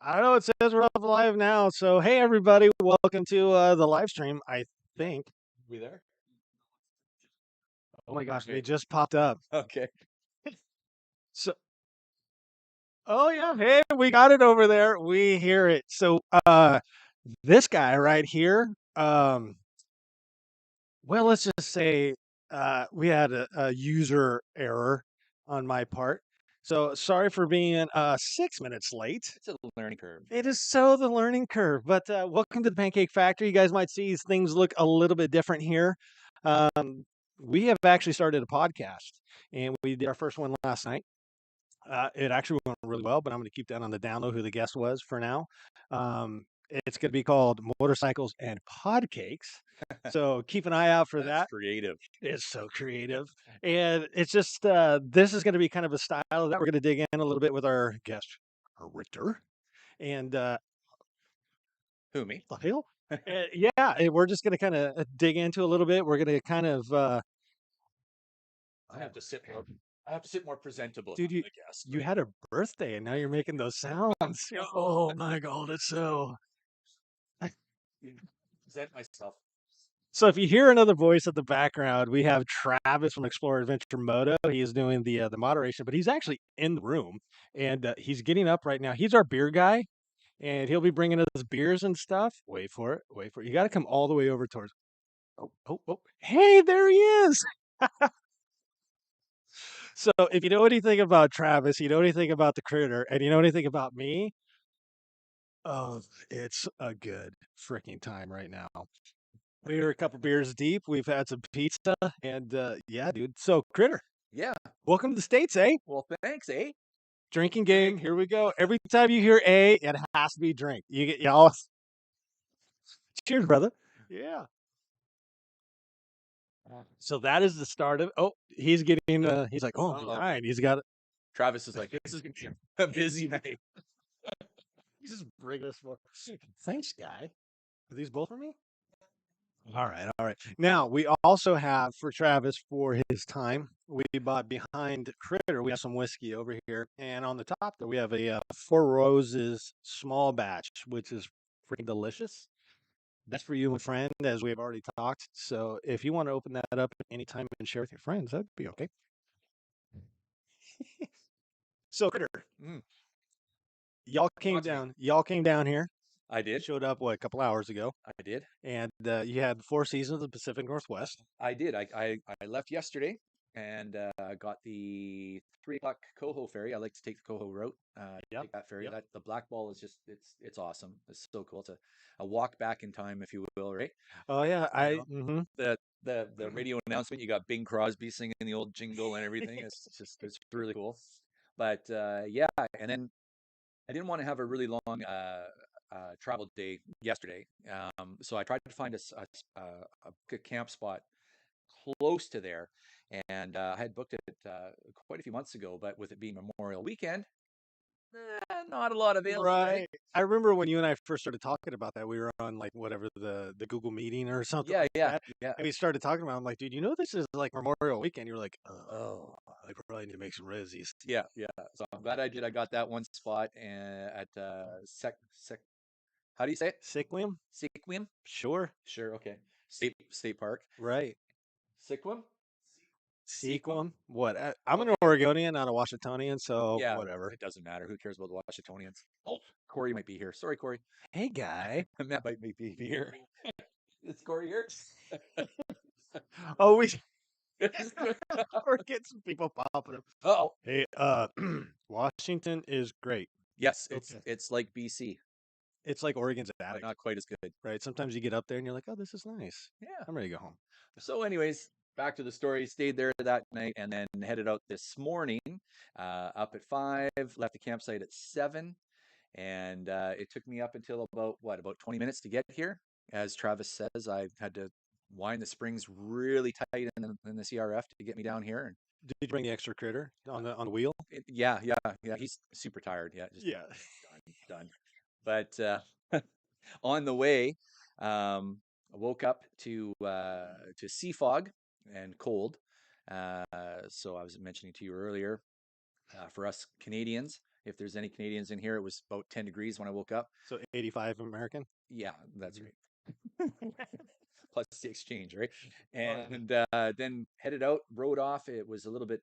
I know it says we're up live now. So, hey, everybody, welcome to the live stream. I think. We there? Oh my gosh, Okay. they just popped up. Okay. So, oh yeah, hey, we got it over there. We hear it. So, this guy right here, well, let's just say we had a user error on my part. So, sorry for being 6 minutes late. It's a learning curve. It is so the learning curve. But welcome to the Pancake Factory. You guys might see things look a little bit different here. Um, we have actually started a podcast, and we did our first one last night. It actually went really well, but I'm going to keep that on the down low who the guest was for now. Um, it's going to be called Motorcycles and Podcakes. So keep an eye out for That's that. creative. It's so creative. And it's just, this is going to be kind of a style that we're going to dig in a little bit with our guest, Ritter. And Who, me? the hell? Yeah, we're just gonna kind of dig into a little bit. We're gonna kind of, I have to sit more. I have to sit more presentable. dude, you I guess. you had a birthday and now you're making those sounds. Oh my god, it's so. Present myself. So if you hear another voice at the background, we have Travis from Explore Adventure Moto. He is doing the moderation, but he's actually in the room and he's getting up right now. He's our beer guy, and he'll be bringing us beers and stuff. Wait for it. Wait for it. You got to come all the way over towards. Oh, oh, oh. Hey, there he is. So if you know anything about Travis, you know anything about the critter, and you know anything about me, oh, it's a good freaking time right now. We're a couple beers deep. We've had some pizza, and yeah, dude. So critter, Yeah. welcome to the States, eh? Well, thanks, eh? Drinking game. Here we go. Every time you hear a, it has to be drink. You get y'all. Cheers, brother. Yeah. So that is the start of. Oh, he's getting. He's like, oh, Uh-oh. behind. He's got. Travis is like, this is gonna be a busy night. He's just bringing us more. Thanks, guy. Are these both for me? All right, all right. Now we also have for Travis for his time. We bought behind Critter. We have some whiskey over here, and on the top there we have a Four Roses small batch, which is freaking delicious. That's for you and friend, as we have already talked. So if you want to open that up at any time and share with your friends, that'd be okay. So Critter, Mm, y'all came talk to me. down. Y'all came down here. I did. Showed up what a couple hours ago, I did. and you had Four Seasons of the Pacific Northwest. I did. I left yesterday and got the 3 o'clock Coho ferry. I like to take the Coho route. Yep. Take that ferry. Yep. That the black ball is just it's awesome. It's so cool. It's a walk back in time, if you will, right? Oh yeah. You know, Mm-hmm. the radio announcement. You got Bing Crosby singing the old jingle and everything. It's really cool. But yeah, and then I didn't want to have a really long travel day yesterday, so I tried to find a good camp spot close to there, and I had booked it quite a few months ago. But with it being Memorial Weekend, not a lot available, right? Right. I remember when you and I first started talking about that, we were on like whatever the Google meeting or something Yeah, like yeah, that. yeah. And we started talking about it. I'm like, dude, you know this is like Memorial Weekend. You're like, oh, I probably need to make some resis. Yeah, yeah. So I'm glad I did. I got that one spot at Sec. How do you say it? Siquim? Sequim? Sure. Sure. Okay. State Park. Right. Sequim? Sequim? Sequim? What? I'm an Okay. Oregonian, not a Washingtonian, so Yeah. whatever. It doesn't matter. Who cares about the Washingtonians? Oh, Corey might be here. Sorry, Corey. Hey, guy. Matt might be here. Is Corey here? Oh, we're getting some people popping up. Oh, Hey, Washington is great. yes. Okay. It's like BC, It's like Oregon's but attic, not quite as good. right? Sometimes you get up there and you're like, oh, this is nice. Yeah. I'm ready to go home. So, anyways, back to the story. Stayed there that night and then headed out this morning. Up at 5, left the campsite at 7, and it took me up until about 20 minutes to get here. As Travis says, I had to wind the springs really tight in the CRF to get me down here. Did you bring the extra critter on the wheel? Yeah, yeah, yeah. He's super tired. Yeah, just Yeah. done. But on the way, I woke up to sea fog and cold. So I was mentioning to you earlier, for us Canadians, If there's any Canadians in here, it was about 10 degrees when I woke up. So 85 American. Yeah, that's Mhm. right. Plus the exchange, right? Oh, And then headed out, rode off. It was a little bit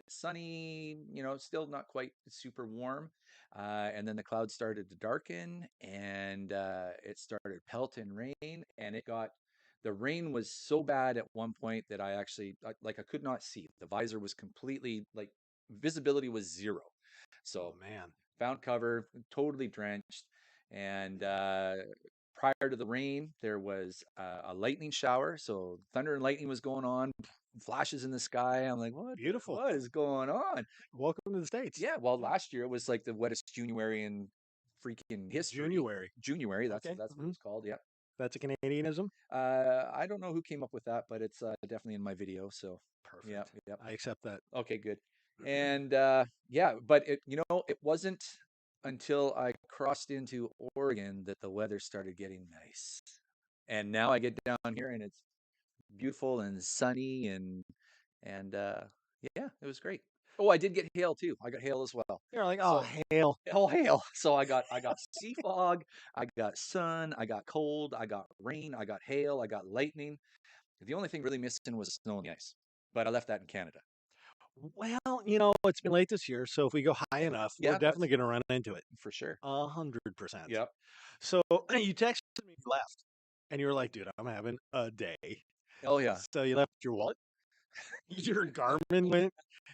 sunny, still not quite super warm. And then the clouds started to darken, and it started pelting rain, and the rain was so bad at one point that I could not see. The visor was completely like visibility was zero. oh So man. found cover, totally drenched, and prior to the rain, there was a lightning shower. So thunder and lightning was going on, flashes in the sky. I'm like, Beautiful. what is going on? Welcome to the States. Yeah, well, last year it was like the wettest January in freaking history. January. January, that's Okay. that's what it was called. Yeah. That's a Canadianism. I don't know who came up with that, but it's definitely in my video. So, yeah, Perfect. yeah. I accept that. Okay, good. And yeah, but it wasn't until I crossed into Oregon that the weather started getting nice. And now I get down here and it's beautiful and sunny and yeah, it was great. Oh, I did get hail too. I got hail as well. You're like, oh, So, hail. oh, hail. So I got sea fog, I got sun, I got cold, I got rain, I got hail, I got lightning. The only thing really missing was snow and the ice. But I left that in Canada. Well, it's been late this year, so if we go high enough, we're Yeah, definitely that's going to run into it. for sure. 100%. Yep. So you texted me, you left, and you were like, dude, I'm having a day. Oh yeah. So you left your wallet, your Garmin went,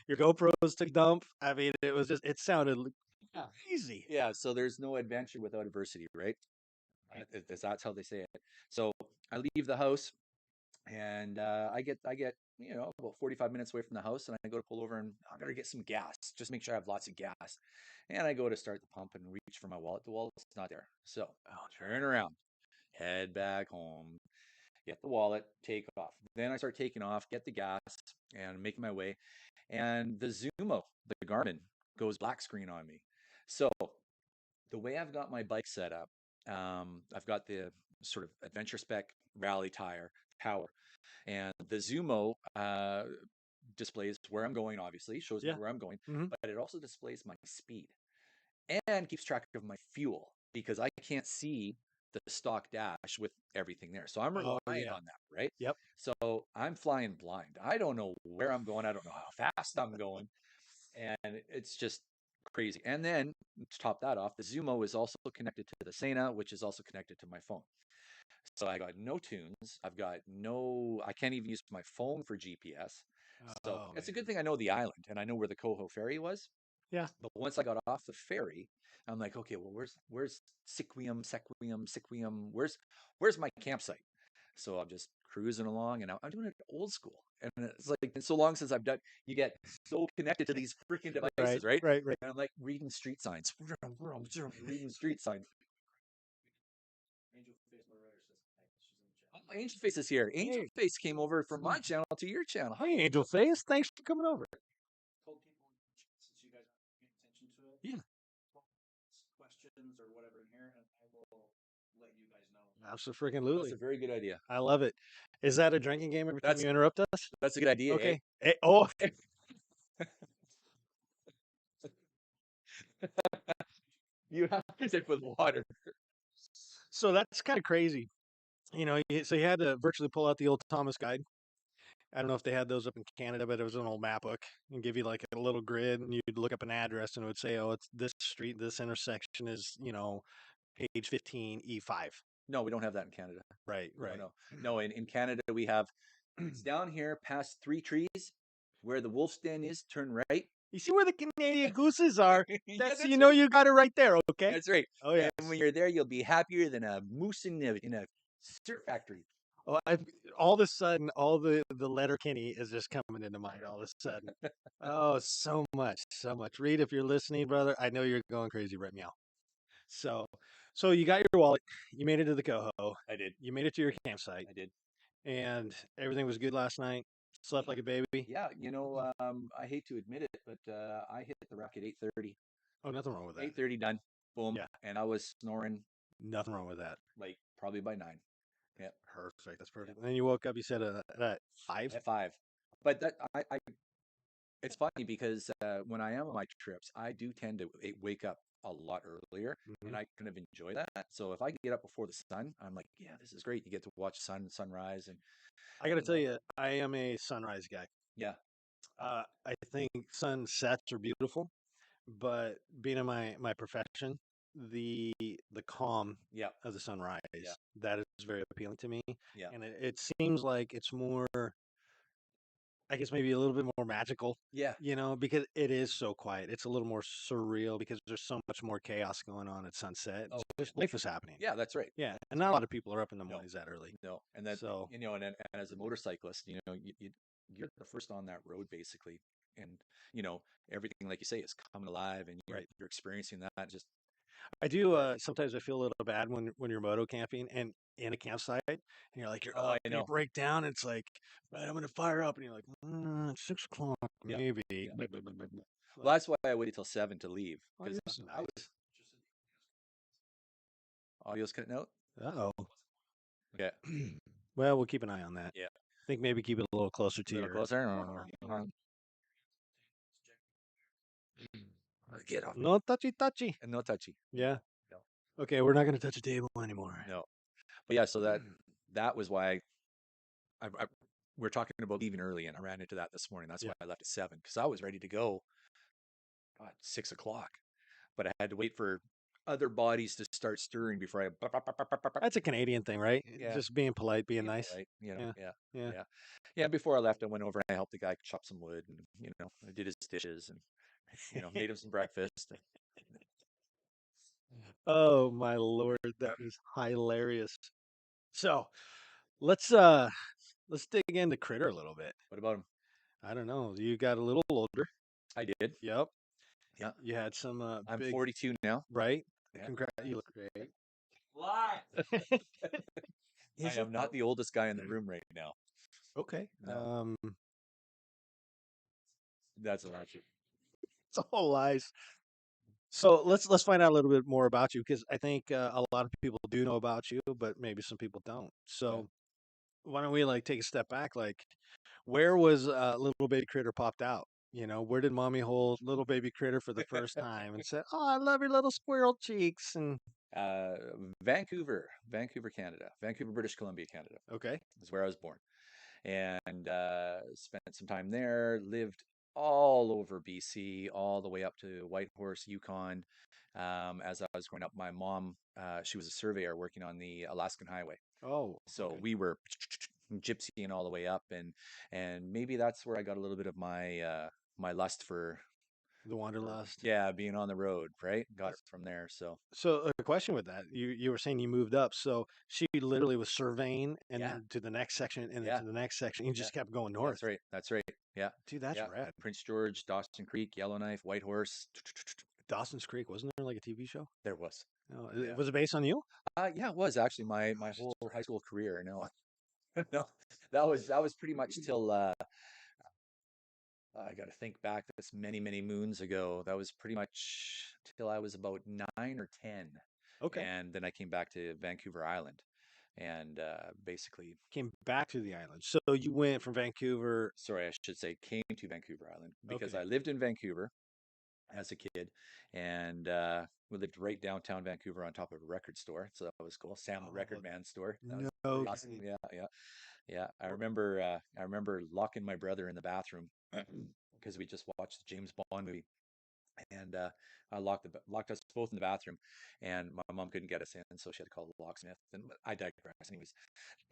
your GoPros took dump. I mean, it sounded crazy. Yeah. So there's no adventure without adversity, right? That's how they say it. So I leave the house and I get about 45 minutes away from the house and I go to pull over and I better get some gas. Just make sure I have lots of gas. And I go to start the pump and reach for my wallet. The wallet's not there. So turn around, head back home, get the wallet, take off. Then I start taking off, get the gas, and making my way. And the Zumo, the Garmin, goes black screen on me. So the way I've got my bike set up, I've got the sort of adventure spec rally tire power, and the Zumo displays where I'm going. Obviously, shows me Yeah. where I'm going, Hmm. but it also displays my speed and keeps track of my fuel because I can't see the stock dash with everything there. So I'm Oh, relying yeah. on that, right? Yep. So I'm flying blind. I don't know where I'm going. I don't know how fast I'm going. And it's just crazy. And then to top that off, the Zumo is also connected to the Sena, which is also connected to my phone. So I got no tunes. I can't even use my phone for GPS. So Oh, it's a man. good thing I know the island and I know where the Coho ferry was. Yeah. But once I got off the ferry, I'm like, okay, well, where's Sequium? Where's my campsite? So I'm just cruising along, and I'm doing it old school. And it's like it's so long since I've done. You get so connected to these freaking Right. devices, right? Right. Right. And I'm like reading street signs, reading street signs. Oh, Angel Face is here. Angel Hey. Face came over from my channel to your channel. Hi, Hey, Angel Face. Thanks for coming over. Told people since you guys aren't paying attention to it, Yeah. questions or whatever in here, and I will let you guys know. Absolutely. That's a very good idea. I love it. Is that a drinking game every time That's you interrupt us? that's a good idea, Okay. Oh, eh? You have to sip with water. so that's kind of crazy. So you had to virtually pull out the old Thomas guide. I don't know if they had those up in Canada, but it was an old map book and give you like a little grid, and you'd look up an address and it would say, "Oh, it's this street, this intersection is page 15, E5." No, we don't have that in Canada. Right, No, right. no, no. In Canada, we have it's down here past 3 trees where the wolf's den is. Turn right. You see where the Canadian gooses are? Yeah, That's that's you right. know you got it right there. Okay. That's right. Oh yes. And when you're there, you'll be happier than a moose in a syrup factory. Oh, all of a sudden, all the letter Kenny is just coming into mind. All of a sudden, oh, so much, so much. Reed, if you're listening, brother, I know you're going crazy right now. So, so you got your wallet, you made it to the Coho, I did. you made it to your campsite, I did. and everything was good last night. Slept like a baby. Yeah, I hate to admit it, but I hit the rack at 8:30. Oh, nothing wrong with that. 8:30 done. Boom. Yeah, And I was snoring nothing wrong with that. like probably by 9. Yeah. Perfect. That's perfect. And then you woke up. You said at 5. At 5. But that I it's funny because when I am on my trips, I do tend to wake up a lot earlier, Mhm. and I kind of enjoy that. So if I get up before the sun, I'm like, yeah, this is great. You get to watch sunrise, and I got to tell you, I am a sunrise guy. yeah, I think sunsets are beautiful, but being in my profession, the calm yeah, of the sunrise, yeah, that is very appealing to me. yeah, And it seems like it's more, I guess maybe a little bit more magical, yeah. because it is so quiet. It's a little more surreal because there's so much more chaos going on at sunset. Oh, Just life is happening. yeah, that's right. Yeah, and not a lot of people are up in the No, mornings that early. no, and that So and as a motorcyclist, you're the first on that road basically, and you know everything like you say is coming alive, and right. you're experiencing that. Just I do. Sometimes I feel a little bad when you're moto camping and in a campsite, and you're like you're oh, up I and you know. break down. And it's like, right, I'm gonna fire up, and you're like, it's 6 o'clock, Yeah, maybe. yeah. Blah, blah, blah, blah, blah. Well, that's why I waited till 7 to leave Oh, because you're so I was nice. audio's cutting out. Uh-oh. Okay, Well, we'll keep an eye on that. yeah, I think maybe keep it a little closer a to little your. closer. Get off me. No touchy touchy. And no touchy. Yeah. No, Okay, we're not gonna touch a table anymore. no. But yeah, so that was why I we're talking about leaving early, and I ran into that this morning. That's Yeah. why I left at 7 because I was ready to go at 6 o'clock, but I had to wait for other bodies to start stirring before I. That's a Canadian thing, right? Yeah, Just being polite, being being nice. polite, Yeah. yeah, Yeah. yeah, yeah. Before I left, I went over and I helped the guy chop some wood, and I did his dishes, and made him some breakfast. Oh my lord, that is hilarious. So let's dig into Critter a little bit. What about him? I don't know. You got a little older. I did. Yep. Yeah, You had some I'm big 42 now. right. Yeah, Congrats. You look great. Lie. I Is it am not the oldest guy in the room right now. okay? No, that's a lot. It's all lies. So let's find out a little bit more about you because I think a lot of people do know about you, but maybe some people don't. Okay. So why don't we take a step back? Where was little baby Critter popped out? Where did mommy hold little baby Critter for the first time and said, "Oh, I love your little squirrel cheeks"? And Uh, Vancouver, Canada, Vancouver, British Columbia, Canada okay, is where I was born, and spent some time there. Lived all over BC, all the way up to Whitehorse, Yukon. As I was growing up, my mom, she was a surveyor working on the Alaskan Highway, oh, so okay, we were gypsying all the way up, and maybe that's where I got a little bit of my lust for the wanderlust. yeah, being on the road, right? Got it from there. So So a question with that, you were saying you moved up, so she literally was surveying, and yeah, then to the next section, and then yeah, to the next section. You yeah. just kept going north. That's right. That's right. Yeah. Dude, that's Yeah. rad. Prince George, Dawson Creek, Yellowknife, Whitehorse. Dawson's Creek, wasn't there like a TV show? There was. Oh, Yeah. was it based on you? Yeah, it was actually my whole high school career. No, no, that was pretty much till I got to think back. That's many many moons ago. That was pretty much till I was about 9 or 10, Okay. and then I came back to Vancouver Island, and basically, Came back to the island. So you went from Vancouver. sorry, I should say, came to Vancouver Island because Okay. I lived in Vancouver as a kid, and we lived right downtown Vancouver on top of a record store, so that was cool. Sam the Record Oh, Man store. That was no pretty awesome. kidding. Yeah, yeah, yeah. I remember locking my brother in the bathroom because we just watched the James Bond movie, and I locked us both in the bathroom, and my mom couldn't get us in, so she had to call the locksmith. And I digress. Anyways,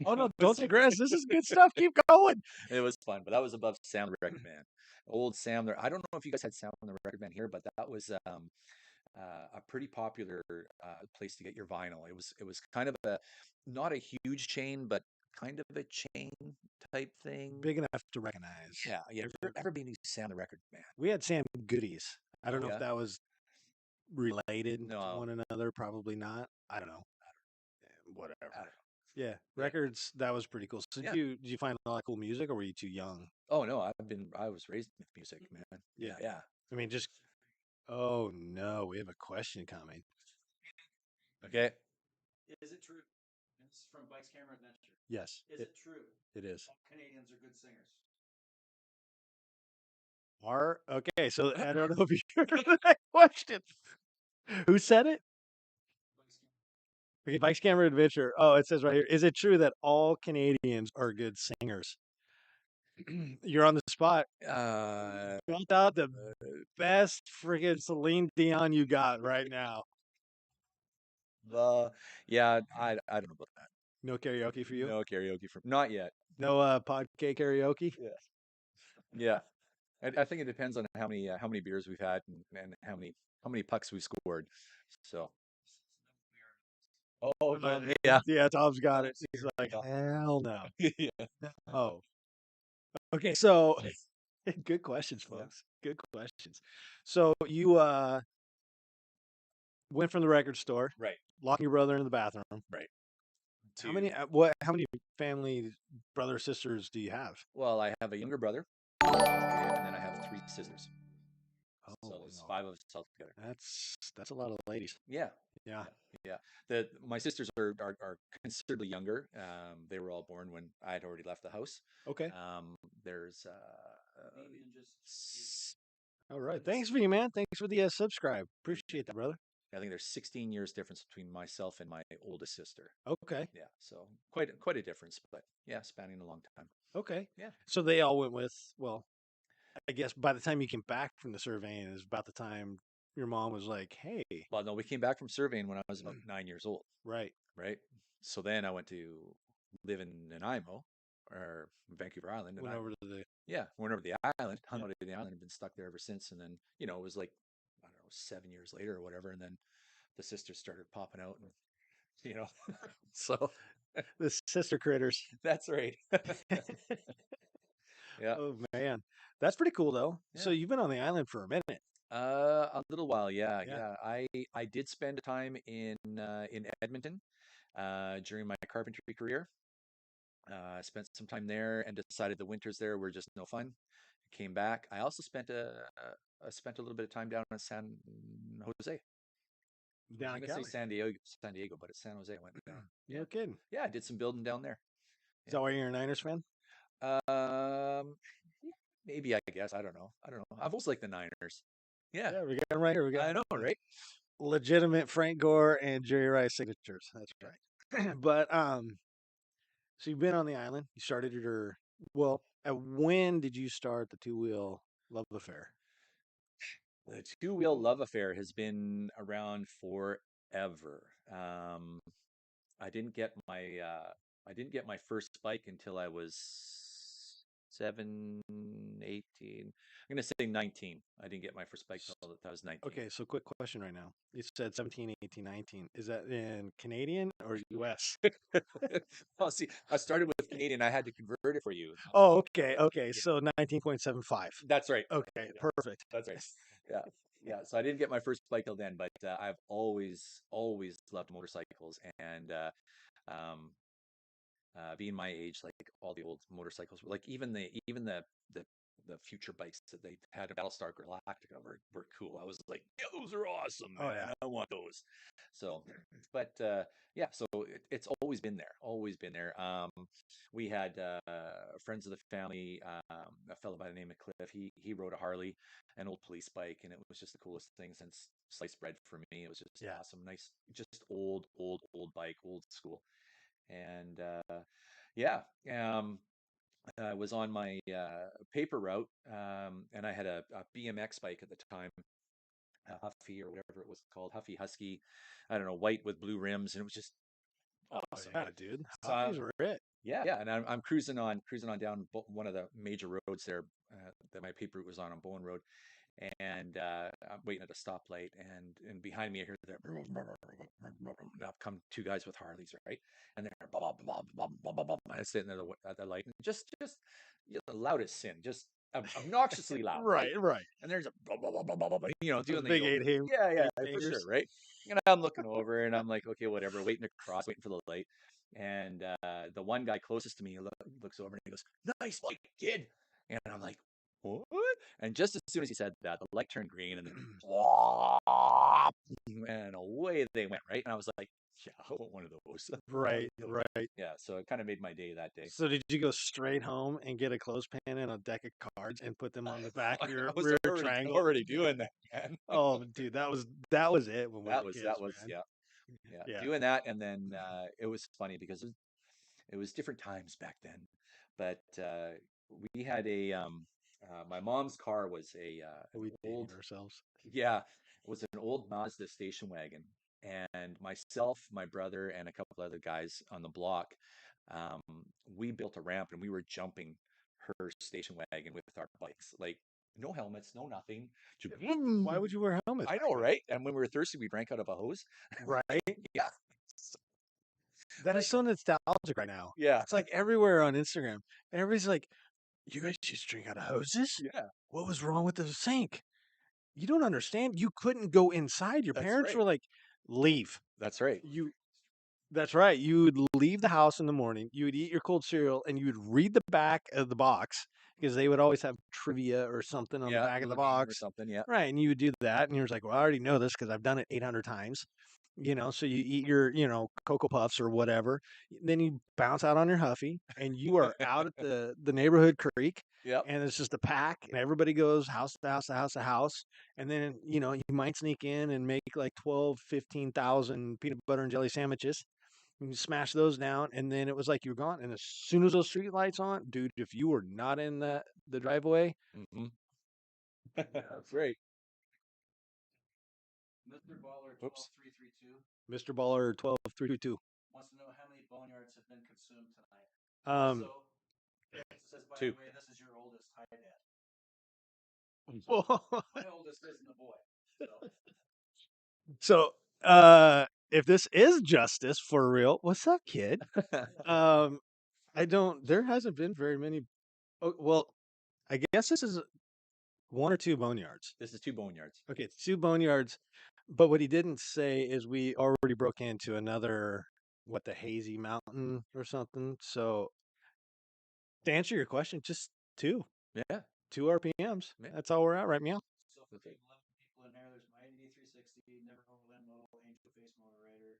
Oh no, it don't was digress. This is good stuff. Keep going. it was fun, but that was above Sam the Record Man. Old Sam there. I don't know if you guys had Sam the Record Man here, but that was a pretty popular place to get your vinyl. It was kind of a not a huge chain, but kind of a chain type thing. Big enough to recognize. Yeah, yeah. Ever been to Sam the Record Man? We had Sam Goodies. I don't Oh know if yeah. that was related to No, one another. Probably not. I don't know. Whatever. I don't know. Yeah, Yeah. records. That was pretty cool. So Yeah. did you find a lot of cool music, or were you too young? Oh no, I was raised with music, man. Yeah. Yeah. I mean, just. Oh no, we have a question coming. Okay. Is it true? This is from Bike's Camera Adventure. Yes, Is it true? it is. All Canadians are good singers. Okay, so I don't know if you heard that question. Who said it? Okay, Bike Scammer Adventure. Oh, it says right here. Is it true that all Canadians are good singers? You're on the spot. Belt out the best friggin' Celine Dion you got right now. Yeah, I don't know about that. No karaoke for you? No karaoke for not yet. No PODcake karaoke? Yeah. I think it depends on how many beers we've had and how many pucks we scored. So oh no, yeah. Yeah, Tom's got it. He's like, hell no. Yeah. Oh. Okay, so good questions, Yeah. folks. Good questions. So you went from the record store, Right. locking your brother in the bathroom. Right. How many family brother sisters do you have? Well, I have a younger brother, and then I have 3 sisters. So there's wow. 5 of us all together. That's a lot of ladies. Yeah. Yeah. Yeah. My sisters are considerably younger. They were all born when I had already left the house. Okay. There's Maybe just All right. Thanks for you, man. Thanks for the subscribe. Appreciate that, brother. I think there's 16 years difference between myself and my oldest sister. Okay. Yeah, so quite a difference, but yeah, spanning a long time. Okay. Yeah. So they all went with, well, I guess by the time you came back from the surveying is about the time your mom was like, hey. Well, no, we came back from surveying when I was about 9 years old. Right. Right. So then I went to live in Nanaimo or Vancouver Island. Went over to the. Yeah, went over to the island, hung out at the island, and been stuck there ever since. And then, it was like, I don't know, 7 years later or whatever. And then the sisters started popping out and, so The sister critters. that's right. Yeah. Oh man, that's pretty cool though. So Yeah. you've been on the island for a minute. A little while, yeah. Yeah. I did spend time in Edmonton during my carpentry career. Spent some time there and decided the winters there were just no fun. Came back. I also spent a little bit of time down in San Jose. Down I'm in gonna Cali. say San Diego, but it's San Jose. I went down. No kidding. Yeah, I did some building down there. Is that why you're a Niners fan? Um, maybe I guess I don't know. I've always liked the Niners. Yeah, Yeah, we got them right here. We got I know, right? legitimate Frank Gore and Jerry Rice signatures. That's right. But so you've been on the island. You started when did you start the two-wheel love affair? The two-wheel love affair has been around forever. I didn't get my first bike until I was 18. I'm gonna say 19. I didn't get my first bike until I was 19. Okay, so quick question right now. You said 17, 18, 19. Is that in Canadian or US? Well, see, I started with Canadian. I had to convert it for you. Oh, okay. Okay. Yeah. So 19.75. That's right. Okay, Yeah, perfect. that's right. Yeah. Yeah. So I didn't get my first bike till then, but I've always loved motorcycles and being my age, like all the old motorcycles, like even the future bikes that they had a Battlestar Galactica were cool. I was like, yeah, those are awesome, man. Oh, yeah. I want those. So, but yeah, so it's always been there, always been there. We had friends of the family, a fellow by the name of Cliff. He rode a Harley, an old police bike, and it was just the coolest thing since sliced bread for me. It was just awesome, nice, just old bike, old school. And yeah, I was on my paper route, and I had a BMX bike at the time, a Huffy or whatever it was called, Huffy Husky, I don't know, white with blue rims, and it was just awesome. Yeah, dude. So, Huffies were it. yeah, and I'm cruising on down one of the major roads there that my paper route was on Bowen Road, and I'm waiting at a stoplight, and behind me I hear there, up come 2 guys with Harleys, right? And they're blah, blah, blah, blah, blah, blah, blah, at the light, and just loud as sin, just obnoxiously loud, Right. And there's a blah, blah, blah, blah, blah, blah, doing the big old- 8 yeah, for fingers. sure, right? And I'm looking over, and I'm like, okay, whatever, waiting to cross, waiting for the light, and the one guy closest to me looks over and he goes, "Nice bike, kid," and I'm like, what? And just as soon as he said that, the light turned green and then and away they went, right? And I was like, Yeah, I want one of those. Right, right. Yeah, so it kind of made my day that day. So did you go straight home and get a clothespin and a deck of cards and put them on the back of your I was rear already, triangle? already doing that, man. Oh, dude, that was it when we were kids, man. Yeah, Yeah. doing that, and then it was funny because it was different times back then. But we had my mom's car was Are we an dating old, ourselves? yeah, it was an old Mazda station wagon. And myself, my brother, and a couple other guys on the block, um, we built a ramp and we were jumping her station wagon with our bikes. Like no helmets, no nothing. Just Why would you wear helmets? I know, right? And when we were thirsty, we drank out of a hose. Right? Yeah. That is so nostalgic right now. Yeah. It's like everywhere on Instagram. And everybody's like, you guys just drink out of hoses? Yeah. What was wrong with the sink? You don't understand. You couldn't go inside. Your That's parents right. were like, leave. That's right. That's right. You would leave the house in the morning. You would eat your cold cereal and you would read the back of the box because they would always have trivia or something on the Yeah, back of the little game or box. something. Yeah. Right. And you would do that. And you're like, well, I already know this because I've done it 800 times. So you eat your, Cocoa Puffs or whatever. Then you bounce out on your Huffy and you are out at the neighborhood creek. Yep. And it's just a pack and everybody goes house to house to house to house. And then, you might sneak in and make like 12, 15,000 peanut butter and jelly sandwiches. You smash those down, and then it was like you were gone. And as soon as those street lights on, dude, if you were not in the driveway, Hmm. That's right. Mr. Baller Oops. 12332 Mr. Baller 12322. wants to know how many boneyards have been consumed tonight. Um, So, it says, by Two. the way, this is your oldest. Hi, Dad. so, My oldest isn't a boy. if this is justice for real, what's up, kid? Um, there hasn't been very many. Oh, well, I guess this is one or two boneyards. This is 2 boneyards. Okay, it's two boneyards. But what he didn't say is we already broke into another, the Hazy Mountain or something. So to answer your question, just two, Yeah. 2 RPMs. Yeah. That's all we're at right now. So, for the 11 people in there, there's my AD360, Never Overland Moto, Angel Face Moderator,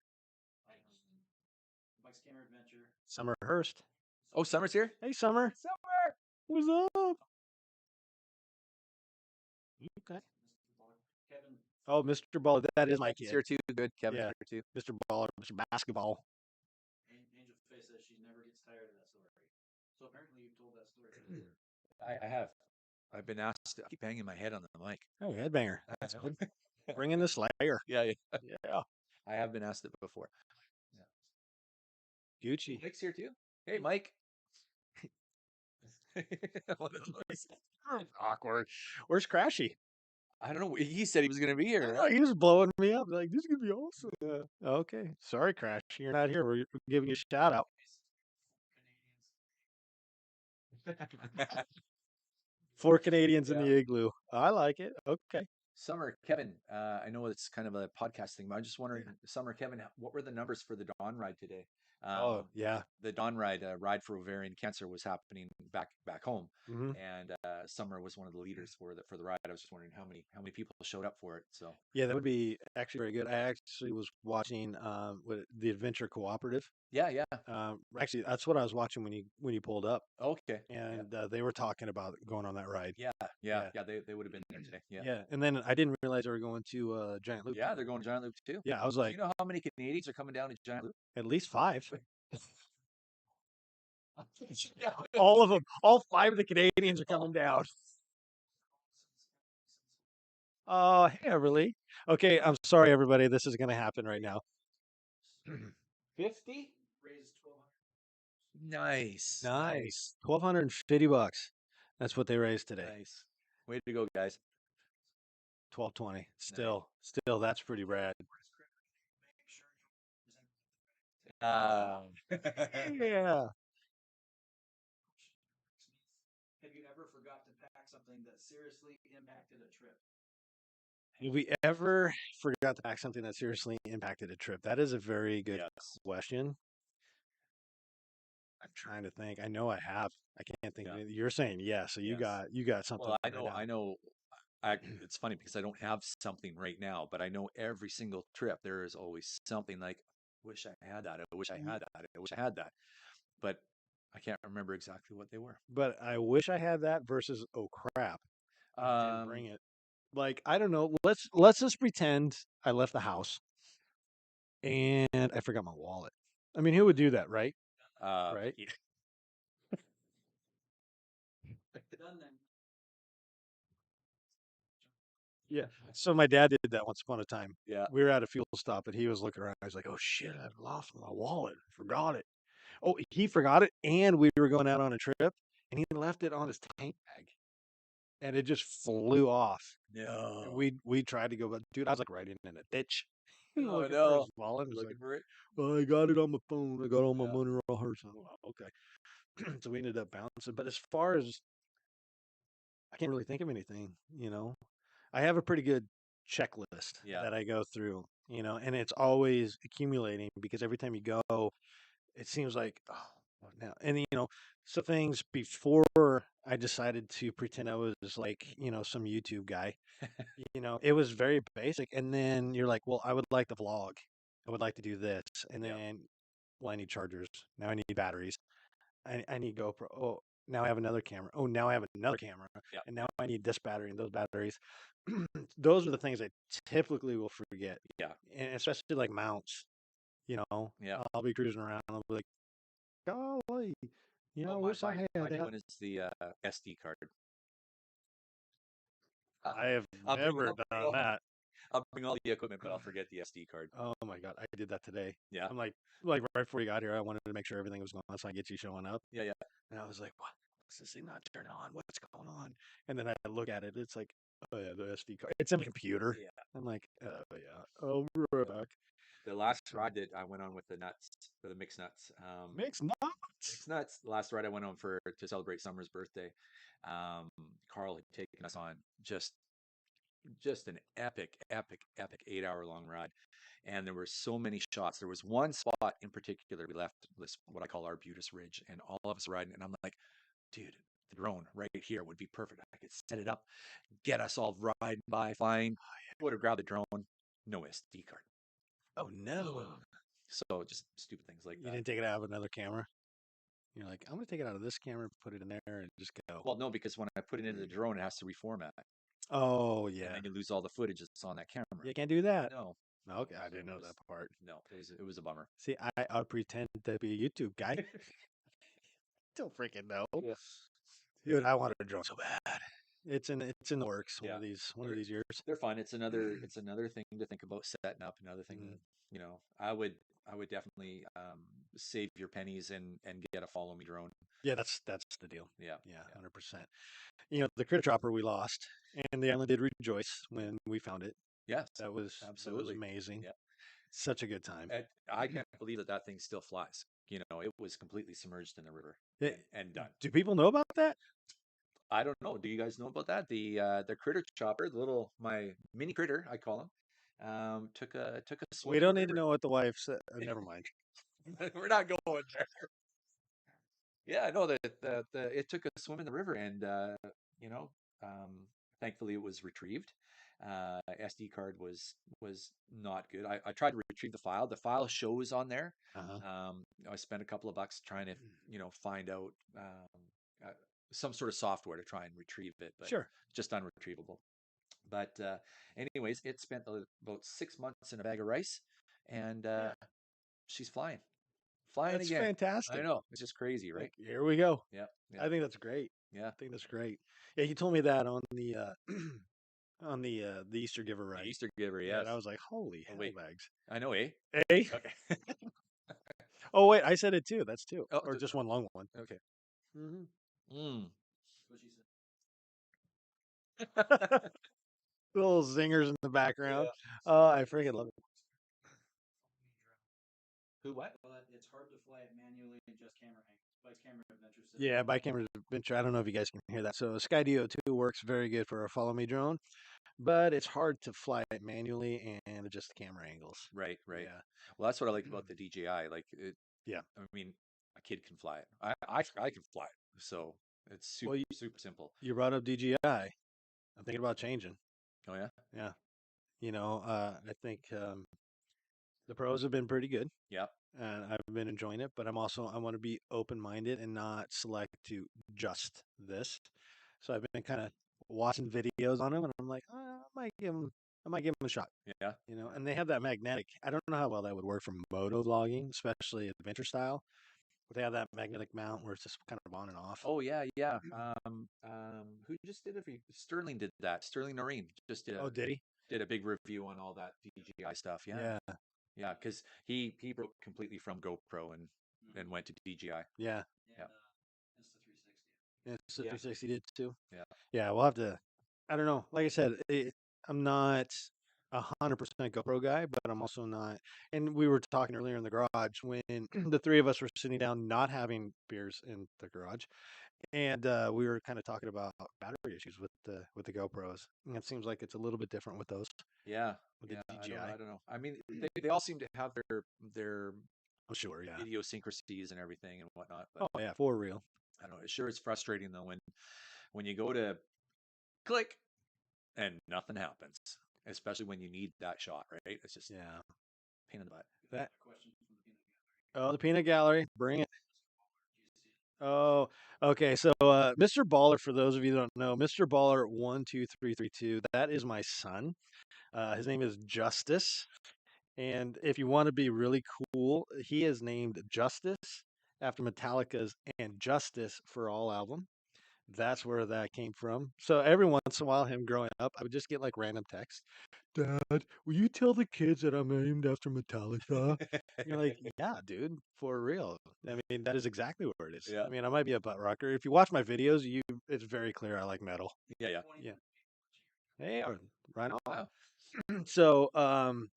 Bikes Gamer Adventure. Summer Hurst. Oh, Summer's here? Hey, Summer. Summer! What's up? Okay. Mr. Baller. Kevin. Oh, Mr. Baller. That is my Kevin's kid. here too. Good. Kevin's Yeah. here too. Mr. Baller, Mr. Basketball. Angel Face says she never gets tired of that story. So apparently you've told that story. I have. I've been asked to keep banging my head on the mic. Oh, headbanger. That's good. Bring in the Slayer. Yeah. Yeah. I have been asked it before. Gucci. Mike's here too. Hey, Mike. Awkward. Where's Crashy? I don't know. He said he was going to be here. He was blowing me up. Like, this is going to be awesome. Yeah. Okay. Sorry, Crash. You're not here. We're giving you a shout out. 4 Canadians in the igloo. I like it. Okay. Summer, Kevin, I know it's kind of a podcast thing, but I'm just wondering, Summer, Kevin, what were the numbers for the Dawn Ride today? Oh, yeah. The Dawn Ride, Ride for Ovarian Cancer, was happening back home, Mm-hmm. and Summer was one of the leaders for the ride. I was just wondering how many people showed up for it. So Yeah, that would be actually very good. I actually was watching the Adventure Cooperative. yeah. Actually, that's what I was watching when you pulled up, Okay. and they were talking about going on that ride. Yeah. They would have been there today. Yeah. Yeah, and then I didn't realize they were going to Giant Loop. Yeah, they're going Giant Loop too. Yeah, I was Do like, you know how many Canadians are coming down to Giant Loop? at least 5. All of them, all 5 of the Canadians are coming down. Oh, hey, Everly. Okay, I'm sorry, everybody. This is going to happen right now. 50? Raised 1,200. Nice. $1,250. That's what they raised today. Nice. Way to go, guys. 1,220. Still, that's pretty rad. Make sure you present. Yeah. Have you ever forgot to pack something that seriously impacted a trip? Have we ever forgot to pack something that seriously impacted a trip? That is a very good question. I'm trying to think. I know I have. I can't think of it. You're saying yes, so you got something. Well, right now. I know. It's funny because I don't have something right now, but I know every single trip there is always something like wish I had that. I wish I had that. I wish I had that. But I can't remember exactly what they were. But I wish I had that versus oh crap, I didn't bring it. Like I don't know. Let's just pretend I left the house and I forgot my wallet. I mean, who would do that, right? Right. Yeah. Done then. Yeah. So my dad did that once upon a time. Yeah. We were at a fuel stop and he was looking around. I was like, "Oh shit, I lost my wallet. Forgot it." Oh, he forgot it, and we were going out on a trip, and he left it on his tank bag, and it just flew off. And No. we tried to go, but dude, I was like riding in a ditch, Oh looking for no. his wallet. I was Looking like, for it. "Well, I got it on my phone. I got all my Yeah. money on her." So okay, so we ended up bouncing. But as far as I can't really think of anything, I have a pretty good checklist Yeah. that I go through, and it's always accumulating because every time you go, it seems like, oh, what now? And, so things before I decided to pretend I was like, some YouTube guy, it was very basic. And then you're like, well, I would like to vlog. I would like to do this. And Yeah. then, well, I need chargers. Now I need batteries. I need GoPro. Oh, now I have another camera. Oh, now I have another camera. Yeah. And now I need this battery and those batteries. Those are the things I typically will forget. Yeah. And especially like mounts, Yeah. I'll be cruising around. I'll be like, golly, I Well, wish I had my new that. one is the SD card. I have I'll bring, never I'll bring done all, that. I'll bring all the equipment, but I'll forget the SD card. Oh my God, I did that today. Yeah. I'm like right before you got here, I wanted to make sure everything was going on so I get you showing up. Yeah. Yeah. And I was like, what? What's this thing not turn on? What's going on? And then I look at it, it's like, oh yeah, the SD card. It's in the computer. Yeah. I'm like, oh yeah, I'll be right back. The last ride that I went on with the nuts, for the mixed nuts, Mix nuts. mixed nuts. The last ride I went on to celebrate Summer's birthday, Carl had taken us on just an epic 8 hour long ride. And there were so many shots. There was one spot in particular we left this what I call Arbutus Ridge, and all of us riding. And I'm like, dude, the drone right here would be perfect. I could set it up, get us all riding by, flying. Would have grabbed the drone, no SD card. Oh no. So just stupid things like You that. didn't take it out of another camera? You're like, I'm gonna take it out of this camera, put it in there, and just go. Well, no, because when I put it into the drone, it has to reformat. Oh And yeah. then you lose all the footage that's on that camera. You can't do that. No. Okay, I So didn't it know was- that part. No, it was a bummer. See, I'll pretend to be a YouTube guy. Don't freaking know. Yeah. Dude, I wanted a drone so bad. It's in the works one Yeah. of these years. They're fun. It's another thing to think about setting up. Another thing, I would definitely save your pennies and get a follow me drone. Yeah, that's the deal. Yeah. Yeah, 100%. The critter chopper we lost, and the island did rejoice when we found it. Yes. That was Absolutely. amazing. Yeah. Such a good time. I can't believe that thing still flies. It was completely submerged in the river Yeah. and done. Do people know about that? I don't know. Do you guys know about that? The critter chopper, my mini critter, I call him, took a swim. We in don't the need to river. know what the wife said. Never mind. We're not going there. Yeah, no, that it took a swim in the river, and thankfully it was retrieved. SD card was not good. I tried to retrieve the file. The file shows on there. Uh-huh. I spent a couple of bucks trying to find out some sort of software to try and retrieve it, but Sure. just unretrievable. But anyways, it spent about 6 months in a bag of rice, and she's flying That's again. fantastic. I know, it's just crazy, right? Like, here we go. Yeah. I think that's great. Yeah. I think that's great. Yeah, you told me that on the on the Easter giver The ride. Easter giver, Yeah, yes. and I was like, holy Oh, hell wait. bags. I know, eh? Hey. Okay. Oh wait, I said it too. That's two. Oh, Or just one long one. Okay. Mm-hmm. What she said. Little zingers in the background. Yeah. Oh, I freaking love it. Who what? Well, it's hard to fly it manually and just camera angles. By camera adventure. Yeah, by camera adventure. I don't know if you guys can hear that. So Skydio 2 works very good for a follow me drone, but it's hard to fly it manually and adjust the camera angles. Right. Yeah. Well, that's what I like about the DJI. Like it. Yeah. I mean, a kid can fly it. I can fly it. So it's super super simple. You brought up DJI. I'm thinking about changing. Oh yeah. Yeah. I think The pros have been pretty good, Yep. and I've been enjoying it. But I want to be open minded and not select to just this. So I've been kind of watching videos on them, and I'm like, I might give them a shot. Yeah. You know, Yeah. and they have that magnetic. I don't know how well that would work for moto vlogging, especially adventure style. But they have that magnetic mount where it's just kind of on and off. Oh yeah, yeah. Who just did it for you? Sterling did that. Sterling Noreen just Oh, did he? did a big review on all that DJI stuff. Yeah, Yeah, yeah. Because he broke completely from GoPro and went to DJI. yeah. And Yeah, Insta 360. It's the yeah, 360 did too. yeah. Yeah, we'll have to. I don't know. Like I said, I'm not 100% GoPro guy, but I'm also not. And we were talking earlier in the garage when the three of us were sitting down, not having beers in the garage, and we were kind of talking about battery issues with the GoPros. And it seems like it's a little bit different with those Yeah, with the yeah. DJI. I don't know. I mean, they all seem to have their Oh, sure, yeah. idiosyncrasies and everything and whatnot. But Oh, yeah, for real. I don't know. It sure is frustrating though when you go to click and nothing happens, especially when you need that shot, right? It's just Yeah. pain in the butt. That. A question from the peanut gallery. Oh, the peanut gallery, bring it. Do you see it? Oh, okay. So, Mr. Baller, for those of you that don't know, Mr. Baller 12332, that is my son. His name is Justice. And if you want to be really cool, he is named Justice after Metallica's And Justice for All album. That's where that came from. So every once in a while, him growing up, I would just get like random texts. Dad, will you tell the kids that I'm named after Metallica? You're like, yeah, dude, for real. I mean, that is exactly where it is. Yeah, I mean, I might be a butt rocker. If you watch my videos, it's very clear I like metal. yeah, yeah. Yeah. Hey, right on. Wow. So,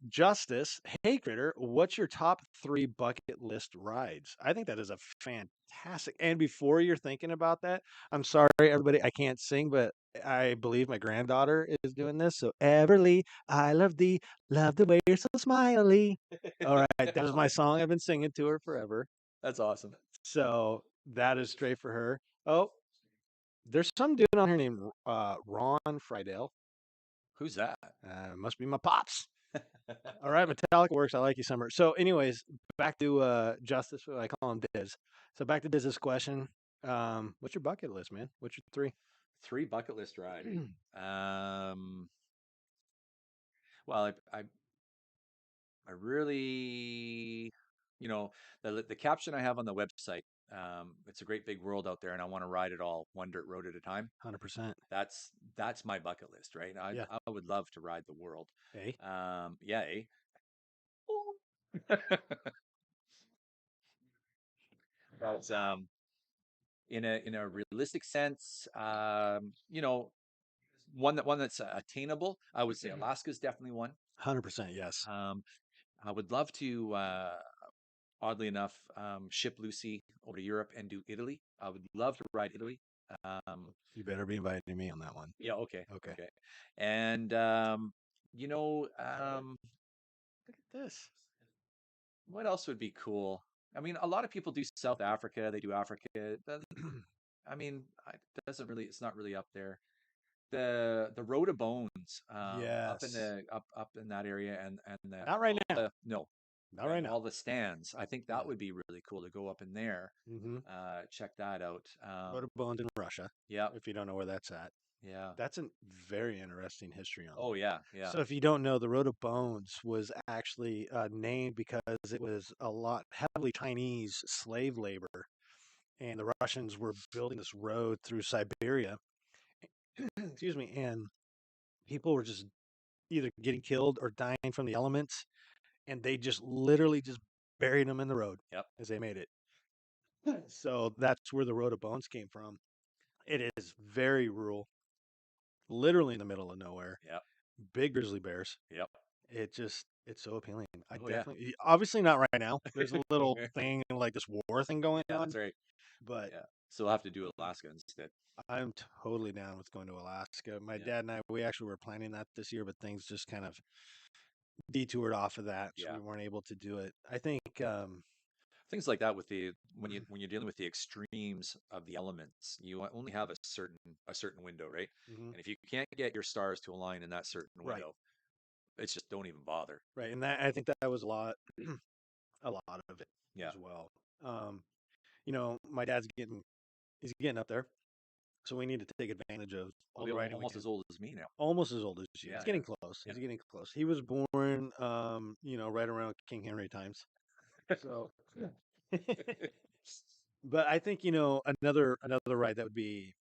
Justice, hey Critter, what's your top three bucket list rides? I think that is a fantastic. And before you're thinking about that, I'm sorry, everybody, I can't sing, but I believe my granddaughter is doing this. So, Everly, I love the way you're so smiley. All right, that is my song. I've been singing to her forever. That's awesome. So that is straight for her. Oh, there's some dude on here named Ron Friedel. Who's that? Must be my pops. All right, Metallica works. I like you, Summer. So, anyways, back to Justice. I call him Diz. So, back to Diz's question. What's your bucket list, man? What's your three? Three bucket list ride. Well, I really, you know, the caption I have on the website. It's a great big world out there, and I want to ride it all one dirt road at a time. 100%. That's my bucket list, right? Yeah. I would love to ride the world. Hey. Yeah, eh? But in a realistic sense, one that's attainable. I would say Alaska's definitely one. 100%. Yes. Um, I would love to, oddly enough, ship Lucy over to Europe and do Italy. I would love to ride Italy. Um, You better be inviting me on that one. yeah, okay, Okay. okay. And you know, Look at this. what else would be cool? I mean, a lot of people do South Africa. They do Africa. I mean, it doesn't really. It's not really up there. The Road of Bones, up in Yes. the up in that area, and Not right now. no, Not right and now. all the stands. I think that Yeah. would be really cool to go up in there, Mm-hmm. check that out. Road of Bones in Russia, Yeah, if you don't know where that's at. yeah. That's a very interesting history on Oh that. yeah, yeah. So if you don't know, the Road of Bones was actually named because it was a lot heavily Chinese slave labor, and the Russians were building this road through Siberia. Excuse me, and people were just either getting killed or dying from the elements, and they just literally just buried them in the road Yep, as they made it. So that's where the Road of Bones came from. It is very rural, literally in the middle of nowhere. yep, Big grizzly bears. yep. It's so appealing. I Oh yeah, definitely, obviously not right now. There's a little thing like this war thing going yeah. on, That's right. but Yeah. So we'll have to do Alaska instead. I'm totally down with going to Alaska. My Yeah, dad and I, we actually were planning that this year, but things just kind of detoured off of that, so yeah. we weren't able to do it. I think, Things like that with the when you're dealing with the extremes of the elements, you only have a certain window, right? mhm, And if you can't get your stars to align in that certain right, window, it's just don't even bother. Right. And I think that was a lot of it Yeah. as well. My dad's he's getting up there. So we need to take advantage of all Well, the riding we almost can. as old as me now. Almost as old as you. Yeah, He's yeah, getting close. yeah. He's getting close. He was born, right around King Henry times. So, but I think another ride that would be.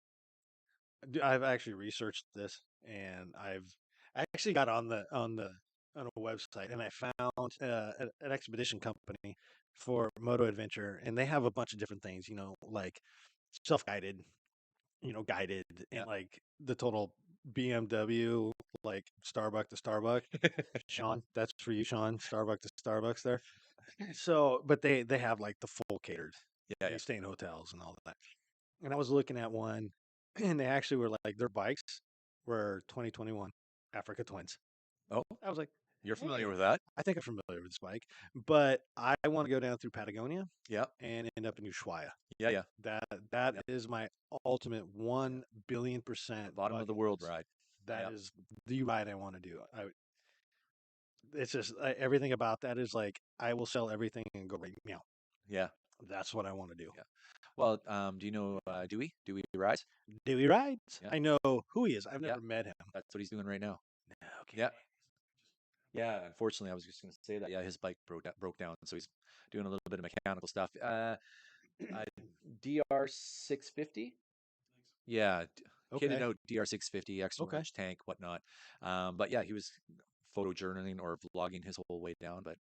I've actually researched this, and I actually got on a website, and I found an expedition company for Moto Adventure, and they have a bunch of different things, like self-guided, guided, Yeah. and like the total BMW, like Starbucks to Starbucks. Sean, that's for you, Sean. Starbucks to Starbucks there. So, but they have like the full catered. Yeah, You yeah. stay in hotels and all that. And I was looking at one, and they actually were like their bikes were 2021 Africa Twins. Oh, I was like, you're familiar hey, with that? I think I'm familiar with this bike, but I want to go down through Patagonia Yeah, and end up in Ushuaia. yeah, yeah. That Yeah. is my ultimate Yeah. 1 billion% Bottom of the bucket world list. ride. That Yeah, is the ride I want to do. It's just everything about that is like I will sell everything and go right meow. yeah, That's what I want to do. yeah. Well, do you know Dewey? Dewey Rides? Dewey rides. Yeah, I know who he is. I've yeah. never met him. That's what he's doing right now. Okay. Yeah, yeah. Unfortunately, I was just going to say that. Yeah, his bike broke down, so he's doing a little bit of mechanical stuff. DR 650. Yeah, kitted Okay. out DR 650, extra Okay. large tank, whatnot. But yeah, he was photo journaling or vlogging his whole way down, but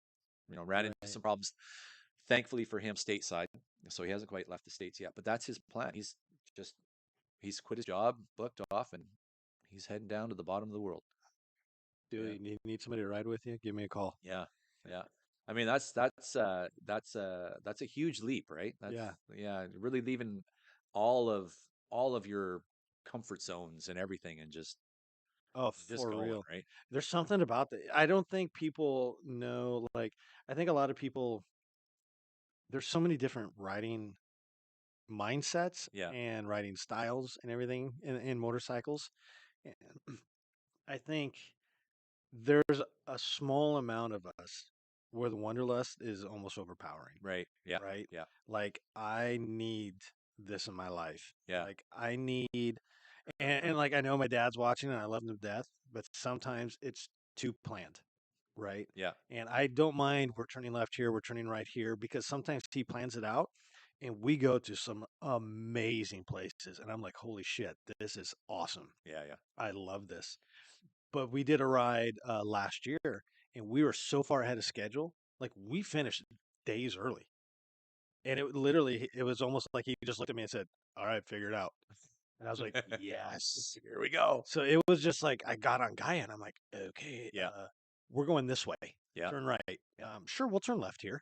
ran into Right. some problems. Thankfully for him, stateside, so he hasn't quite left the states yet. But that's his plan. Just he's quit his job, booked off, and he's heading down to the bottom of the world. Yeah, Dewey, you need somebody to ride with you? Give me a call. yeah, yeah. I mean, that's a huge leap, right? That's Yeah. yeah, really leaving all of all of your comfort zones and everything, and Oh, just for going, real. right? There's something about that. I don't think people know. Like, I think a lot of people. There's so many different riding mindsets Yeah, and riding styles and everything in motorcycles. And I think there's a small amount of us where the wanderlust is almost overpowering, right. Yeah, right? yeah, Like I need this in my life. yeah, Like I need, and like I know my dad's watching and I love him to death, but sometimes it's too planned, right? yeah, And I don't mind we're turning left here, we're turning right here because sometimes he plans it out and we go to some amazing places and I'm like, holy shit, this is awesome. yeah, yeah. I love this. But we did a ride last year, and we were so far ahead of schedule. Like we finished days early, and it was almost like he just looked at me and said, "All right, figure it out." And I was like, "Yes." Here we go. So it was just like I got on Gaia, and I'm like, "Okay, Yeah, we're going this way. yeah, Turn right. yeah, Sure, we'll turn left here."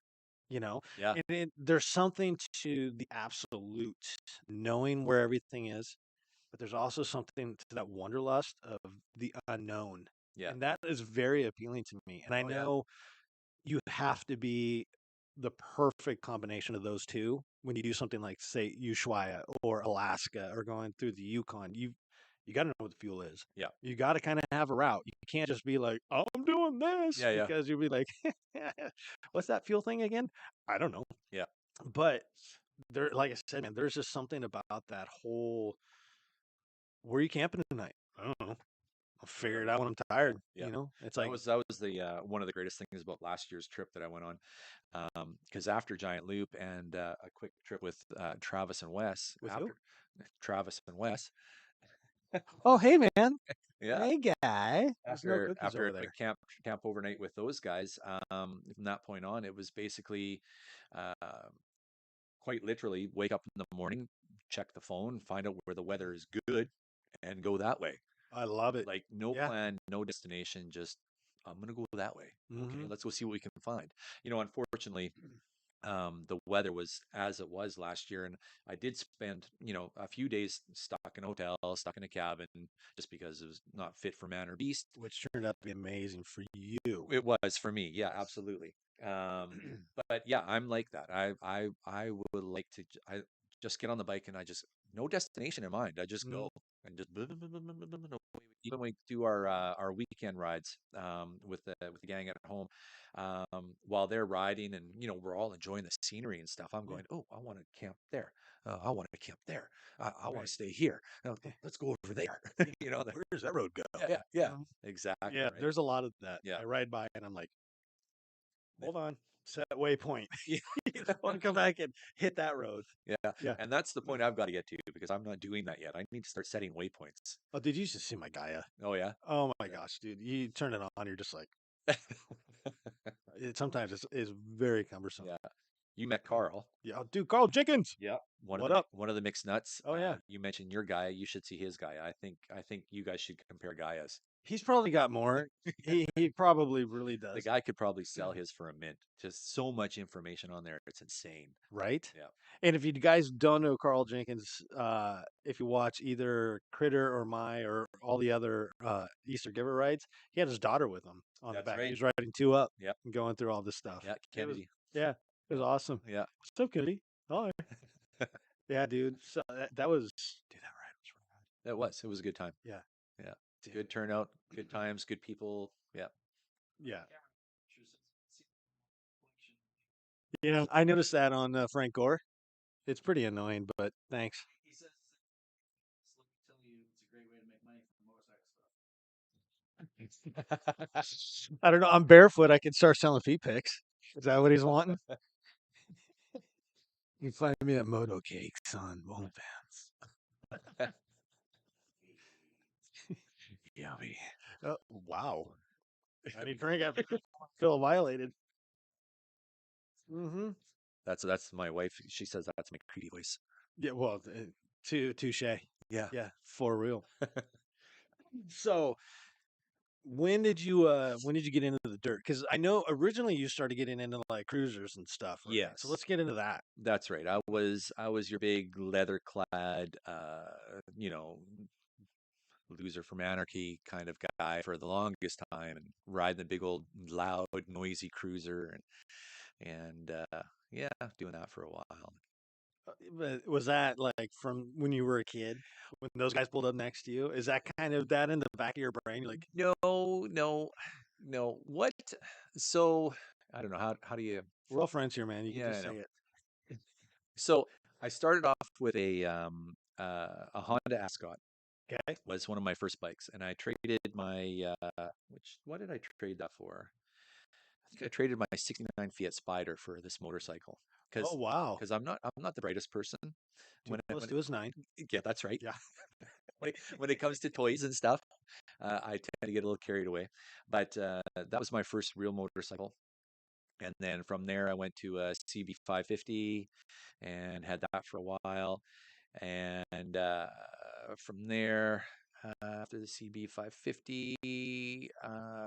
You know, yeah, there's something to the absolute knowing where everything is, but there's also something to that wanderlust of the unknown. yeah. And that is very appealing to me. And I Oh yeah, know you have to be the perfect combination of those two when you do something like say Ushuaia or Alaska or going through the Yukon. You got to know what the fuel is. yeah, You got to kind of have a route. You can't just be like, I'm doing this yeah, yeah, because you'll be like, what's that fuel thing again? I don't know. yeah, But there, like I said, man, there's just something about that whole. Where are you camping tonight? I don't know. I'll figure it out when I'm tired. yeah. It's That like, was the one of the greatest things about last year's trip that I went on. Because after Giant Loop and a quick trip with Travis and Wes, with who? after Travis and Wes, Oh, hey, man. yeah, Hey, guy. There's no after cookies a over quick there. camp overnight with those guys, from that point on, it was basically uh, quite literally wake up in the morning, check the phone, find out where the weather is good, and go that way. I love it. Like no Yeah. plan, no destination, just I'm gonna go that way. Okay, Mm-hmm. let's go see what we can find. Unfortunately, the weather was as it was last year, and I did spend a few days stuck in a hotel, stuck in a cabin, just because it was not fit for man or beast. Which turned out to be amazing for you. It was for me, yeah, absolutely. But yeah, I'm like that. I would like to. I just get on the bike and I just no destination in mind. I just Mhm. go. and just even when we do our weekend rides with the gang at home, while they're riding and we're all enjoying the scenery and stuff. I'm Yeah. going, oh, I want to camp there. I want to camp there. I want Right. to stay here. Let's go over there. Where does that road go? Yeah, exactly. Yeah, Right. there's a lot of that. Yeah. I ride by and I'm like, hold on, set waypoint. Yeah. I want to come back and hit that road. Yeah. Yeah. And that's the point I've got to get to because I'm not doing that yet. I need to start setting waypoints. Oh, did you just see my Gaia? Oh yeah. Oh my Yeah. gosh, dude! You turn it on, you're just like, sometimes it's very cumbersome. Yeah. You met Carl. Yeah, oh, dude, Carl Jenkins. Yeah. What up? One of the mixed nuts. Oh yeah, You mentioned your guy. You should see his guy. I think you guys should compare Gaias. he's probably got more. He probably really The does. guy could probably sell his for a mint. Just so much information on there. It's insane. Right? Yeah. And if you guys don't know Carl Jenkins, if you watch either Critter or or all the other Easter Giver rides, he had his daughter with him on the That's back. right. He was riding two up Yep. and going through all this stuff. Yeah. It was, Kennedy. yeah, it was awesome. Yeah. What's up, Kennedy? Hi. Yeah, dude. So that was, dude, that ride was rad. It was. It was a good time. Yeah. Yeah. Dude. Good turnout. Good times. Good people. Yeah. Yeah. Pictures of collection. Yeah. I noticed that on Frank Gore. It's pretty annoying, but thanks. He says, let me tell you, it's a great way to make money from motorcycle stuff. I don't know. I'm barefoot. I could start selling feet pics. Is that what he's wanting? You can find me at PODcakes on OnlyFans. Yummy. Oh, wow. I need drink after feel violated. Mm-hmm. That's my wife. She says that's my creepy voice. Yeah, well, touche. Yeah. Yeah, for real. So, when did you get into the dirt? Because I know originally you started getting into like cruisers and stuff. Right? Yes. So let's get into that. That's right. I was your big leather clad loser from anarchy kind of guy for the longest time and riding the big old loud noisy cruiser and yeah, doing that for a while. But was that like from when you were a kid, when those guys pulled up next to you? Is that kind of that in the back of your brain? You're like, No. What? So I don't know how do you. we're all friends here, man. You can Yeah, just I know. say it. So I started off with a Honda Ascot. Okay. Was one of my first bikes, and I traded my what did I trade that for? I think I traded my '69 Fiat Spider for this motorcycle Oh wow. because I'm not the brightest person. 2 + 2 is 9. Yeah, that's right. Yeah. When it comes to toys and stuff, I tend to get a little carried away. But that was my first real motorcycle. And then from there, I went to a CB 550 and had that for a while. And from there, after the CB 550,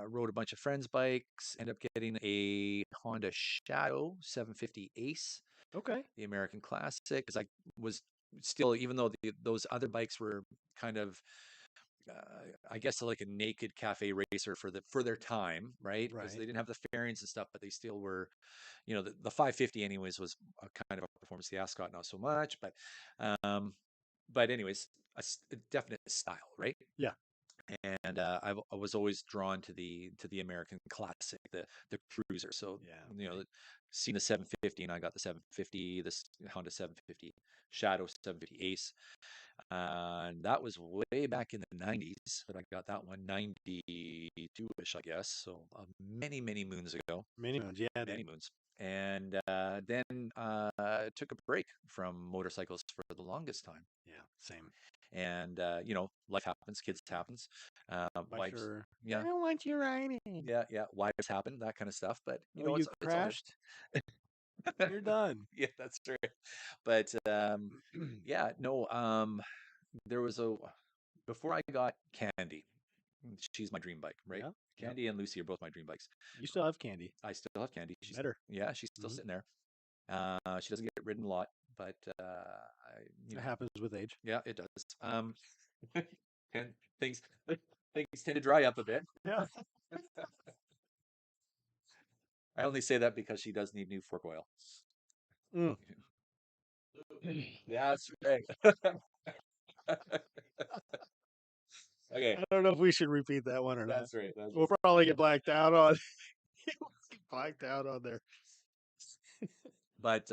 rode a bunch of friends' bikes, ended up getting a Honda Shadow 750 Ace, Okay. the American Classic, because I was still, even though those other bikes were kind of I guess like a naked cafe racer for their time, right? Because Right. they didn't have the fairings and stuff, but they still were, the 550 anyways was a kind of a performance. The Ascot not so much, but anyways, a definite style, right? Yeah. And I was always drawn to the American Classic, the cruiser. So Yeah. seen the 750, and I got the 750, this Honda 750 Shadow 750 Ace. And that was way back in the 90s that I got that one, 92-ish, I guess. So many, many moons ago. Many moons. Yeah. Many moons. And then took a break from motorcycles for the longest time. Yeah. Same. And life happens, kids happens, wives. Sure. Yeah. I don't want you riding. Yeah, wives happen, that kind of stuff. But You it's all good. crashed. You're done. Yeah, that's right. But yeah, no. There was before I got Candy. She's my dream bike, right? Yeah. Candy and Lucy are both my dream bikes. You still have Candy. I still have Candy. She's Better. Yeah, she's still sitting there. She doesn't get ridden a lot, but It happens with age. yeah, it does. And things tend to dry up a bit. Yeah. I only say that because she does need new fork oil. Mm. Yeah, that's right. Okay, I don't know if we should repeat that one or not. that's right. That's We'll probably get blacked out on. Blacked out on there. But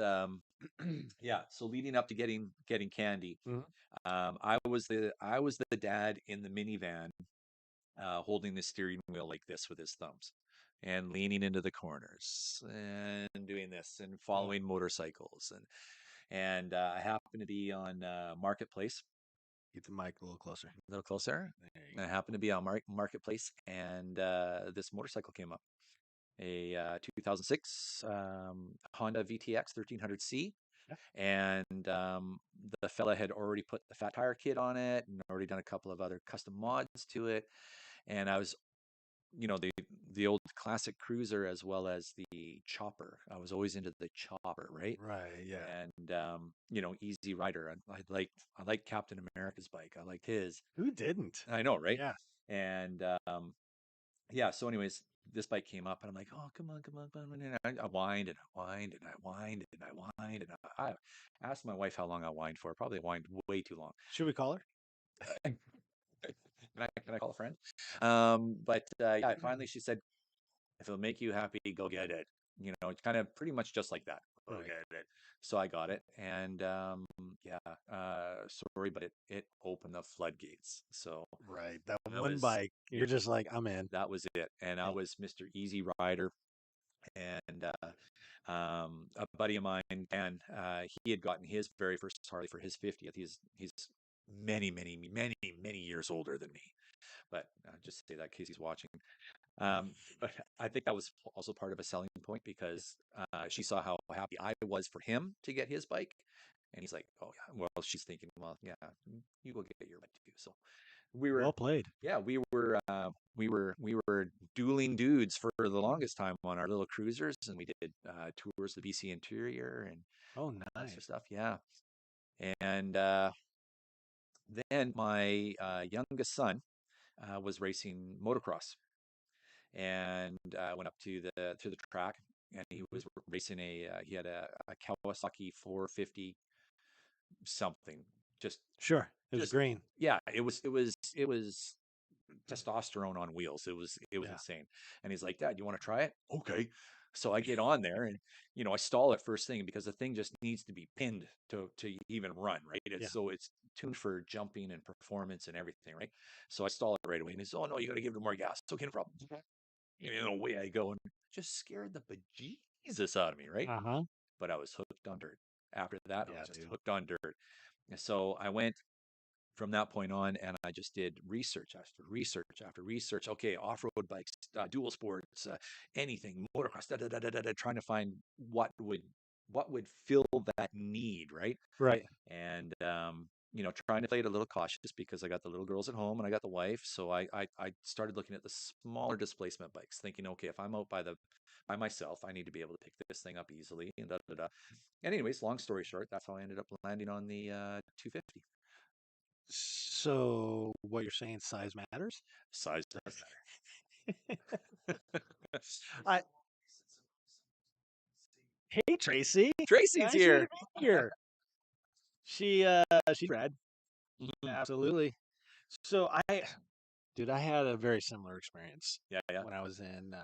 yeah, so leading up to getting candy, Mhm. I was the dad in the minivan, holding the steering wheel like this with his thumbs, and leaning into the corners and doing this and following motorcycles, and I happened to be on Marketplace, Get the mic a little closer. a little closer. There you I happened to be on Marketplace, and this motorcycle came up, a 2006 Honda VTX 1300C. Yeah. And the fella had already put the fat tire kit on it and already done a couple of other custom mods to it. And I was, the old classic cruiser as well as the chopper. I was always into the chopper, right? go. Right. Yeah. And Easy Rider. I liked Captain America's bike. I liked his. Who didn't? I know, right? Yeah. And yeah, so anyways, this bike came up and I'm like, oh, come on, come on, come on. And I whined and I whined and I whined and I whined. And I asked my wife how long I whined for. Probably whined way too long. Should we call her? Can I call a friend? But yeah, finally she said, if it'll make you happy, go get it. It's kind of pretty much just like that. Go Right. get it. So I got it. And yeah, sorry, but it opened the floodgates. So Right. That that one was bike. You're just like, I'm in. that was it. And I Yeah. was Mr. Easy Rider. And a buddy of mine, Dan, he had gotten his very first Harley for his 50th. He's many, many, many, many years older than me. But just say that in case he's watching. But I think that was also part of a selling point because she saw how happy I was for him to get his bike. And he's like, oh, yeah. Well, she's thinking, well, yeah, you go get your bike too. So we were, Well played. yeah, we were dueling dudes for the longest time on our little cruisers, and we did tours of the BC interior and Oh, that sort of nice. stuff. Yeah, and then my youngest son was racing motocross, and went up to the track, and he was racing he had a Kawasaki 450 something, just Sure. It was just green. yeah, it was testosterone on wheels. It was Yeah. insane. And he's like, Dad, you want to try it? Okay. So I get on there and I stall it first thing because the thing just needs to be pinned to even run, right? Yeah. So it's tuned for jumping and performance and everything, right? So I stall it right away. And he says, oh no, you gotta give it more gas. Okay, no problem. Away I go, and just scared the bejesus out of me, right? Uh-huh. But I was hooked on dirt. After that, I Yeah, was just dude. hooked on dirt. And so I went from that point on, and I just did research after research after research. Okay, off-road bikes, dual sports, anything, motocross, trying to find what would fill that need, right? Right. And trying to play it a little cautious because I got the little girls at home and I got the wife. So I started looking at the smaller displacement bikes, thinking, okay, if I'm out by myself, I need to be able to pick this thing up easily. And And anyways, long story short, that's how I ended up landing on the 250. So what you're saying, size matters? Size does I Hey Tracy. Tracy's Nice of you to here. be here. She's rad. Mhm. Absolutely. So dude, I had a very similar experience Yeah, yeah. when I was in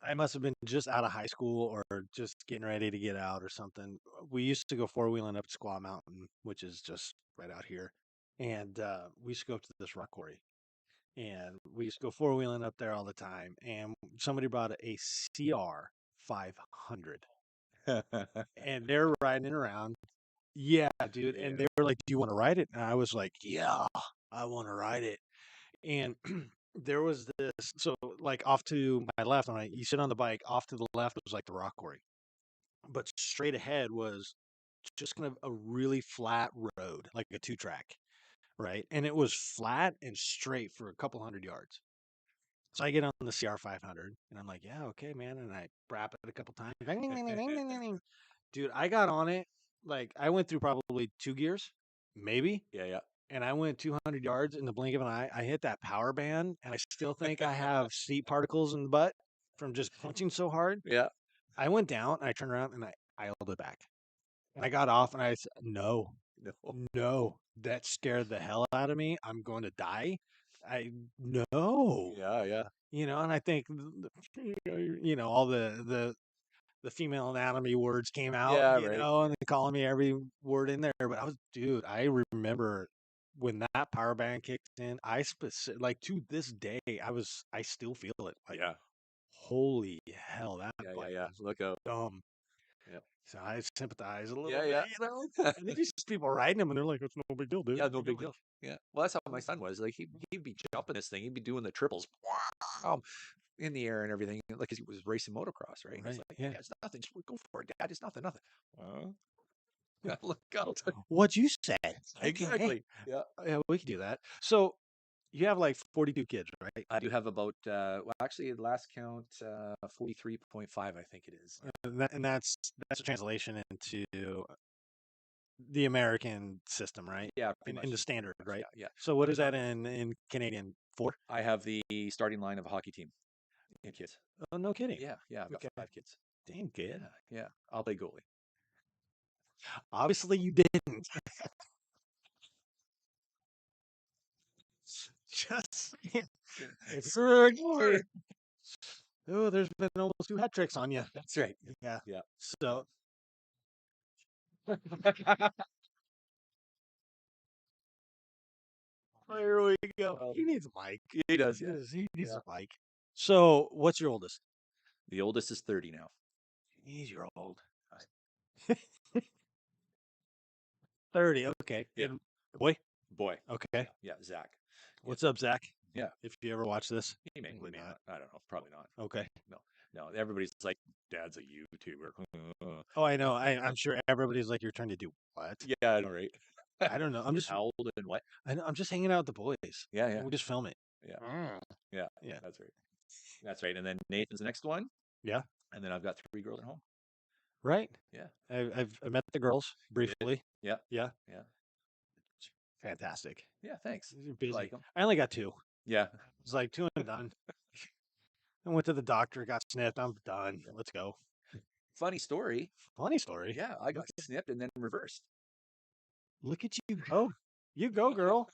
I must have been just out of high school or just getting ready to get out or something. We used to go four-wheeling up to Squaw Mountain, which is just right out here. And we used to go up to this rock quarry. And we used to go four-wheeling up there all the time. And somebody brought a CR 500. And they're riding around. Yeah, dude. And Yeah. they were like, do you want to ride it? And I was like, yeah, I want to ride it. And there was this, so like off to my left, you sit on the bike, off to the left was like the rock quarry. But straight ahead was just kind of a really flat road, like a two-track, right? And it was flat and straight for a couple hundred yards. So I get on the CR 500 and I'm like, yeah, okay, man. And I brap it a couple times. Dude, I got on it. Like I went through probably two gears, maybe. Yeah, yeah. And I went 200 yards in the blink of an eye. I hit that power band and I still think I have seat particles in the butt from just punching so hard. Yeah. I went down and I turned around and I held it back. And I got off and I said, no, No. No, that scared the hell out of me. I'm going to die. No. Yeah. And I think all the female anatomy words came out, Yeah, right. and they calling me every word in there. But dude, I remember when that power band kicked in. Like to this day, I still feel it. Like, Yeah. holy hell, that bike Yeah. was Look out. dumb. Yep. So I sympathize a little Yeah. bit. And then you see people riding them, and they're like, "It's no big deal, dude." Yeah, no big deal. Yeah. Well, that's how my son was. Like he'd be jumping this thing. He'd be doing the triples. Wow, in the air and everything. Like 'cause he was racing motocross, right? And it's Right? like, Yeah. yeah, it's nothing. Just go for it, Dad. It's nothing. Look out. What you said. Okay. Exactly. Yeah. Yeah, we can do that. So you have like 42 kids, right? I do have about well, actually, the last count, 43.5, I think it is. And that's a translation into the American system, right? Yeah, pretty In the much. standard, right? Yeah. So what is that in Canadian? 4? I have the starting line of a hockey team. Yeah, kids. Oh, no kidding. Yeah. I've got Okay. 5 kids. Dang kid. Yeah. I'll play goalie. Obviously you didn't. Just saying. It's oh, there's been almost 2 hat tricks on you. That's right. Yeah. Yeah. So there we go. He needs a mic. He does. He Yeah. needs Yeah. a mic. So what's your oldest? The oldest is 30 now. He's your old. 30. Okay. Yeah. And boy. Boy. Okay. Yeah. Zach. What's up, Zach? Yeah. If you ever watch this, He may Probably not. not. I don't know. Probably not. okay. No. Everybody's like, Dad's a YouTuber. Oh, I know. I'm sure everybody's like, you're trying to do what? Yeah, I know, right? I don't know. I'm just How old and what? I know, I'm just hanging out with the boys. Yeah. And we just film it. Yeah. Mm. Yeah. Yeah. That's right. That's right. And then Nathan's the next one. Yeah. And then I've got 3 girls at home. Right. Yeah. I met the girls briefly. Yeah. Yeah. Yeah. Fantastic. Yeah. Thanks. You're busy. Like 'em. I only got 2. Yeah. It's like 2 and done. I went to the doctor, got snipped. I'm done. Let's go. Funny story. Funny story. Yeah. I got snipped and then reversed. Look at you go. You go, girl.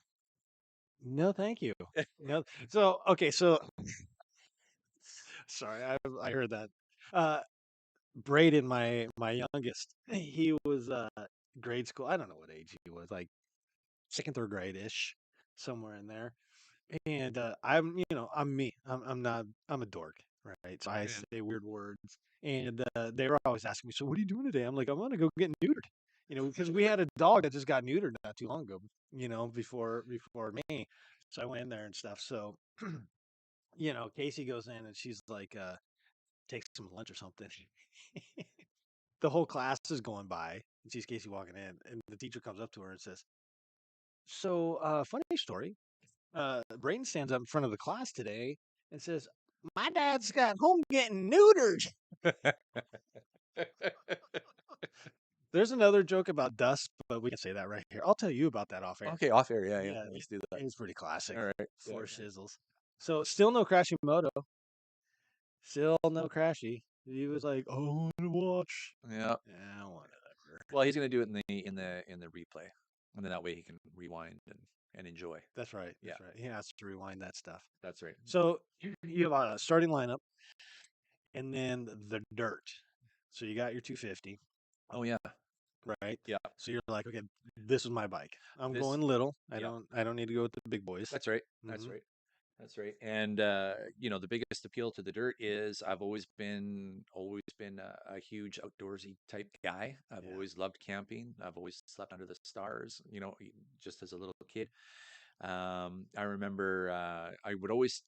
No, thank you. No. So, okay. So, sorry, I heard that. Braden, my youngest, he was grade school. I don't know what age he was, like 2nd, 3rd grade ish, somewhere in there. And I'm me. I'm a dork, right? So I say weird words. And they were always asking me, "So what are you doing today?" I'm like, "I'm gonna go get neutered." Because we had a dog that just got neutered not too long ago. Before me. So I went in there and stuff. So, Casey goes in and she's like, takes some lunch or something. The whole class is going by and sees Casey walking in, and the teacher comes up to her and says, "So, funny story. Brayden stands up in front of the class today and says, 'My dad's got home getting neutered.'" There's another joke about dust, but we can say that right here. I'll tell you about that off air. Okay. Off air. Yeah. Yeah, Let's do that. It's pretty classic. All right. For shizzles. So still no crashing moto. Still no crashy. He was like, "Oh, I want to watch." Yeah. Yeah, whatever. Well, he's gonna do it in the replay, and then that way he can rewind and enjoy. That's right. Yeah. That's right. He has to rewind that stuff. That's right. So you have a starting lineup, and then the dirt. So you got your 250, Oh yeah. right? Yeah. So you're like, okay, this is my bike. I'm This- going little. I yeah. don't need to go with the big boys. That's right. That's Mhm. right. That's right. And the biggest appeal to the dirt is I've always been a huge outdoorsy type guy. I've Yeah. always loved camping. I've always slept under the stars, just as a little kid. I remember I would always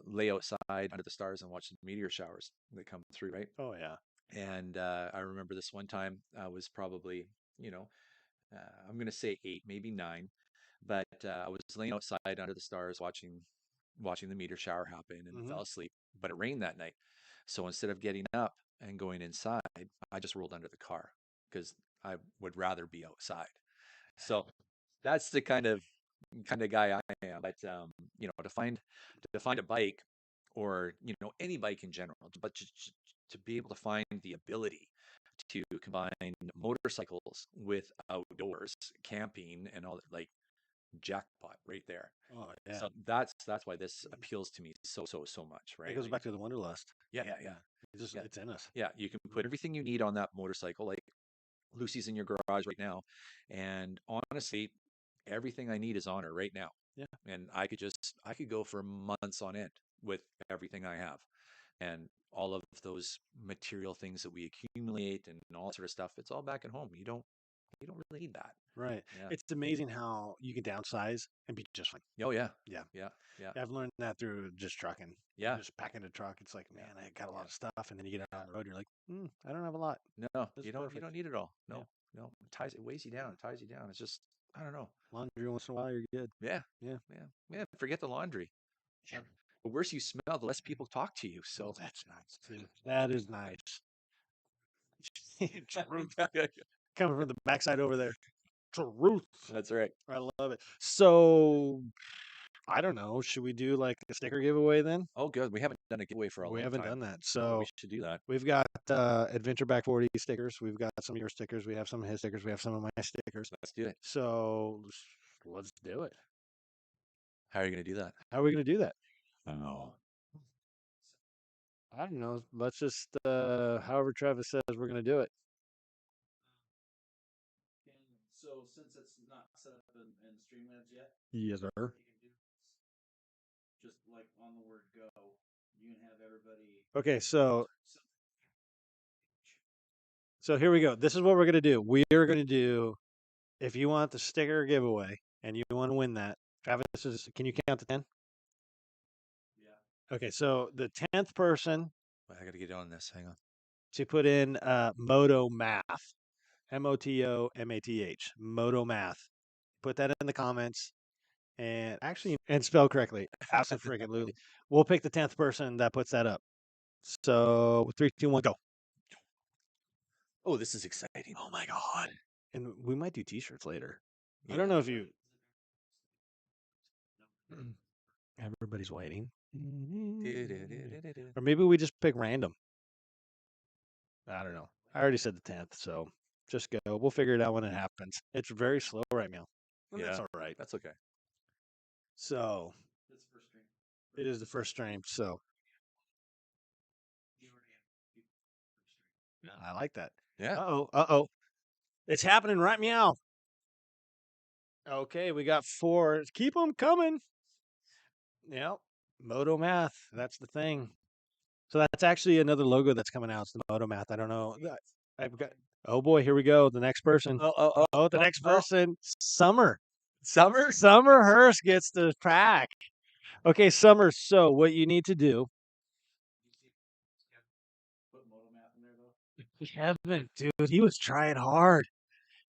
lay outside under the stars and watch the meteor showers that come through, right? Oh yeah. And I remember this one time I was probably, I'm going to say 8, maybe 9, but I was laying outside under the stars watching the meteor shower happen and Mhm. fell asleep. But it rained that night. So instead of getting up and going inside, I just rolled under the car because I would rather be outside. So that's the kind of guy I am. But to find a bike or any bike in general, but to be able to find the ability to combine motorcycles with outdoors, camping, and all that, like jackpot right there. Oh yeah. So that's why this appeals to me so much, right? It goes Like, back to the wanderlust. yeah. Yeah. It's in us. Yeah, you can put everything you need on that motorcycle. Like Lucy's in your garage right now, and honestly, everything I need is on her right now. Yeah. And I could go for months on end with everything I have, and all of those material things that we accumulate and all that sort of stuff. It's all back at home. You don't really need that. Right. Yeah. It's amazing how you can downsize and be just fine. Oh yeah. Yeah. Yeah. Yeah. I've learned that through just trucking. Yeah. Just packing a truck. It's like, man, I got a lot Yeah. of stuff, and then you get out on the road, and you're like, I don't have a lot. No, This you is don't. You perfect. don't need it all. Yeah. No. It weighs you down. It ties you down. It's just, I don't know. Laundry once in a while, you're good. Yeah. Yeah. Yeah. Forget the laundry. Yeah. The worse you smell, the less people talk to you. So That's nice too. That is nice. Truth. Coming from the backside over there. Truth. that's right. I love it. So I don't know. Should we do like a sticker giveaway then? Oh, good. We haven't done a giveaway for a We long haven't time. done that. So So we should do that. we've got Adventure Back 40 stickers. We've got some of your stickers. We have some of his stickers. We have some of my stickers. Let's do it. So let's do it. How are you going to do that? How are we going to do that? Oh. I don't know. Let's just, however Travis says we're going to do it. So since it's not set up in Streamlabs yet, Yes, sir. you can do just like on the word go. You can have everybody. Okay, so here we go. This is what we're going to do. We are going to do, if you want the sticker giveaway and you want to win that, Travis can you count to 10? Yeah. Okay, so the 10th person I got to get on this. Hang on. to put in Moto Math, MOTOMATH, Moto Math. Put that in the comments and spell correctly. Absolutely. We'll pick the 10th person that puts that up. So 3, 2, 1, go. Oh, this is exciting. Oh my God. And we might do t-shirts later. Yeah. I don't know if you. Everybody's waiting. Or maybe we just pick random. I don't know. I already said the 10th, so just go. We'll figure it out when it happens. It's very slow right now. And that's all right. That's okay. So It's the first stream. it is the first stream, so You already have people for stream. I like that. Yeah. Uh-oh. It's happening right meow. Okay, we got 4. Keep them coming. Yep. Moto Math. That's the thing. So that's actually another logo that's coming out. It's the Moto Math. I don't know. I've got. Oh boy, here we go. The next person. The next person. Summer Hurst gets the pack. Okay, Summer. So what you need to do. Put Moto Math in there though. Kevin, dude, he was trying hard.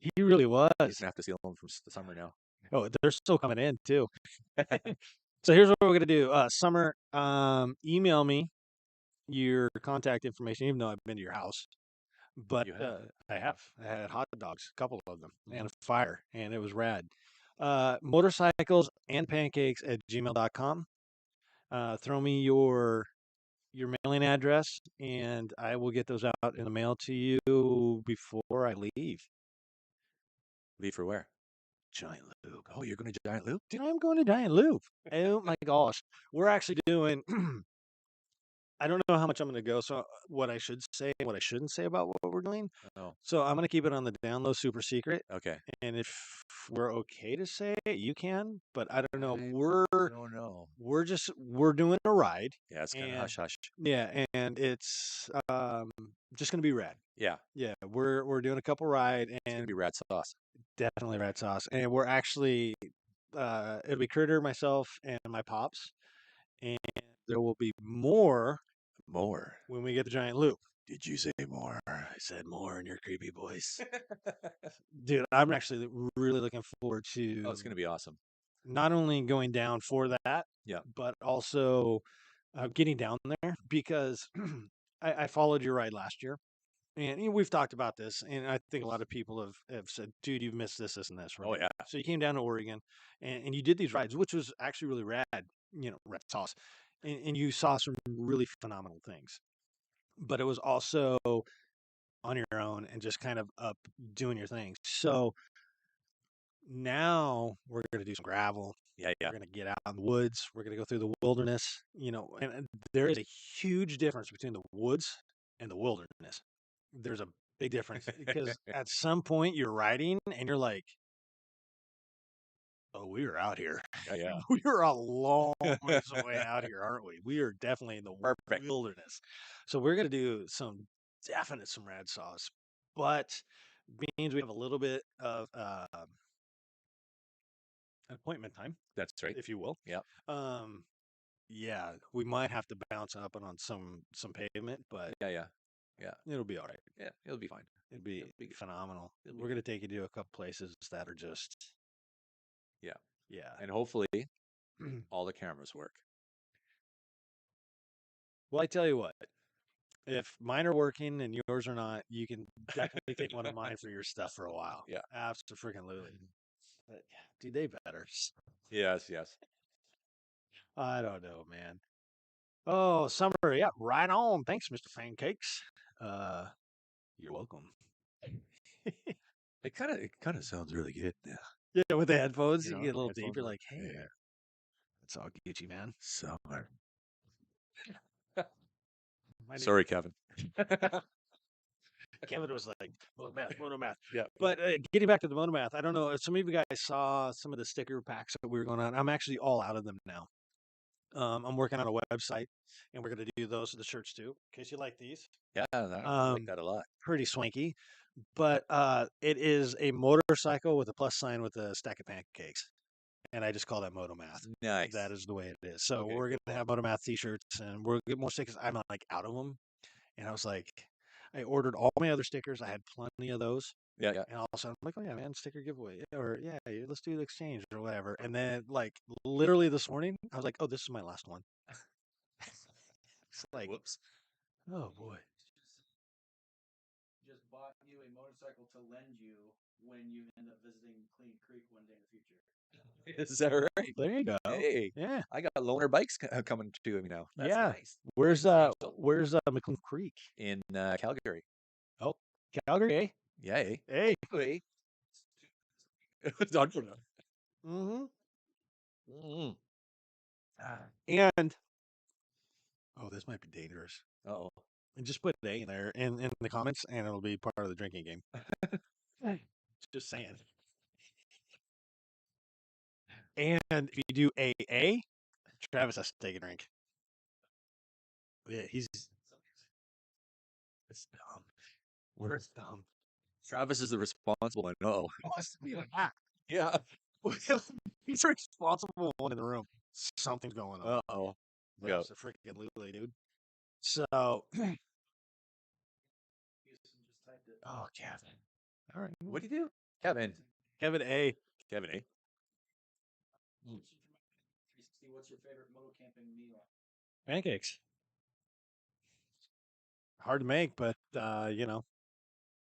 He really was. He's gonna have to steal them from the Summer now. Oh, they're still coming in too. So here's what we're gonna do. Summer, email me your contact information, even though I've been to your house. But You have? I have. I had hot dogs, a couple of them, and a fire, and it was rad. Motorcycles and pancakes at gmail.com. Throw me your mailing address, and I will get those out in the mail to you before I leave. Leave for where? Giant Loop. Oh, you're going to Giant Loop? Dude, I'm going to Giant Loop. Oh my gosh. We're actually doing I don't know how much I'm going to go. So what I should say and what I shouldn't say about what we're doing. Oh. So I'm going to keep it on the down low super secret. Okay. And if we're okay to say it, you can. But I don't know. We're doing a ride. Yeah, it's kind of hush hush. Yeah, and it's just going to be rad. Yeah. Yeah, we're doing a couple ride and it's going to be rad sauce. Definitely rad sauce. And we're actually it'll be Critter, myself, and my pops. And there will be more when we get the Giant Loop. Did you say more? I said more in your creepy voice. Dude, I'm actually really looking forward to. Oh, it's going to be awesome. Not only going down for that, yeah, but also getting down there because I followed your ride last year. And we've talked about this, and I think a lot of people have said, dude, you've missed this, and this, right? Oh, yeah. So you came down to Oregon, and you did these rides, which was actually really rad, rad sauce. And you saw some really phenomenal things. But it was also on your own and just kind of up doing your thing. So now we're going to do some gravel. Yeah. We're going to get out in the woods. We're going to go through the wilderness, and there is a huge difference between the woods and the wilderness. There's a big difference because at some point you're riding and you're like, oh, we are out here. Yeah. We are a long ways away out here, aren't we? We are definitely in the Perfect. wilderness. So we're going to do some rad sauce, but means we have a little bit of appointment time, That's right. if you will. Yeah. Yeah, we might have to bounce up and on some pavement, but Yeah. it'll be all right. Yeah. It'll be fine. It'd be It'll be good. phenomenal. It'll be We're gonna take you to a couple places that are just Yeah. yeah. And hopefully all the cameras work. Well, I tell you what, if mine are working and yours are not, you can definitely take one of mine for your stuff for a while. Yeah. Absolutely. But dude, they better. Yes. I don't know, man. Oh, summer, yeah, right on. Thanks, Mr. Pancakes. You're welcome. It kind of sounds really good. Yeah. Yeah, with the headphones, You you know, get a little headphones deeper, are- like, hey, yeah. it's all Gucci, man. Summer. My name- Sorry, Kevin. Kevin was like, monomath. Yeah. But getting back to the monomath, I don't know if some of you guys saw some of the sticker packs that we were going on. I'm actually all out of them now. I'm working on a website, and we're going to do those to the shirts too, in case you like these. Yeah, I like that a lot. Pretty swanky. But it is a motorcycle with a plus sign with a stack of pancakes. And I just call that motomath. Nice. That is the way it is. So Okay, we're going to have motomath t-shirts, and we'll get more stickers. I'm like out of them. And I was like, I ordered all my other stickers. I had plenty of those. Yeah. And all of a sudden, I'm like, oh, yeah, man, sticker giveaway. Or, yeah, let's do the exchange or whatever. And then, like, literally this morning, I was like, oh, this is my last one. It's like, Whoops. oh, boy. Just bought you a motorcycle to lend you when you end up visiting Clean Creek one day in the future. Is that right? There you go. Hey, Yeah. I got loaner bikes coming to me now. That's Yeah. nice. Where's Special. McLean Creek? In Calgary. Oh, Calgary, eh? Yeah. Eh? Hey. Hey. Dog for now. Mm-hmm. Mm. And oh, this might be dangerous. Uh-oh. And just put A in there in the comments, and it'll be part of the drinking game. Just saying. And if you do AA, Travis has to take a drink. Yeah, it's dumb. It's dumb. Travis is the responsible one. Uh-oh. Wants to be like that. Yeah. He's the responsible one in the room. Something's going on. Uh-oh. Yeah. That's a freaking Lulu, dude. So, Houston just typed it. oh, Kevin. All right. What do you do? Kevin. Kevin A. Kevin, eh? 360, what's your favorite moto camping meal? Pancakes. Hard to make, but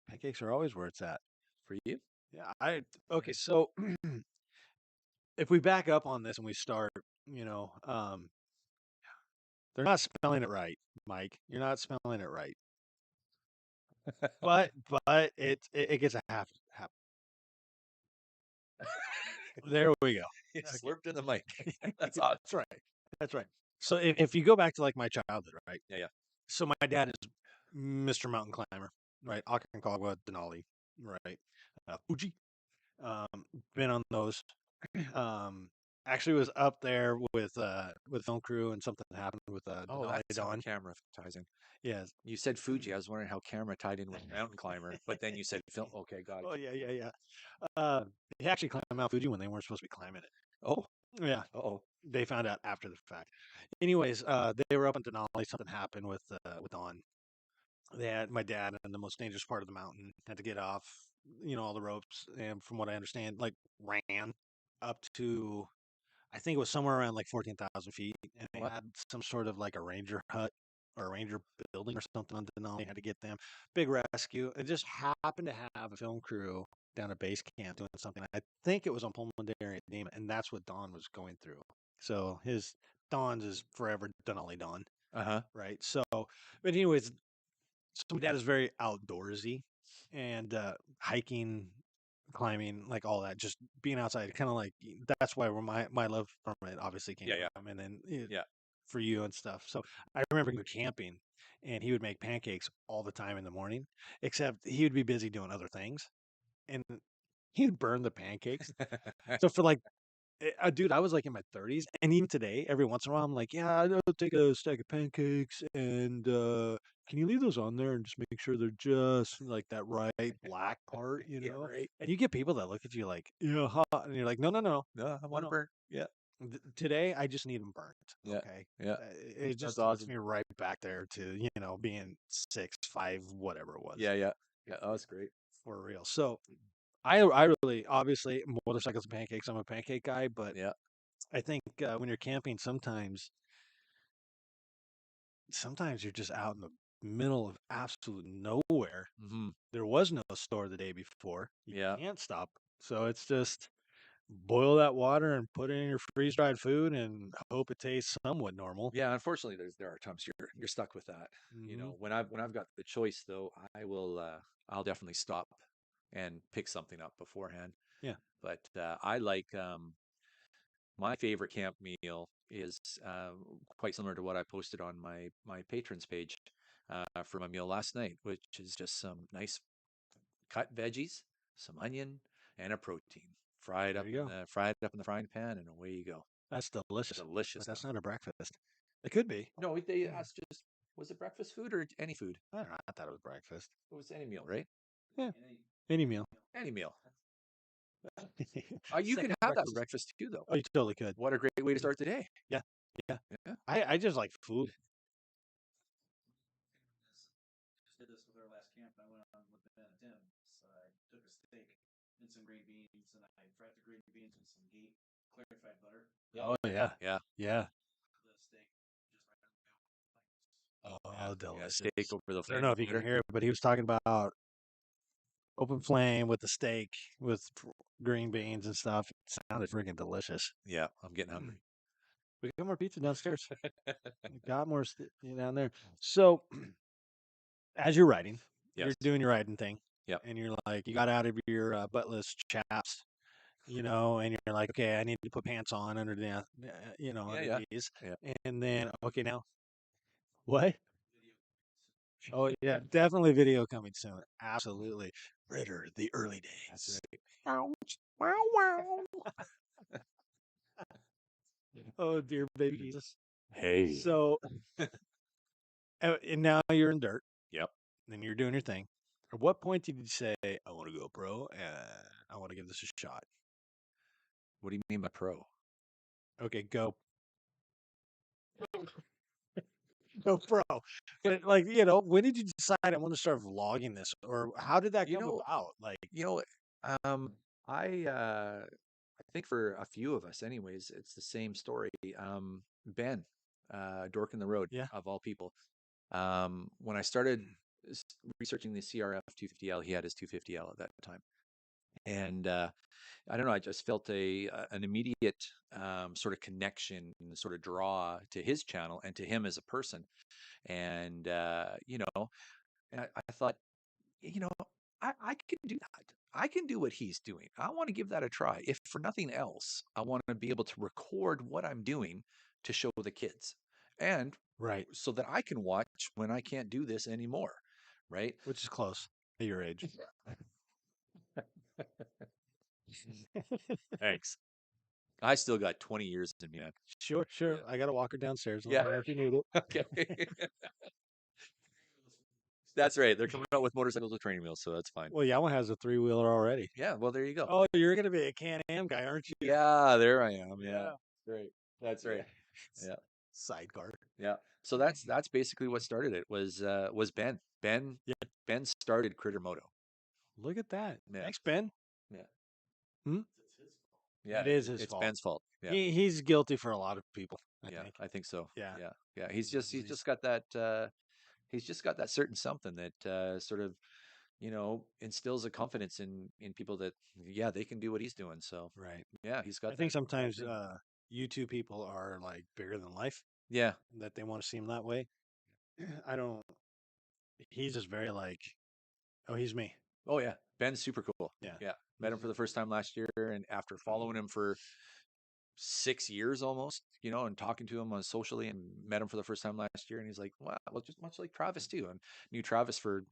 pancakes are always where it's at. For you? Yeah, okay, so if we back up on this and we start, they're not spelling it right, Mike. You're not spelling it right. But it gets a half. There we go. It slurped in the mic. That's awesome. That's right. So if you go back to like my childhood, right? Yeah. So my dad is Mr. Mountain Climber, right? Aconcagua, Denali, right? Fuji. Been on those. Actually was up there with film crew, and something happened with Denali that's Dawn. camera ties in. Yeah. You said Fuji. I was wondering how camera tied in with mountain climber, but then you said film. Okay, got it. Oh yeah. They actually climbed Mount Fuji when they weren't supposed to be climbing it. Oh, Yeah. uh-oh. They found out after the fact. Anyways, they were up in Denali. Something happened with Dawn. They had my dad in the most dangerous part of the mountain. Had to get off, all the ropes, and from what I understand, like ran up to, I think it was somewhere around like 14,000 feet, and they What? had some sort of like a ranger hut or a ranger building or something on Denali. Had to get them. Big rescue. It just happened to have a film crew down at base camp doing something. I think it was on pulmonary edema, and that's what Don was going through. So Don's is forever Denali Don, Uh-huh. right? So, but anyways, So my dad is very outdoorsy and hiking, climbing, like all that, just being outside. Kind of like that's why my love from it obviously came Yeah, yeah, from, and then yeah. for you and stuff. So I remember going camping, and he would make pancakes all the time in the morning, except he would be busy doing other things, and he would burn the pancakes. So for like dude, I was like in my 30s, and even today, every once in a while, I'm like, yeah, I'll take a stack of pancakes, and can you leave those on there and just make sure they're just like that right black part, you Yeah, know? right. And you get people that look at you like, yeah, hot, and you're like, no, no, no, No, I no, want to no. burn. Yeah, Today, I just need them burnt. yeah, Okay, yeah. it just That's puts awesome. me right back there to being 6'5", whatever it was, Yeah, yeah, yeah. Oh, that's great. for real. So I really obviously motorcycles and pancakes. I'm a pancake guy, but Yeah. I think when you're camping, sometimes you're just out in the middle of absolute nowhere. Hmm. There was no store the day before. You Yeah. can't stop. So it's just boil that water and put it in your freeze dried food and hope it tastes somewhat normal. Yeah, unfortunately, there are times you're stuck with that. You Hmm. know, when I've got the choice though, I'll definitely stop and pick something up beforehand. Yeah. But I like my favorite camp meal is quite similar to what I posted on my patrons page for my meal last night, which is just some nice cut veggies, some onion, and a protein There you go. fried up in the frying pan, and away you go. That's delicious. Delicious But stuff. that's not a breakfast. It could be. No, they asked just was it breakfast food or any food? I don't know. I thought it was breakfast. It was any meal, right? Yeah. Any, Any meal. Any meal. You can Second have that for breakfast. breakfast too, though. Oh, you totally could. What a great way to start the day. Yeah. Yeah. Yeah. I just like food. just did this with our last camp. I went on with Ben and Tim. So I took a steak and some green beans, and I fried the green beans with some ghee, clarified butter. Oh yeah. Yeah. Yeah. The steak just right on the middle. Oh, Yeah. delicious. Steak over the I don't flame. know if you can hear it, but he was talking about open flame with the steak with green beans and stuff. It sounded freaking delicious. Yeah, I'm getting hungry. We got more pizza downstairs. We got more down there. So as you're riding, Yes. you're doing your riding thing. Yep. And you're like, you got out of your buttless chaps, and you're like, okay, I need to put pants on underneath, Yeah, under yeah. these. Yeah. And then, okay, now what? Oh yeah, definitely video coming soon. Absolutely. Critter, the early days. Wow, wow. Oh dear baby Jesus. Hey. So, and now you're in dirt, Yep. and you're doing your thing. At what point did you say, I want to go pro and I want to give this a shot? What do you mean by pro? Okay, go. Go pro. But like, when did you decide I want to start vlogging this? Or how did that You come know, about? Like, you know, I think for a few of us, anyways, it's the same story. Ben, Dork in the Road, yeah. of all people. When I started researching the CRF 250L, he had his 250L at that time, and I don't know, I just felt an immediate sort of connection, sort of draw to his channel and to him as a person, and and I thought, you know, I can do that. I can do what he's doing. I want to give that a try. If for nothing else, I want to be able to record what I'm doing to show the kids. And Right. so that I can watch when I can't do this anymore. Right. Which is close at your age. Thanks. I still got 20 years in me, man. Sure. Yeah. I got a walker downstairs. Yeah. If you need it. Okay. That's right. They're coming out with motorcycles with training wheels, so that's fine. Well, Yamaha has a 3-wheeler already. Yeah. Well, there you go. Oh, you're going to be a Can-Am guy, aren't you? Yeah. There I am. Yeah. Yeah. Great. That's right. Yeah. Sidecar. Yeah. So that's basically what started it was Ben. Yeah. Ben started Critter Moto. Look at that. Yeah. Thanks, Ben. Yeah. Hmm? Yeah. It is his It's fault. Ben's fault. Yeah. He's guilty for a lot of people, I Yeah. think. I think so. Yeah. Yeah. Yeah. He's just got that certain something that sort of, instills a confidence in people that they can do what he's doing. So Right. yeah, he's got I think that sometimes thing. YouTube people are like bigger than life, Yeah. that they want to seem that way. I don't. he's just very like, oh, he's me. Oh yeah, Ben's super cool. Yeah. Yeah, met him for the first time last year, and after following him for 6 years almost, and talking to him on socially, and met him for the first time last year, and he's like, wow, well, just much like Travis too, and knew Travis for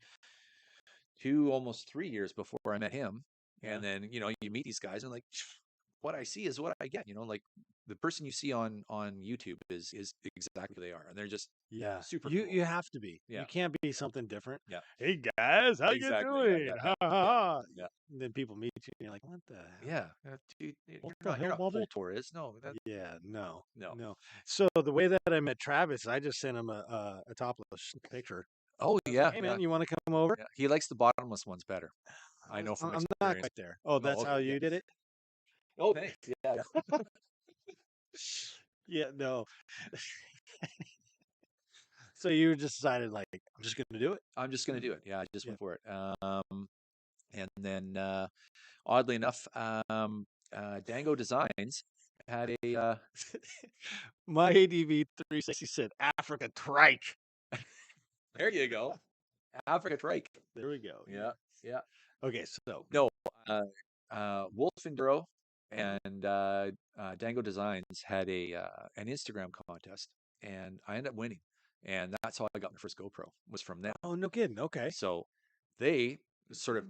almost 3 years before I met him, Yeah. and then you meet these guys, and like, what I see is what I get, like the person you see on YouTube is exactly who they are, and they're just Yeah. super You cool. you have to be. Yeah. You can't be something different. Yeah. Hey guys, how Exactly. you Yeah, doing? yeah, Ha ha ha. yeah. And then people meet you and you're like, what the hell? Yeah, dude, What you're the hell, not Bobby? full Torres. No, Yeah, no, no. no. So the way that I met Travis, I just sent him a topless picture. Oh I was yeah, like, hey man, you want to come over? yeah. He likes the bottomless ones better. I know from I'm not experience. quite there. Oh, that's okay, how yeah. you did it? Oh, thanks. Yeah, Yeah, no. So you just decided like, I'm just gonna do it. I'm just gonna do it. Yeah, I just Yeah. went for it. And then oddly enough, Dango Designs had a. My ADV 360 said Africa trike. There you go, Africa Trike. There we go. Yeah, yeah. Okay, so No, Wolf Enduro and Dango Designs had an Instagram contest, and I ended up winning, and that's how I got my first GoPro. Was from them. oh no kidding. Okay. So they sort of,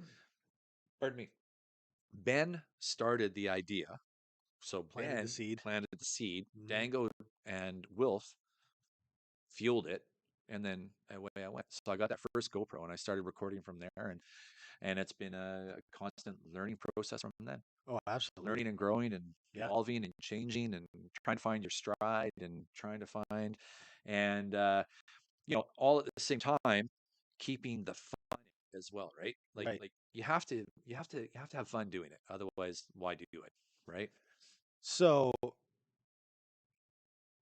pardon me, Ben started the idea. So Planted the Ben seed. planted the seed. Mhm. Dango and Wilf fueled it, and then away I went. So I got that first GoPro, and I started recording from there, and it's been a constant learning process from then. Oh, absolutely. Learning and growing and Yeah. evolving and changing and trying to find your stride and trying to find, and all at the same time keeping the fun as well, right? Like Right. like you have to have fun doing it. Otherwise, why do it, right? So a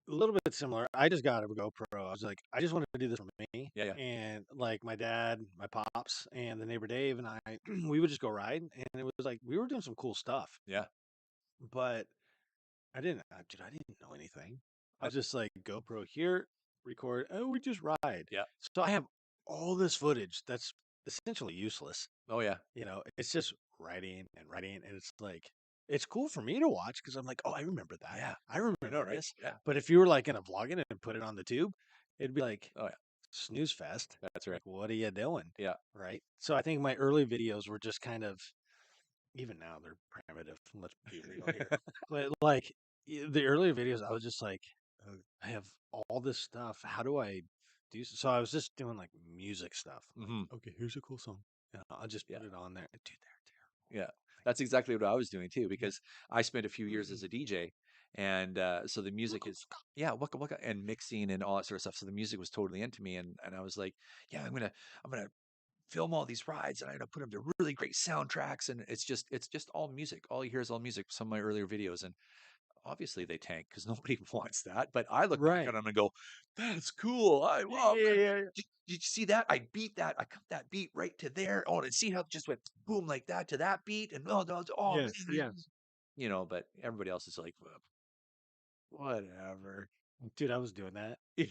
little bit similar. I just got a GoPro. I was like, I just wanted to do this for me. Yeah, yeah. And like my dad, my pops, and the neighbor Dave and I, we would just go ride, and it was like we were doing some cool stuff. Yeah. But dude, I didn't know anything. I was Uh, just like GoPro here, record. Oh, we just ride. Yeah. So I have all this footage that's essentially useless. Oh yeah. It's just writing and writing, and it's like it's cool for me to watch because I'm like, oh, I remember that. Yeah. I remember know, right? this. Yeah. But if you were like gonna vlog it and put it on the tube, it'd be like, Oh yeah. snooze fest. That's right. Like, what are you doing? Yeah. Right. So I think my early videos were just kind of, even now they're primitive. Let's be real here. But like the earlier videos, I was just like, I have all this stuff. How do I do? So I was just doing like music stuff. Like, Mhm. okay, here's a cool song. Yeah, I'll just Yeah. put it on there. Dude, they're terrible. Yeah, that's exactly what I was doing too, because I spent a few years as a DJ, and so the music is, yeah, waka, and mixing and all that sort of stuff. So the music was totally into me, and I was like, yeah, I'm gonna film all these rides, and I'm gonna put them to really great soundtracks, and it's just all music. All you hear is all music. Some of my earlier videos, and obviously they tank because nobody wants that. But I look back Right. at them and go, that's cool. Yeah. Did you see that? I beat that. I cut that beat right to there. Oh, and see how it just went boom like that to that beat. And Yes, yes. but everybody else is like, "Well, whatever." Dude, I was doing that. Yeah,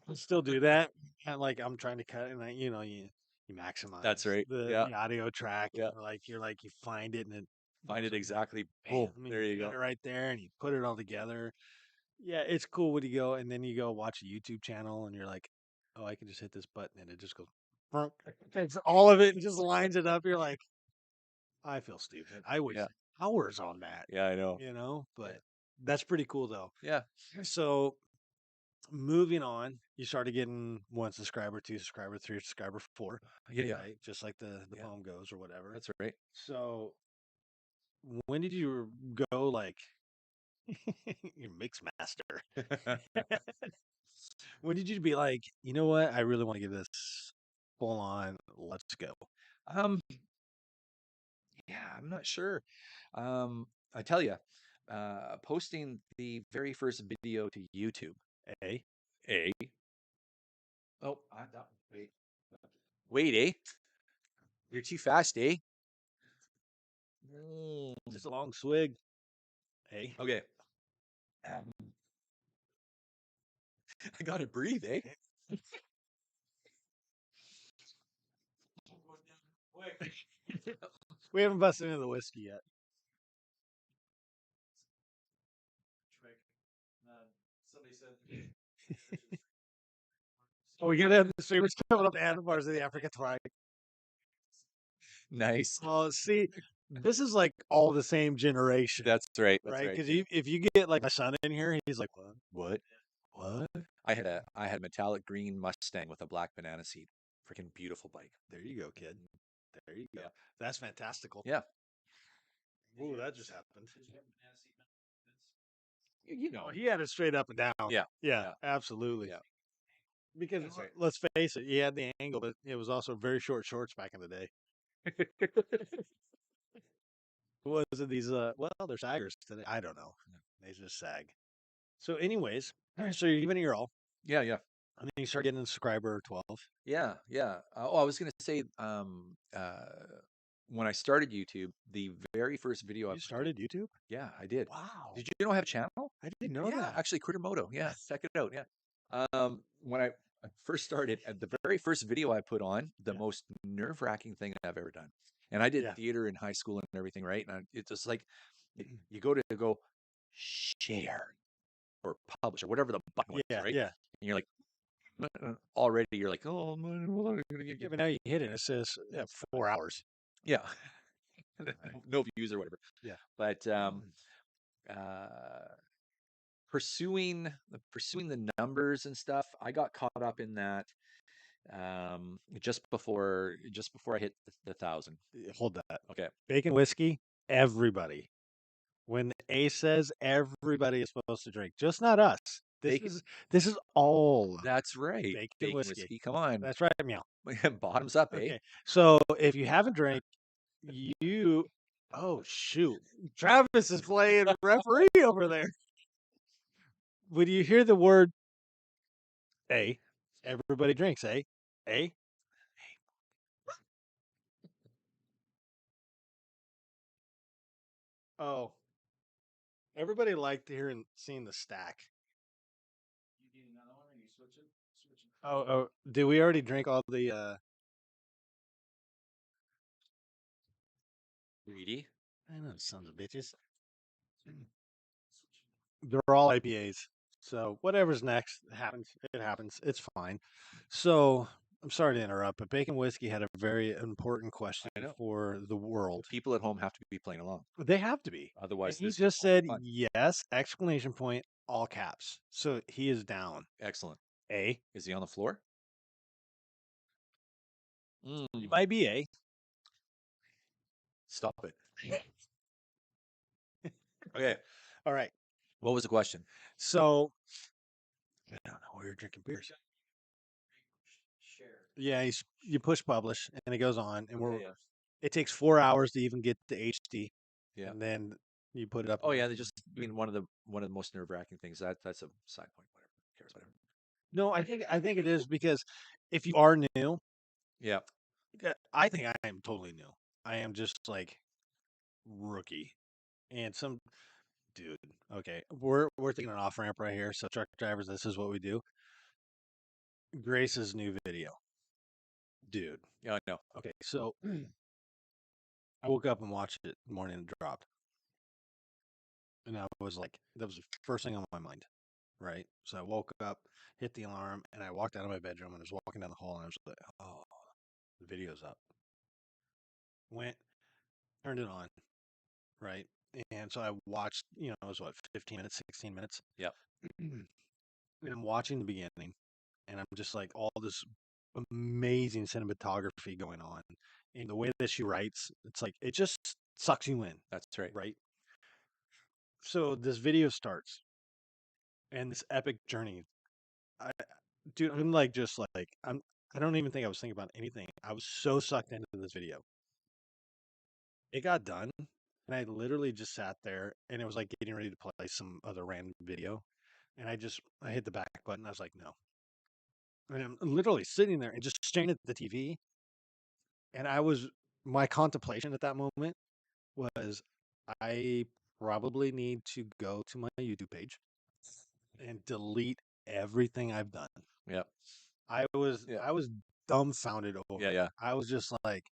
I still do that. And like I'm trying to cut, and you maximize that's right. the, Yeah, the audio track, yeah. and like you find it, and then Find it it's like, exactly. bam, Boom. I mean, There you you got go. it right there, and you put it all together. Yeah, it's cool when you go, and then you go watch a YouTube channel, and you're like, oh, I can just hit this button, and it just goes, "Frunk." Takes all of it and just lines it up. You're like, I feel stupid. I Yeah, wasted hours on that, yeah. I know. but that's pretty cool though. Yeah, So moving on, you started getting 1 subscriber, 2 subscriber, 3 subscriber, 4, yeah. right? Just like the Yeah. poem goes or whatever. That's right. So when did you go like your mix master? When did you be like, you know what? I really want to give this full on. Let's go. um, yeah. I'm not sure. I tell you, posting the very first video to YouTube. A. A. Oh, wait. Wait, eh? You're too fast, eh? Just a long swig. A. Okay. Um, I gotta breathe, eh? We haven't busted into the whiskey yet. Trick. Somebody said. Oh, we gotta have the streamers coming up handlebars of the Africa flag. Nice. Oh, see, this is like all the same generation, That's right. That's right? right. Because if you get like my son in here, he's like, what? What? I had a metallic green Mustang with a black banana seat. Freaking beautiful bike. There you go, kid. There you go. Yeah. That's fantastical. Yeah. Ooh, that just happened. You know. He had it straight up and down. Yeah. Yeah, Yeah. absolutely. Yeah. Because That's right. let's face it, he had the angle, but it was also very short shorts back in the day. Was it these? Well, they're saggers today. I don't know. They just sag. So, anyways, so you're giving it your all, Yeah. Yeah. and then you start getting a subscriber 12. Yeah. Yeah. Oh, I was gonna say, when I started YouTube, the very first video I You started YouTube? yeah, I did. Wow, Did you know I have a channel? I didn't know Yeah, that. actually, Critter Moto. Yeah, check it out. Yeah. When I first started, the very first video I put on, the Yeah. most nerve-wracking thing I've ever done. And I did Yeah. theater in high school and everything, right? And it's just like you go to go share or publish or whatever the button was, Yeah, right? yeah. And you're like, already you're like, oh man, well, I'm gonna Yeah, get but now you hit it. It says 4 hours. yeah, no views or whatever. Yeah. But pursuing the numbers and stuff, I got caught up in that just before I hit the 1,000. Hold that. Okay. Bacon whiskey, everybody. When A says everybody is supposed to drink, just not us. This is all That's right. bacon whiskey. Come on. That's right, meow. Bottoms up, eh? Okay. So if you haven't drank, you oh shoot. Travis is playing referee over there. When you hear the word A, everybody drinks, eh? A. Oh. Everybody liked hearing seeing the stack. You need another one, or you switch it? Switch it. Oh, did we already drink all the Greedy. I know, sons of bitches. They're all IPAs. So whatever's next happens. It happens. It's fine. So I'm sorry to interrupt, but Bacon Whiskey had a very important question I know. for the world. People at home have to be playing along. They have to be. Otherwise, And he this just won't said be fun. yes! Exclamation point! All caps. So he is down. Excellent. A. Is he on the floor? He might be A. Stop it. Okay. All right. What was the question? So I don't know. We were drinking beers. Share. Yeah, you push publish, and it goes on, and Okay, yeah. it takes 4 hours to even get the HD, Yeah. and then you put it up. Oh yeah, they just one of the most nerve-wracking things. That's a side point. Whatever. Who cares? Whatever. No, I think it is because if you are new, Yeah. I think I am totally new. I am just like rookie, and some dude. Okay, we're taking an off ramp right here. So truck drivers, this is what we do. Grace's new video, dude. Yeah, I know. Okay, so I woke up and watched it the morning it dropped. And I was like, that was the first thing on my mind, right? So I woke up, hit the alarm, and I walked out of my bedroom and I was walking down the hall and I was like, oh, the video's up. Went, turned it on, right? And so I watched, it was what, 15 minutes, 16 minutes? Yep. And I'm watching the beginning and I'm just like, all this amazing cinematography going on. And the way that she writes, it's like, it just sucks you in, That's right. right? So this video starts and this epic journey. Dude, I'm like, just like, I don't even think I was thinking about anything. I was so sucked into this video. It got done, and I literally just sat there, and it was like getting ready to play some other random video, and I hit the back button. I was like, no. And I'm literally sitting there and just staring at the TV, and my contemplation at that moment was, I probably need to go to my YouTube page and delete everything I've done. Yeah. I was dumbfounded over Yeah, it. yeah. I was just like,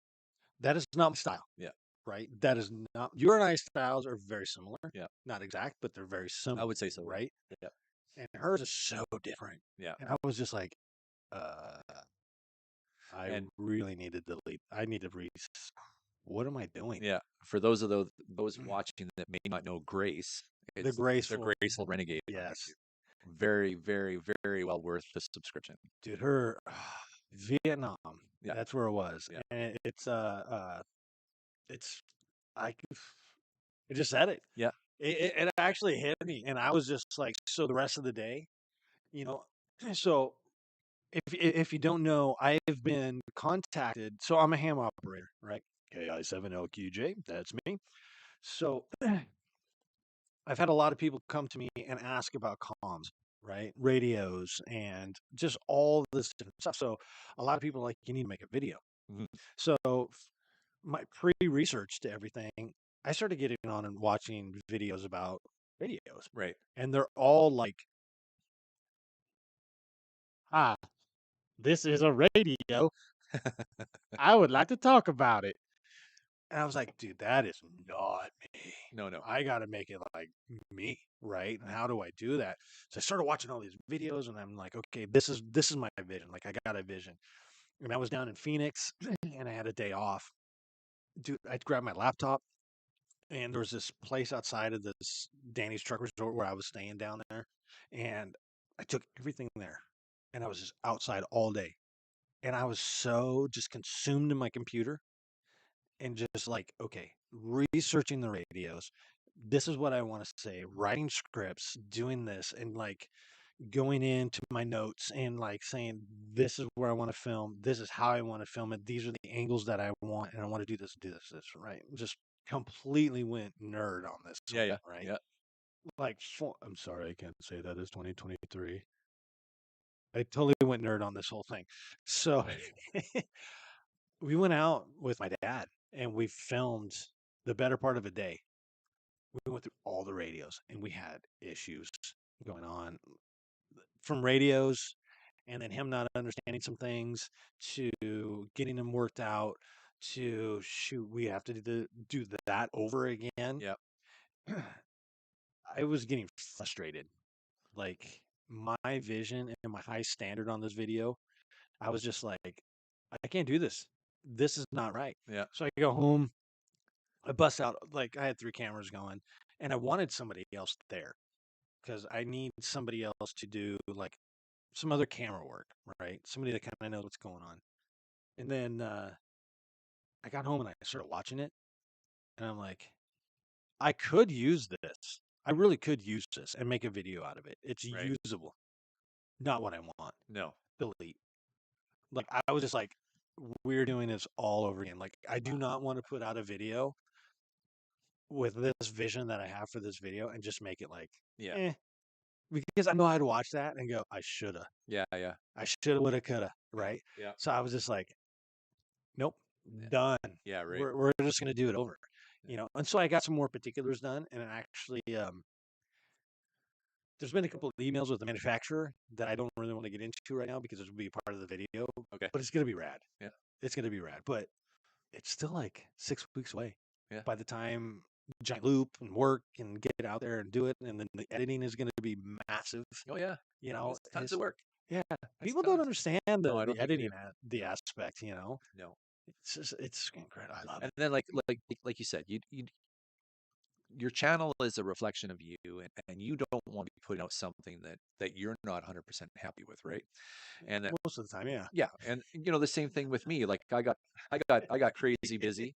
That is not my style. Yeah. Right. That is not, your and I styles are very similar. Yeah. Not exact, but they're very similar. I would say so. Right. Yeah. And hers is so different. Yeah. And I was just like, I And really need to delete. I need to read. What am I doing? yeah, for those watching that may not know Grace, The it's the graceful. Graceful Renegade. on Yes. YouTube. Very, very, very well worth the subscription. Dude, her Vietnam. Yeah. That's where it was. Yeah. And it's I it just said it. Yeah. It actually hit me, and I was just like, so the rest of the day, you know, so if you don't know, I've been contacted. So I'm a ham operator, right? KI7LQJ, that's me. So I've had a lot of people come to me and ask about comms, right? Radios and just all this different stuff. So a lot of people are like, you need to make a video. Mhm. So my pre-research to everything, I started getting on and watching videos about radios. Right. And they're all like, this is a radio. I would like to talk about it. And I was like, dude, that is not me. No. I got to make it like me, right? And how do I do that? So I started watching all these videos, and I'm like, okay, this is my vision. Like, I got a vision. And I was down in Phoenix, and I had a day off. Dude, I grabbed my laptop, and there was this place outside of this Danny's Truck Resort where I was staying down there, and I took everything there, and I was just outside all day, and I was so just consumed in my computer and just like, okay, researching the radios. This is what I want to say, writing scripts, doing this, and like going into my notes and like saying, this is where I want to film. This is how I want to film it. These are the angles that I want, and I want to do this, right? Just completely went nerd on this. Yeah. Right. Yeah. Like, I'm sorry, I can't say that is 2023. I totally went nerd on this whole thing. So we went out with my dad and we filmed the better part of a day. We went through all the radios and we had issues going on from radios, and then him not understanding some things to getting them worked out to shoot, we have to do that over again. Yeah. I was getting frustrated. Like, my vision and my high standard on this video, I was just like, I can't do this. This is not right. Yeah. So I go home, I bust out, like, I had 3 cameras going, and I wanted somebody else there because I need somebody else to do like some other camera work, right? Somebody that kind of knows what's going on. And then I got home and I started watching it, and I'm like, I could use this. I really could use this and make a video out of it. It's Right. usable. Not what I want. No. Delete. Like, I was just like, we're doing this all over again. Like, I do not want to put out a video with this vision that I have for this video and just make it like, Yeah. because I know how to watch that and go, I shoulda. Yeah. I shoulda, woulda, coulda, right? Yeah. So I was just like, nope, Yeah. done. Yeah. Right. We're just gonna do it over, you know. And so I got some more particulars done, and actually, there's been a couple of emails with the manufacturer that I don't really want to get into right now because it will be a part of the video. Okay. But it's gonna be rad. Yeah. It's gonna be rad. But it's still like 6 weeks away. Yeah. By the time giant loop and work and get it out there and do it, and then the editing is gonna be massive. Oh yeah. You know, It's tons of work. yeah. That's People don't tons. understand No, I the don't think they editing, do. the aspect. You know, No. it's just, it's incredible. I love it. And then like you said, you your channel is a reflection of you, and you don't want to be putting out something that you're not 100% happy with, right? And that Most of the time, yeah. yeah, and the same thing with me. Like I got crazy busy,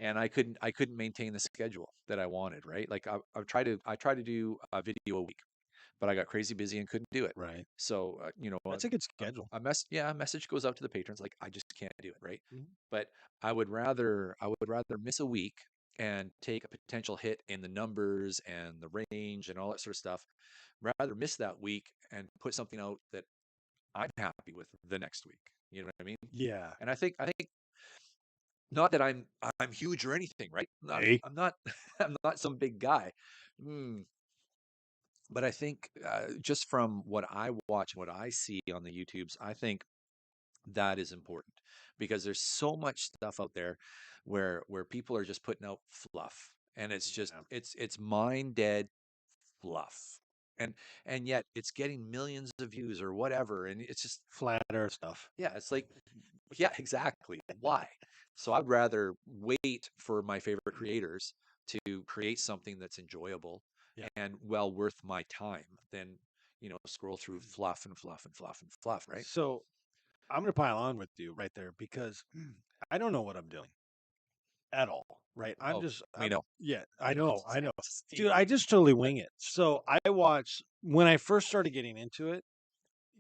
and I couldn't maintain the schedule that I wanted, right? Like I try to do a video a week, but I got crazy busy and couldn't do it. Right. So That's a good schedule. a message goes out to the patrons like I just can't do it, right? Mhm. But I would rather miss a week and take a potential hit in the numbers and the range and all that sort of stuff, rather miss that week and put something out that I'm happy with the next week. You know what I mean? Yeah. And I think not that I'm huge or anything, right? Hey. I'm not I'm not some big guy. But I think just from what I watch and what I see on the YouTubes, I think that is important because there's so much stuff out there where people are just putting out fluff, and it's just Yeah. it's mind dead fluff, and yet it's getting millions of views or whatever, and it's just Flat Earth stuff. yeah, it's like yeah, exactly. Why? So I'd rather wait for my favorite creators to create something that's enjoyable Yeah. and well worth my time than, scroll through fluff and fluff and fluff and fluff, right? So I'm gonna pile on with you right there because I don't know what I'm doing at all. Right. I'm Oh, just we know. yeah, I know. Dude, I just totally wing it. So I watched when I first started getting into it,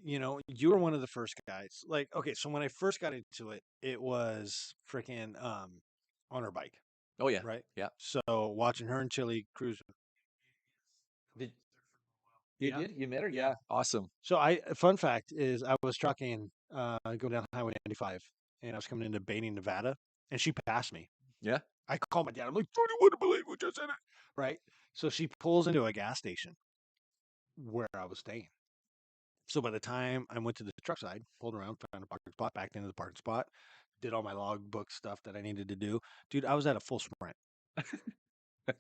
you were one of the first guys. Like, okay, so when I first got into it, it was freaking on her bike, Oh yeah. right? Yeah. So watching her and Chili cruise. Did you Yeah. You met her? Yeah. Yeah. Awesome. So fun fact is I was trucking going down Highway 95 and I was coming into Bainey, Nevada, and she passed me. Yeah. I called my dad. I'm like, dude, you wouldn't believe what just in it. Right. So she pulls into a gas station where I was staying. So by the time I went to the truck side, pulled around, found a parking spot, backed into the parking spot, did all my logbook stuff that I needed to do. Dude, I was at a full sprint.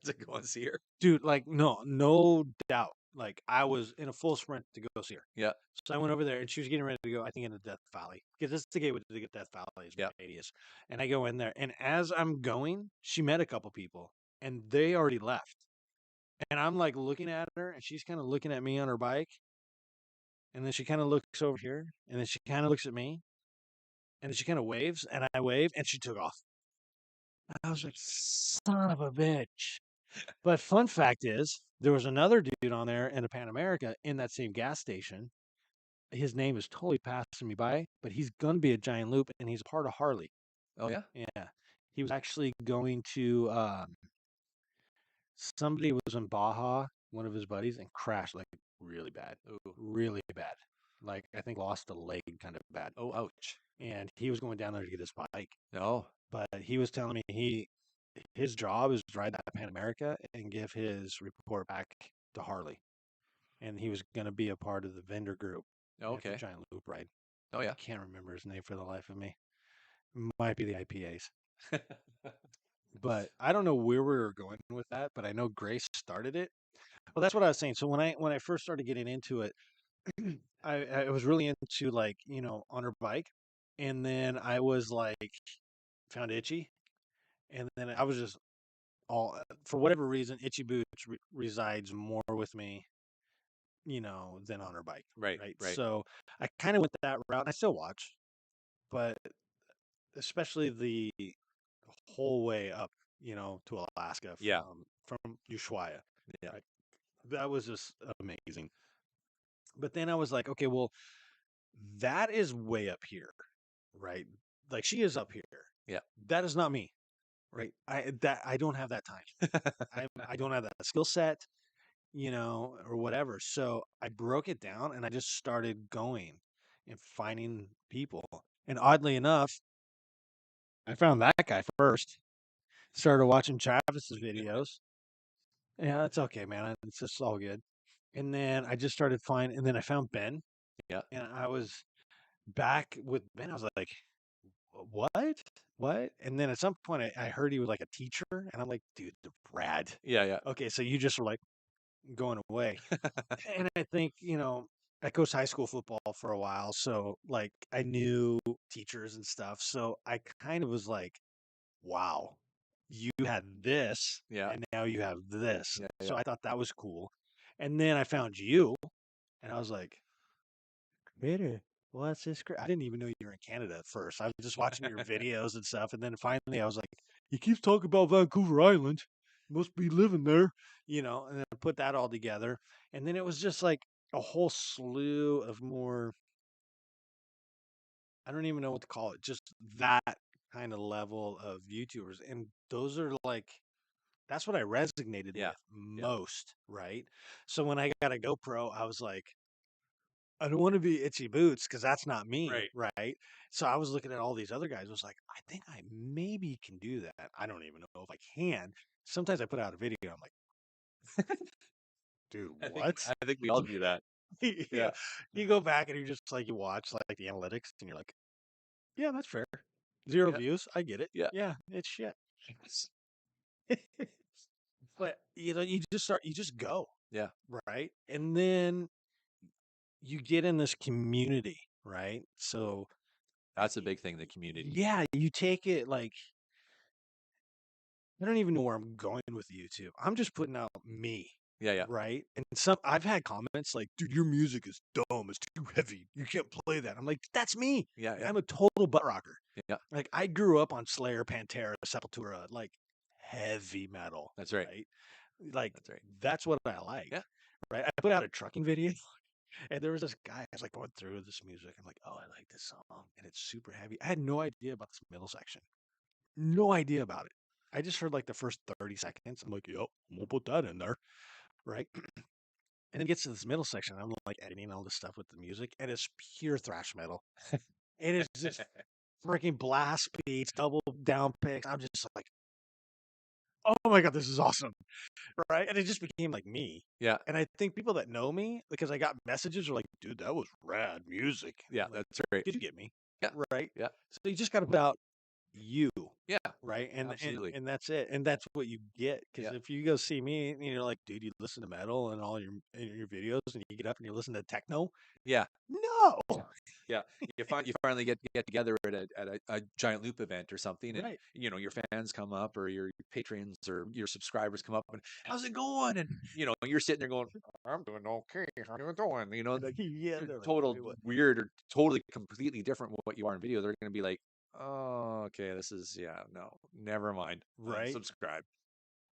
To go and see her. Dude, like no doubt. Like I was in a full sprint to go see her. Yeah. So I went over there and she was getting ready to go, I think, into Death Valley. Because that's the gateway to get Death Valley is Yeah. Radius. And I go in there and as I'm going, she met a couple people and they already left. And I'm like looking at her and she's kind of looking at me on her bike. And then she kind of looks over here and then she kind of looks at me and then she kind of waves and I wave and she took off. I was like, son of a bitch. But fun fact is, there was another dude on there in a Pan America in that same gas station. His name is totally passing me by, but he's going to be a giant loop and he's part of Harley. Oh yeah. Yeah. He was actually going to, somebody was in Baja, one of his buddies, and crashed like really bad. Ooh. Really bad. Like, I think lost a leg kind of bad. Oh, ouch. And he was going down there to get his bike. No. But he was telling me his job is to ride that Pan America and give his report back to Harley. And he was going to be a part of the vendor group at the Okay. Giant Loop ride. Oh yeah. I can't remember his name for the life of me. Might be the IPAs. But I don't know where we were going with that, but I know Grace started it. Well, that's what I was saying. So when I first started getting into it, I was really into like, on her bike. And then I was like found Itchy. And then I was just all for whatever reason, Itchy Boots resides more with me, than on her bike. Right. Right. Right. So I kind of went that route. And I still watch, but especially the whole way up, to Alaska Yeah. from Ushuaia. Yeah. Right. That was just amazing. But then I was like, okay, well, that is way up here, right? Like she is up here. Yeah. That is not me, right? I don't have that time. I don't have that skill set, or whatever. So I broke it down and I just started going and finding people. And oddly enough, I found that guy first. Started watching Travis's videos. Yeah, that's okay, man. It's just all good. And then I just started finding, and then I found Ben, Yeah. and I was back with Ben. I was like, what? What? And then at some point I heard he was like a teacher, and I'm like, dude, the Brad. Yeah. Yeah. Okay, so you just were like going away. And I think, I coached high school football for a while, so like I knew teachers and stuff. So I kind of was like, wow, you had this Yeah. and now you have this. Yeah. So Yeah. I thought that was cool. And then I found you and I was like, Critter, what's this? I didn't even know you were in Canada at first. I was just watching your videos and stuff. And then finally I was like, he keeps talking about Vancouver Island. Must be living there, and then I put that all together. And then it was just like a whole slew of more, I don't even know what to call it, just that kind of level of YouTubers. And those are like, that's what I resonated Yeah. with most, right? So when I got a GoPro, I was like, I don't want to be Itchy Boots because that's not me, Right. right? So I was looking at all these other guys. I was like, I think I maybe can do that. I don't even know if I can. Sometimes I put out a video. I'm like, dude, what? I think we all do that. Yeah. Yeah. You go back and you just like you watch like the analytics and you're like, Yeah, that's fair. 0 Yeah. views. I get it. Yeah. Yeah, it's shit. But you just go, Yeah. right? And then you get in this community, right? So That's a big thing, the community. yeah, you take it like I don't even know where I'm going with YouTube. I'm just putting out me, Yeah, yeah. right? And some I've had comments like, "Dude, your music is dumb. It's too heavy. You can't play that." I'm like, "That's me. Yeah, yeah. I'm a total butt rocker." Yeah. Like I grew up on Slayer, Pantera, Sepultura, like heavy metal. That's right. Right? Like That's right. that's what I like. Yeah. Right? I put out a trucking video, and there was this guy. I was like going through this music. I'm like, "Oh, I like this song, and it's super heavy." I had no idea about this middle section. No idea about it. I just heard like the first 30 seconds. I'm like, "Yep, we'll put that in there." Right? And it gets to this middle section. I'm like editing all this stuff with the music, and it's pure thrash metal. It is just freaking blast beats, double down picks. I'm just like, oh my God, this is awesome. Right. And it just became like me. Yeah. And I think people that know me, because I got messages, are like, dude, that was rad music. Yeah, I'm like, that's right. did you get me? Yeah. Right. Yeah. So you just got to put out you. Yeah. Right. Absolutely. And that's it. And that's what you get. Because Yeah. if you go see me and you're like, dude, you listen to metal and all in your videos and you get up and you listen to techno. Yeah. No. Yeah, you finally get together at a giant loop event or something, and Right. your fans come up, or your patrons or your subscribers come up, and how's it going? And you're sitting there going, I'm doing okay. How you doing? That Yeah. They're like, total "Wait, what?" weird or totally completely different from what you are in video. They're going to be like, oh, okay, this is no, never mind. Right. Unsubscribe.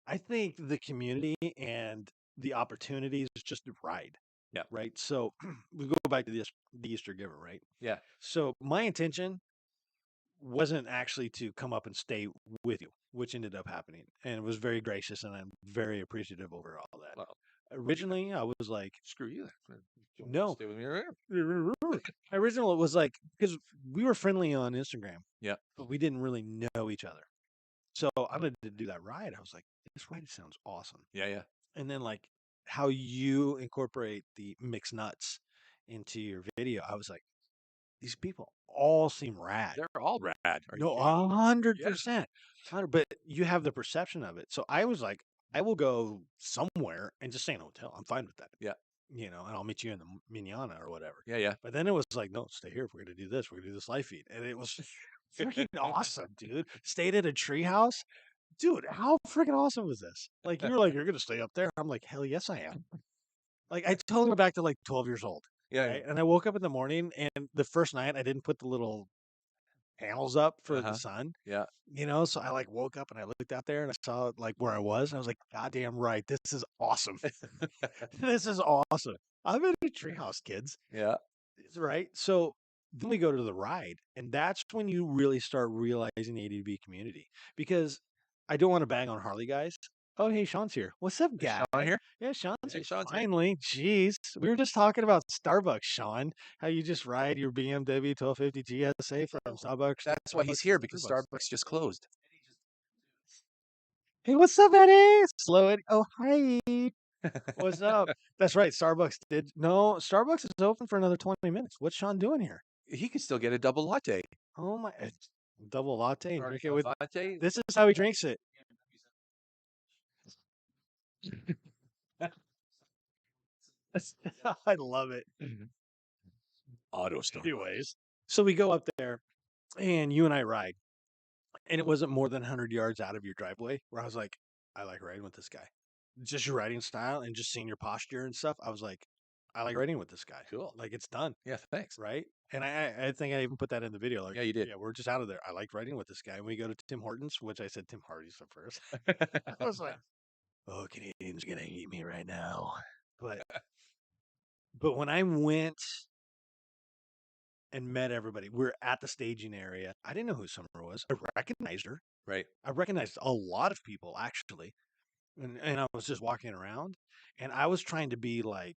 I think the community and the opportunities is just a ride. Yeah. Right. So we go back to the Easter giver, right? Yeah. So my intention wasn't actually to come up and stay with you, which ended up happening. And it was very gracious and I'm very appreciative over all that. Well, Originally I was like, screw you. Then. no. Stay with me right here. Original it was like because we were friendly on Instagram. Yeah. But we didn't really know each other. So I wanted to do that ride. I was like, this ride sounds awesome. Yeah. Yeah. And then like how you incorporate the mixed nuts into your video, I was like, these people all seem rad. They're all rad. Are you No, kidding? 100%. But you have the perception of it. So I was like, I will go somewhere and just stay in a hotel. I'm fine with that. Yeah. And I'll meet you in the Manana or whatever. Yeah. Yeah. But then it was like, no, stay here. We're going to do this. We're going to do this live feed. And it was freaking awesome, dude. Stayed at a treehouse. Dude, how freaking awesome was this? Like, you were like, you're going to stay up there. I'm like, hell yes, I am. Like, I totally went back to like 12 years old. Yeah. Right? And I woke up in the morning, and the first night I didn't put the little panels up for the sun. Yeah. So I like woke up and I looked out there and I saw like where I was. And I was like, goddamn right, this is awesome. This is awesome. I'm in a treehouse, kids. Yeah. Right. So then we go to the ride, and that's when you really start realizing the ADB community. Because I don't want to bang on Harley guys. Oh, hey, Sean's here. What's up, guy? Sean here? Yeah, Sean's Hey, here. Sean's here. Finally, jeez. We were just talking about Starbucks, Sean. How you just ride your BMW 1250 GSA from Starbucks. That's why he's Starbucks here, to because Starbucks. Starbucks just closed. Hey, what's up, Eddie? Slow Eddie. Oh, hi. What's up? That's right. Starbucks did. No, Starbucks is open for another 20 minutes. What's Sean doing here? He could still get a double latte. Oh, my. Double latte and Or drink it a with. latte. This is how he drinks it. I love it. Auto store. Anyways, so we go up there and you and I ride. And it wasn't more than 100 yards out of your driveway where I was like, I like riding with this guy. Just your riding style and just seeing your posture and stuff. I was like, I like riding with this guy. Cool. Like it's done. Yeah, thanks. Right. And I think I even put that in the video. Like, Yeah, you did. Yeah, we're just out of there. I like riding with this guy. And we go to Tim Hortons, which I said Tim Hardy's at first. I was like, oh, Canadians are gonna hate me right now. But when I went and met everybody, we're at the staging area. I didn't know who Summer was. I recognized her. Right. I recognized a lot of people actually. And I was just walking around and I was trying to be like,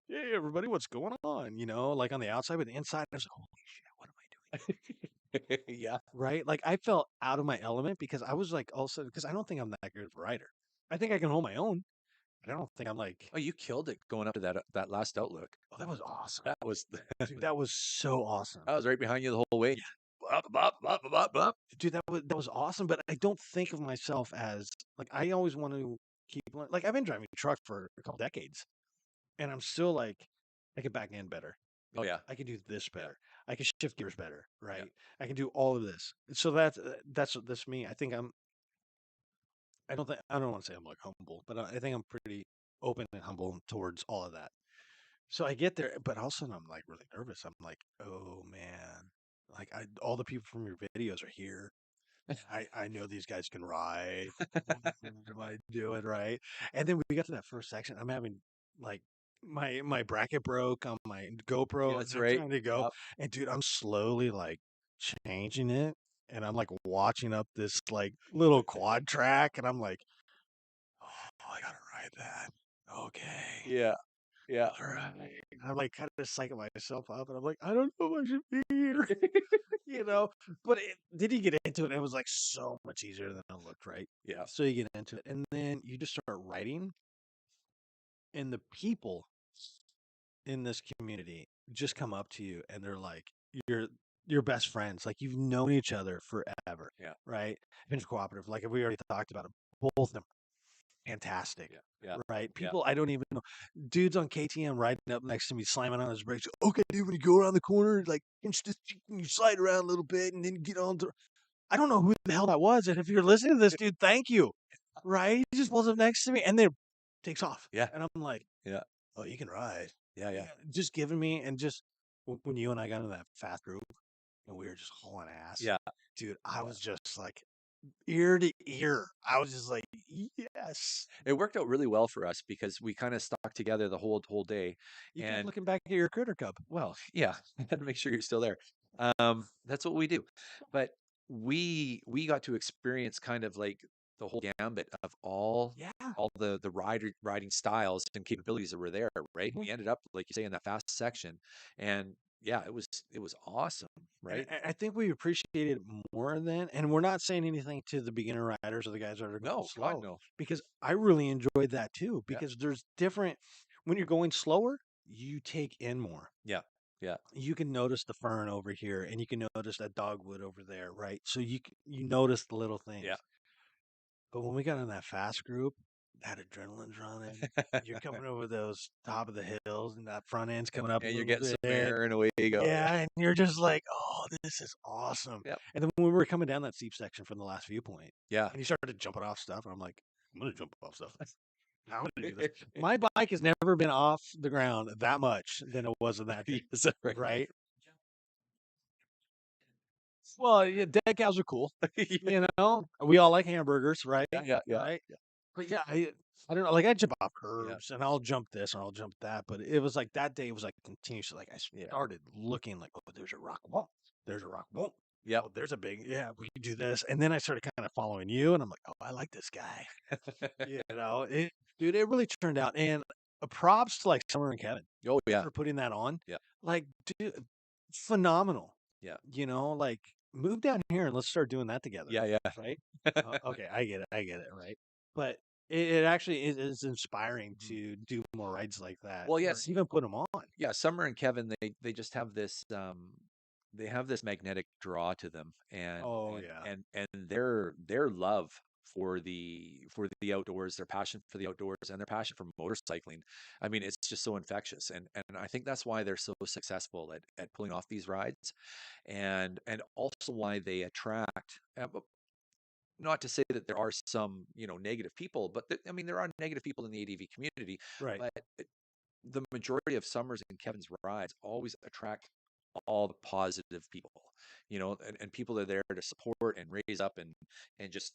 hey everybody, what's going on? Like on the outside, but the inside I was like, holy shit, what am I doing? Yeah. Right? Like I felt out of my element because I was like also because I don't think I'm that good of a writer. I think I can hold my own. But I don't think I'm like, Oh, you killed it going up to that last outlook. oh, that was awesome. That was Dude, that was so awesome. I was right behind you the whole way. Dude, that was awesome. But I don't think of myself as like I always want to keep like I've been driving a truck for a couple decades, and I'm still like I can back end better. Oh yeah. I can do this Yeah. better. I can shift gears better, right? I can do all of this. So that's me. I don't want to say I'm like humble, but I think I'm pretty open and humble towards all of that. So I get there, but also I'm like really nervous. I'm like, oh man, like all the people from your videos are here. I know these guys can ride. Am I doing right? And then we got to that first section. I'm having like my bracket broke on my GoPro, Yeah, and that's I'm right. trying to go. Yep. And dude, I'm slowly like changing it, and I'm like watching up this like little quad track, and I'm like, oh, I gotta ride that. Okay. Yeah. Yeah. All right. I'm like kind of psyching myself up, and I'm like, I don't know if I should be here, you know. But did you get into it? It was like so much easier than it looked, right? Yeah. So you get into it, and then you just start writing, and the people in this community just come up to you, and they're like, you're your best friends, like you've known each other forever, Yeah. right? Venture cooperative, like we already talked about it, both of them fantastic. Yeah. Yeah. Right? Yeah. People I don't even know. Dudes on KTM riding up next to me, slamming on his brakes. Okay, dude, when you go around the corner, like you slide around a little bit and then get on. I don't know who the hell that was. And if you're listening to this, dude, thank you. Right? He just pulls up next to me and then takes off. Yeah. And I'm like, Yeah. oh, you can ride. Yeah. Yeah. Just giving me and just when you and I got into that fast group and we were just hauling ass. Yeah. Dude, I was just like ear to ear. I was just like, yes. It worked out really well for us because we kind of stuck together the whole day. You kept And looking back at your critter cup. well, yeah, I had to make sure you're still there. That's what we do. But we got to experience kind of like the whole gambit of Yeah. all the riding styles and capabilities that were there, right? Mhm. We ended up, like you say, in that fast section, and yeah, it was awesome, And right? I think we appreciate it more than, and we're not saying anything to the beginner riders or the guys that are going No, God, slow, no. because I really enjoyed that too. Yeah. Because there's different, when you're going slower, you take in more. Yeah. Yeah. You can notice the fern over here, and you can notice that dogwood over there, right? So you notice the little things. Yeah. But when we got in that fast group, that adrenaline's running. You're coming over those top of the hills, and that front end's coming up a And you're little getting some bit. air and away you go. Yeah, and you're just like, oh, this is awesome. Yep. And then when we were coming down that steep section from the last viewpoint, Yeah. and you started jumping off stuff, and I'm like, I'm gonna jump off stuff. I'm gonna do this. My bike has never been off the ground that much than it was in that day, Is that right? right? Well, yeah, dead cows are cool. You know, we all like hamburgers, right? Yeah. Yeah. Yeah. Right. But yeah, I don't know. Like I jump off curbs and I'll jump this or I'll jump that. But it was like that day was like continuously. Like I started looking like, oh, there's a rock wall. There's a rock wall. Yeah. Oh, there's a big we can do this. And then I started kind of following you, and I'm like, oh, I like this guy. You know, dude, it really turned out. And props to like Summer and Kevin Oh yeah. for putting that on. Yeah. Like, dude, phenomenal. Yeah. You know, like move down here and let's start doing that together. Yeah. Yeah. Right. Okay, I get it. Right. But it actually is inspiring to do more rides like that. Well, or yes. even put them on. Yeah, Summer and Kevin, they just have this they have this magnetic draw to them, and Oh yeah. and their love for the outdoors, their passion for the outdoors, and their passion for motorcycling. I mean, it's just so infectious, and I think that's why they're so successful at pulling off these rides, and also why they attract. Not to say that there are some negative people, but I mean there are negative people in the ADV community, Right. but the majority of Summers and Kevin's rides always attract all the positive people, and people that are there to support and raise up and just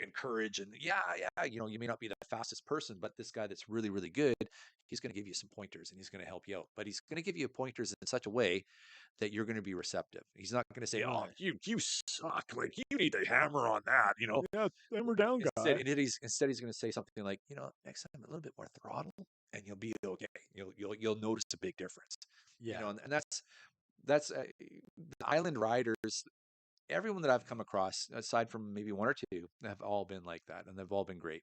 encourage. And yeah, you may not be the fastest person, but this guy that's really really good, he's going to give you some pointers and he's going to help you out, but he's going to give you pointers in such a way that you're going to be receptive. He's not going to say, "Oh, Right. you suck. Like you need to hammer on that." Yeah, hammer down, guy. Instead he's going to say something like, next time a little bit more throttle, and you'll be okay. You'll notice a big difference. Yeah. And that's the island riders. Everyone that I've come across, aside from maybe one or two, have all been like that, and they've all been great.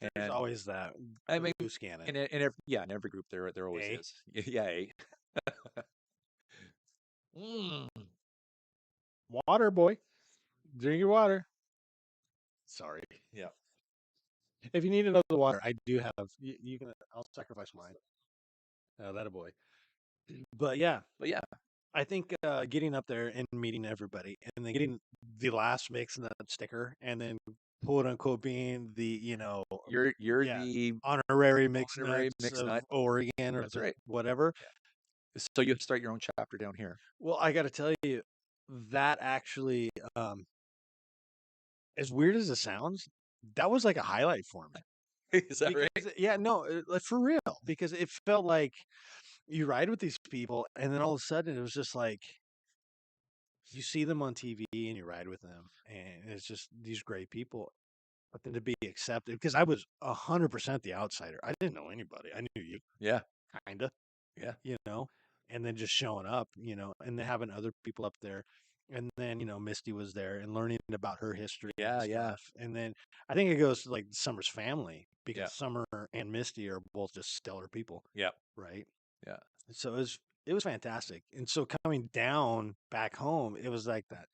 There's And always that. I mean, Loose cannon. in every group there always Eh? is. Yeah. Mm. Water, boy. Drink your water. Sorry. Yeah. If you need another water, I do have. You can. I'll sacrifice mine. That a boy. But yeah, But yeah, I think getting up there and meeting everybody, and then getting the last mix nut sticker, and then quote unquote being the you're yeah the honorary mix honorary nuts mixed of nut. Oregon or That's right. whatever. So you start your own chapter down here. Well, I got to tell you, that actually, as weird as it sounds, that was like a highlight for me. Is that right? Because, yeah, no, like for real, because it felt like you ride with these people, and then all of a sudden it was just like you see them on TV and you ride with them, and it's just these great people. But then to be accepted, because I was 100% the outsider. I didn't know anybody. I knew you, Yeah. kinda, Yeah. and then just showing up, and then having other people up there. And then, Misty was there and learning about her history Yeah, and yeah. stuff. And then I think it goes to like Summer's family because Yeah. Summer and Misty are both just stellar people, Yeah. right? Yeah. So it was fantastic. And so coming down back home, it was like that.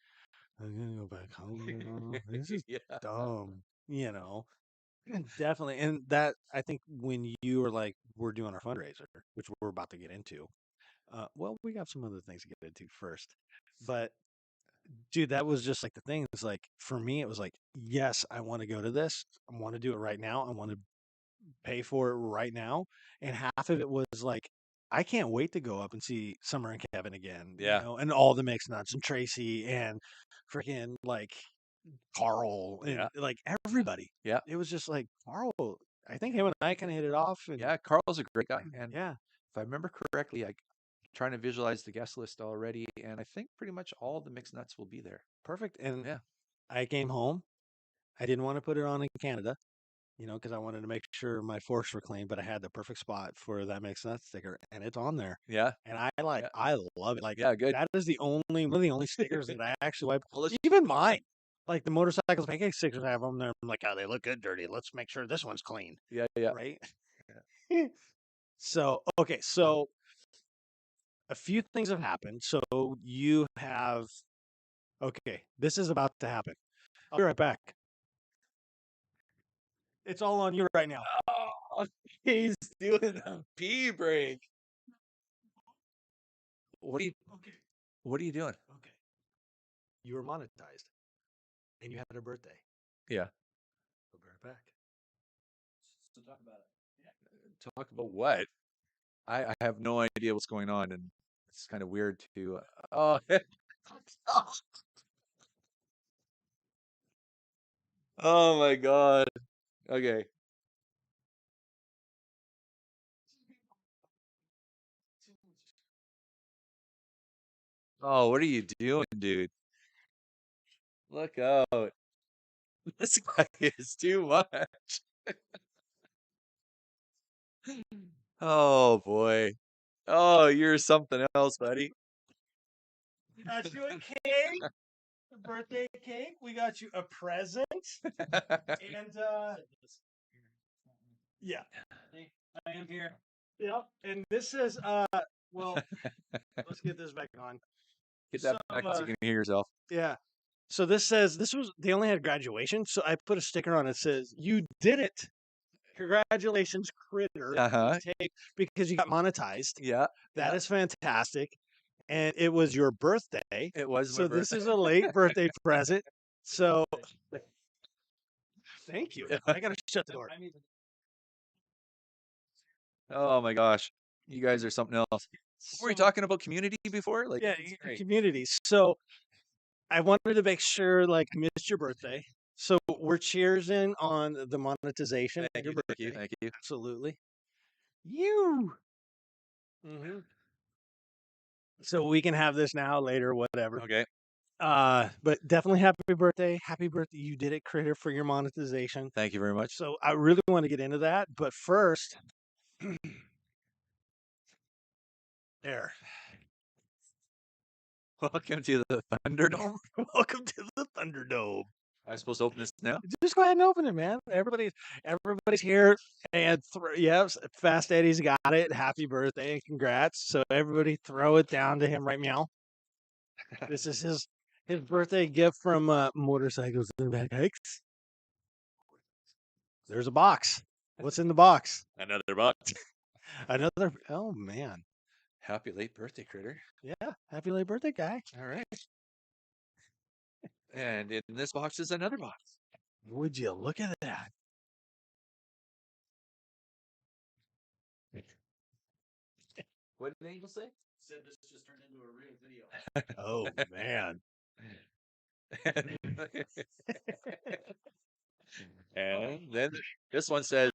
I'm gonna go back home now. This is Yeah. dumb, definitely. And that I think when you were like, we're doing our fundraiser, which we're about to get into. Well, we got some other things to get into first, but dude, that was just like the thing. It's like for me, it was like, yes, I want to go to this. I want to do it right now. I want to pay for it right now. And half of it was like, I can't wait to go up and see Summer and Kevin again, Yeah. and all the mixed nuts and Tracy and freaking like Carl and Yeah. like everybody. Yeah. It was just like Carl. I think him and I kind of hit it off. And Yeah. Carl's a great guy. And yeah, if I remember correctly, I'm trying to visualize the guest list already, and I think pretty much all the mixed nuts will be there. perfect. And Yeah. I came home. I didn't want to put it on in Canada, because I wanted to make sure my forks were clean, but I had the perfect spot for that mixed nut sticker, and it's on there. Yeah. And I Yeah. I love it. Like Yeah. Good. that is one of the only stickers that I actually wipe. Even mine, like the motorcycles pancake stickers, I have them there. I'm like, oh, they look good, dirty. Let's make sure this one's clean, Yeah. Yeah. right? So okay, so a few things have happened. So you have okay, this is about to happen. I'll be right back. It's all on you right now. Oh, he's doing a pee break. What are you? Okay. What are you doing? Okay. You were monetized, and you had a birthday. Yeah. We'll be right back. So talk about it. Talk about what? I have no idea what's going on, and it's kind of weird to. Oh. Oh my God. Okay. Oh, what are you doing, dude? Look out. This guy is too much. Oh boy. Oh, you're something else, buddy. Got you a cake, a birthday cake. We got you a present, and yeah, I am here. yep. And this is well, let's get this back on. Get that So, back so you can hear yourself. yeah. So this says they only had graduation, so I put a sticker on it that says you did it. Congratulations, Critter, Uh-huh. tape, because you got monetized. Yeah. That is fantastic. And it was your birthday. It was my So this birthday. is a late birthday present. So thank you. I gotta shut the door. Oh my gosh. You guys are something else. Were we talking about community before? Like, Yeah, it's great. communities. So I wanted to make sure, like, I missed your birthday. So we're cheersing on the monetization. Thank of you, your thank you, birthday. thank you. Absolutely. You. So we can have this now, later, whatever. Okay. But definitely happy birthday. Happy birthday. You did it, Critter, for your monetization. Thank you very much. So I really want to get into that. But first, there. Welcome to the Thunderdome. Welcome to the Thunderdome. I'm supposed to open this now? Just go ahead and open it, man. Everybody's here, and yes, Fast Eddie's got it. Happy birthday and congrats! So everybody, throw it down to him right meow. This is His birthday gift from Motorcycles and Backpacks. There's a box. What's in the box? Another box. Another. Oh man. Happy late birthday, Critter. Yeah. Happy late birthday, guy. All right. And in this box is another box. Would you look at that? What did Angel say? Said this just turned into a real video. Oh man. And then this one says,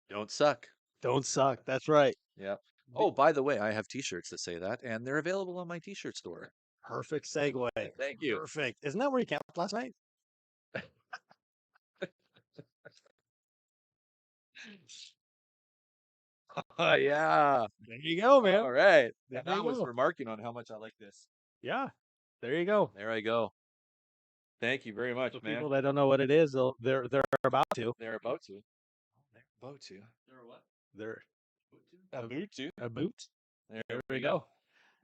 "Don't suck." Don't suck. That's right. Yep. Oh, by the way, I have T-shirts that say that, and they're available on my T-shirt store. Perfect segue. Thank you. Perfect. Isn't that where you camped last night? Yeah. There you go, man. All right. There And that you was go. remarking on how much I like this. Yeah. There you go. There I go. Thank you very much, For man. people that don't know what it is, they're about to. They're about to. They're about to. They're what? They're About to. a boot. There we go.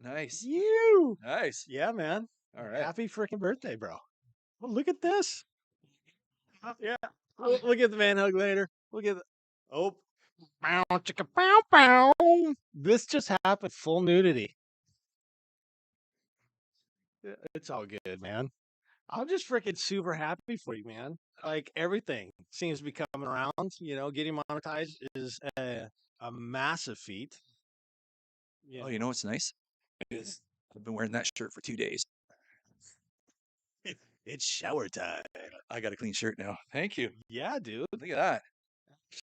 Nice. You. Nice. Yeah, man. All right. Happy freaking birthday, bro. Well, look at this. Yeah. We'll get the man hug later. We'll get the. Oh. Bow, chicka, bow, bow. This just happened. Full nudity. It's all good, man. I'm just freaking super happy for you, man. Like everything seems to be coming around. You know, getting monetized is a massive feat. Oh, you know what's nice? Is I've been wearing that shirt for 2 days. It's shower time. I got a clean shirt now. Thank you. Yeah, dude. Look at that.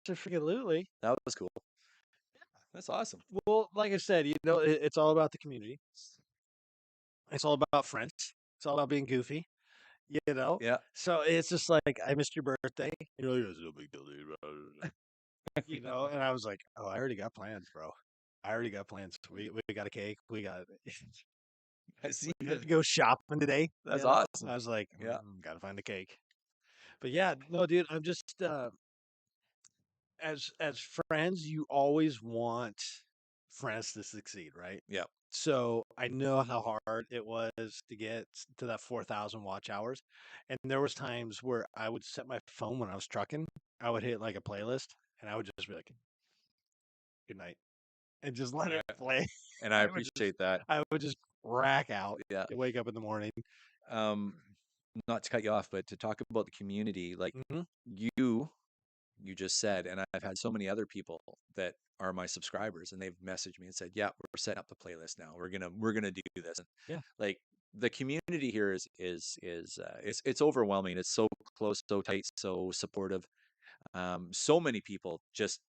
Absolutely. That was cool. That's awesome. Well, like I said, you know, it's all about the community. It's all about friends. It's all about being goofy. You know. Yeah. So it's just like I missed your birthday. You know, it's no big deal, dude. You know, and I was like, oh, I already got plans, bro. I already got plans. We got a cake. We got. I see. We had to go shopping today. That's you know? awesome. I was like, Yeah. Gotta find a cake. But yeah, no, dude, I'm just as friends, you always want friends to succeed, right? Yeah. So I know how hard it was to get to that 4,000 watch hours, and there was times where I would set my phone when I was trucking. I would hit like a playlist, and I would just be like, "Good night," and just let it play. And I I would just- appreciate that. I would just rack out. Yeah. Wake up in the morning. Not to cut you off, but to talk about the community, like Mhm. you just said, and I've had so many other people that are my subscribers, and they've messaged me and said, "Yeah, we're setting up the playlist now. We're gonna do this." And Yeah. like the community here is it's overwhelming. It's so close, so tight, so supportive. So many people just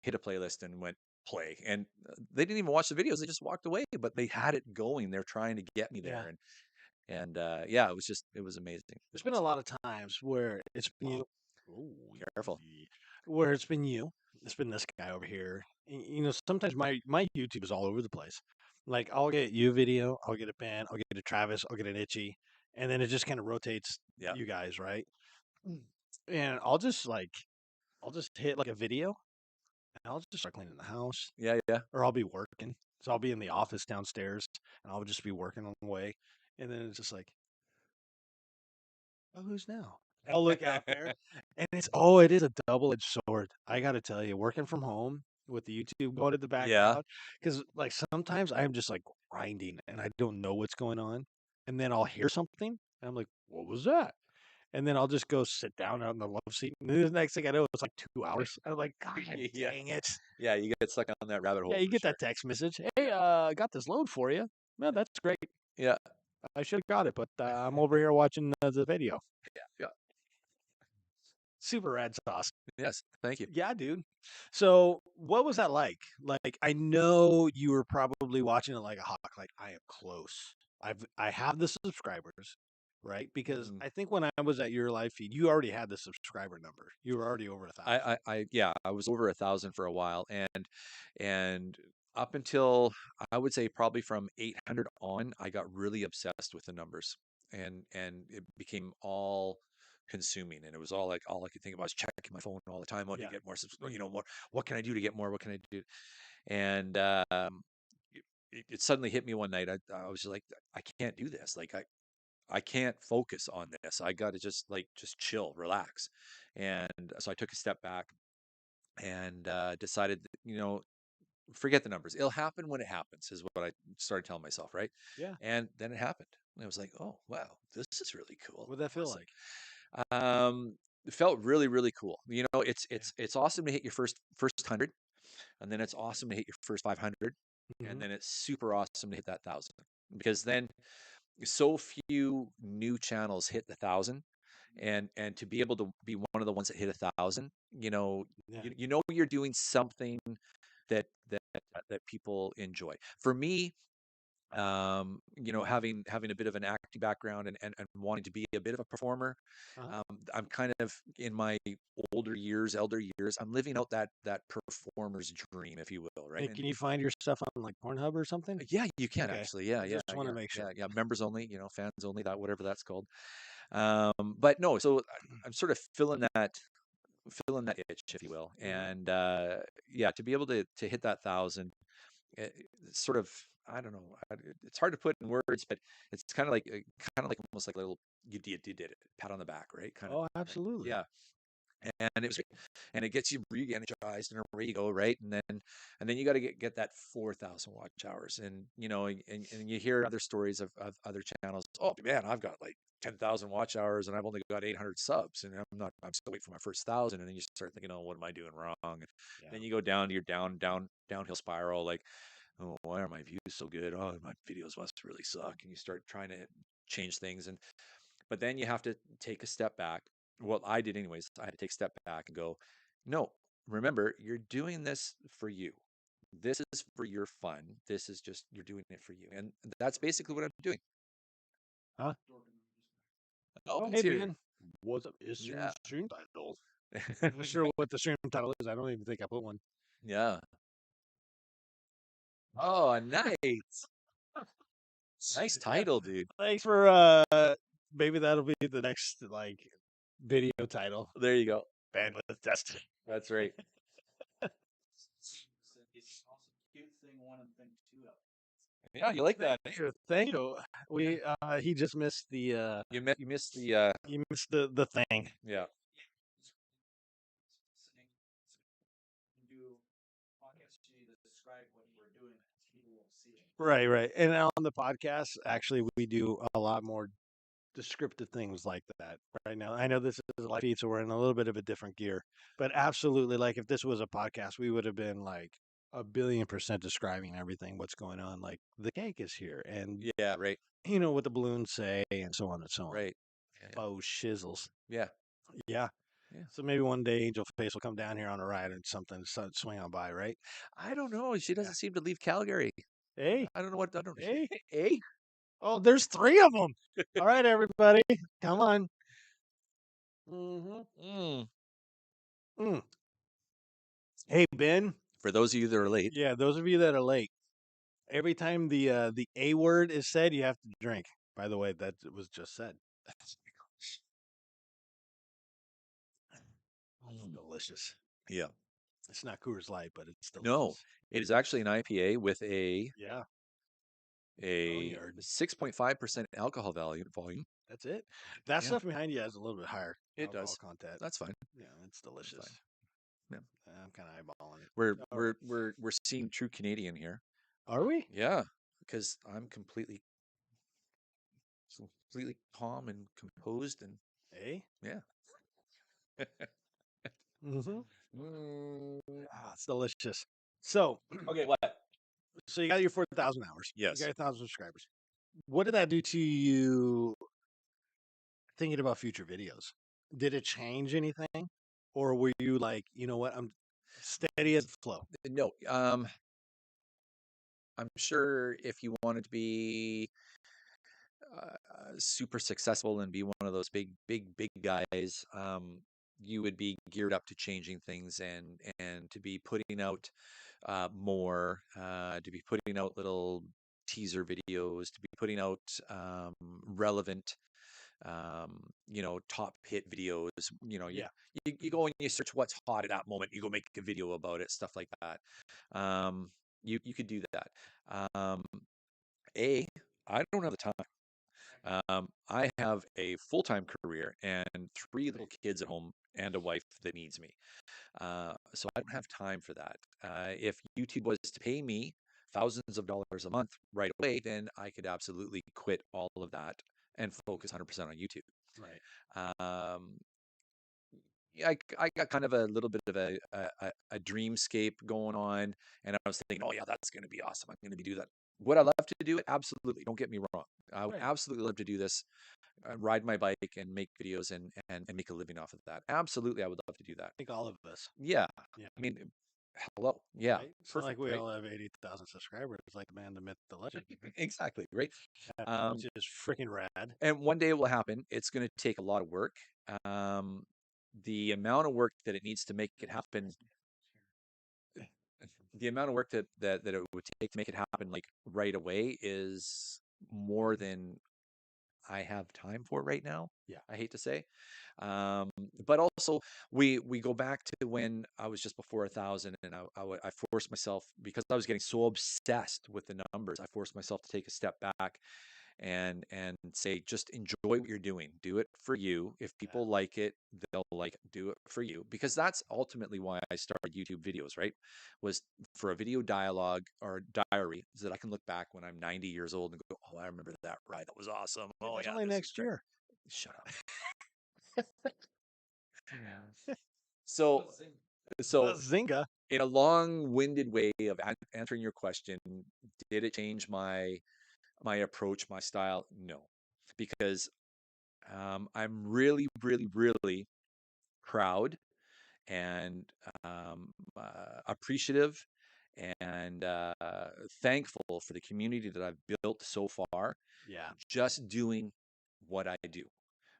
hit a playlist and went play, and they didn't even watch the videos. They just walked away, but they had it going. They're trying to get me there, Yeah. and yeah, it was amazing. There's been a lot of times where it's been you. Ooh, Careful. Where it's been you. It's been this guy over here. You know, sometimes my YouTube is all over the place. Like I'll get you video, I'll get a Ben, I'll get a Travis, I'll get an Itchy, and then it just kind of rotates Yeah. you guys, right? And I'll just hit like a video, and I'll just start cleaning the house, Yeah, yeah. or I'll be working. So I'll be in the office downstairs, and I'll just be working on the way, and then it's just like, oh, who's now? I'll look out there, and it is a double-edged sword. I got to tell you, working from home with the YouTube going in the Yeah. background, because like sometimes I'm just like grinding and I don't know what's going on, and then I'll hear something, and I'm like, what was that? And then I'll just go sit down out in the love seat, and then the next thing I know, it's like 2 hours. I'm like, God Yeah. dang it! Yeah, you get stuck on that rabbit hole. Yeah, you for get sure. that text message. Hey, got this load for you. No, that's great. Yeah. I should have got it, but I'm over here watching the video. Yeah. Super rad sauce. Yes. Thank you. Yeah, dude. So, what was that like? Like, I know you were probably watching it like a hawk. Like, I am close. I have the subscribers, right? Because Mhm. I think when I was at your live feed, you already had the subscriber number. You were already over 1,000. I was over 1,000 for a while, and up until I would say probably from 800 on, I got really obsessed with the numbers, and it became all consuming, and it was all I could think about was checking my phone all the time. How to Yeah. get more, more. What can I do to get more? What can I do? And it suddenly hit me one night. I was just like, I can't do this. Like I can't focus on this. I got to just chill, relax. And so I took a step back and decided that, forget the numbers. It'll happen when it happens, is what I started telling myself, right? Yeah. And then it happened. And I was like, oh, wow, this is really cool. What'd that feel Awesome. like? It felt really, really cool. It's awesome to hit your first 100, and then it's awesome to hit your first 500, Mhm. and then it's super awesome to hit that 1,000, because then so few new channels hit the 1,000, and to be able to be one of the ones that hit 1,000, Yeah. you're doing something that that that people enjoy. For me, having a bit of an acting background and wanting to be a bit of a performer, Uh-huh. I'm kind of in my elder years. I'm living out that performer's dream, if you will, right? Hey, can you find your stuff on like Pornhub or something? Yeah, you can Okay. actually. Yeah, I yeah, just want yeah, to make sure. yeah. Members only, fans only, that whatever that's called. But no, so I'm sort of filling that itch, if you will, Mhm. and yeah, to be able to hit that 1,000, it's sort of, I don't know, it's hard to put in words, but it's kind of like almost like a little, you did it, pat on the back, right? Kind of, Oh, right? absolutely. Yeah. And it was great. And it gets you re-energized and away you go, right? And then you got to get that 4,000 watch hours, and and you hear other stories of other channels. Oh man, I've got like 10,000 watch hours and I've only got 800 subs, and I'm still waiting for my first 1,000. And then you start thinking, oh, what am I doing wrong? And Yeah. then you go down to your downhill spiral, like, oh, why are my views so good? Oh, my videos must really suck. And you start trying to change things, but then you have to take a step back. Well, I did anyways. I had to take a step back and go, no, remember, you're doing this for you. This is for your fun. This is just, you're doing it for you. And that's basically what I'm doing. Huh? Oh, Hey, it's here. Ben. What's up? Is Yeah. stream title? I'm not sure what the stream title is. I don't even think I put one. Yeah. Oh, nice. Nice title, dude. Thanks for maybe that'll be the next like video title. There you go. Bandwidth testing. That's right. It's also cute thing one and thing two up. Yeah, you like that. Thank you. We he just missed the You missed the he missed the thing. yeah. Do podcasts you need to describe what you were doing. People won't see it. Right. And on the podcast, actually, we do a lot more descriptive things like that right now. I know this is like feed, so we're in a little bit of a different gear, but absolutely, like if this was a podcast, we would have been like 1,000,000,000% describing everything, what's going on. Like the cake is here, and Yeah, right. what the balloons say, and so on and so on. Right. Yeah. Oh, shizzles. Yeah. Yeah. Yeah. So maybe one day Angel Face will come down here on a ride and something swing on by, right? I don't know. She doesn't seem to leave Calgary. Hey, I don't know what. I don't. hey. Hey. Oh, there's 3 of them. All right, everybody, come on. Mm. Mm. Hey, Ben. For those of you that are late, Yeah, those of you that are late, every time the A word is said, you have to drink. By the way, that was just said. Delicious. yeah. It's not Coors Light, but it's delicious. No, it is actually an IPA with a Yeah, a Boneyard. 6.5% alcohol volume. That's it. That Yeah, stuff behind you has a little bit higher it alcohol does. content. That's fine. Yeah, it's That's delicious. fine. Yeah. I'm kind of eyeballing it. We're All we're right. we're seeing true Canadian here. Are we? Yeah, because I'm completely calm and composed, and Eh? yeah. Mm-hmm. Mm. It's delicious. So, Okay, what? so you got your 4,000 hours. Yes. You got 1,000 subscribers. What did that do to you thinking about future videos? Did it change anything? Or were you like, you know what, I'm steady as the flow? No. I'm sure if you wanted to be super successful and be one of those big guys, you would be geared up to changing things, and to be putting out more, to be putting out little teaser videos, to be putting out relevant, top hit videos. Yeah. You go and you search what's hot at that moment. You go make a video about it, stuff like that. You could do that. I don't have the time. I have a full-time career and 3 little kids at home and a wife that needs me. So I don't have time for that. If YouTube was to pay me thousands of dollars a month right away, then I could absolutely quit all of that and focus 100% on YouTube. Right. Um, yeah, I got kind of a little bit of a dreamscape going on, and I was thinking, oh yeah, that's going to be awesome. I'm going to be do that. Would I love to do it? Absolutely. Don't get me wrong. I would Right. absolutely love to do this, ride my bike and make videos and make a living off of that. Absolutely, I would love to do that. I think all of us. Yeah, Yeah. I mean, hello, yeah, Right. It's not like perfect, we right? all have 80,000 subscribers, like the man, the myth, the legend. Exactly, right? Which is freaking rad. And one day it will happen. It's going to take a lot of work. Um, the amount of work that it needs to make it happen, the amount of work that it would take to make it happen like right away is more than I have time for right now. Yeah. I hate to say. Um, but also we go back to when I was just before 1,000 and I forced myself because I was getting so obsessed with the numbers. I forced myself to take a step back and say just enjoy what you're doing. Do it for you. If people like it, they'll like do it for you because that's ultimately why I started YouTube videos, right? Was for a video dialogue or diary so that I can look back when I'm 90 years old and go, "Oh, I remember that ride. That was awesome. Dude, Oh that's yeah, only this is next great." year. Shut up. So so Bazinga. in a long-winded way of answering your question, did it change my approach, my style? No, because I'm really, really, really proud and appreciative and thankful for the community that I've built so far, Yeah. just doing what I do.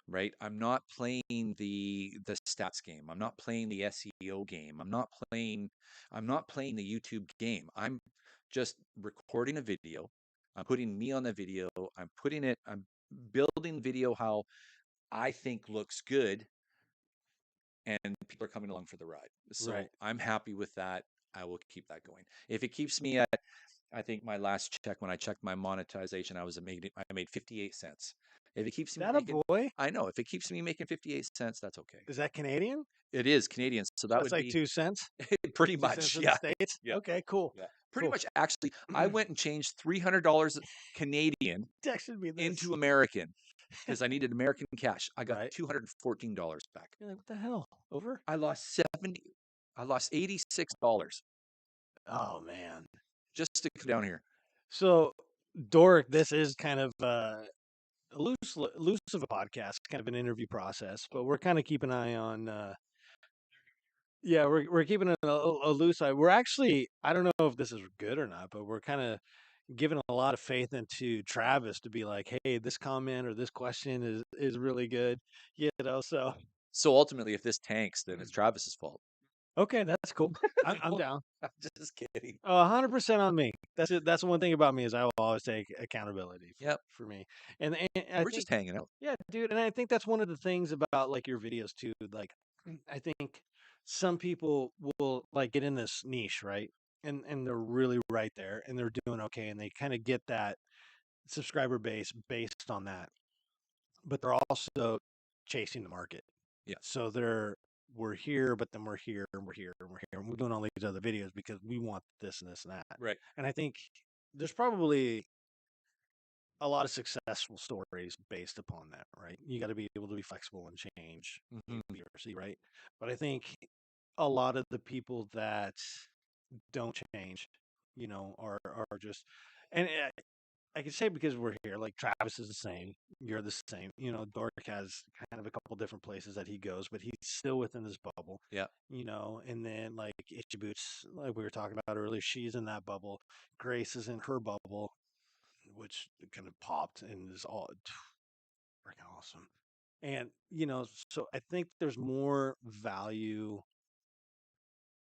Right? I'm not playing the stats game. I'm not playing the SEO game. I'm not playing the YouTube game. I'm just recording a video. I'm putting me on the video. I'm building the video how I think looks good and people are coming along for the ride. So Right. I'm happy with that. I will keep that going. If it keeps me at, I think my last check when I checked my monetization, I made 58 cents. If it keeps me That a making, boy? I know if it keeps me making 58 cents, that's okay. Is that Canadian? It is Canadian, so that That's would like be 2 cents. pretty 2 cents much, in the yeah, States. yeah, Okay, cool. yeah. Pretty Cool. much. Actually, I went and changed $300 Canadian Texted me this. into American because I needed American cash. I got Right. $214 back. You're like, what the hell? Over? I lost 70. I lost $86 Oh man. just to come down here. So Doric, this is kind of loose of a podcast, kind of an interview process, but we're kind of keeping an eye on yeah, we're keeping it a loose eye. We're actually, I don't know if this is good or not, but we're kind of giving a lot of faith into Travis to be like, hey, this comment or this question is really good, you know. So So ultimately, if this tanks, then it's Travis's fault. okay, that's cool. I'm down. I'm just kidding. 100% on me. That's it. That's one thing about me is I will always take accountability Yep. for me. And I We're think, just hanging out. yeah, dude. And I think that's one of the things about like your videos too. Like, I think some people will like get in this niche, right? And they're really right there and they're doing okay and they kind of get that subscriber base based on that. But they're also chasing the market. Yeah. So we're here, but then we're here and we're here and we're here and we're doing all these other videos because we want this and this and that. Right. And I think there's probably a lot of successful stories based upon that, right? You got to be able to be flexible and change A, Hmm. B, or C, right? But I think a lot of the people that don't change, are just, and I can say because we're here, like Travis is the same, you're the same. Dork has kind of a couple different places that he goes, but he's still within this bubble. Yeah. And then like Itchy Boots, like we were talking about earlier, she's in that bubble. Grace is in her bubble, which kind of popped and is all freaking awesome. And so I think there's more value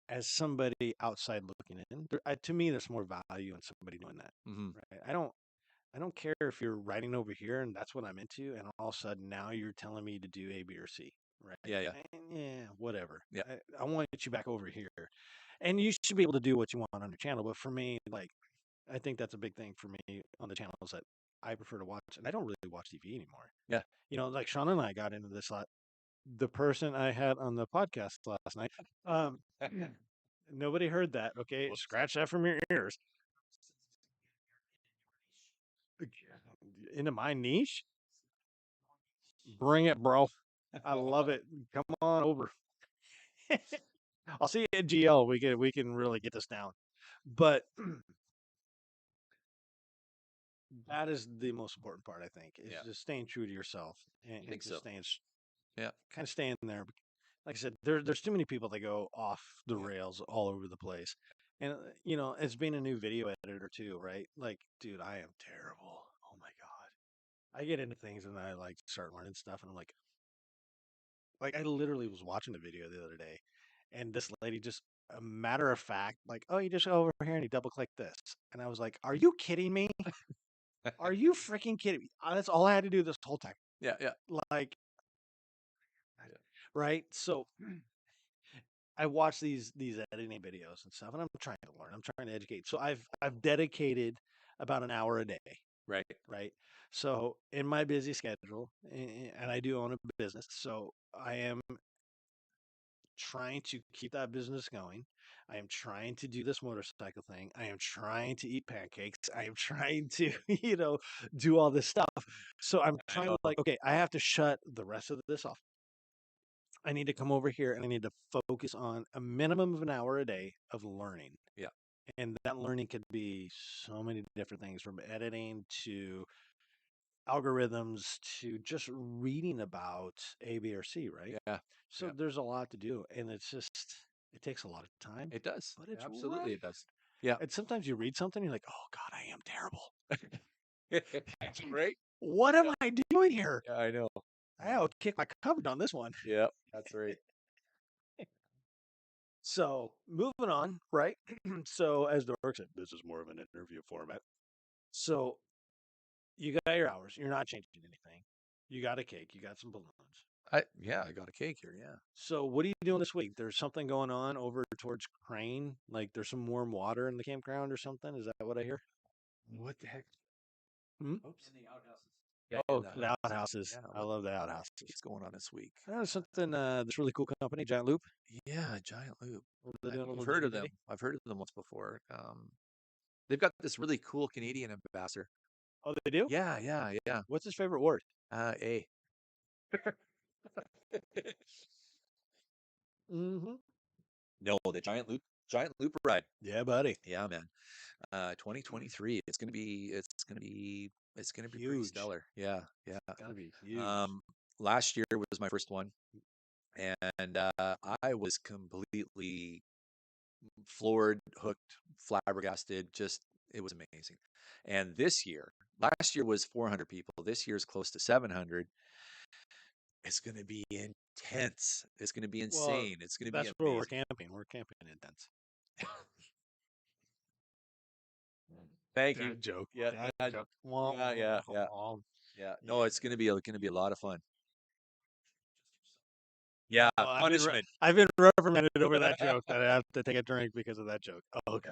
as somebody outside looking in. To me, there's more value in somebody doing that. Hmm. Right? I don't care if you're writing over here and that's what I'm into, and all of a sudden now you're telling me to do A, B, or C, right? Yeah. Yeah. Yeah, whatever. Yeah. I want to get you back over here, and you should be able to do what you want on your channel. But for me, like, I think that's a big thing for me on the channel is that I prefer to watch, and I don't really watch TV anymore. Yeah. Like Sean and I got into this lot. The person I had on the podcast last night, nobody heard that. Okay, scratch that from your ears. Into my niche, bring it, bro. I love it. Come on over. I'll see you at GL. We can really get this down. But that is the most important part, I think, is Yeah. just staying true to yourself and think just so. staying, Yeah. kind of staying there. Like I said, there's too many people that go off the rails all over the place. And, as being a new video editor too, right? Like, dude, I am terrible. Oh my God. I get into things and I like start learning stuff and I'm like I literally was watching the video the other day and this lady just a matter of fact, like, oh, you just go over here and you double click this. And I was like, are you kidding me? Are you freaking kidding me? That's all I had to do this whole time. Yeah. Yeah. Like, right? So I watch these editing videos and stuff, and I'm trying to learn. I'm trying to educate. So I've dedicated about an hour a day, Right. right? So in my busy schedule, and I do own a business, so I am trying to keep that business going. I am trying to do this motorcycle thing. I am trying to eat pancakes. I am trying to, do all this stuff. So I'm I trying know. to like, okay, I have to shut the rest of this off. I need to come over here and I need to focus on a minimum of an hour a day of learning. Yeah. And that learning could be so many different things from editing to algorithms to just reading about A, B, or C, right? Yeah. So Yeah. there's a lot to do. And it takes a lot of time, It does. but it's Absolutely, worth it does. Yeah. And sometimes you read something, you're like, oh God, I am terrible. That's great. What am I doing here? Yeah, I know. I'll kick my cover on this one. Yeah, that's right. So moving on, right? So as Dork said, this is more of an interview format. So you got your hours. You're not changing anything. You got a cake. You got some balloons. I got a cake here. Yeah. So what are you doing this week? There's something going on over towards Crane. Like there's some warm water in the campground or something. Is that what I hear? What the heck? In the outhouses. Yeah, Oh, in the outhouses. Yeah, I love the outhouses. what's going on this week? There's something. This really cool company, Giant Loop. Yeah, Giant Loop. They're doing a I've little heard of them. jiggy-jiggy. I've heard of them once before. They've got this really cool Canadian ambassador. Oh, they do? Yeah, yeah, yeah. What's his favorite word? A. Mm-hmm. No, the Giant Loop ride. Yeah, buddy. Yeah, man. 2023. It's gonna be pretty Huge. stellar. Yeah, yeah. Gotta be huge. Last year was my first one, and I was completely floored, hooked, flabbergasted. Just it was amazing. And last year was 400 people. This year is close to 700. It's going to be intense. It's going to be insane. It's going to be That's where we're amazing. camping. We're camping in tents. Thank you. Dad joke. Yeah, Dad dad joke. Yeah, yeah, yeah. Yeah. No, it's going to be a lot of fun. Yeah, punishment. I've been reprimanded over that joke that I have to take a drink because of that joke. Okay.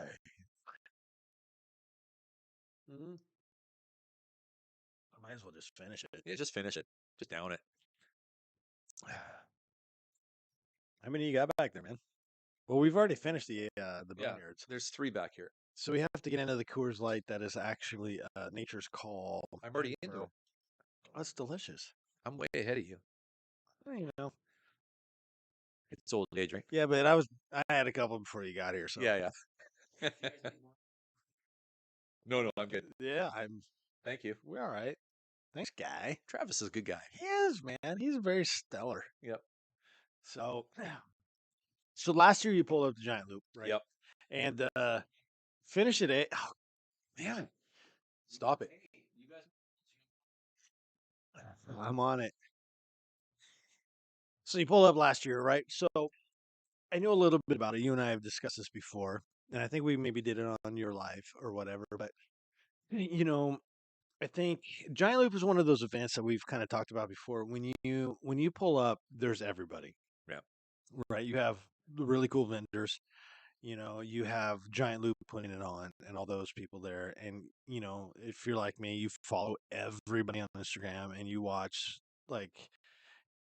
Mm-hmm. I might as well just finish it. Yeah, just finish it. Just down it. How many you got back there, man? Well, we've already finished the Yeah, boneyards. there's 3 back here. So we have to get into the Coors Light that is actually nature's call. I'm already into it. Oh, that's delicious. I'm way ahead of you. It's old age, right? Yeah, but I had a couple before you got here. So Yeah, yeah. No, I'm good. Yeah, Thank you. we're all right. Thanks, guy. Travis is a good guy. He is, man. He's very stellar. Yep. So last year you pulled up the Giant Loop, right? Yep. And finish it at man. Stop it. Hey, you guys. I'm on it. So you pulled up last year, right? So I know a little bit about it. You and I have discussed this before, and I think we maybe did it on your live or whatever. But I think Giant Loop is one of those events that we've kind of talked about before. When you pull up, there's everybody. Yeah. Right. You have the really cool vendors. you have Giant Loop putting it on and all those people there. And, if you're like me, you follow everybody on Instagram and you watch like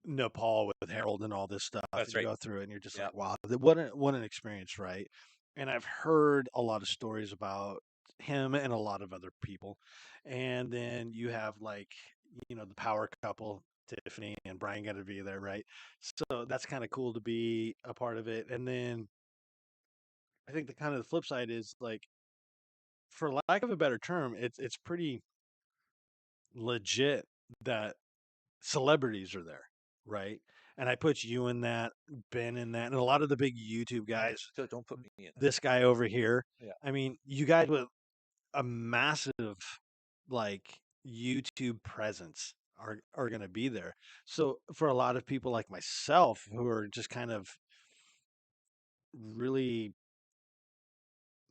Nepal with Harold and all this stuff. That's And you right. go through it and you're just Yeah. like, wow, what an experience, right? And I've heard a lot of stories about him and a lot of other people. And then you have like, the power couple, Tiffany and Brian got to be there, right? So that's kind of cool to be a part of it. And then I think the kind of the flip side is like, for lack of a better term, it's pretty legit that celebrities are there, right? And I put you in that, Ben in that, and a lot of the big YouTube guys. Don't put me in that. This guy over here. Yeah. I mean, you guys with a massive like YouTube presence are going to be there. So for a lot of people like myself who are just kind of really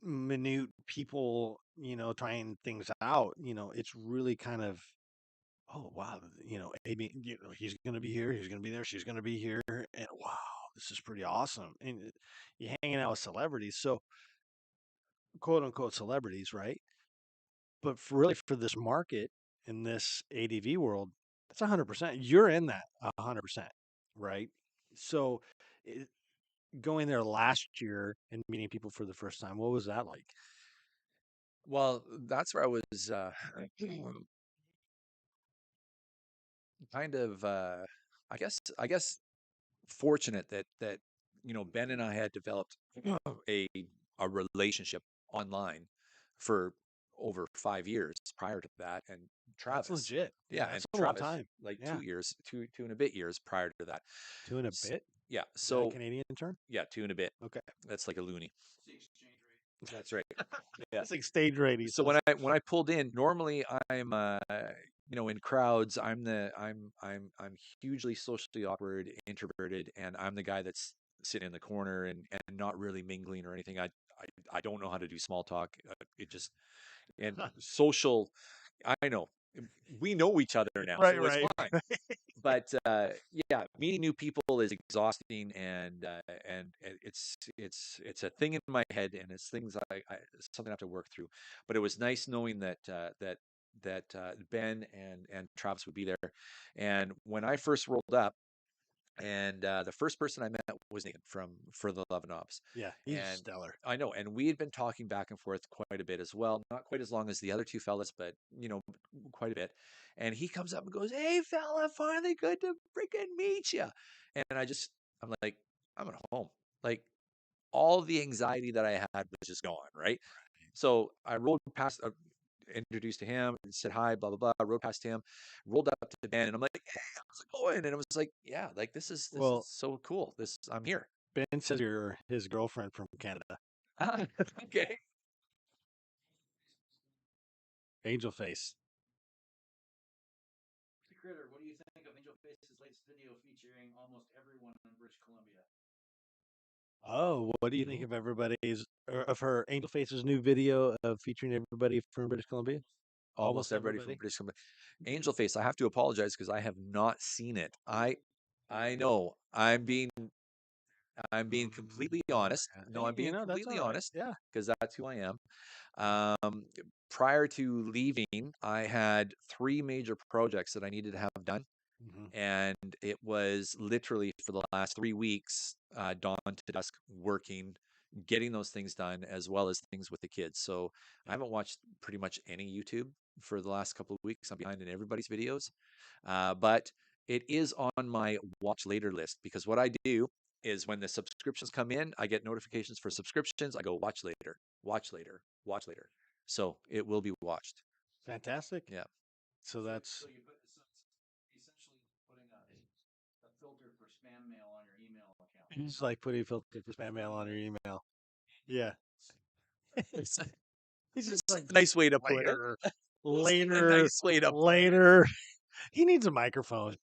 minute people, trying things out, it's really kind of, oh wow, AB, he's gonna be here, he's gonna be there, she's gonna be here, and wow, this is pretty awesome. And you're hanging out with celebrities, so quote unquote celebrities, right? But really for this market in this ADV world, that's 100%. You're in that 100%, right? So it, going there last year and meeting people for the first time, what was that like? Well, that's where I was kind of, I guess, fortunate that Ben and I had developed a a relationship online for over 5 years prior to that, and That's Travis, legit. yeah, and That's a long Travis time. like Yeah, 2 years, two and a bit years prior to that. two and a S- bit. Yeah, Is that a so Canadian term? yeah, two and a bit. Okay. That's like a loony. It's the exchange rate. That's right. Yeah. That's like stage rate, he So says. when I pulled in, normally I'm in crowds, I'm hugely socially awkward, introverted, and I'm the guy that's sitting in the corner and not really mingling or anything. I don't know how to do small talk. It just and social. I know we know each other now, Right, so it's right. fine. But yeah, meeting new people is exhausting, and it's a thing in my head, and it's things it's something I have to work through. But it was nice knowing that Ben and Travis would be there. And when I first rolled up, and the first person I met was Nathan from For the Love and Ops, Yeah, he's and stellar. I know, and we had been talking back and forth quite a bit as well. Not quite as long as the other two fellas, but quite a bit. And he comes up and goes, "Hey, fella, finally good to freaking meet you." And I'm like, I'm at home. Like all the anxiety that I had was just gone, right? So I rolled past, introduced to him, and said hi, blah blah blah. I rode past him, rolled up to Ben, and I'm like, "Hey, how's it going?" And it was like, "Yeah, like this is Well, so cool. I'm here." Ben says you're his girlfriend from Canada. Okay. Angel face. Hey, Critter, what do you think of Angel Face's latest video featuring almost everyone in British Columbia? Oh, what do you think of of her Angel Face's new video of featuring everybody from British Columbia? Almost everybody from British Columbia. Angel Face, I have to apologize because I have not seen it. I know. I'm being completely honest. No, Hey, I'm being that's all completely right. honest Yeah. because that's who I am. Um, Prior to leaving, I had three major projects that I needed to have done. Hmm. And it was literally for the last 3 weeks, dawn to dusk, working, getting those things done, as well as things with the kids. So I haven't watched pretty much any YouTube for the last couple of weeks. I'm behind in everybody's videos, but it is on my watch later list because what I do is when the subscriptions come in, I get notifications for subscriptions. I go watch later, watch later, watch later. So it will be watched. Fantastic. Yeah. So that's So you put so it's essentially putting a filter for spam mail on your email account. he's like putting a filter for spam mail on your email. Yeah. It's He's just like a nice way to put it. later, A later, nice way to put it. later. He needs a microphone.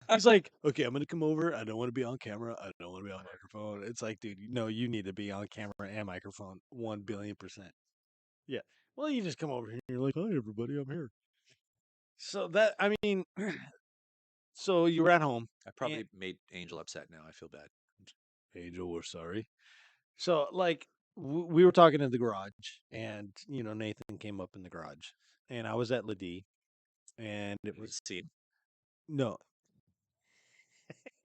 He's like, okay, I'm gonna come over. I don't want to be on camera. I don't want to be on microphone. It's like, dude, no, you need to be on camera and microphone, 1 billion%. Yeah. Well, you just come over here and you're like, hi everybody, I'm here. So that I mean, so you were at home. I And probably made Angel upset now. I feel bad. Angel, we're sorry. So like we were talking in the garage, and Nathan came up in the garage, and I was at Ladie, and it was Seed. no,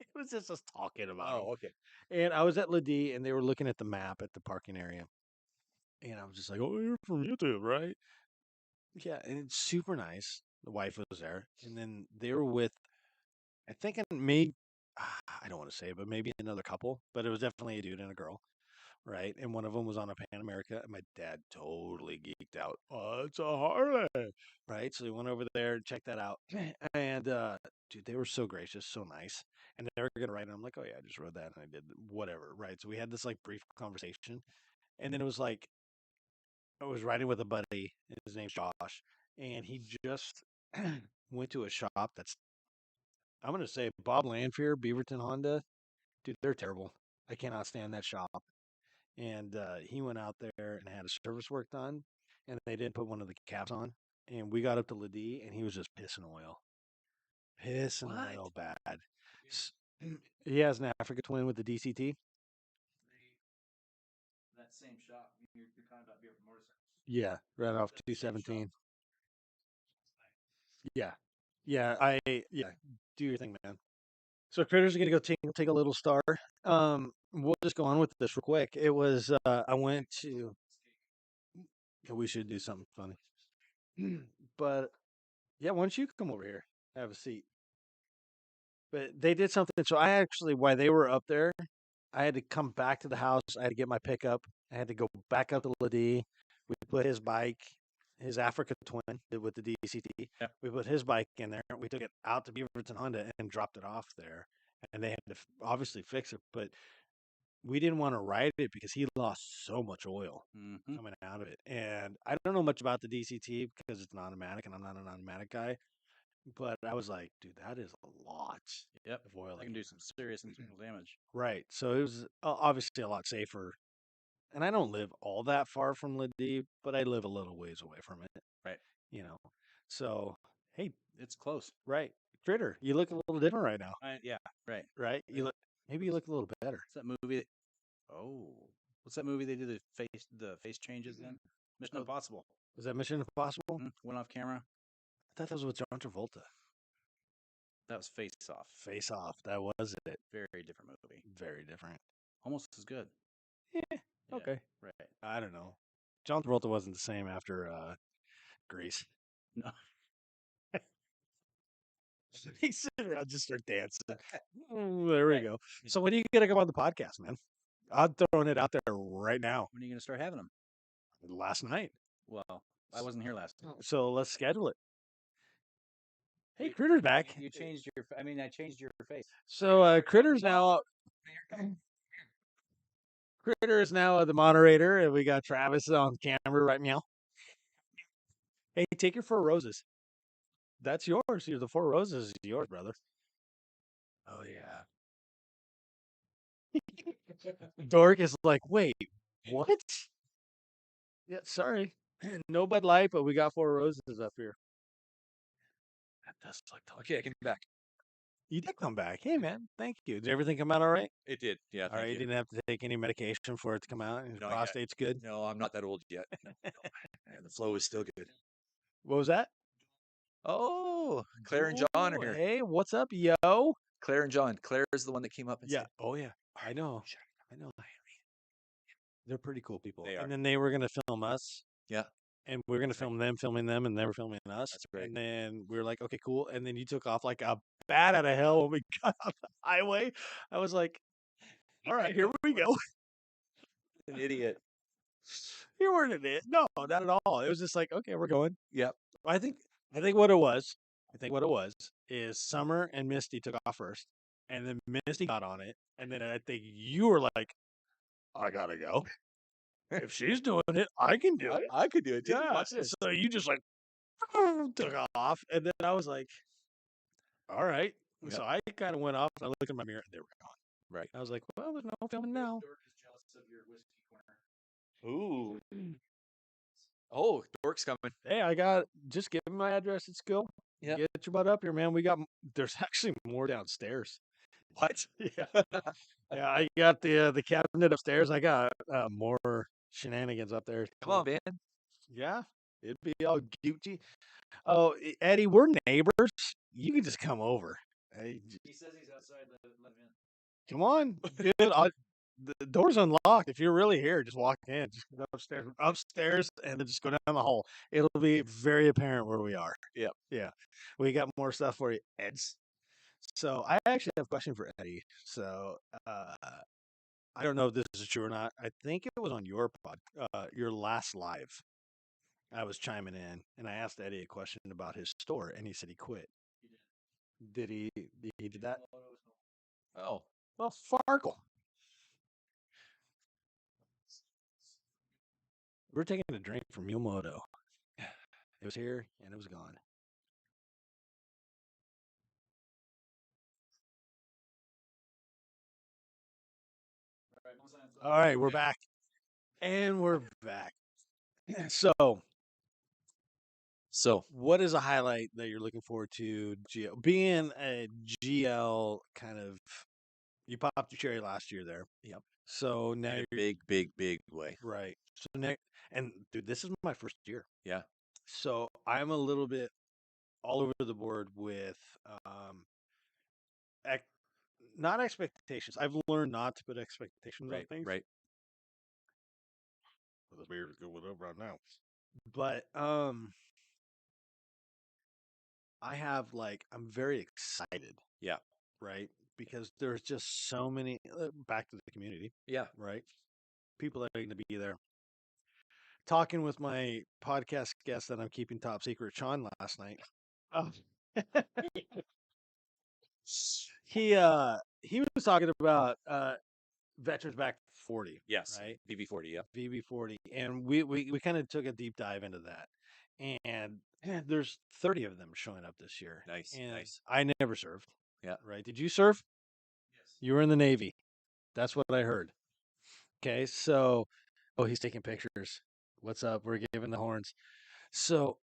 it was just us talking about him. Oh, okay. And I was at Ladie, and they were looking at the map at the parking area, and I was just like, "Oh, you're from YouTube, right?" Yeah, and it's super nice. The wife was there, and then they were with, I think, maybe I don't want to say, it, but maybe another couple, but it was definitely a dude and a girl, right? And one of them was on a Pan America, and my dad totally geeked out. Oh, it's a Harley, right? So we went over there, checked that out, and dude, they were so gracious, so nice, and they were gonna ride, and I'm like, oh yeah, I just rode that, and I did whatever, right? So we had this like brief conversation, and then it was like I was riding with a buddy. His name's Josh, and he just went to a shop that's, I'm gonna say, Bob Lanfear, Beaverton Honda. Dude, they're terrible. I cannot stand that shop. And he went out there and had a service work done, and they didn't put one of the caps on. And we got up to Ladie, and he was just pissing oil bad. S- He has an Africa Twin with the DCT. That same shop. You're talking about beer from motorcycles. Yeah, right off That same shop. 217. Yeah, yeah. Do your thing, man. So Critters are gonna go take a little star. We'll just go on with this real quick. It was I went to. We should do something funny, but yeah, why don't you come over here, have a seat? But they did something. So I actually, while they were up there, I had to come back to the house. I had to get my pickup. I had to go back up to Ladie. We put his bike, his Africa Twin with the DCT. Yeah. We put his bike in there. We took it out to Beaverton Honda and dropped it off there. And they had to obviously fix it, but we didn't want to ride it because he lost so much oil Mm-hmm. coming out of it. And I don't know much about the DCT because it's an automatic, and I'm not an automatic guy. But I was like, dude, that is a lot Yep. of oil. I can do some serious internal damage. Right. So it was obviously a lot safer. And I don't live all that far from Ladie, but I live a little ways away from it. Right. So, hey, It's close. right. Critter, you look a little different right now. Yeah. Right. Right? Maybe you look a little better. What's that movie? Oh, what's that movie they do the face changes in? Mission Impossible. Was that Mission Impossible? Went off camera. I thought that was with John Travolta. That was Face Off. Face Off. That was it. Very different movie. Very different. Almost as good. Yeah. Okay. Right. I don't know. John Travolta wasn't the same after Grease. No. He's sitting around, just start dancing. There we go. So when are you gonna come on the podcast, man? I'm throwing it out there right now. When are you going to start having them? Last night. Well, I wasn't here last time. So let's schedule it. Hey, Critter's back. You changed your. I mean, I changed your face. So Critter's now. Critter is now the moderator, and we got Travis on camera, right? Meow. Hey, take your 4 roses. That's yours. The 4 roses is yours, brother. Oh yeah. Dork is like, wait, what? Yeah, sorry. No Bud Light, but we got 4 roses up here. That does look delicious. Okay, I can be back. You did come back. Hey, man. Thank you. Did everything come out all right? It did. Yeah. All right. You didn't have to take any medication for it to come out. And Not yet. prostate's good. No, I'm not that old yet. No. Yeah, the flow is still good. What was that? Oh, Claire and John are here. Hey, what's up, yo? Claire and John. Claire is the one that came up and Yeah. said, Oh, yeah. I know. They're pretty cool people. They are. And then they were going to film us. Yeah. And we were going to film them, filming them, and they were filming us. That's great. And then we were like, okay, cool. And then you took off like a bat out of hell when we got on the highway. I was like, all right, here we go. An idiot. You weren't an idiot. No, not at all. It was just like, okay, we're going. Yep. I think what it was is Summer and Misty took off first, and then Misty got on it, and then I think you were like, I gotta go. If she's doing it, I can do it. I could do it too. Yeah. Watch this. So you just like took off, and then I was like, all right. Yep. So I kind of went off, and I looked in my mirror, and they were gone. Right. I was like, well, there's no filming now. Dork is jealous of your whiskey corner. Ooh. Oh, Dork's coming. Hey, just give me my address at school. Yeah. Get your butt up here, man. There's actually more downstairs. What? Yeah. Yeah, I got the cabinet upstairs. I got more shenanigans up there. Come on, man. Yeah, it'd be all Gucci. Oh, Eddie, we're neighbors. You can just come over. Hey, He says he's outside. Let him in. come on, dude. The door's unlocked. If you're really here, just walk in. Just go upstairs, and then just go down the hall. It'll be very apparent where we are. Yep. Yeah, we got more stuff for you, Eds. So I actually have a question for Eddie. So I don't know if this is true or not. I think it was on your last live. I was chiming in, and I asked Eddie a question about his store, and he said he quit. He did. Did he did that? Oh, Well, Farkle. We're taking a drink from Moto. It was here and it was gone. All right, we're back. And we're back. So, so what is a highlight that you're looking forward to? Being a GL kind of, you popped your cherry last year there. Yep. So now in a you're big way. right. So now, and dude, this is my first year. Yeah. So I'm a little bit all over the board with ex- not expectations. I've learned not to put expectations on Right. things. Right. Well, the beer is good with it right now. But I have I'm very excited, Yeah. right? Because there's just so many back to the community, Yeah. right? People that are going to be there. Talking with my podcast guest that I'm keeping top secret, Sean, last night. Oh. he was talking about Veterans Back 40. Yes. Right? VB40. Yeah. VB40. And we kind of took a deep dive into that. And there's 30 of them showing up this year. Nice. And Nice. I never served. Yeah. Right? Did you serve? Yes. You were in the Navy. That's what I heard. Okay. So, oh, he's taking pictures. What's up? We're giving the horns. So,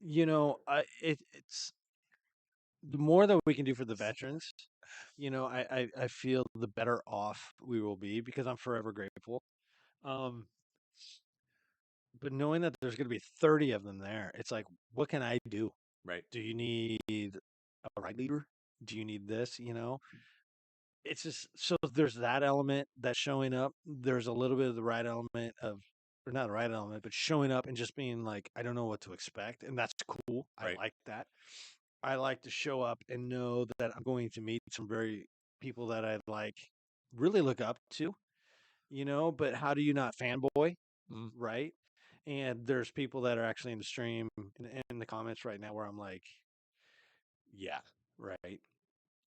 Yes. it's the more that we can do for the veterans, I feel the better off we will be because I'm forever grateful. Um, but knowing that there's going to be 30 of them there, it's like, what can I do? Right. Do you need a ride leader? Do you need this? It's just so there's that element that's showing up. There's a little bit of the right element or not the right element, but showing up and just being like, I don't know what to expect. And that's cool. Right. I like that. I like to show up and know that I'm going to meet some very people that I really look up to, but how do you not fanboy? Mm. Right. And there's people that are actually in the stream in the comments right now where I'm like, yeah, right.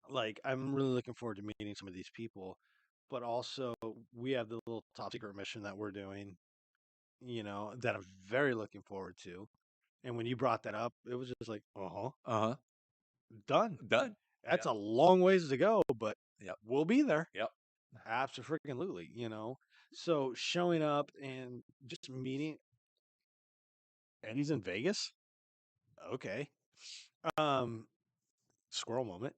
Like, I'm really looking forward to meeting some of these people, but also we have the little top secret mission that we're doing, that I'm very looking forward to. And when you brought that up, it was just like, Uh-huh. done. Done. That's a long ways to go, but Yep. we'll be there. Yep. Absolutely. So showing up and just meeting, and he's in Vegas. Okay. Um, Squirrel moment.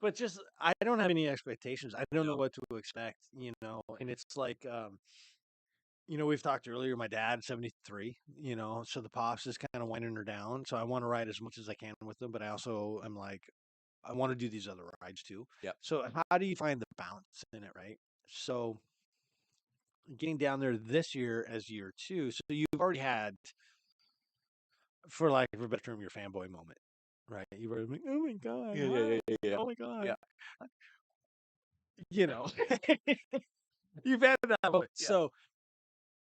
But just I don't have any expectations. I don't know what to expect, and it's like we've talked earlier, my dad 73, so the pops is kind of winding her down. So I want to ride as much as I can with them, but I also am like I want to do these other rides too. Yep. So how do you find the balance in it, right? So getting down there this year as year 2, so you've already had, for lack of a better term, your fanboy moment, right? You were like, oh my god, Yeah. oh my god, Yeah. you know, you've had that moment. Yeah. So,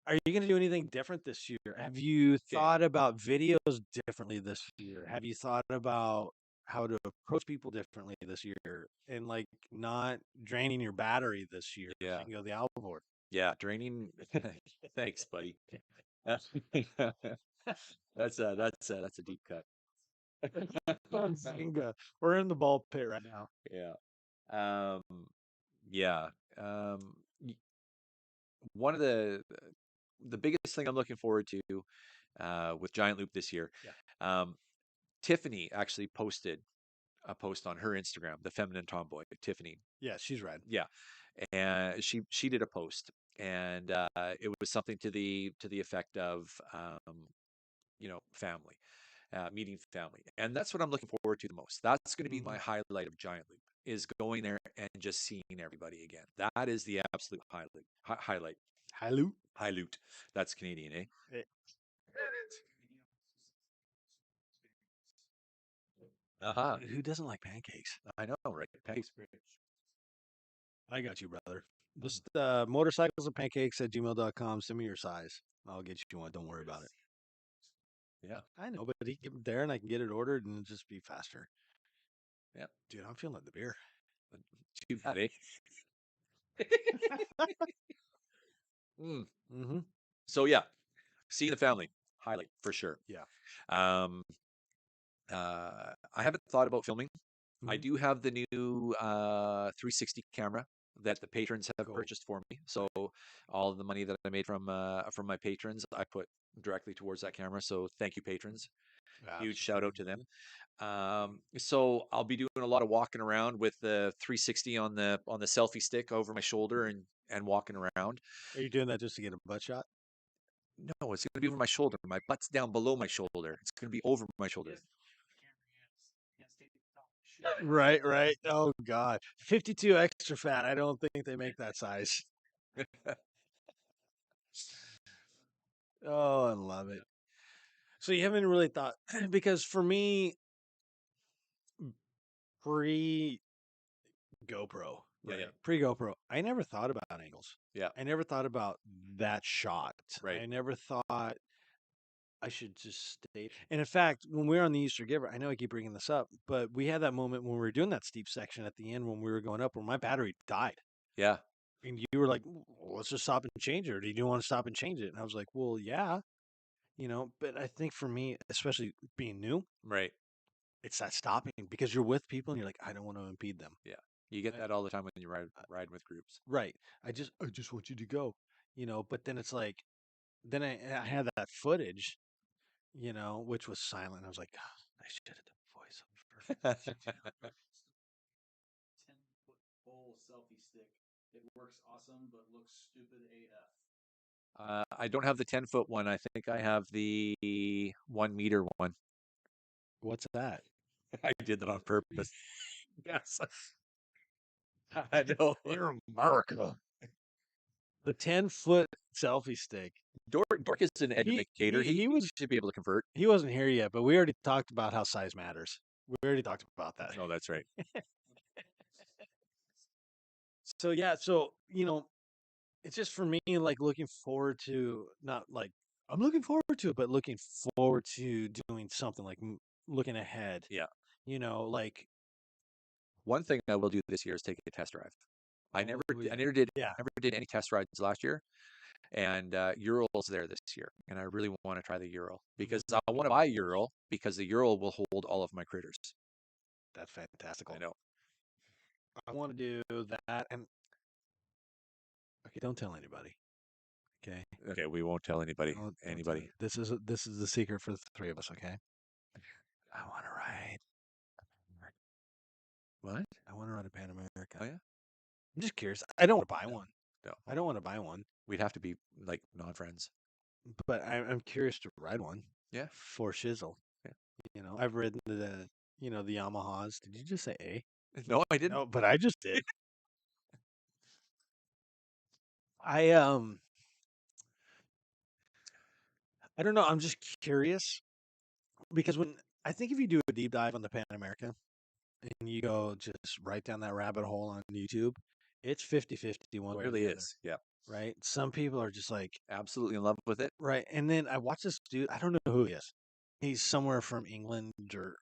are you going to do anything different this year? Have you thought about videos differently this year? Have you thought about how to approach people differently this year, and not draining your battery this year? So Yeah. you can go the album board. Yeah. Draining. Thanks, buddy. that's a deep cut. We're in the ball pit right now. Yeah. Yeah. Y- One of the biggest thing I'm looking forward to with Giant Loop this year. Yeah. Tiffany actually posted a post on her Instagram, the feminine tomboy, Tiffany. Yeah, she's red. Yeah, and she did a post, and it was something to the effect of, family, meeting family, and that's what I'm looking forward to the most. That's going to be my highlight of Giant Loop, is going there and just seeing everybody again. That is the absolute highlight. Hello. Highlight. That's Canadian, eh? Eh, Uh-huh. Who doesn't like pancakes? I know, right? Pancakes. I got you, brother. Just motorcycles and pancakes at gmail.com. Send me your size. I'll get you one. Don't worry about it. Yeah. I know, but he can there and I can get it ordered and it'll just be faster. Yeah. Dude, I'm feeling the beer. Too bad, eh? Mm. Mm-hmm. So yeah, see the family highlight for sure. Yeah. Um, I haven't thought about filming. I Mhm. do have the new 360 camera that the patrons have Cool. purchased for me. So all of the money that I made from my patrons, I put directly towards that camera. So thank you, patrons. Huge shout out to them. So I'll be doing a lot of walking around with the 360 on the selfie stick over my shoulder and walking around. Are you doing that just to get a butt shot? No, it's going to be over my shoulder. My butt's down below my shoulder. It's going to be over my shoulder. Right, right. Oh God. 52 extra fat. I don't think they make that size. Oh, I love it. So you haven't really thought because for me, pre GoPro, Yeah, yeah. Pre GoPro, I never thought about angles. Yeah. I never thought about that shot. Right. I never thought I should just stay. And in fact, when we were on the Easter Giver, I know I keep bringing this up, but we had that moment when we were doing that steep section at the end when we were going up where my battery died. Yeah. And you were like, well, let's just stop and change it. Or do you want to stop and change it? And I was like, well, yeah, but I think for me, especially being new, Right. it's that stopping because you're with people and you're like, I don't want to impede them. Yeah. You get that all the time when you ride with groups. Right. I just want you to go, but then it's like, then I had that footage, which was silent. I was like, "God, I should have done voice. 10-foot pole selfie stick. It works awesome, but looks stupid AF. I don't have the 10-foot one. I think I have the 1 meter one. What's that? I did that on purpose. Yes. I know. You're America. The 10-foot selfie stick. Dork is an educator. He should be able to convert. He wasn't here yet, but we already talked about how size matters. We already talked about that. Oh, that's right. So yeah, it's just for me like looking forward to not like I'm looking forward to it, but looking forward to doing something like looking ahead. Yeah. Like One thing I will do this year is take a test drive. I never did any test rides last year, and Ural's there this year, and I really want to try the Ural because I want to buy Ural because the Ural will hold all of my critters. That's fantastical. I know. I want to do that, and okay, don't tell anybody. Okay, we won't tell anybody. Don't tell Anybody. this is the secret for the three of us. Okay. I want to ride. What? I want to ride a Pan America. Oh yeah. I'm just curious. I don't want to buy one. No. I don't want to buy one. We'd have to be like non-friends. But I'm curious to ride one. Yeah. For shizzle. Yeah. I've ridden the Yamahas. Did you just say A? No, I didn't. No, but I just did. I don't know. I'm just curious because I think if you do a deep dive on the Pan America and you go just right down that rabbit hole on YouTube, it's 50-50 one It way or really the other, is. Yeah. right? Some people are just like Absolutely in love with it. right. And then I watched this dude. I don't know who he is. He's somewhere from England or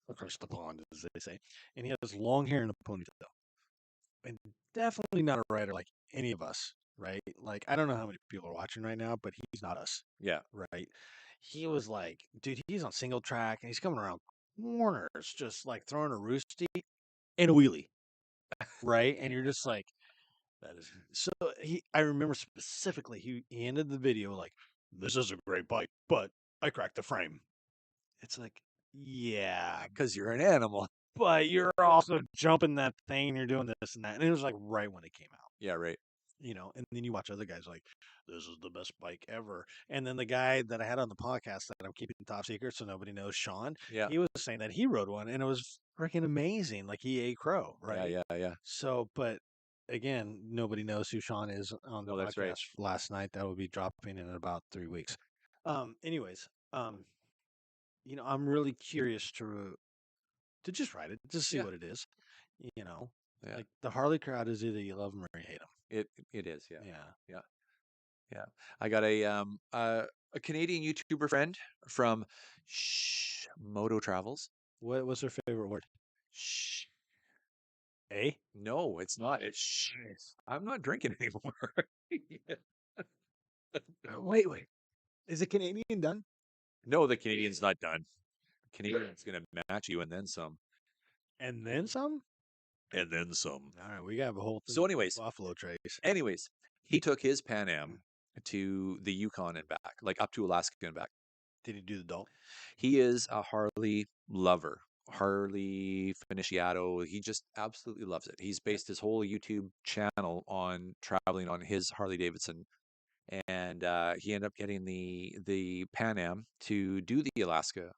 across the pond, as they say. And he has long hair and a ponytail. And definitely not a writer like any of us, right? Like, I don't know how many people are watching right now, but he's not us, Yeah. right? He was like, dude, he's on single track and he's coming around corners, just like throwing a roosty and a wheelie, right? And you're just like, that is so. I remember specifically, he ended the video like, "This is a great bike, but I cracked the frame." It's like, yeah, Because you're an animal. but you're also jumping that thing and you're doing this and that. And it was like right when it came out. Yeah, right. And then you watch other guys like, this is the best bike ever. And then the guy that I had on the podcast that I'm keeping top secret so nobody knows, Sean, Yeah. he was saying that he rode one and it was freaking amazing. Like he ate crow, right? Yeah. So, but again, nobody knows who Sean is on the No, that's podcast right. last night. That will be dropping in about 3 weeks. Anyways, I'm really curious to just ride it, just see Yeah. what it is. Yeah. Like the Harley crowd is either you love them or you hate them. It is. Yeah. Yeah. Yeah. I got a Canadian YouTuber friend from Moto Travels. What's their favorite word? Shh. Eh? No, it's not. It's shh. I'm not drinking anymore. Wait. Is it Canadian done? No, the Canadian's not done. Canadian's gonna match you and then some. And then some? And then some. All right, we got a whole thing So anyways, Buffalo Trace. he took his Pan Am to the Yukon and back, like up to Alaska and back. Did he do the Dalt? He is a Harley lover, Harley aficionado. He just absolutely loves it. He's based his whole YouTube channel on traveling on his Harley Davidson, and he ended up getting the Pan Am to do the Alaska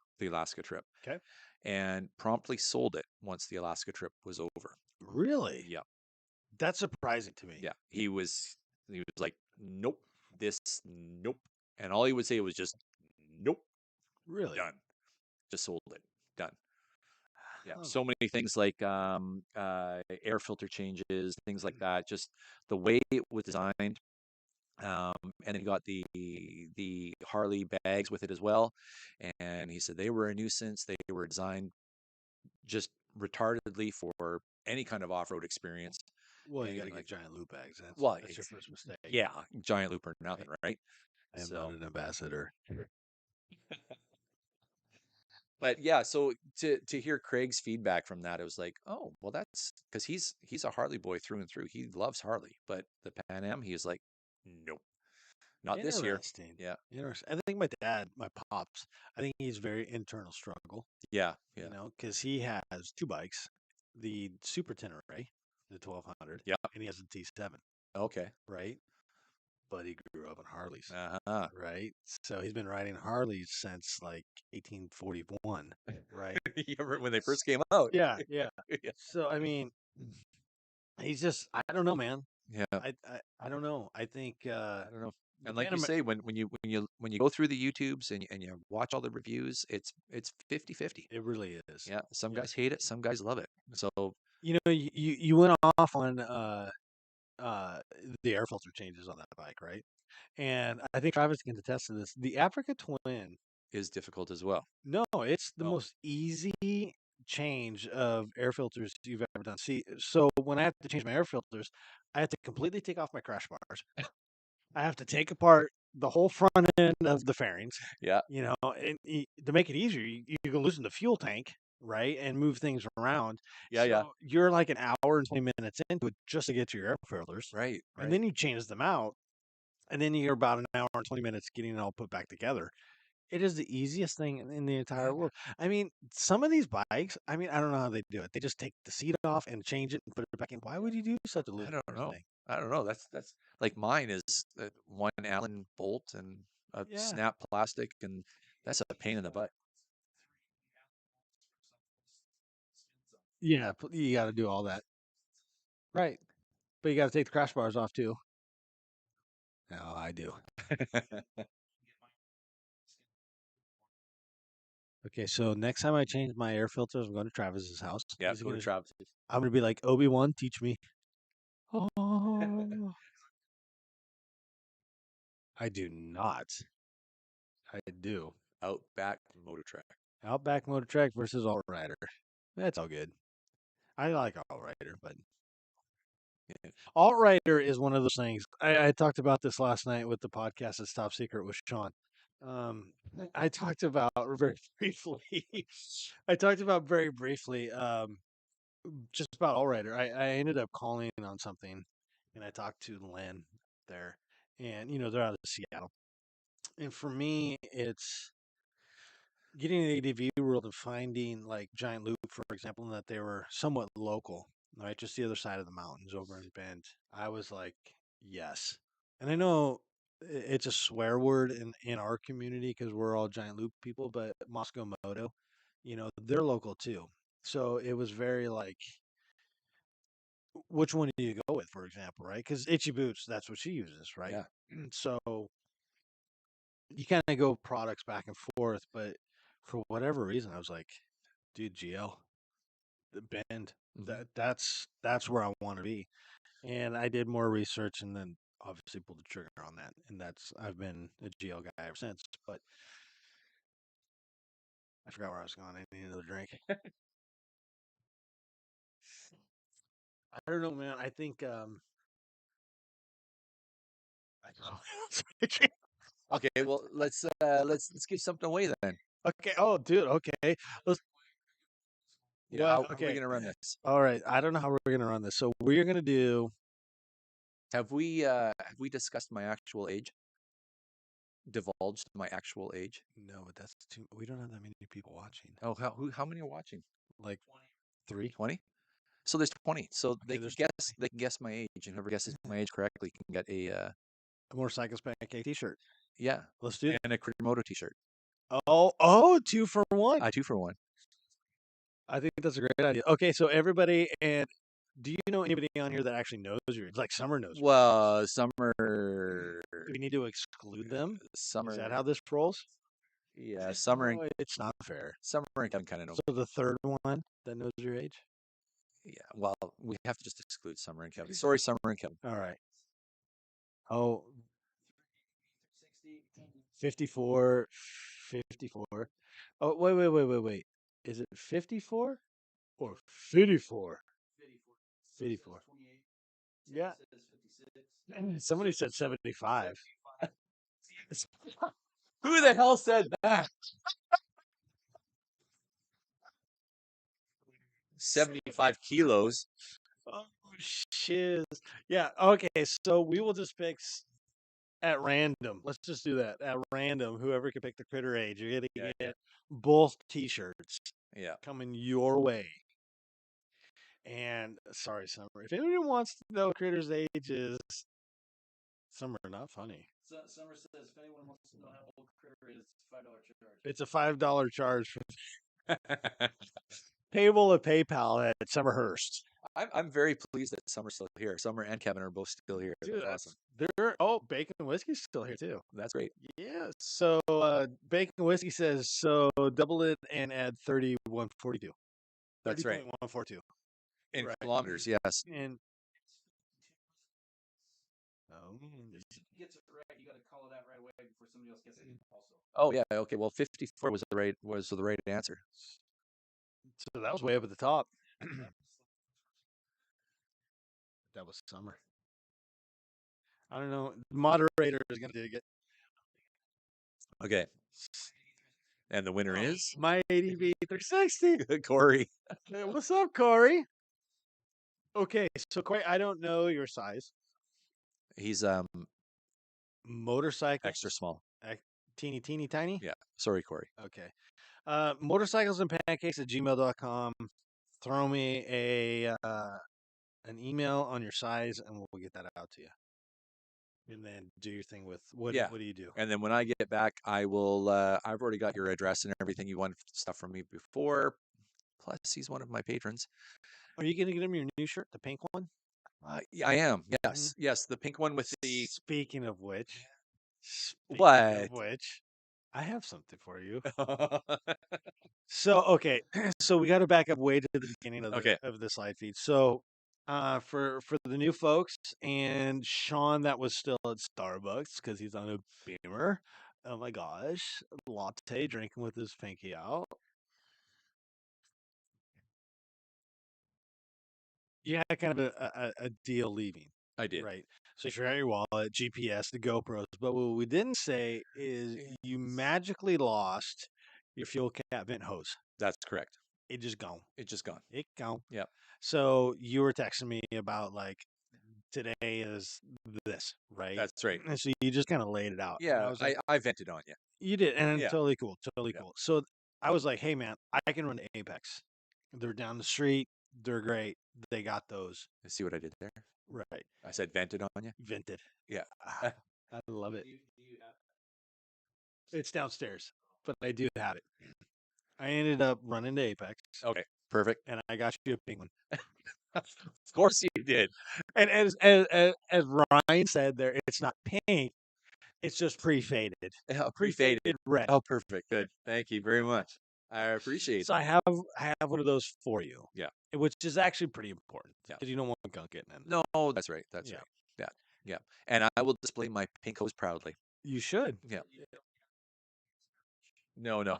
trip. Okay. And promptly sold it once the Alaska trip was over. Really? Yeah. That's surprising to me. Yeah. He was like, nope, nope. And all he would say was just, nope, Really? done. Just sold it. Done. Yeah. Huh. So many things like air filter changes, things like that. Just the way it was designed. And then he got the Harley bags with it as well. And he said they were a nuisance. They were designed just retardedly for any kind of off-road experience. Well, you And got to like, get giant loop bags. That's well, your first mistake. yeah, giant loop or nothing, right? I am So, not an ambassador. but yeah, so to hear Craig's feedback from that, it was like, oh, well, that's because he's a Harley boy through and through. He loves Harley, but the Pan Am, he was like, nope, not this year. Interesting. Yeah, Interesting. I think my dad, my pops, I think he's very internal struggle. yeah. Because he has two bikes, the Super Tenere, the 1200, Yeah. and he has a T7, Okay. right? But he grew up on Harleys, Uh-huh. right? So he's been riding Harleys since like 1841, right? You remember when they first came out? Yeah. Yeah. So I mean, he's just I don't know, man. Yeah. I don't know. I think I don't know. the And like you Panama- say, when you go through the YouTubes and you watch all the reviews, it's 50-50. it really is. Yeah, some Yeah. guys hate it, some guys love it. So You went off on the air filter changes on that bike, right? And I think Travis can attest to this. The Africa Twin, is difficult as well. no, it's the Oh. most easy change of air filters you've ever done. See, so when I have to change my air filters, I have to completely take off my crash bars. I have to take apart the whole front end of the fairings. Yeah. And to make it easier, you can loosen the fuel tank, right, and move things around. Yeah. So you're like an hour and 20 minutes into it just to get to your air filters, Right. and then you change them out, and then you're about an hour and 20 minutes getting it all put back together. It is the easiest thing in the entire world. I mean, some of these bikes, I mean, I don't know how they do it. They just take the seat off and change it and put it back in. Why would you do such a I ludicrous don't know. thing? I don't know. That's like mine is one Allen bolt and a Yeah. snap plastic, and that's a pain in the butt. Yeah, you got to do all that. Right. But you got to take the crash bars off too. No, I do. Okay, so next time I change my air filters, I'm going to Travis's house. Yeah, He's go to gonna- Travis. I'm going to be like, Obi-Wan, teach me. Oh. I do not. I do. Outback Motor Track. Outback Motor Track versus All Rider. That's all good. I like All Rider, but Yeah. All Rider is one of those things. I talked about this last night with the podcast. It's Top Secret with Sean. I talked about very briefly. I talked about very briefly just about All Rider. I ended up calling on something, and I talked to Len there, and they're out of Seattle. And for me, it's getting in the ADV world and finding like Giant Loop, for example, and that they were somewhat local, right? Just the other side of the mountains over in Bend. I was like, yes. And I know it's a swear word in our community because we're all Giant Loop people, but Moscow Moto, they're local too. So it was very like, which one do you go with, for example, right? Because Itchy Boots, that's what she uses, right? Yeah. So you kind of go products back and forth, but for whatever reason, I was like, dude, GL, the Bend, that's where I want to be. And I did more research and then obviously pulled the trigger on that. And I've been a GL guy ever since. But I forgot where I was going. I need another drink. I don't know, man. I think I don't know. Okay, well let's give something away then. Okay. Oh, dude. Okay. Let's. Yeah, What? how are we Okay. gonna run this? All right. I don't know how we're gonna run this. So we're gonna do. Have we discussed my actual age? Divulged my actual age? No, but that's too. We don't have that many people watching. Oh, how many are watching? Like 3. 20? So there's 20. So they can there's guess my age, and whoever guesses my age correctly can get a Motorcycles Pancake T-shirt. yeah, Let's do that. and a Critter Moto t-shirt. Oh, 2 for 1. 2 for 1. I think that's a great idea. Okay, so everybody, and do you know anybody on here that actually knows your age? Like Summer knows. Well, Summer. Do we need to exclude them? Summer. Is that how this rolls? Yeah, Summer. No, it's not fair. Summer and Kevin kind of know. So the third one that knows your age? Yeah, well, we have to just exclude Summer and Kevin. Sorry, Summer and Kevin. All right. Oh, 54. 54. Oh, wait. Is it 54 or 54? 54. Yeah. Somebody said 75. Who the hell said that? 75 kilos. Oh, shiz. Yeah. Okay. So we will just pick at random. Let's just do that at random. Whoever can pick the critter age, you're gonna get both T-shirts. Yeah. Coming your way. And sorry, Summer. If anyone wants to know Critter's ages, Summer, not funny. Summer says if anyone wants to know how old Critter is, it's It's a $5 charge. a $5 charge. Payable at PayPal at Summerhurst. I'm very pleased that Summer's still here. Summer and Kevin are both still here. Dude, that's awesome. Bacon Whiskey's still here too. That's great. Yeah. So Bacon Whiskey says so double it and add 3142. That's right. 30.142. In kilometers, yes. And gets it right, you got to call it out right away before somebody else gets it. Also. Oh yeah. Okay. Well, 54 was the right answer. So that was way up at the top. That was Summer. I don't know. The moderator is going to dig it. Okay. And the winner is my ADV 360. Corey. Hey, what's up, Corey? Okay, so Corey, I don't know your size. He's motorcycle extra small. Teeny tiny? Yeah. Sorry, Corey. Okay. Motorcycles and pancakes at gmail.com. Throw me an email on your size and we'll get that out to you. And then do your thing with what do you do? And then when I get back, I will I've already got your address and everything. You wanted stuff from me before. Plus he's one of my patrons. Are you going to get him your new shirt, the pink one? Yeah, I am. Yes. Yes, the pink one with the Speaking of which, I have something for you. So, okay. So we got to back up way to the beginning of the slide feed. So, for the new folks and Sean that was still at Starbucks because he's on a Beamer. Oh my gosh, latte drinking with his pinky out. You had kind of a deal leaving. I did. Right. So you forgot your wallet, GPS, the GoPros. But what we didn't say is you magically lost your fuel cap vent hose. That's correct. It just gone. It gone. Yeah. So you were texting me about like today is this, right? That's right. And so you just kind of laid it out. Yeah, I vented on you. You did, and totally cool, cool. So I was like, hey man, I can run to Apex. They're down the street. They're great. They got those. See what I did there? Right. I said vented on you. Vented. Yeah. Ah, I love it. Do you have It's downstairs, but I do have it. I ended up running to Apex, Okay. Perfect. and I got you a pink one. Of course you did. And as Ryan said there, it's not pink. It's just pre-faded. Yeah, pre-faded. Red. Oh, perfect. Good. Thank you very much. I appreciate So that. I have one of those for you. Yeah. Which is actually pretty important Yeah. because you don't want gunk getting in. No, that's right. That's Yeah. right. Yeah. Yeah. And I will display my pink hose proudly. You should. Yeah. No.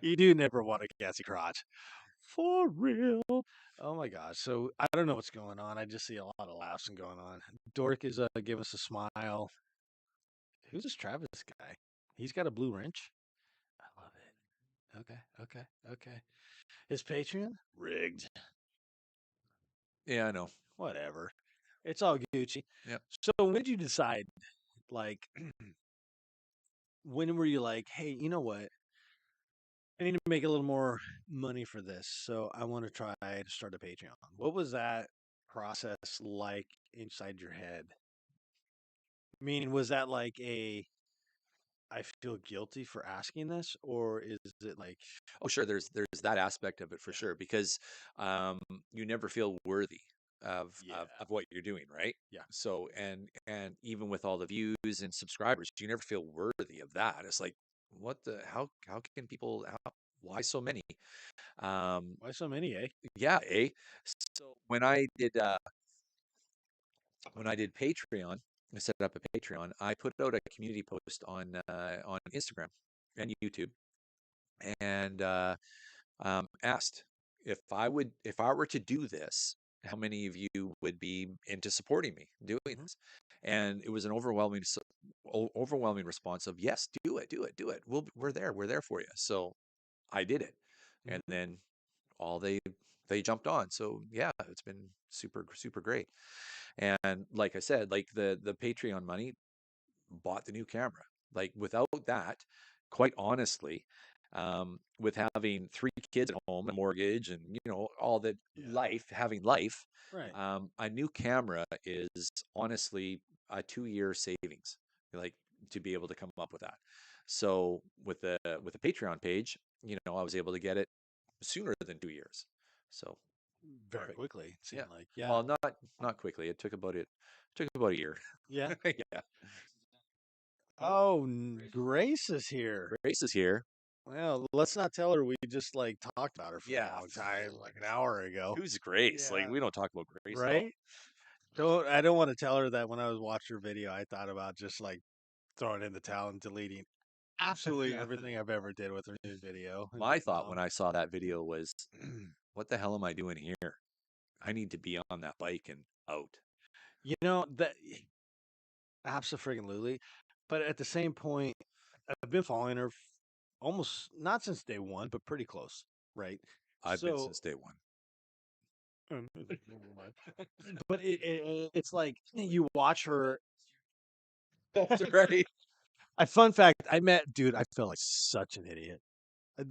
You do never want a gassy crotch. For real. Oh my gosh. So I don't know what's going on. I just see a lot of laughing going on. Dork is giving us a smile. Who's this Travis guy? He's got a blue wrench. I love it. Okay. His Patreon? Rigged. Yeah, I know. Whatever. It's all Gucci. Yep. So when did you decide, like, when were you like, hey, you know what? I need to make a little more money for this, so I want to try to start a Patreon. What was that process like inside your head? Meaning, was that like I feel guilty for asking this, or is it like, Oh, sure. There's that aspect of it for Yeah. sure because you never feel worthy of, Yeah. of what you're doing, right? Yeah. So and even with all the views and subscribers, you never feel worthy of that. It's like, what the how can people why so many? why so many, eh? Yeah, so when I did Patreon, I set up a Patreon. I put out a community post on Instagram and YouTube, and asked if I were to do this, how many of you would be into supporting me doing Mhm. this? And it was an overwhelming response of yes, do it. We're there for you. So I did it, and Mhm. then all they jumped on. So yeah, it's been super great. And like I said, like the Patreon money bought the new camera. Like without that, quite honestly, with having 3 kids at home, a mortgage, and all the Yeah. having life, Right. a new camera is honestly a 2-year savings. Like to be able to come up with that. So with the Patreon page, I was able to get it sooner than 2 years. So Very perfect. quickly, it Yeah. seemed like. Yeah. Well, not quickly. It took about a year. Yeah. Yeah. Oh, Grace is here. Grace is here. Well, let's not tell her we just like talked about her for Yeah. a long time, like an hour ago. Who's Grace? Like Yeah. we don't talk about Grace at all. Right? I don't want to tell her that when I was watching her video, I thought about just like throwing in the towel and deleting absolutely everything I've ever did with her new video. My thought when I saw that video was, what the hell am I doing here? I need to be on that bike and out. You know that absolutely, but at the same point, I've been following her almost not since day one, but pretty close, right? I've been So, since day one. but it's like you watch her. That's right. Fun fact: I met dude. I felt like such an idiot.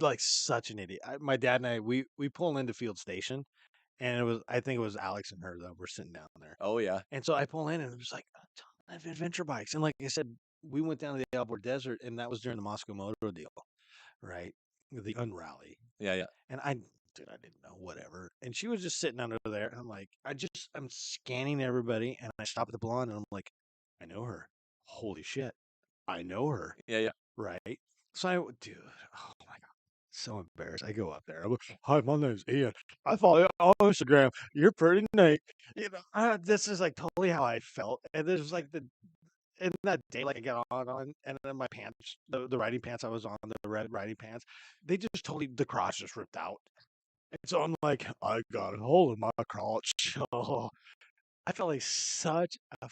Like such an idiot. My dad and I we pull into Field Station, and I think it was Alex and her that were sitting down there. Oh yeah. And so I pull in, and it was like a ton of adventure bikes. And like I said, we went down to the Alborg Desert, and that was during the Moscow Moto deal, right? The Unrally. Yeah. And dude, I didn't know, whatever. And she was just sitting under there, and I'm like, I'm scanning everybody, and I stop at the blonde, and I'm like, I know her. Holy shit, I know her, Yeah. right? So dude, oh my god, so embarrassed. I go up there. I'm like, hi, my name's Ian. I follow you on Instagram. You're pretty neat. This is like totally how I felt. And this was like in that day, like I get on, and then my pants, the riding pants I was on, the red riding pants, they just totally, the crotch just ripped out. And so I'm like, I got a hole in my crotch. Oh, I felt like such a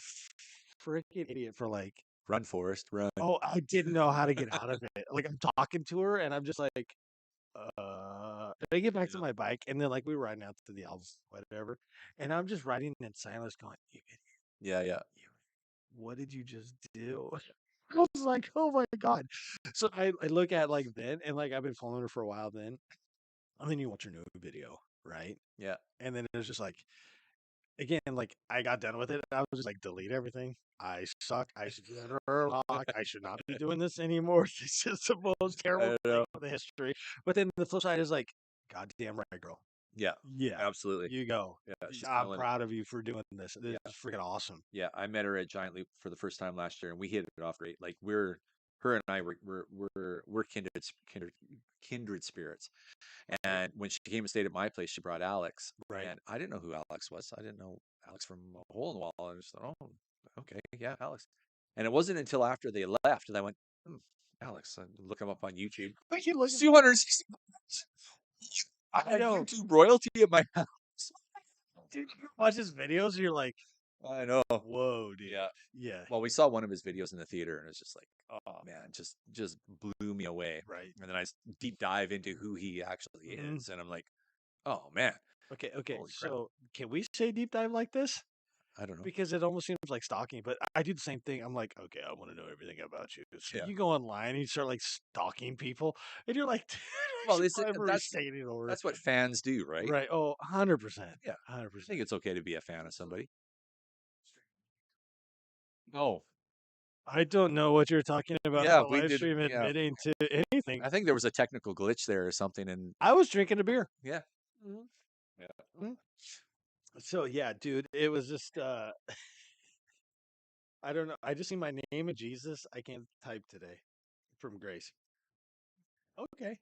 freaking idiot for like, Run, Forrest, run. oh, I didn't know how to get out of it. Like I'm talking to her, and I'm just like, and I get back to my bike, and then like we were riding out to the Alps, whatever, and I'm just riding in silence, going, you idiot, Yeah. what did you just do? I was like, oh my God. So I look at like then, and like I've been following her for a while then. And then you watch her new video, right? Yeah. And then it was just like, again, like I got done with it. I was just like, delete everything. I suck. I should never lock. I should not be doing this anymore. This is the most terrible I thing know. in the history. But then the flip side is like, goddamn right, girl. Yeah. Yeah, Absolutely. you go. Yeah. She's I'm killing it. proud of you for doing this. This Yeah. is freaking awesome. Yeah. I met her at Giant Loop for the first time last year, and we hit it off great. Like her and I we're kindred spirits. And when she came and stayed at my place, she brought Alex, Right. and I didn't know who Alex was. I didn't know Alex from a hole in the wall. I just thought, oh, okay, yeah, Alex. And it wasn't until after they left that I went, Alex, I look him up on YouTube. But you look at 260. I I had know. YouTube royalty at my house. Dude, you watch his videos, you're like, I know. whoa, dude. Yeah. Yeah. Well, we saw one of his videos in the theater, and it's just like, oh man, just blew me away. Right. And then I deep dive into who he actually Mhm. is, and I'm like, oh man, Okay. Holy crap. So can we say deep dive like this? I don't know. Because it almost seems like stalking, but I do the same thing. I'm like, okay, I want to know everything about you. So Yeah. you go online and you start like stalking people, and you're like, Well, well, that's saying it over. that's what fans do, right? Right. Oh, 100%. Yeah. 100%. I think it's okay to be a fan of somebody. Oh, I don't know what you're talking about. yeah, The we live did. stream Yeah, admitting to anything. I think there was a technical glitch there or something, and I was drinking a beer. yeah, So yeah, dude, it was just I don't know. I just see my name and Jesus. I can't type today from Grace. Okay.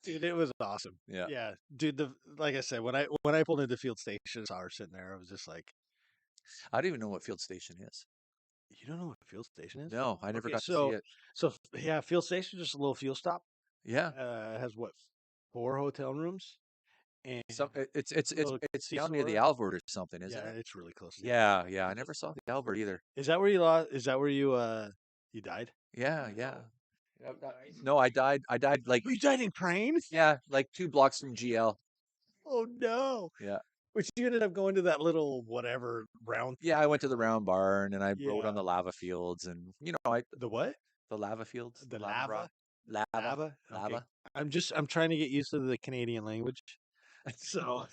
Dude, it was awesome. yeah. Yeah, dude. Like I said, when I pulled into Field Station, saw her sitting there. I was just like, I don't even know what field station is. you don't know what Field Station is? No, I never Okay, got to see it. so yeah, Field Station just a little fuel stop. Yeah, It has what 4 hotel rooms and little it's down near the seashore. Albert or something, isn't Yeah, it? it's really close. To Yeah. I never saw the Albert either. Is that where you lost? Is that where you died? Yeah. No, I died. Like You died in Crane? yeah, like 2 blocks from GL. Oh no! Yeah. Which you ended up going to that little whatever round. Yeah, I went to the round barn and I rode Yeah. on the lava fields and The what? the lava fields, The lava lava? rock, Lava? Okay. lava. I'm trying to get used to the Canadian language. So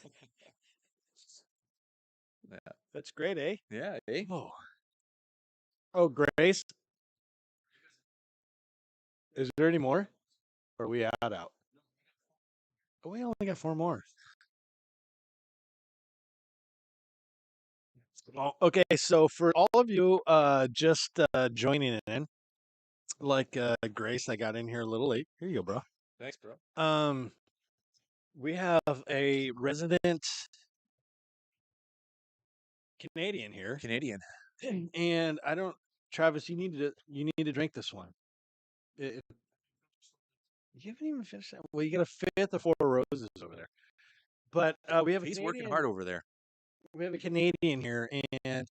Yeah. that's great, eh? Yeah, eh? Oh. Oh, Grace. Is there any more? Or are we out? Oh, we only got 4 more. Oh, okay, so for all of you just joining in, like Grace, I got in here a little late. Here you go, bro. Thanks, bro. We have a resident Canadian here, Canadian. and I don't, Travis, you need to drink this one. You haven't even finished that. Well, you got a fifth of 4 roses over there, but we have a He's Canadian, working hard over there. We have a Canadian here, and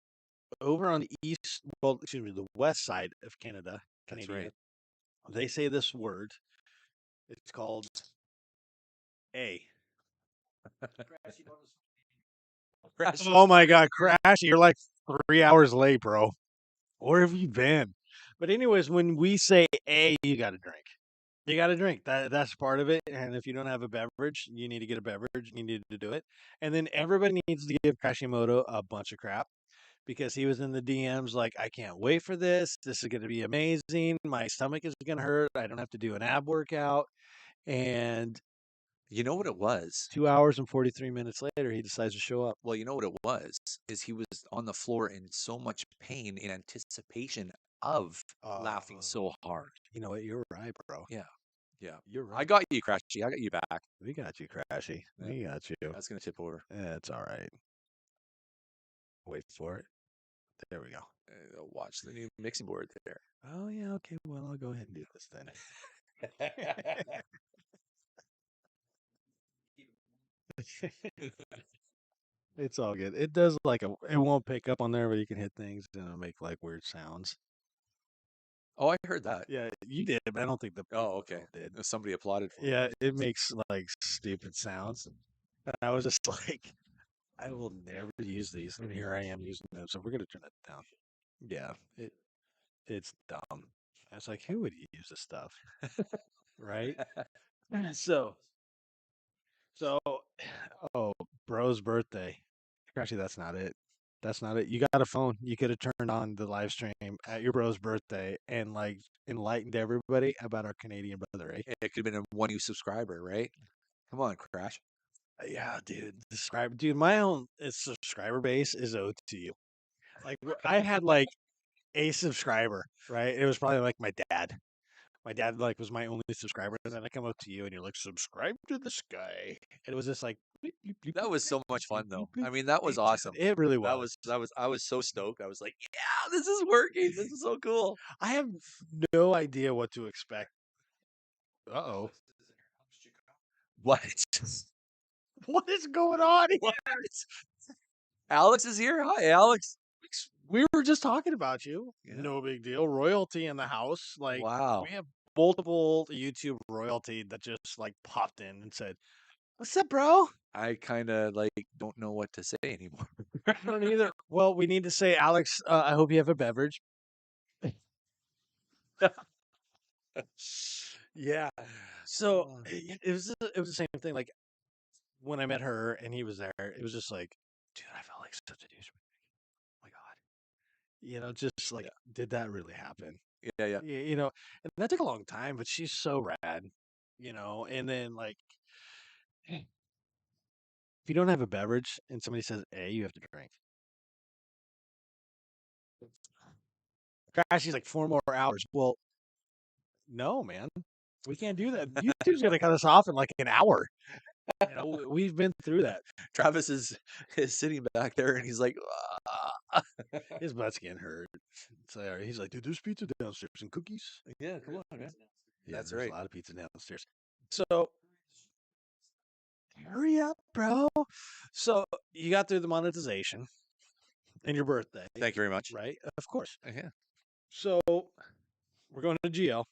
over on the east, well, excuse me, the west side of Canada, That's Canadian, right. they say this word. It's called A. Oh my God, Crash! You're like 3 hours late, bro. Where have you been? But anyways, when we say A, you got to drink. You got to drink. That's part of it. And if you don't have a beverage, you need to get a beverage. You need to do it. And then everybody needs to give Critter Moto a bunch of crap because he was in the DMs like, I can't wait for this. This is going to be amazing. My stomach is going to hurt. I don't have to do an ab workout. And You know what it was? 2 hours and 43 minutes later, he decides to show up. Well, you know what it was is he was on the floor in so much pain in anticipation of laughing so hard. You know what? You're right, bro. Yeah. You're right. I got you, Crashy. I got you back. We got you, Crashy. Yeah. We got you. That's gonna tip over. It's all right. Wait for it. There we go. Watch the new mixing board there. Oh, yeah. Okay. Well, I'll go ahead and do this then. It's all good. It does it won't pick up on there, but you can hit things and it'll make like weird sounds. Oh, I heard that. Yeah, you did, but I don't think the Oh, okay. did. Somebody applauded for Yeah, it makes like stupid sounds. And I was just like, I will never use these, and here I am using them. So we're gonna turn it down. Yeah, it's dumb. I was like, who would use this stuff, right? So so, oh, bro's birthday. Actually, that's not it. That's not it. You got a phone. You could have turned on the live stream at your bro's birthday and like enlightened everybody about our Canadian brother, eh? It could have been a one new subscriber, right? Come on, Crash. Yeah, dude. Dude, my own subscriber base is owed to you. Like I had like a subscriber, right? It was probably like my dad. My dad like was my only subscriber, and then I come up to you and you're like, subscribe to this guy. And it was just like bleep, bleep, bleep, That bleep, was so much bleep, fun, bleep, though. bleep. I mean, that was Dude, awesome. it really was. I was so stoked. I was like, yeah, this is working. This is so cool. I have no idea what to expect. Uh-oh. What? What is going on here? What? Alex is here. Hi, Alex. We were just talking about you. Yeah. No big deal. Royalty in the house. Like, Wow. we have multiple YouTube royalty that just like popped in and said, "What's up, bro?" I kind of like don't know what to say anymore. I don't either. Well, we need to say, Alex, I hope you have a beverage. Yeah. So it was the same thing. Like when I met her and he was there, it was just like, dude, I felt like such a douchebag. Oh my God. You know, just like, did that really happen? Yeah. You know, and that took a long time, but she's so rad, you know. And then like, if you don't have a beverage and somebody says A, you have to drink. Crash, she's like 4 more hours. Well, no, man, we can't do that. YouTube's gonna cut us off in like an hour. You know, we've been through that. Travis is sitting back there and he's like, His butt's getting hurt. So he's like, dude, there's pizza downstairs and cookies. yeah, come on, man. Yeah, That's there's right. a lot of pizza downstairs. So hurry up, bro. So you got through the monetization and your birthday, Thank you very much. right? Of course. Yeah. So we're going to GL.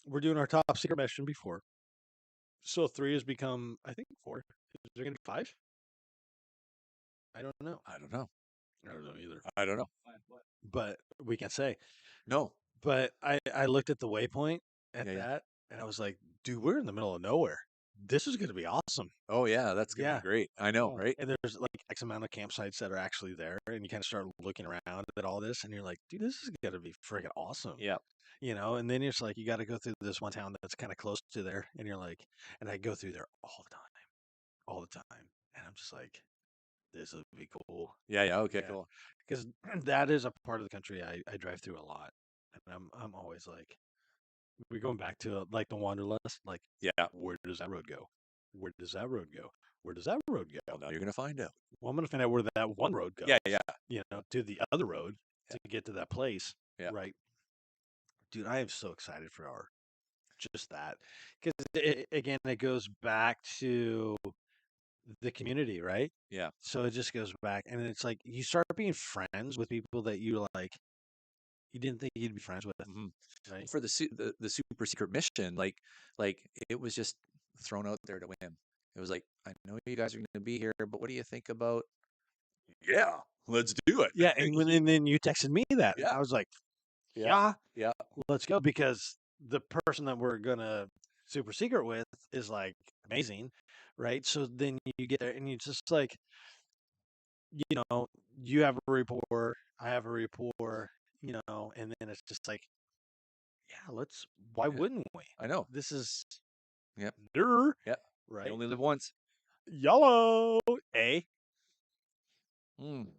We're doing our top secret mission before. So 3 has become, I think, 4. Is there going to be 5? I don't know. I don't know. I don't know either. I don't know. But we can't say. No. But I looked at the waypoint at Yeah. that, and I was like, dude, we're in the middle of nowhere. This is going to be awesome. Oh yeah, that's gonna Yeah. be great. I know, right? And there's like X amount of campsites that are actually there, and you kind of start looking around at all this, and you're like, dude, this is going to be freaking awesome. Yeah. You know, and then it's like, you got to go through this one town that's kind of close to there, and you're like, and I go through there all the time. And I'm just like, this would be cool. Yeah. Okay, Yeah. cool. Because that is a part of the country I drive through a lot. And I'm always like, we're going back to like the wanderlust. Like, Yeah. where does that road go? Where does that road go? Where does that road go? Well, now you're gonna find out. Well, I'm going to find out where that one road goes. Yeah. You know, to the other road to get to that place. Yeah. Right. Dude, I am so excited for just that. Because again, it goes back to the community, right? Yeah. So it just goes back, and it's like you start being friends with people that you like. You didn't think you'd be friends with, right? For the super secret mission, like it was just thrown out there to win. It was like, I know you guys are going to be here, but what do you think about? Yeah, let's do it. Yeah, and then you texted me that. Yeah. I was like, Yeah. let's go, because the person that we're gonna super secret with is like amazing, right? So then you get there and you just like, you know, you have a rapport, I have a rapport, you know, and then it's just like, yeah, why wouldn't we? I know. This is, Yep. right? You only live once. YOLO, eh? Absolutely.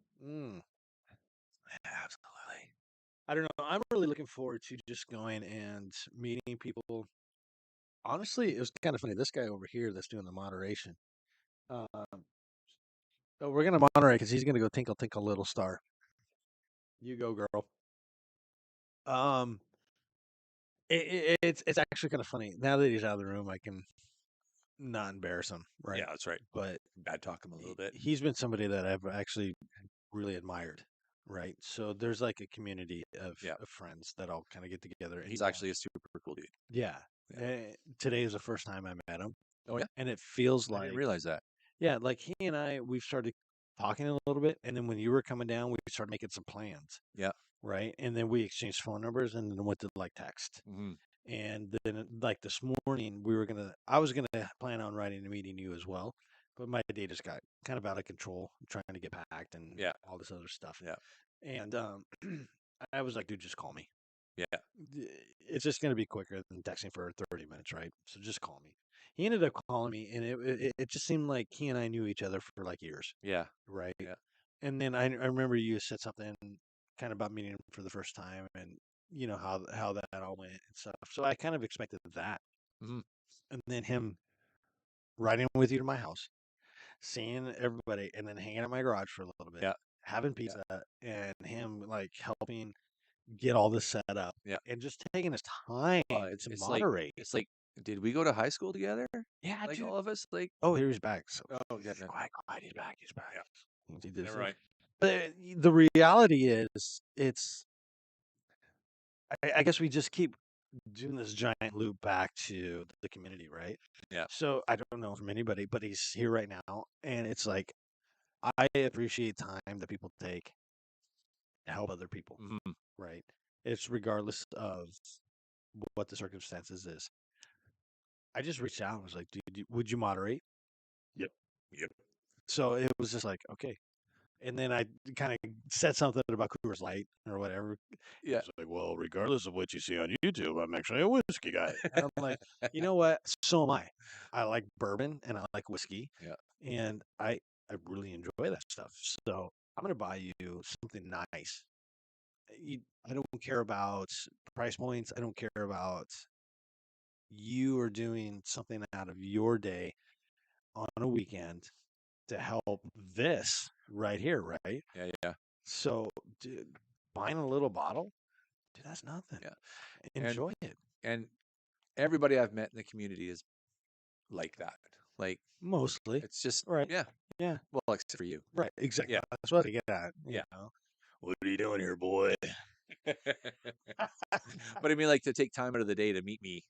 I don't know. I'm really looking forward to just going and meeting people. Honestly, it was kind of funny. This guy over here that's doing the moderation. We're gonna moderate because he's gonna go tinkle tinkle little star. You go, girl. It's actually kind of funny. Now that he's out of the room, I can not embarrass him, right? Yeah, that's right. But Bad talk him a little bit. he's been somebody that I've actually really admired, right? So there's like a community of friends that all kind of get together. He's actually a super cool dude. Yeah. Today is the first time I met him. Oh yeah, and it feels I like, didn't realize that. yeah, like he and we've started talking a little bit, and then when you were coming down, we started making some plans. Yeah. Right, and then we exchanged phone numbers, and then went to like text. Mm-hmm. And then like this morning, I was gonna plan on writing and meeting you as well, but my day just got kind of out of control, trying to get packed and Yeah. all this other stuff. Yeah. And I was like, dude, just call me. Yeah. It's just gonna be quicker than texting for 30 minutes, right? So just call me. He ended up calling me, and it just seemed like he and I knew each other for like years, Yeah. right? Yeah. And then I remember you said something kind of about meeting him for the first time, and you know how that all went and stuff. So I kind of expected that, Mm-hmm. and then him riding with you to my house, seeing everybody, and then hanging out in my garage for a little bit, Yeah. having pizza, and him like helping get all this set up, Yeah. and just taking his time to It's moderate. like, did we go to high school together? Yeah, Like dude. all of us? Like, Oh, here he's back. So oh, yeah. quiet, he's back. He's back. Yeah. He did Never this. mind. But the reality is, I guess we just keep doing this giant loop back to the community, right? Yeah. So I don't know from anybody, but he's here right now, and it's like I appreciate time that people take to help other people, Mm-hmm. right? It's regardless of what the circumstances is. I just reached out and was like, dude, would you moderate? Yep. Yep. So it was just like, okay. And then I kind of said something about Coors Light or whatever. Yeah. It's like, well, regardless of what you see on YouTube, I'm actually a whiskey guy. And I'm like, you know what? So am I. I like bourbon and I like whiskey. Yeah. And I really enjoy that stuff. So I'm going to buy you something nice. I don't care about price points. I don't care about you are doing something out of your day on a weekend to help this right here, right? Yeah. Yeah. So, dude, buying a little bottle, dude, that's nothing. Yeah. Enjoy it. And everybody I've met in the community is like that. Like, Mostly. it's just, Right. yeah. Yeah. Well, except for you. Right. Exactly. Yeah. That's what I get at. Yeah. Know? What are you doing here, boy? But I mean, like, to take time out of the day to meet me,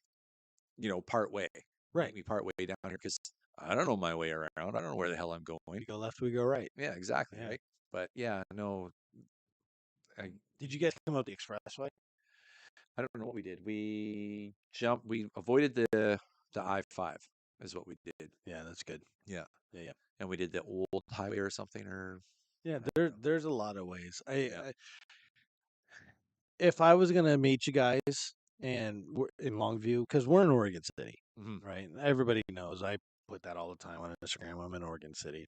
part way. Right. Meet me part way down here because I don't know my way around. I don't know where the hell I'm going. We go left, we go right. Yeah, exactly. Yeah. Right. But yeah, no, Did you guys come up the expressway? I don't know what we did. We avoided the I-5 is what we did. Yeah, that's good. Yeah. Yeah, yeah. And we did the old highway or something, or Yeah, I don't know. there's a lot of ways. Yeah. If I was gonna meet you guys and we're in Longview, because we're in Oregon City, Mhm. right? Everybody knows I put that all the time on Instagram. I'm in Oregon City.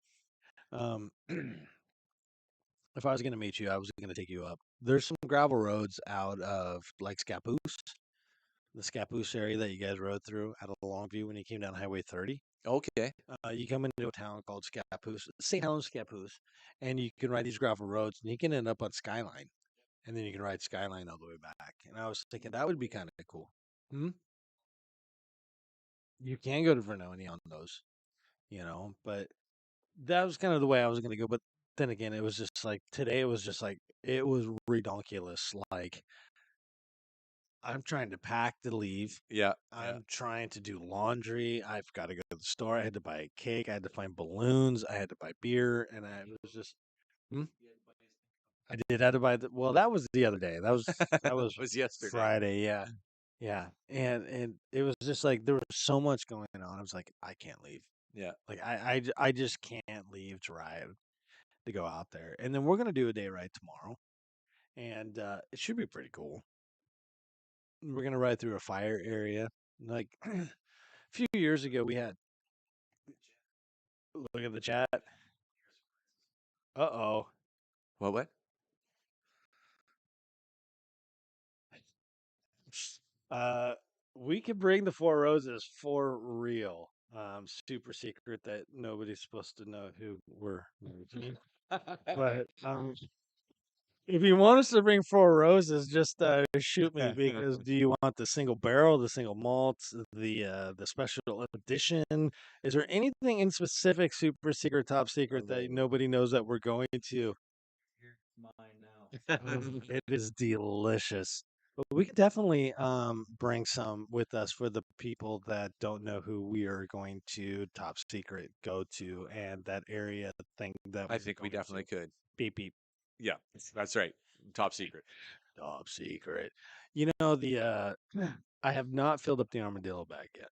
If I was gonna meet you, I was gonna take you up. There's some gravel roads out of like Scappoose, the Scappoose area that you guys rode through out of Longview when you came down Highway 30. Okay. You come into a town called Scappoose, St. Helens Scappoose, and you can ride these gravel roads, and you can end up on Skyline, and then you can ride Skyline all the way back. And I was thinking that would be kind of cool. You can go to Vernoni on those, but that was kind of the way I was going to go. But then again, it was just like today, it was just like, it was redonkulous. Like, I'm trying to pack to leave. Yeah. I'm trying to do laundry. I've got to go to the store. I had to buy a cake. I had to find balloons. I had to buy beer. And I was just, I did have to buy well, that was the other day. That was It was yesterday. Friday. Yeah. Yeah. And it was just like, there was so much going on. I was like, I can't leave. Yeah. Like, I just can't leave to ride, to go out there. And then we're going to do a day ride tomorrow. And it should be pretty cool. We're going to ride through a fire area. Like, a few years ago, we had, look at the chat. Uh-oh. What? We could bring the Four Roses for real. Super secret that nobody's supposed to know who we're meeting. But if you want us to bring Four Roses, just shoot me. Because do you want the single barrel, the single malts, the special edition? Is there anything in specific, super secret, top secret that nobody knows that we're going to? Here's mine now. It is delicious. But we could definitely bring some with us for the people that don't know who we are going to top secret go to and that area thing that I we're think we going definitely to. could. Beep beep. Yeah, that's right. Top secret. Top secret. You know the I have not filled up the armadillo bag yet.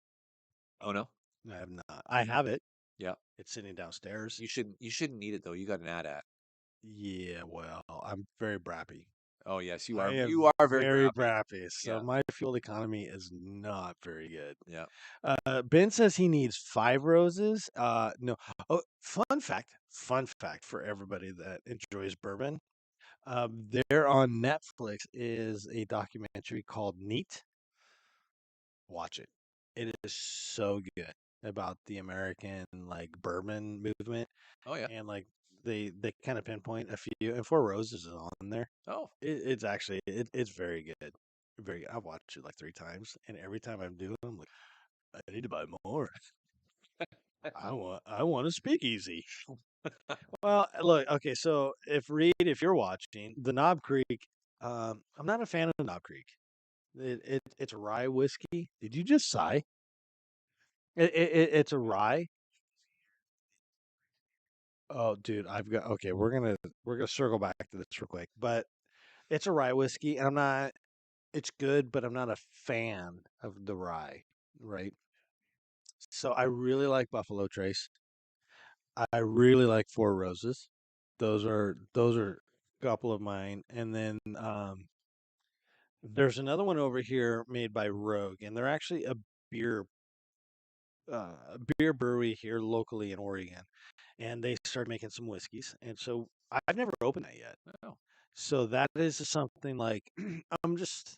Oh no. I have not. I have it. Yeah. It's sitting downstairs. You shouldn't need it though. You got an ad. Yeah, well, I'm very brappy. Oh yes, you I are. am You are very very happy. brappy. So Yeah. my fuel economy is not very good. Yeah. Ben says he needs 5 roses. No. Oh, fun fact for everybody that enjoys bourbon. There on Netflix is a documentary called Neat. Watch it. It is so good about the American like bourbon movement, Oh yeah. and like they kind of pinpoint a few, and Four Roses is on there. Oh. It's actually it's very good, very good. I've watched it like 3 times, and every time I'm doing, it, I'm like, I need to buy more. I want a speakeasy. Well, look, okay, so if you're watching the Knob Creek, I'm not a fan of Knob Creek. It's a rye whiskey. Did you just sigh? It's a rye. Oh, dude, I've got okay. We're gonna circle back to this real quick, but it's a rye whiskey, and I'm not. It's good, but I'm not a fan of the rye, right? So I really like Buffalo Trace. I really like Four Roses. Those are a couple of mine, and then there's another one over here made by Rogue, and they're actually beer beer brewery here locally in Oregon, and they started making some whiskeys, and so I've never opened that yet. Oh. So that is something like I'm just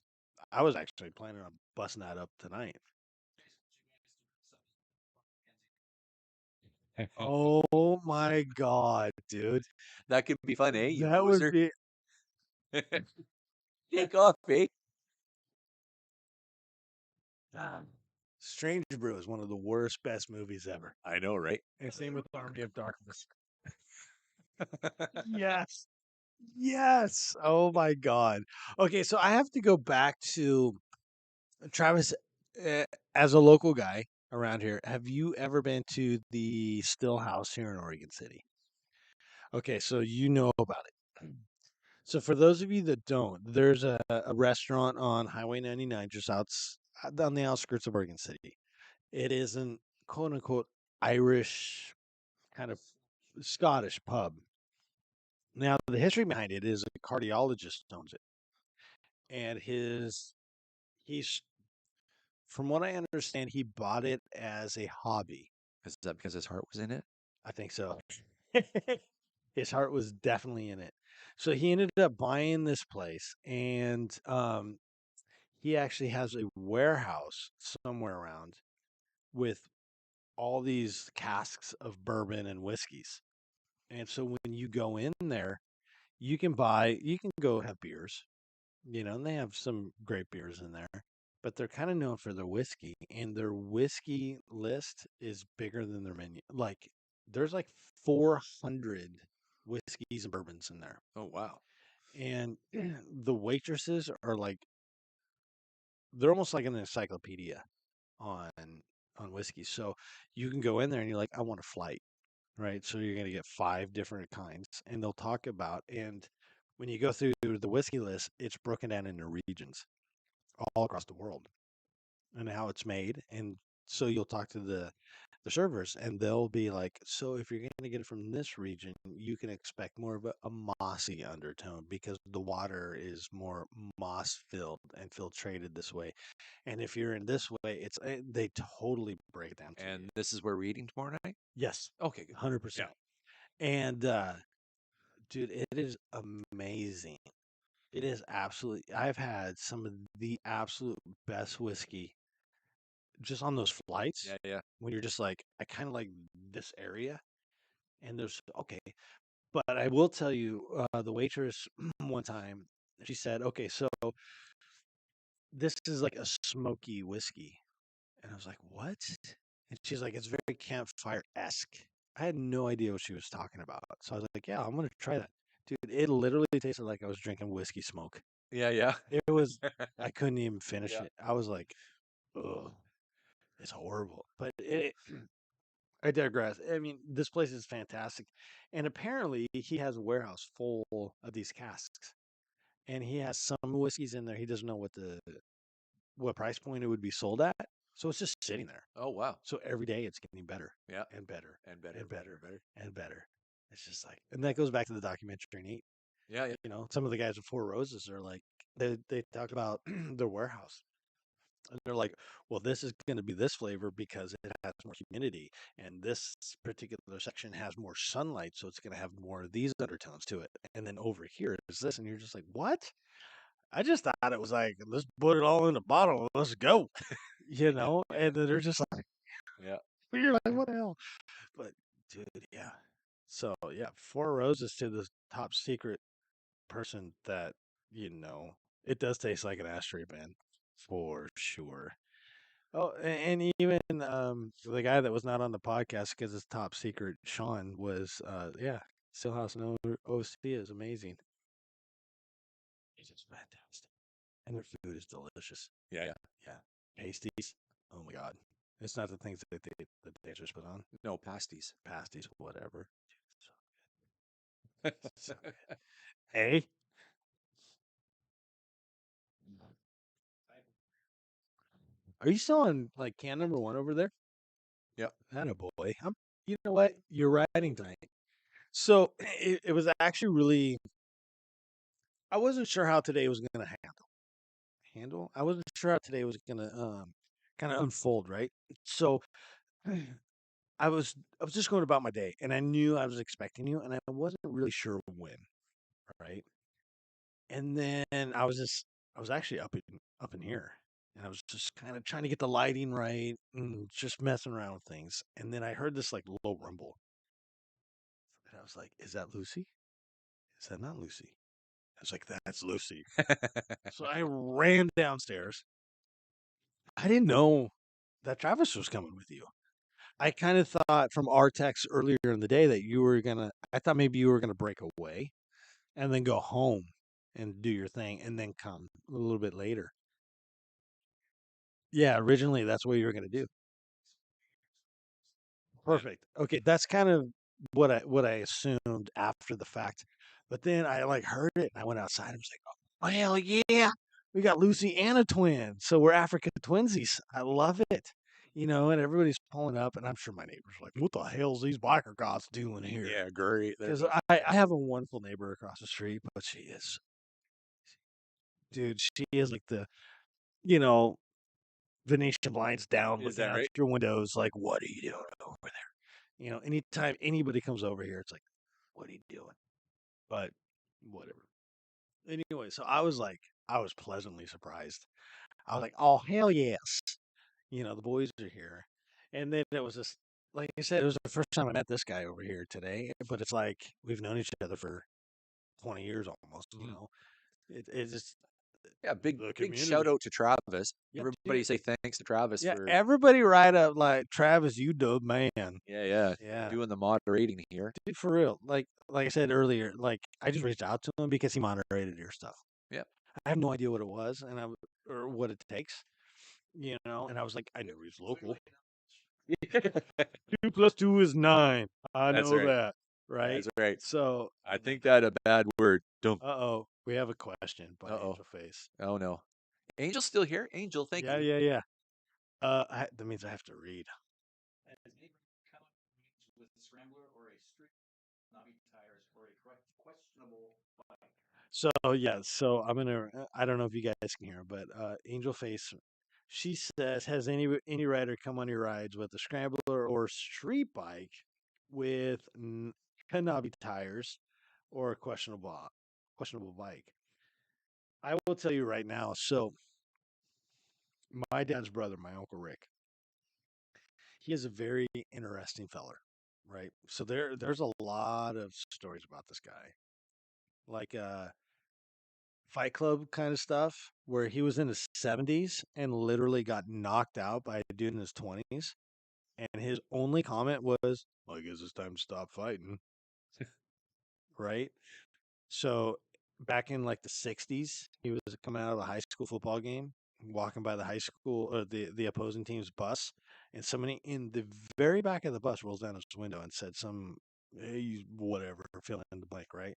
I was actually planning on busting that up tonight. Oh my god, dude. That could be fun, eh? You That would loser. be Take off, eh? Strange Brew is one of the worst best movies ever. I know, right? And same with Army of Darkness. Yes. Yes. Oh my god. Okay, so I have to go back to Travis, uh, as a local guy around here, have you ever been to the Still House here in Oregon City? Okay, so you know about it. So for those of you that don't, there's a restaurant on Highway 99 just on the outskirts of Oregon City. It is an quote unquote Irish kind of Scottish pub. Now the history behind it is a cardiologist owns it, and he's from what I understand, he bought it as a hobby. Is that because his heart was in it? I think so. His heart was definitely in it. So he ended up buying this place, and he actually has a warehouse somewhere around with all these casks of bourbon and whiskeys. And so when you go in there, you can go have beers, and they have some great beers in there, but they're kind of known for their whiskey, and their whiskey list is bigger than their menu. Like there's like 400 whiskeys and bourbons in there. Oh wow. And the waitresses are like they're almost like an encyclopedia on on whiskey. So you can go in there and you're like, I want a flight, right? So you're gonna get 5 different kinds, and they'll talk about and when you go through the whiskey list, it's broken down into regions all across the world and how it's made. And so you'll talk to the servers and they'll be like, so if you're going to get it from this region, you can expect more of a mossy undertone because the water is more moss filled and filtrated this way. And if you're in this way, they totally break it down to And you. this is where we're eating tomorrow night? Yes, Okay, good. 100%. And dude, it is amazing. It is absolutely. I've had some of the absolute best whiskey just on those flights Yeah, yeah. when you're just like, I kind of like this area, and there's okay. But I will tell you, the waitress one time she said, "Okay, so this is like a smoky whiskey," and I was like, "What?" And she's like, "It's very campfire esque." I had no idea what she was talking about, so I was like, "Yeah, I'm gonna try that." Dude, it literally tasted like I was drinking whiskey smoke. Yeah. It was I couldn't even finish Yeah. it. I was like, ugh, it's horrible. But I digress. I mean, this place is fantastic, and apparently he has a warehouse full of these casks, and he has some whiskeys in there. He doesn't know what price point it would be sold at, so it's just sitting there. Oh wow. So every day it's getting better Yeah. and better And better. and better and better. and better. It's just like, and that goes back to the documentary. Neat, Yeah. you know, some of the guys at Four Roses are like they talk about their warehouse. And they're like, well, this is going to be this flavor because it has more humidity, and this particular section has more sunlight, so it's going to have more of these undertones to it. And then over here is this, and you're just like, what? I just thought it was like, let's put it all in a bottle, let's go, you know. And then they're just like, Yeah. you're like, what the hell? But dude, yeah. So yeah, Four Roses to the top secret person that it does taste like an ashtray bin for sure. Oh, and even the guy that was not on the podcast because it's top secret, Sean was yeah, Stillhouse and OC is amazing. It's just fantastic, and their food is delicious. Yeah. Yeah, pasties. Oh my god, it's not the things that the dancers put on. No pasties. Pasties, whatever. So good. So good. Hey, are you still on like can number 1 over there? Yep. Atta boy. You know what? You're writing tonight. So it was actually really. I wasn't sure how today was going to handle. I wasn't sure how today was going to kind of unfold, right? So I was just going about my day, and I knew I was expecting you, and I wasn't really sure when, right? And then I was actually up in here, and I was just kind of trying to get the lighting right and just messing around with things. And then I heard this like low rumble, and I was like, "Is that Lucy? Is that not Lucy?" I was like, "That's Lucy." So I ran downstairs. I didn't know that Travis was coming with you. I kind of thought from our text earlier in the day that I thought maybe you were gonna break away and then go home and do your thing and then come a little bit later. Yeah, originally that's what you were gonna do. Perfect. Okay, that's kind of what I assumed after the fact. But then I like heard it and I went outside and was like, oh hell yeah. We got Lucy and a twin. So we're African twinsies. I love it. You know, and everybody's pulling up, and I'm sure my neighbors are like, what the hell's these biker goths doing here? Yeah, great. Because I have a wonderful neighbor across the street, but dude, she is like you know, Venetian blinds down, Is looking that out right? your windows, like, what are you doing over there? You know, anytime anybody comes over here, it's like, what are you doing? But whatever. Anyway, so I was pleasantly surprised. I was like, oh, hell yes. You know, the boys are here. And then it was just, like I said, it was the first time I met this guy over here today, but it's like we've known each other for 20 years almost, you know. It's just Yeah, the big shout community. out to Travis. Yeah, Everybody dude. say thanks to Travis Yeah, for everybody write up like Travis, you dope man. Yeah. doing the moderating here. Dude, for real. Like I said earlier, like I just reached out to him because he moderated your stuff. Yep. I have no idea what it was or what it takes, you know. And I was like, I knew he was local. 2 plus 2 is 9. I That's know right. that, right? That's right. So, I think that a bad word. Don't. we have a question by Uh-oh. Angel Face. Oh no. Angel's still here? Angel, thank you. Yeah. That means I have to read. Has anybody come with a scrambler or a street knobby tires or a questionable bike? So yeah, so I'm gonna. I don't know if you guys can hear, but Angel Face, she says, has any rider come on your rides with a scrambler or street bike with knobby tires or a questionable bike? I will tell you right now. So my dad's brother, my uncle Rick, he is a very interesting feller, right? So there's a lot of stories about this guy, like Fight Club kind of stuff, where he was in his 70s and literally got knocked out by a dude in his 20s. And his only comment was, well, I guess it's time to stop fighting. Right? So back in like the 60s, he was coming out of a high school football game, walking by the high school or the opposing team's bus, and somebody in the very back of the bus rolls down his window and said some hey, whatever, fill in the blank, right?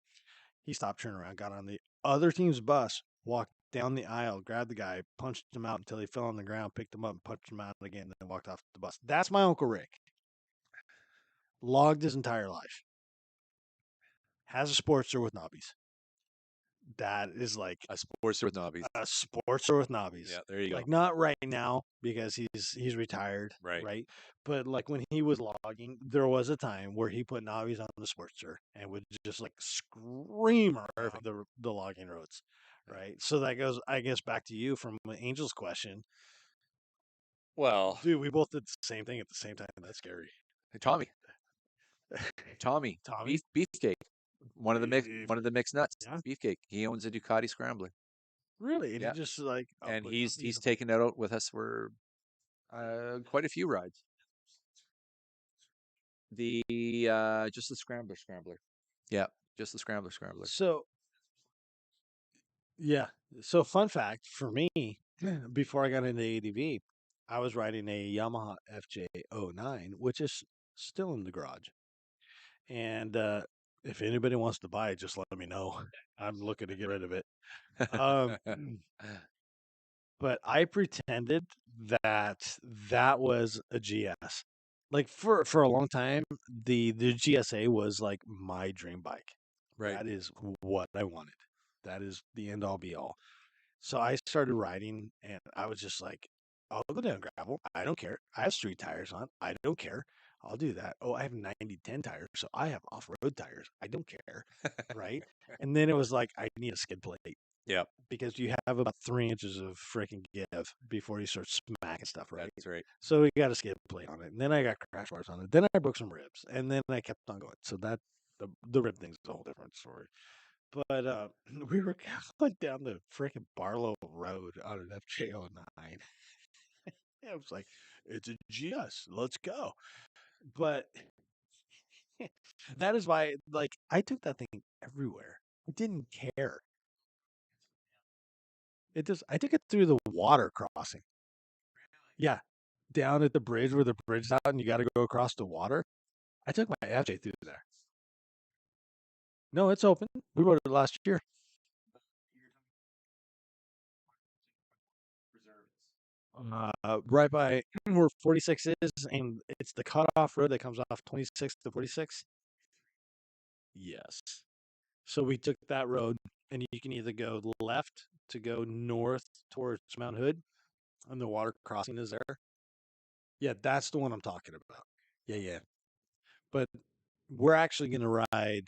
He stopped, turned around, got on the other team's bus, walked down the aisle, grabbed the guy, punched him out until he fell on the ground, picked him up, and punched him out again, and then walked off the bus. That's my Uncle Rick. Logged his entire life. Has a Sportster with knobbies. That is like A Sportster with knobbies. a Sportster with knobbies. Yeah, there you go. Like not right now because he's retired, Right. right? But like when he was logging, there was a time where he put knobbies on the Sportster and would just like scream over the logging roads, right? So that goes, I guess, back to you from Angel's question. Well, Dude, we both did the same thing at the same time. That's scary. Tommy, Tommy, Beefcake, one of the mixed nuts. Yeah. Beefcake. He owns a Ducati Scrambler, really? And Yeah. he just like, and put he's knobbies on- taken it out with us for quite a few rides. The just the Scrambler. Yeah, just the Scrambler. So yeah. So fun fact for me, before I got into ADV, I was riding a Yamaha FJ09, which is still in the garage. And if anybody wants to buy it, just let me know. I'm looking to get rid of it. Um, but I pretended that that was a GS. Like for a long time, the GSA was like my dream bike. Right. That is what I wanted. That is the end all be all. So I started riding, and I was just like, I'll go down gravel. I don't care. I have street tires on. I don't care. I'll do that. Oh, I have 90/10 tires, so I have off-road tires. I don't care. Right. And then it was like, I need a skid plate Yep, because you have about 3 inches of freaking give before you start smacking stuff, right? that's right. So we got a skid plate on it, and then I got crash bars on it. Then I broke some ribs, and then I kept on going. So that the rib thing's a whole different story. But we were going down the freaking Barlow Road on an FJ09. I was like, it's a GS, let's go. But that is why, like, I took that thing everywhere. I didn't care. I took it through the water crossing. Yeah, down at the bridge where the bridge's out and you got to go across the water. I took my FJ through there. No, it's open. We rode it last year. Right by where 46 is, and it's the cutoff road that comes off 26 to 46. Yes. So we took that road, and you can either go left to go north towards Mount Hood, and the water crossing is there. Yeah, that's the one I'm talking about. Yeah. But we're actually going to ride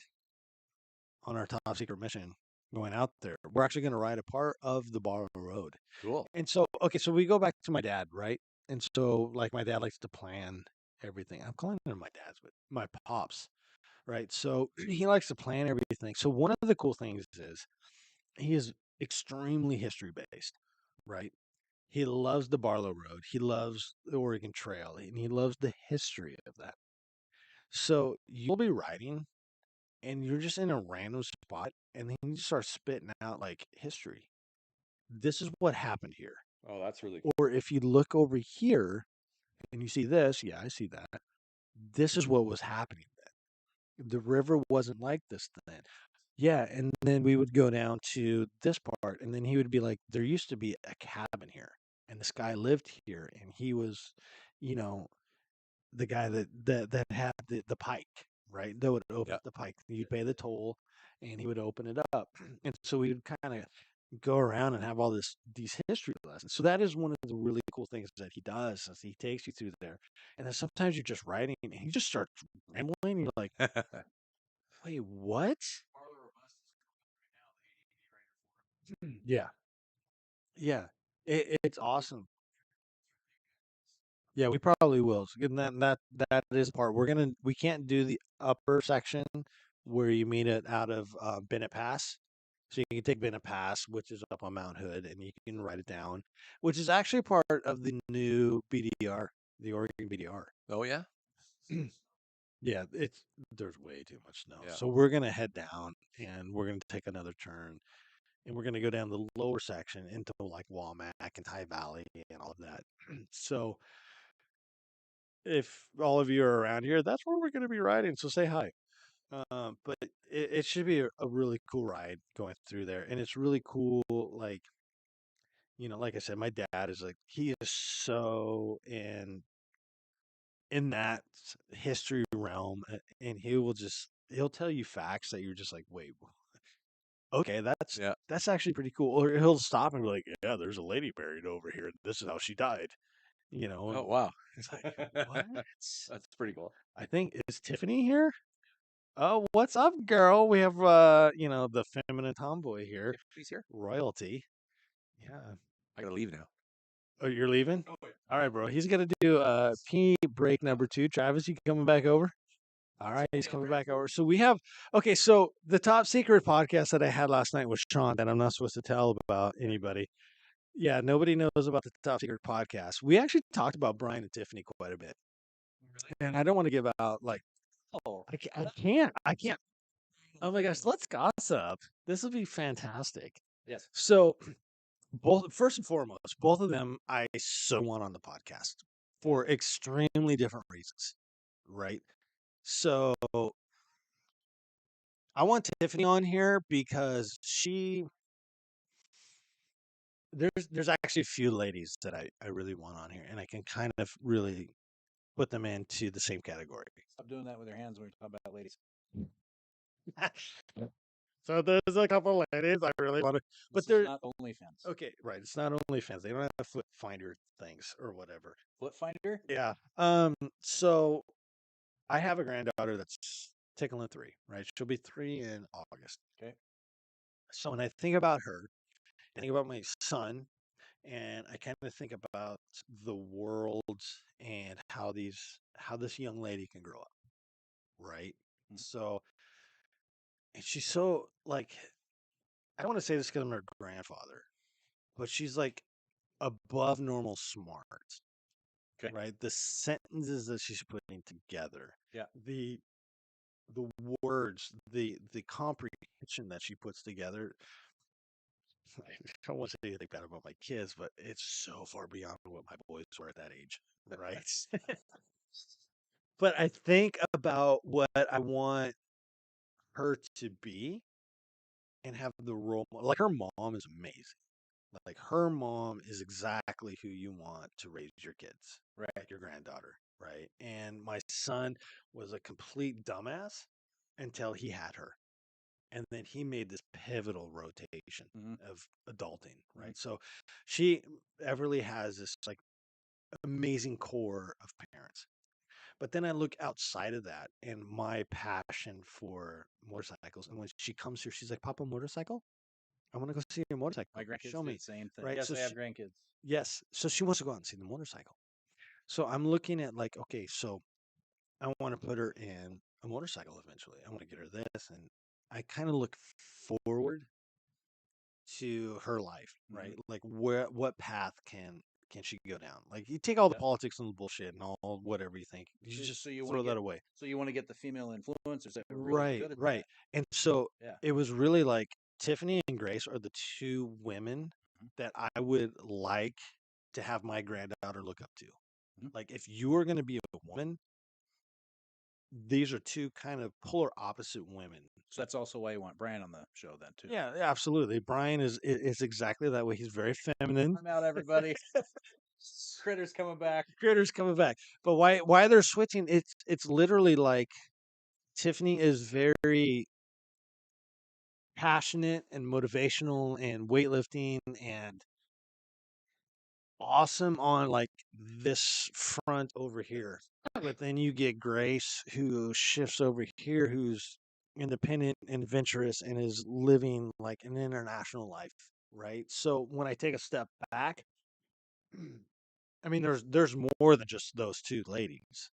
on our top secret mission going out there. We're actually going to ride a part of the Barlow Road. Cool. And so, okay, so we go back to my dad, right? And so, like, my dad likes to plan everything. I'm calling him my dad's, but my pops, right? So he likes to plan everything. So one of the cool things is he is extremely history based, right? He loves the Barlow Road. He loves the Oregon Trail, and he loves the history of that. So you'll be riding, and you're just in a random spot, and then you start spitting out like history. This is what happened here. Oh, that's really cool. Or if you look over here and you see this, yeah, I see that. This is what was happening then. The river wasn't like this then. Yeah, and then we would go down to this part, and then he would be like, there used to be a cabin here, and this guy lived here, and he was, you know, the guy that had the pike, right? That would open Yeah. up the pike. You'd pay the toll, and he would open it up. And so we would kind of go around and have all these history lessons. So that is one of the really cool things that he does, is he takes you through there. And then sometimes you're just writing, and he just starts rambling. And you're like, wait, what? Yeah, yeah. It's awesome. Yeah, we probably will. So, and that is part. We can't do the upper section where you meet it out of Bennett Pass. So you can take Bennett Pass, which is up on Mount Hood, and you can write it down, which is actually part of the new BDR, the Oregon BDR. Oh yeah. Yeah, there's way too much snow. Yeah. So we're gonna head down and we're gonna take another turn and we're gonna go down the lower section into like Walmack and High Valley and all of that. So if all of you are around here, that's where we're gonna be riding. So say hi. But it should be a really cool ride going through there, and it's really cool. Like like I said, my dad is like he is so in that history realm, and he'll tell you facts that you're just like, wait, okay, Yeah. that's actually pretty cool. Or he'll stop and be like, yeah, there's a lady buried over here. This is how she died. Oh And wow. it's like, what? That's pretty cool. I think is Tiffany here? Oh, what's up, girl? We have the feminine tomboy here, He's here. royalty. Yeah. I gotta leave now. Oh, you're leaving? Oh, wait. All right, bro. He's gonna do P break number 2. Travis, you coming back over? All right, he's coming back over. So we have okay. So the top secret podcast that I had last night was Sean that I'm not supposed to tell about anybody. Yeah, nobody knows about the top secret podcast. We actually talked about Brian and Tiffany quite a bit, and I don't want to give out like Oh, I can't. Oh my gosh, let's gossip. This will be fantastic. yes. So both first and foremost, both of them I so want on the podcast for extremely different reasons, right? So I want Tiffany on here because there's actually a few ladies that I really want on here, and I can kind of really put them into the same category. Stop doing that with your hands when you're talking about ladies. So there's a couple ladies I really want to, but This they're is not OnlyFans. okay, right? It's not OnlyFans. They don't have Foot Finder things or whatever. Foot Finder? Yeah. So I have a granddaughter that's tickling 3, right? She'll be 3 in August. Okay. So when I think about her, I think about my son, and I kind of think about the world and how this young lady can grow up, right? Mm. So, and she's so like I don't want to say this because I'm her grandfather, but she's like above normal smart, Okay. right? The sentences that she's putting together, Yeah. the words, the comprehension that she puts together. I don't want to say anything bad about my kids, but it's so far beyond what my boys were at that age, right? But I think about what I want her to be and have the role like her mom is amazing. Like her mom is exactly who you want to raise your kids, Right. like your granddaughter, right? And my son was a complete dumbass until he had her. And then he made this pivotal rotation of adulting, right? So Everly has this like amazing core of parents. But then I look outside of that and my passion for motorcycles. And when she comes here, she's like, Papa, motorcycle? I want to go see a motorcycle. My grandkids Show do me. the same thing. Right. Yes, So I have grandkids. yes. So she wants to go out and see the motorcycle. So I'm looking at like, okay, so I want to put her in a motorcycle eventually. I want to get her this. And I kind of look forward to her life, right? Like what path can she go down? Like you take all the politics and the bullshit and all whatever you think. You just So you throw that away. So you want to get the female influencers that are really Right, good at right. And so Yeah. it was really like Tiffany and Grace are the 2 women Mhm. that I would like to have my granddaughter look up to. Mhm. Like if you are going to be a woman, these are 2 kind of polar opposite women. So that's also why you want Brian on the show then too. Yeah, absolutely. Brian is exactly that way. He's very feminine. I'm out, everybody. Critter's coming back. Critter's coming back. But why they're switching? It's literally like Tiffany is very passionate and motivational and weightlifting and awesome on like this front over here. But then you get Grace who shifts over here who's independent and adventurous and is living like an international life, right? So when I take a step back, I mean there's more than just those 2 ladies.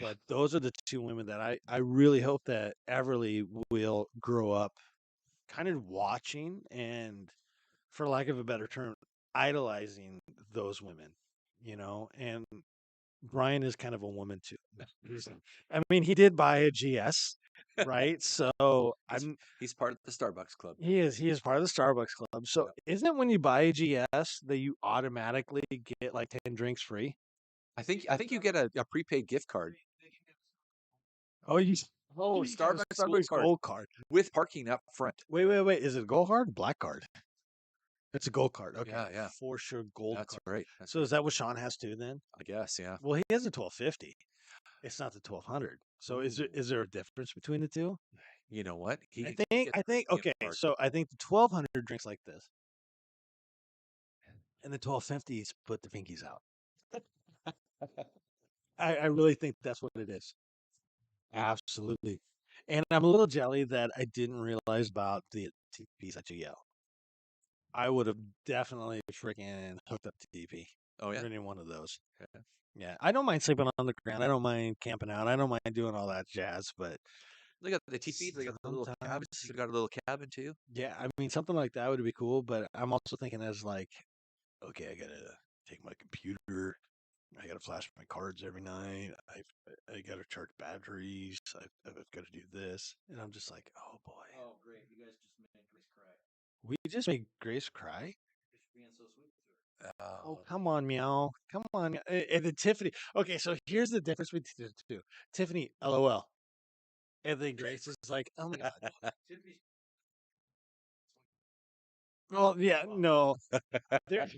But those are the 2 women that I really hope that Everly will grow up kind of watching and, for lack of a better term, idolizing those women, and Brian is kind of a woman too. I mean, he did buy a GS, right? So He's part of the Starbucks club. he is part of the Starbucks club. So isn't it when you buy a GS that you automatically get like 10 drinks free? I think you get a prepaid gift card. Oh, you Oh, you get a Starbucks gold card with parking up front. Wait. Is it a gold card or black card? It's a gold card. Okay. Yeah. For sure, gold That's card. right. So is that what Sean has too then? I guess, yeah. Well, he has a 1250. It's not the 1200. So is there a difference between the two? You know what? I think okay. So I think the 1200 drinks like this, and the 1250s put the pinkies out. I really think that's what it is. Absolutely. And I'm a little jelly that I didn't realize about the TPs at GL. I would have definitely freaking hooked up TP. Oh yeah. Or any one of those. Yeah. I don't mind sleeping on the ground. I don't mind camping out. I don't mind doing all that jazz, but They got the TP, they got the little cabin. They got a little cabin too. yeah, I mean something like that would be cool, but I'm also thinking as like, okay, I gotta take my computer, I gotta flash my cards every night, I gotta charge batteries, I've gotta do this, and I'm just like, oh boy. Oh, great! You guys just made Grace cry. We just made Grace cry. You're being so sweet with her. Oh, come on, meow. Come on. And then Tiffany. Okay, so here's the difference between the two. Tiffany, LOL. And then Grace is like, oh my God. Tiffany's Well, yeah, no. There-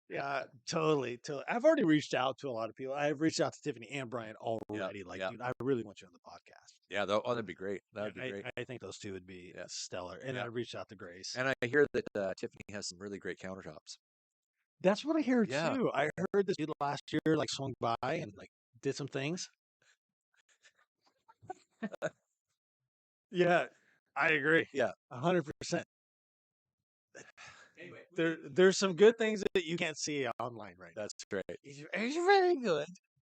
yeah, totally. I've already reached out to a lot of people. I've reached out to Tiffany and Brian already. Like, dude, I really want you on the podcast. Yeah, that'd be great. That'd be great. I think those two would be stellar. And I reached out to Grace. And I hear that Tiffany has some really great countertops. That's what I hear Yeah. too. I heard this dude last year like swung by and like did some things. Yeah, I agree. Yeah. 100%. anyway. There's some good things that you can't see online right now. That's great. He's very good.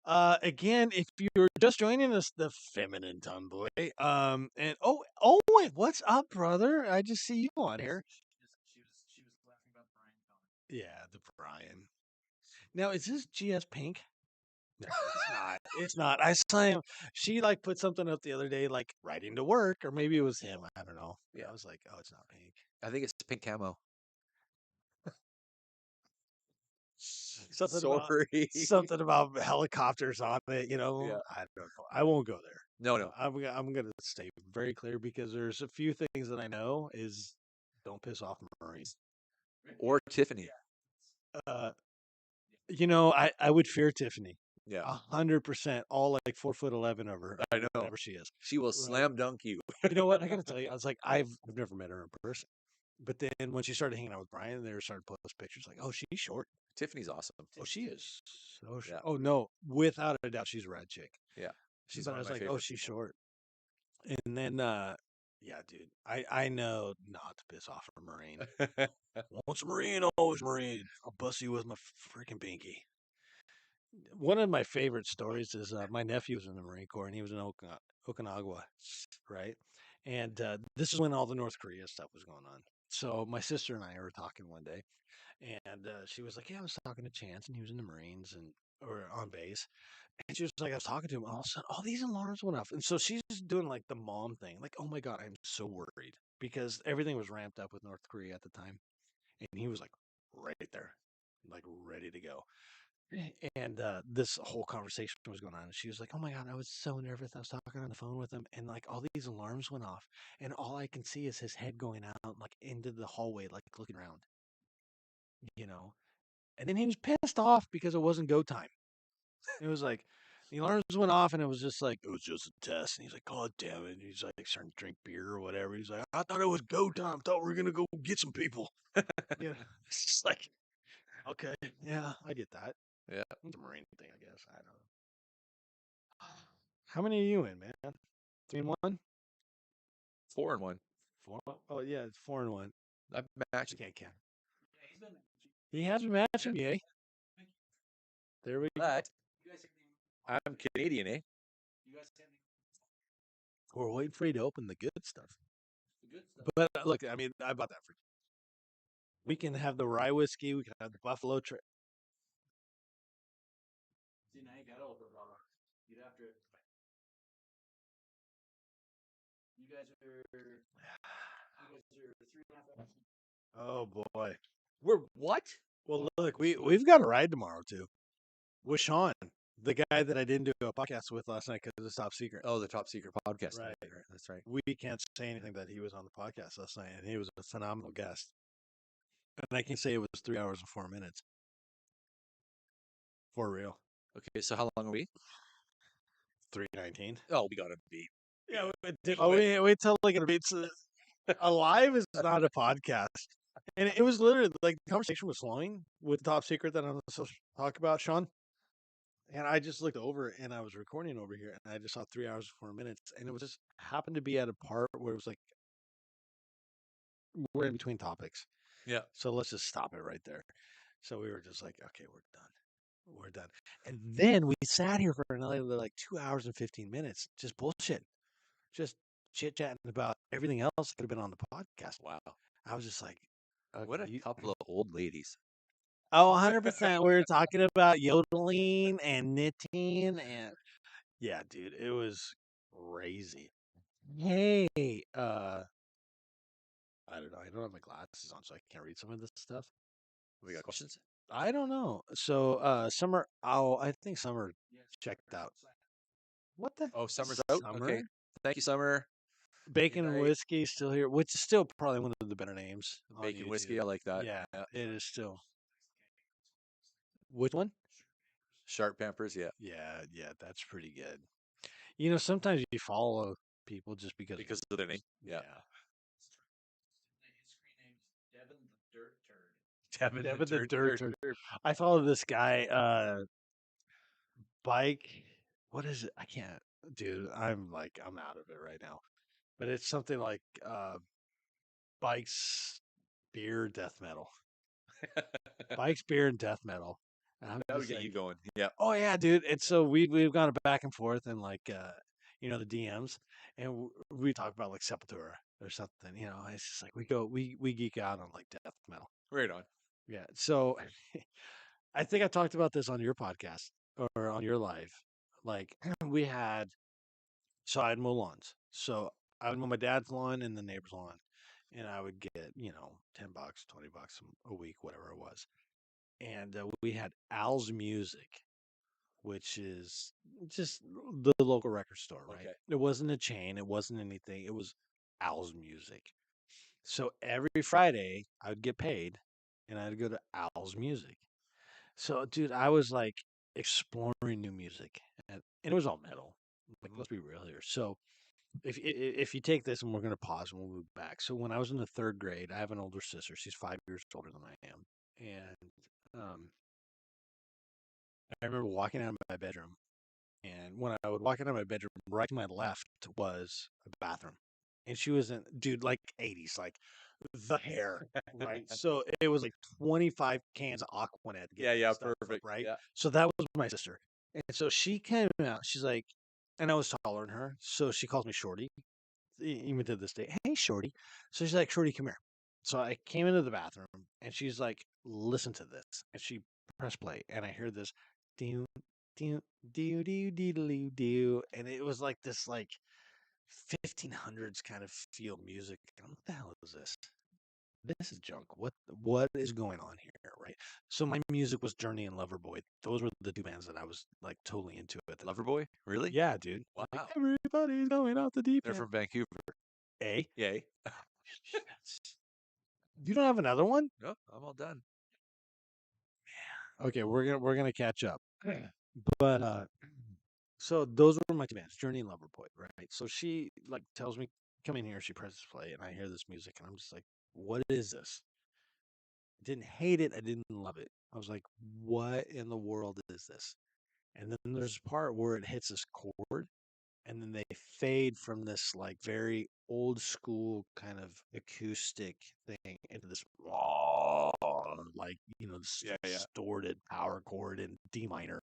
Again, if you're just joining us, the feminine tomboy. And Owen, what's up, brother? I just see you on here. She was laughing about Brian comment. Yeah, the Brian. Now, is this GS Pink? No, it's not. It's not. I saw him. She like put something up the other day, like riding to work, or maybe it was him. I don't know. Yeah, I was like, oh, it's not pink. I think it's pink camo. Something about helicopters on it. You know, Yeah. I don't know. I won't go there. No. I'm gonna stay very clear because there's a few things that I know is don't piss off Marines Or Tiffany. You know, I would fear Tiffany. Yeah. 100%. All like 4'11" of her. I know. Whatever she is. She will slam dunk you. You know what? I gotta tell you, I was like, I've never met her in person. But then when she started hanging out with Brian, they started posting pictures like, oh, she's short. Tiffany's awesome. Oh, she is. So short. Yeah. Oh no, without a doubt, she's a rad chick. Yeah. She's But one I of was my like, oh, favorites. she's short. And then, yeah, dude, I know not to piss off a Marine. Once a Marine, always a Marine. I'll bust you with my freaking pinky. One of my favorite stories is my nephew was in the Marine Corps and he was in Okinawa, right? And this is when all the North Korea stuff was going on. So my sister and I were talking one day, and she was like, "Yeah, I was talking to Chance, and he was in the Marines or on base." And she was like, "I was talking to him, and all of a sudden, all these alarms went off." And so she's doing like the mom thing, like, "Oh my God, I'm so worried," because everything was ramped up with North Korea at the time, and he was like right there, like ready to go. And this whole conversation was going on, and she was like, "Oh my God, I was so nervous. I was talking on the phone with him, and like all these alarms went off, and all I can see is his head going out, like into the hallway, like looking around, you know." And then he was pissed off because it wasn't go time. It was like the alarms went off, and it was just like it was just a test. And he's like, "God damn it!" And he's like starting to drink beer or whatever. He's like, "I thought it was go time. I thought we were gonna go get some people." You know, it's just like, okay, yeah, I get that. Yeah. It's a Marine thing, I guess. I don't know. How many are you in, man? 3-1? 4-1. 4? Oh, yeah, it's 4-1. I've matched. You can't count. Yeah, he's been. He has been matching me, eh? There we go. But You guys have I'm Canadian, eh? You guys have We're waiting for you to open the good stuff. the good stuff. But look, I mean, I bought that for you. We can have the rye whiskey. We can have the Buffalo Trace. See, now guys are 3.5 hours. Oh boy. We're what? Well, look, we've got a ride tomorrow too, with Sean, the guy that I didn't do a podcast with last night because it's top secret. Oh, the Top Secret podcast. Right. That's right. We can't say anything that he was on the podcast last night, and he was a phenomenal guest. And I can say it was 3 hours and 4 minutes. For real. Okay, so how long are we? 3:19. Oh, we gotta be. Yeah. Wait till like it beats. Alive is not a podcast. And it was literally like the conversation was flowing with the top secret that I'm supposed to talk about, Sean. And I just looked over and I was recording over here and I just saw 3 hours and 4 minutes. And it was just happened to be at a part where it was like we're in between topics. Yeah. So let's just stop it right there. So we were just like, okay, we're done. We're done. And then we sat here for another like 2 hours and 15 minutes, just bullshit. Just chit chatting about everything else that could have been on the podcast. Wow. I was just like, What a couple of old ladies. oh, 100%. We were talking about yodeling and knitting and yeah, dude, it was crazy. Hey, I don't know. I don't have my glasses on, so I can't read some of this stuff. We got questions? I don't know. So, Summer, I think Summer checked out. What the? Oh, Summer's out? Summer? Okay. Thank you, Summer. Bacon and night. Whiskey still here, which is still probably one of the better names. on Bacon Whiskey, YouTube. I like that. Yeah, it is still. Which one? Sharp Pampers, yeah. Yeah, that's pretty good. You know, sometimes you follow people just because of their name. Yeah. His screen name is Devin the Dirt Turd. Devin the Dirt Turd. I follow this guy, bike. What is it? I can't, dude. I'm out of it right now. But it's something like bikes, beer, death metal. Bikes, beer, and death metal. And I'm That would just get like, you going. Yeah. oh yeah, dude. And so we've gone back and forth and like the DMs, and we talk about like Sepultura or something. You know, it's just like we geek out on like death metal. Right on. Yeah. So I think I talked about this on your podcast or on your live. Like we had, so I'd mow lawns. So I would mow my dad's lawn and the neighbor's lawn, and I would get $10, $20 a week, whatever it was. And we had Al's Music, which is just the local record store, right? Okay. It wasn't a chain, it wasn't anything. It was Al's Music. So every Friday I would get paid and I'd go to Al's Music. So dude, I was like exploring new music and it was all metal. Like let's be real here. So if you take this and we're gonna pause and we'll move back. So when I was in the third grade, I have an older sister. She's 5 years older than I am. And I remember walking out of my bedroom, and when I would walk out of my bedroom, right to my left was a bathroom. And she was in, dude, like 80s, like the hair, right? So it was like 25 cans of Aquanet. to get Yeah, that stuff up, perfect. right? Yeah. So that was my sister. And so she came out, she's like, and I was taller than her. So she calls me Shorty, even to this day. Hey, Shorty. So she's like, Shorty, come here. So I came into the bathroom and she's like, listen to this. And she pressed play and I hear this do do do do do do do, and it was like this like 1500s kind of feel music. And what the hell is this? This is junk. What is going on here, right? So my music was Journey and Loverboy. Those were the two bands that I was like totally into at the time. Loverboy? Really? Yeah, dude. Wow. Like, everybody's going off the deep They're end. from Vancouver. A. Yay. You don't have another one? No, I'm all done. Okay, we're gonna catch up. But so those were my two bands, Journey and Loverboy, right? So she like tells me, come in here, she presses play, and I hear this music, and I'm just like, what is this? I didn't hate it, I didn't love it. I was like, what in the world is this? And then there's a part where it hits this chord, and then they fade from this like very old school kind of acoustic thing into this like this Yeah. distorted power chord in D minor.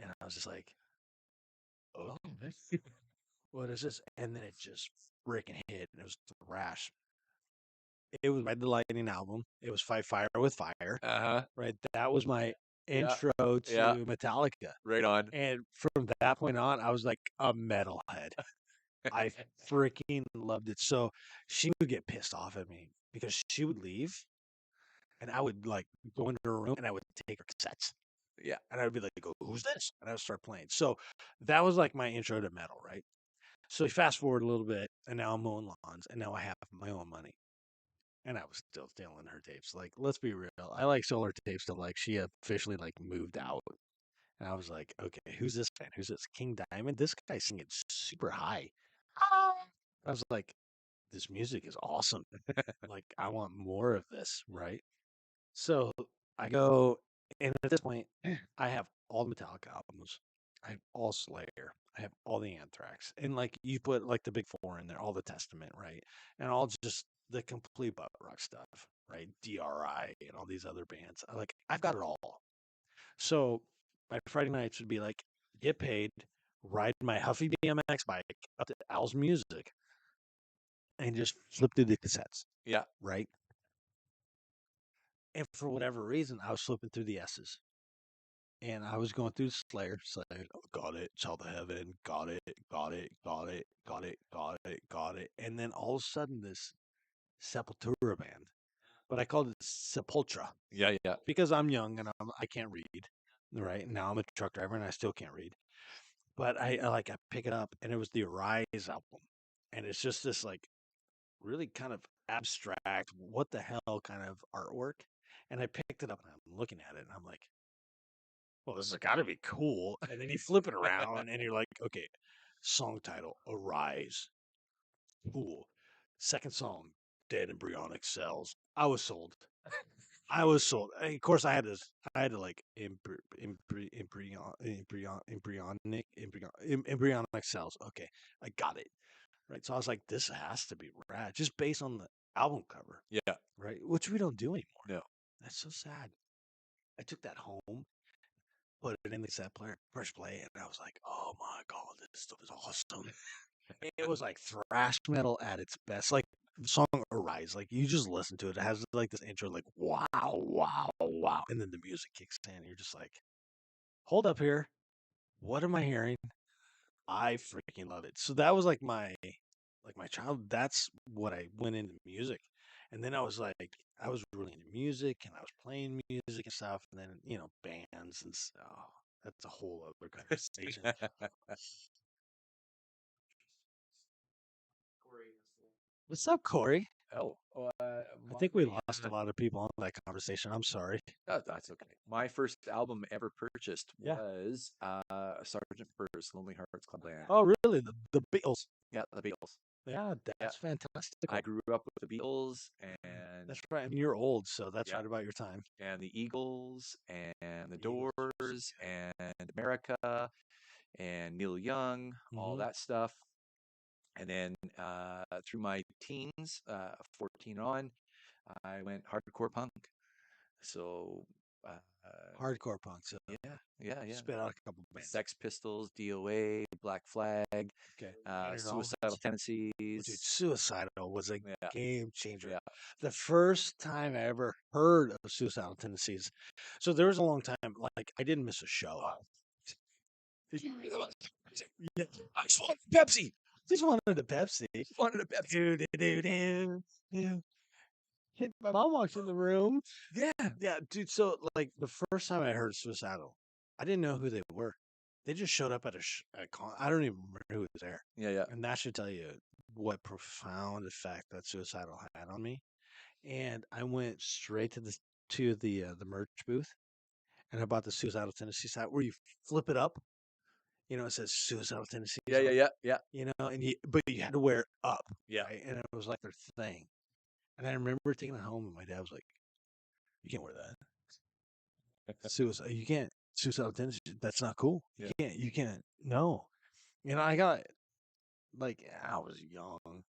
And I was just like, oh, what is this? And then it just freaking hit, and it was Thrash. It was my Lightning album. It was Fight Fire with Fire, Uh-huh. right? That was my intro to Yeah. Metallica. Right on. And from that point on, I was like a metalhead. I freaking loved it. So she would get pissed off at me because she would leave and I would like go into her room and I would take her cassettes. Yeah. And I would be like, "Go, who's this?" And I would start playing. So that was like my intro to metal, right? So you fast forward a little bit, and now I'm mowing lawns, and now I have my own money. And I was still stealing her tapes. Like, let's be real. I like solar tapes till like she officially like moved out. And I was like, okay, who's this fan? Who's this? King Diamond? This guy's singing super high. I was like, this music is awesome. Like, I want more of this, right? So I go, and at this point, I have all the Metallica albums. I have all Slayer. I have all the Anthrax. And like, you put like the big four in there, all the Testament, right? And all just the complete butt rock stuff, right? DRI and all these other bands. Like, I've got it all. So my Friday nights would be like, get paid, ride my Huffy BMX bike up to Al's Music, and just flip through the cassettes, Yeah. right? And for whatever reason, I was flipping through the S's. And I was going through Slayer, oh, got it, Child of Heaven, got it, got it, got it, got it, got it, got it. And then all of a sudden, this Sepultura band, but I called it Sepultura Yeah. Yeah. because I'm young and I can't read, right? Now I'm a truck driver and I still can't read. But I pick it up and it was the Arise album. And it's just this like really kind of abstract, what the hell kind of artwork. And I picked it up and I'm looking at it and I'm like, well, this has got to be cool. And then you flip it around and you're like, okay, song title, Arise. Cool. Second song, Dead Embryonic Cells. I was sold. I was sold. Of course, I had to like embryonic cells. Okay, I got it. Right. So I was like, this has to be rad, just based on the album cover. Yeah. Right. Which we don't do anymore. No. That's so sad. I took that home, put it in the cassette player, press play, and I was like, oh my God, this stuff is awesome. It was like thrash metal at its best. Like the song Arise, like you just listen to it. It has like this intro, like wow, wow, wow. And then the music kicks in. You're just like, hold up here. What am I hearing? I freaking love it. So that was like my child. That's what I went into music. And then I was like, I was really into music and I was playing music and stuff. And then, bands and oh, that's a whole other conversation. Corey is the What's up, Corey? Oh, I think we lost a lot of people on that conversation. I'm sorry. That's okay. My first album ever purchased Yeah. was Sergeant Pepper's Lonely Hearts Club Band. Oh, really? The Beatles. Yeah, the Beatles. Yeah, that's fantastic. I grew up with the Beatles and That's right. I mean, you're old, so that's Yeah. right about your time. and the Eagles and the Eagles. Doors and America and Neil Young, all Mhm. that stuff. And then through my teens, 14 on, I went hardcore punk. So Hardcore punk. So yeah. spit out a couple bands. Sex Pistols, DOA, Black Flag, Okay. I don't know. Suicidal Dude, Tendencies. Suicidal was a Yeah. game changer. Yeah. The first time I ever heard of Suicidal Tendencies. So there was a long time, like, I didn't miss a show. Yeah. I just wanted a Pepsi. Just wanted a Pepsi. Wanted a Pepsi. Do. My mom walks in the room. Yeah, dude. So, like, the first time I heard Suicidal, I didn't know who they were. They just showed up at I don't even remember who was there. Yeah. And that should tell you what profound effect that Suicidal had on me. And I went straight to the merch booth, and I bought the Suicidal Tendencies hat where you flip it up. It says Suicidal Tendencies. on it, Yeah. but you had to wear it up. Yeah. Right? And it was like their thing. And I remember taking it home, and my dad was like, "You can't wear that. Suicide. You can't. Suicidal tendencies. That's not cool. You Yeah. can't. You can't. No. I got like I was young,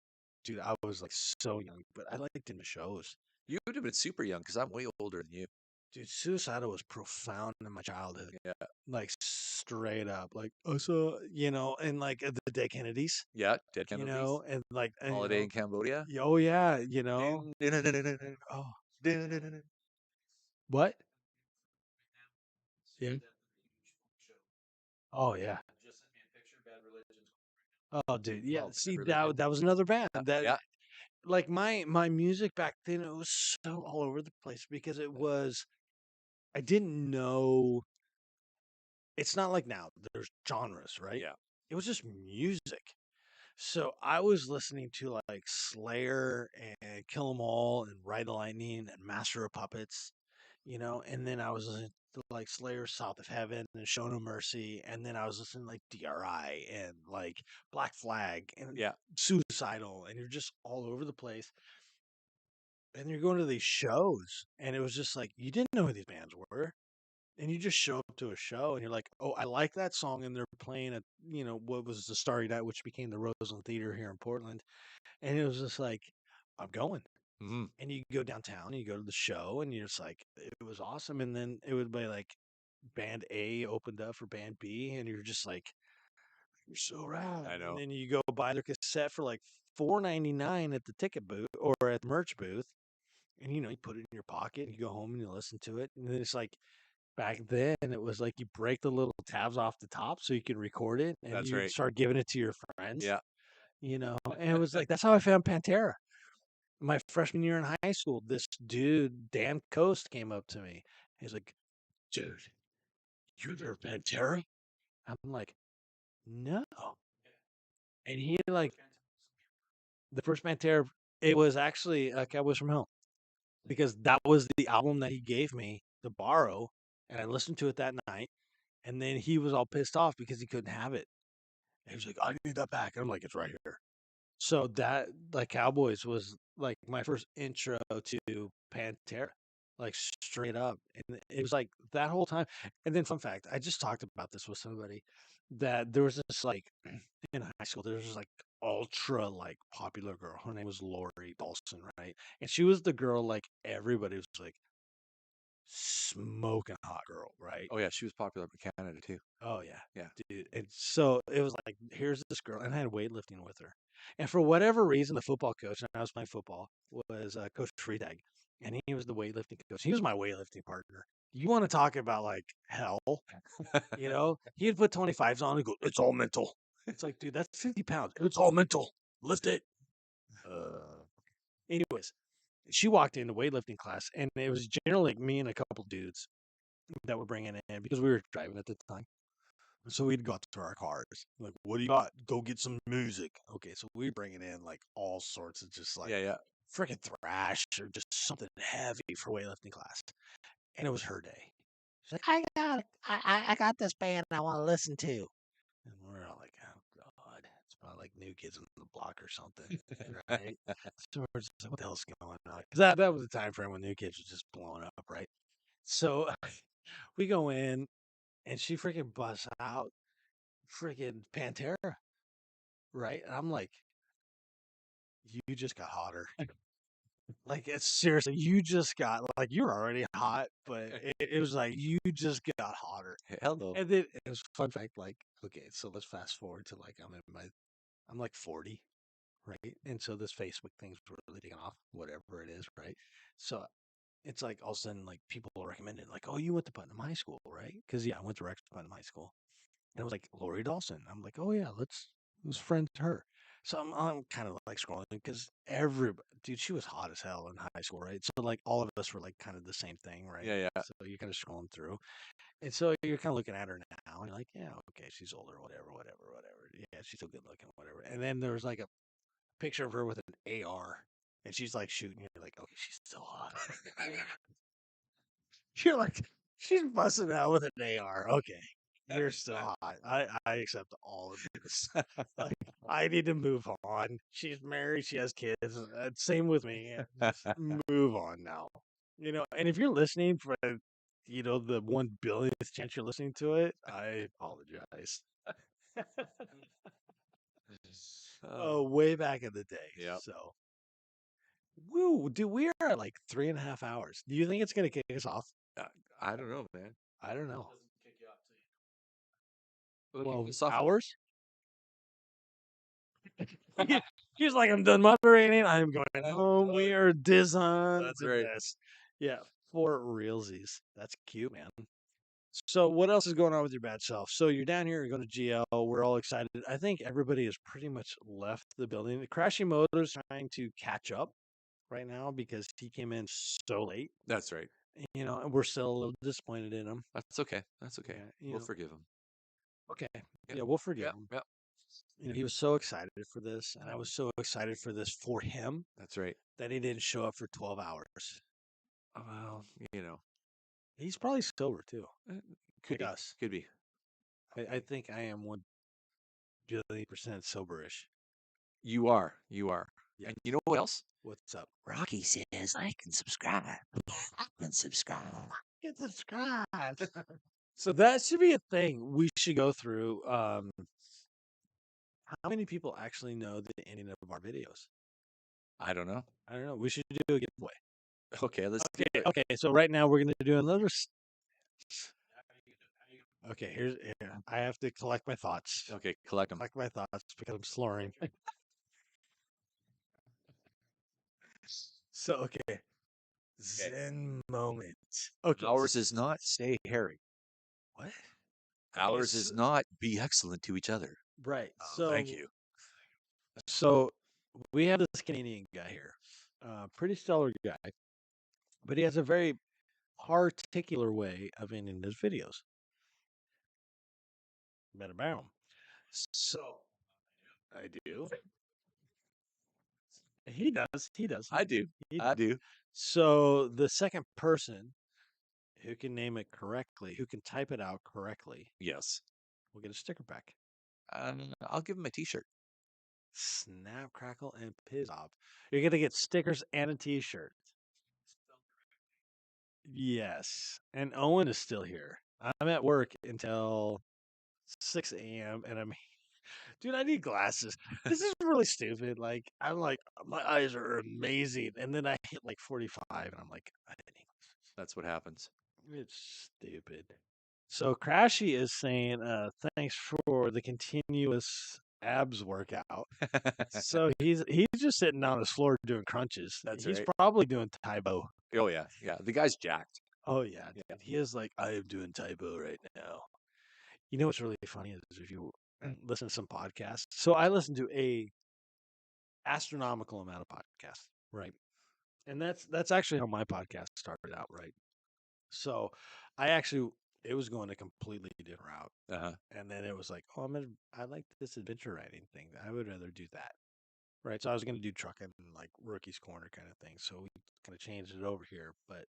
dude. I was like so young, but I liked him to shows. You would have been super young because I'm way older than you. Dude, Suicidal was profound in my childhood. Yeah. Like straight up, like I saw, and like the Dead Kennedys, Yeah. Dead Kennedys. and like Holiday in Cambodia. Oh yeah, oh what? Yeah. Oh yeah. just sent me a picture. Bad Religion's Oh, dude, yeah. Oh, See, really good. that was another band that, Yeah. like my music back then, it was so all over the place because it was I didn't know. It's not like now. There's genres, right? Yeah. It was just music. So I was listening to like Slayer and Kill 'Em All and Ride the Lightning and Master of Puppets, and then I was listening to like Slayer, South of Heaven and Show No Mercy, and then I was listening to like DRI and like Black Flag and Yeah. Suicidal, and you're just all over the place. And you're going to these shows, and it was just like you didn't know who these bands were. And you just show up to a show and you're like, oh, I like that song. And they're playing at, what was the Starry Night, which became the Roseland Theater here in Portland. And it was just like, I'm going. Mm-hmm. And you go downtown and you go to the show and you're just like, it was awesome. And then it would be like band A opened up for band B. And you're just like, you're so rad. I know. And then you go buy their cassette for like $4.99 at the ticket booth or at the merch booth. And, you put it in your pocket and you go home and you listen to it. And then it's like, back then, it was like you break the little tabs off the top so you can record it, and That's you right. start giving it to your friends. Yeah. And it was like that's how I found Pantera. My freshman year in high school, this dude Dan Coast came up to me. He's like, "Dude, you're their Pantera?" I'm like, "No." And he like the first Pantera. It was actually Cowboys from Hell because that was the album that he gave me to borrow, and I listened to it that night. And then he was all pissed off because he couldn't have it. He was like, I need that back. I'm like, it's right here. So that like Cowboys was like my first intro to Pantera, like straight up. And it was like that whole time. And then fun fact, I just talked about this with somebody that there was this like in high school, there was this like ultra like popular girl. Her name was Lori Paulson, right? And she was the girl like everybody was like smoking hot girl, right? Oh yeah, she was popular in Canada too. Oh yeah, Yeah. dude. And so it was like, here's this girl, and I had weightlifting with her. And for whatever reason, the football coach, and I was playing football, was Coach Freitag, and he was the weightlifting coach. He was my weightlifting partner. You want to talk about like hell? He'd put 25s on and go, "It's all mental." It's like, dude, that's 50 pounds. It's all mental. Lift it. Anyways, she walked into weightlifting class, and it was generally like me and a couple dudes that were bringing it in because we were driving at the time. So we'd go to our cars. Like, what do you got? Go get some music. Okay, so we bring it in like all sorts of just like Yeah. freaking thrash or just something heavy for weightlifting class. And it was her day. She's like, I got this band I want to listen to. And we're all like, oh God, it's probably like New Kids on the Block or something, right? So we're just like, what the hell's going on? Because that was the time frame when New Kids was just blowing up, right? So we go in, and she freaking busts out freaking Pantera, right? And I'm like, you just got hotter. Like, it's seriously, you just got like you're already hot, but it was like you just got hotter. Hell no. And then it was fun fact, like, okay, so let's fast forward to like I'm like 40, right? And so this Facebook thing's really taking off, whatever it is, right? So it's like all of a sudden, like people are recommending, like, oh, you went to Putnam High School, right? Because yeah, I went direct to Putnam High School. And it was like Lori Dawson. I'm like, oh yeah, let's friend her. So I'm kind of like scrolling because dude, she was hot as hell in high school, right? So like all of us were like kind of the same thing, right? Yeah. So you're kind of scrolling through, and so you're kind of looking at her now, and you're like, yeah, okay, she's older, whatever. Yeah, she's still good looking, whatever. And then there was like a picture of her with an AR, and she's like shooting. You're like, okay, she's still hot. You're like, she's busting out with an AR. Okay, you're still hot. I accept all of this. Like, I need to move on. She's married. She has kids. Same with me. Just move on now. And if you're listening for, the 1 billionth chance you're listening to it, I apologize. Oh, way back in the day. Yep. So, woo, dude, we are at like 3.5 hours. Do you think it's gonna kick us off? I don't know, man. I don't know. Doesn't kick you off till you. Well, Well, suffer. hours? He's like, I'm done moderating. I'm going home. We are done. That's right. This. Yeah, for realsies. That's cute, man. So what else is going on with your bad self? So you're down here, you're going to GL. We're all excited. I think everybody has pretty much left the building. The Crashing Moto's trying to catch up right now because he came in so late. That's right. And we're still a little disappointed in him. That's okay. That's okay. Yeah, We'll forgive him. Okay. Yep. Yeah, we'll forgive Yep. him. Yep. He was so excited for this, and I was so excited for this for him That's right. that he didn't show up for 12 hours. Well, He's probably sober too. could Like be. us. Could be. I think I am 1 billion% soberish. You are. You are. Yeah. And you know what else? What's up? Rocky says, like and subscribe. And subscribe. Get subscribed. So that should be a thing we should go through. How many people actually know the ending of our videos? I don't know. I don't know. We should do a giveaway. Okay, let's do it. Okay, so right now we're going to do another. Okay, here. I have to collect my thoughts. Okay, collect them. Collect my thoughts because I'm slurring. So, okay. Zen moment. Okay. Ours is not stay hairy. What? Ours is not be excellent to each other. Right. Oh, thank you. So we have this Canadian guy here, pretty stellar guy, but he has a very particular way of ending his videos. Better bow. So I do. He does. He does. I do. He I do. So the second person who can name it correctly, who can type it out correctly, Yes. will get a sticker pack. I'll give him a T-shirt. Snap, crackle, and piss off. You're gonna get stickers and a T-shirt. Yes, and Owen is still here. I'm at work until 6 a.m. and dude, I need glasses. This is really stupid. Like, I'm like, my eyes are amazing, and then I hit like 45, and I'm like, I need glasses. That's what happens. It's stupid. So Crashy is saying, thanks for the continuous abs workout. So he's just sitting on his floor doing crunches. He's right. probably doing Taibo. Oh yeah, yeah. The guy's jacked. Oh yeah, dude. He is like, I am doing Taibo right now. You know what's really funny is if you listen to some podcasts. So I listen to a astronomical amount of podcasts, right? And that's actually how my podcast started out, right? So it was going a completely different route. And then it was like, oh, I like this adventure writing thing. I would rather do that. Right. So I was going to do trucking, like Rookie's Corner kind of thing. So we kind of changed it over here. But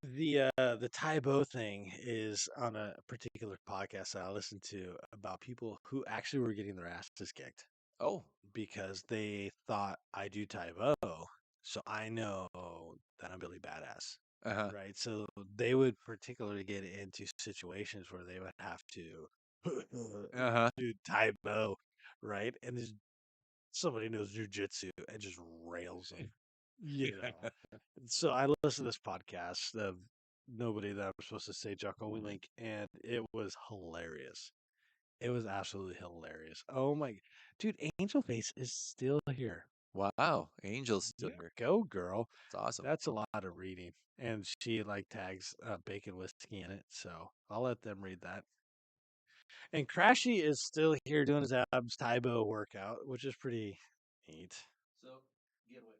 the Taibo thing is on a particular podcast that I listened to about people who actually were getting their asses kicked. Oh. Because they thought I do Taibo. So I know that I'm really badass. Right. So they would particularly get into situations where they would have to do Taibo. Right. And somebody knows jujitsu and just rails them. So I listened to this podcast of nobody that I'm supposed to say Jocko Willink, and it was hilarious. It was absolutely hilarious. Oh my, dude, Angel Face is still here. Wow, Angel's still here. Go girl. It's awesome. That's a lot of reading, and she like tags bacon whiskey in it, so I'll let them read that. And Crashy is still here doing his abs Taibo workout, which is pretty neat. So giveaway.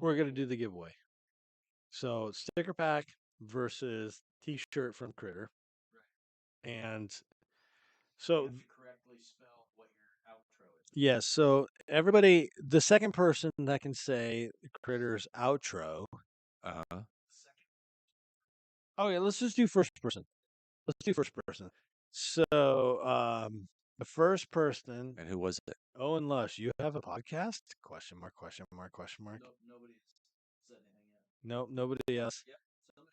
We're gonna do the giveaway. So sticker pack versus T-shirt from Critter. Right. And so you have to correctly spell what your outro is. Yes. So everybody, the second person that can say Critter's outro. Oh yeah, let's just do first person. Let's do first person. So the first person. And who was it? Owen Lush, you have a podcast? Question mark, question mark, question mark. Nope, nobody said anything yet. Nope, nobody else. Yep, somebody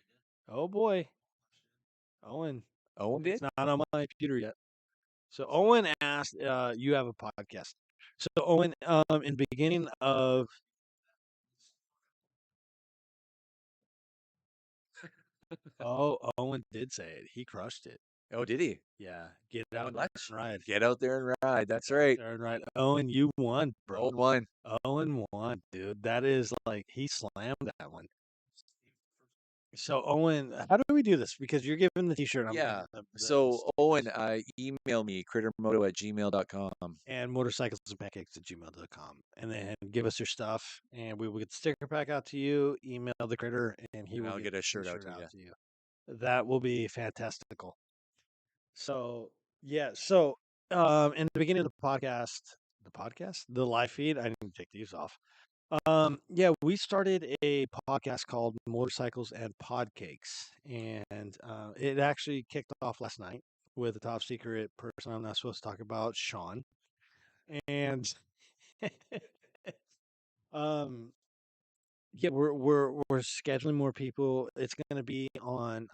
did. Oh boy. Owen. Owen did? It's not on my computer yet. So Owen asked, you have a podcast. So Owen, in the beginning of Owen did say it. He crushed it. Oh, did he? Yeah. Get out there and ride. Get out there and ride. That's right. There and ride. Owen, you won, bro. Owen won, dude. That is like he slammed that one. So Owen, how do we do this? Because you're giving the T-shirt. I'm Yeah. giving the So Owen, email me crittermoto@gmail.com. and motorcyclesandpancakes@gmail.com. And then give us your stuff, and we will get the sticker pack out to you. Email the critter, and he And will I'll get a shirt out to you. to you. That will be fantastical. So yeah, so in the beginning of the live feed, I didn't take these off. Yeah, we started a podcast called Motorcycles and Podcakes, and it actually kicked off last night with a top secret person I'm not supposed to talk about, Sean, and um, yeah, we're scheduling more people. It's going to be on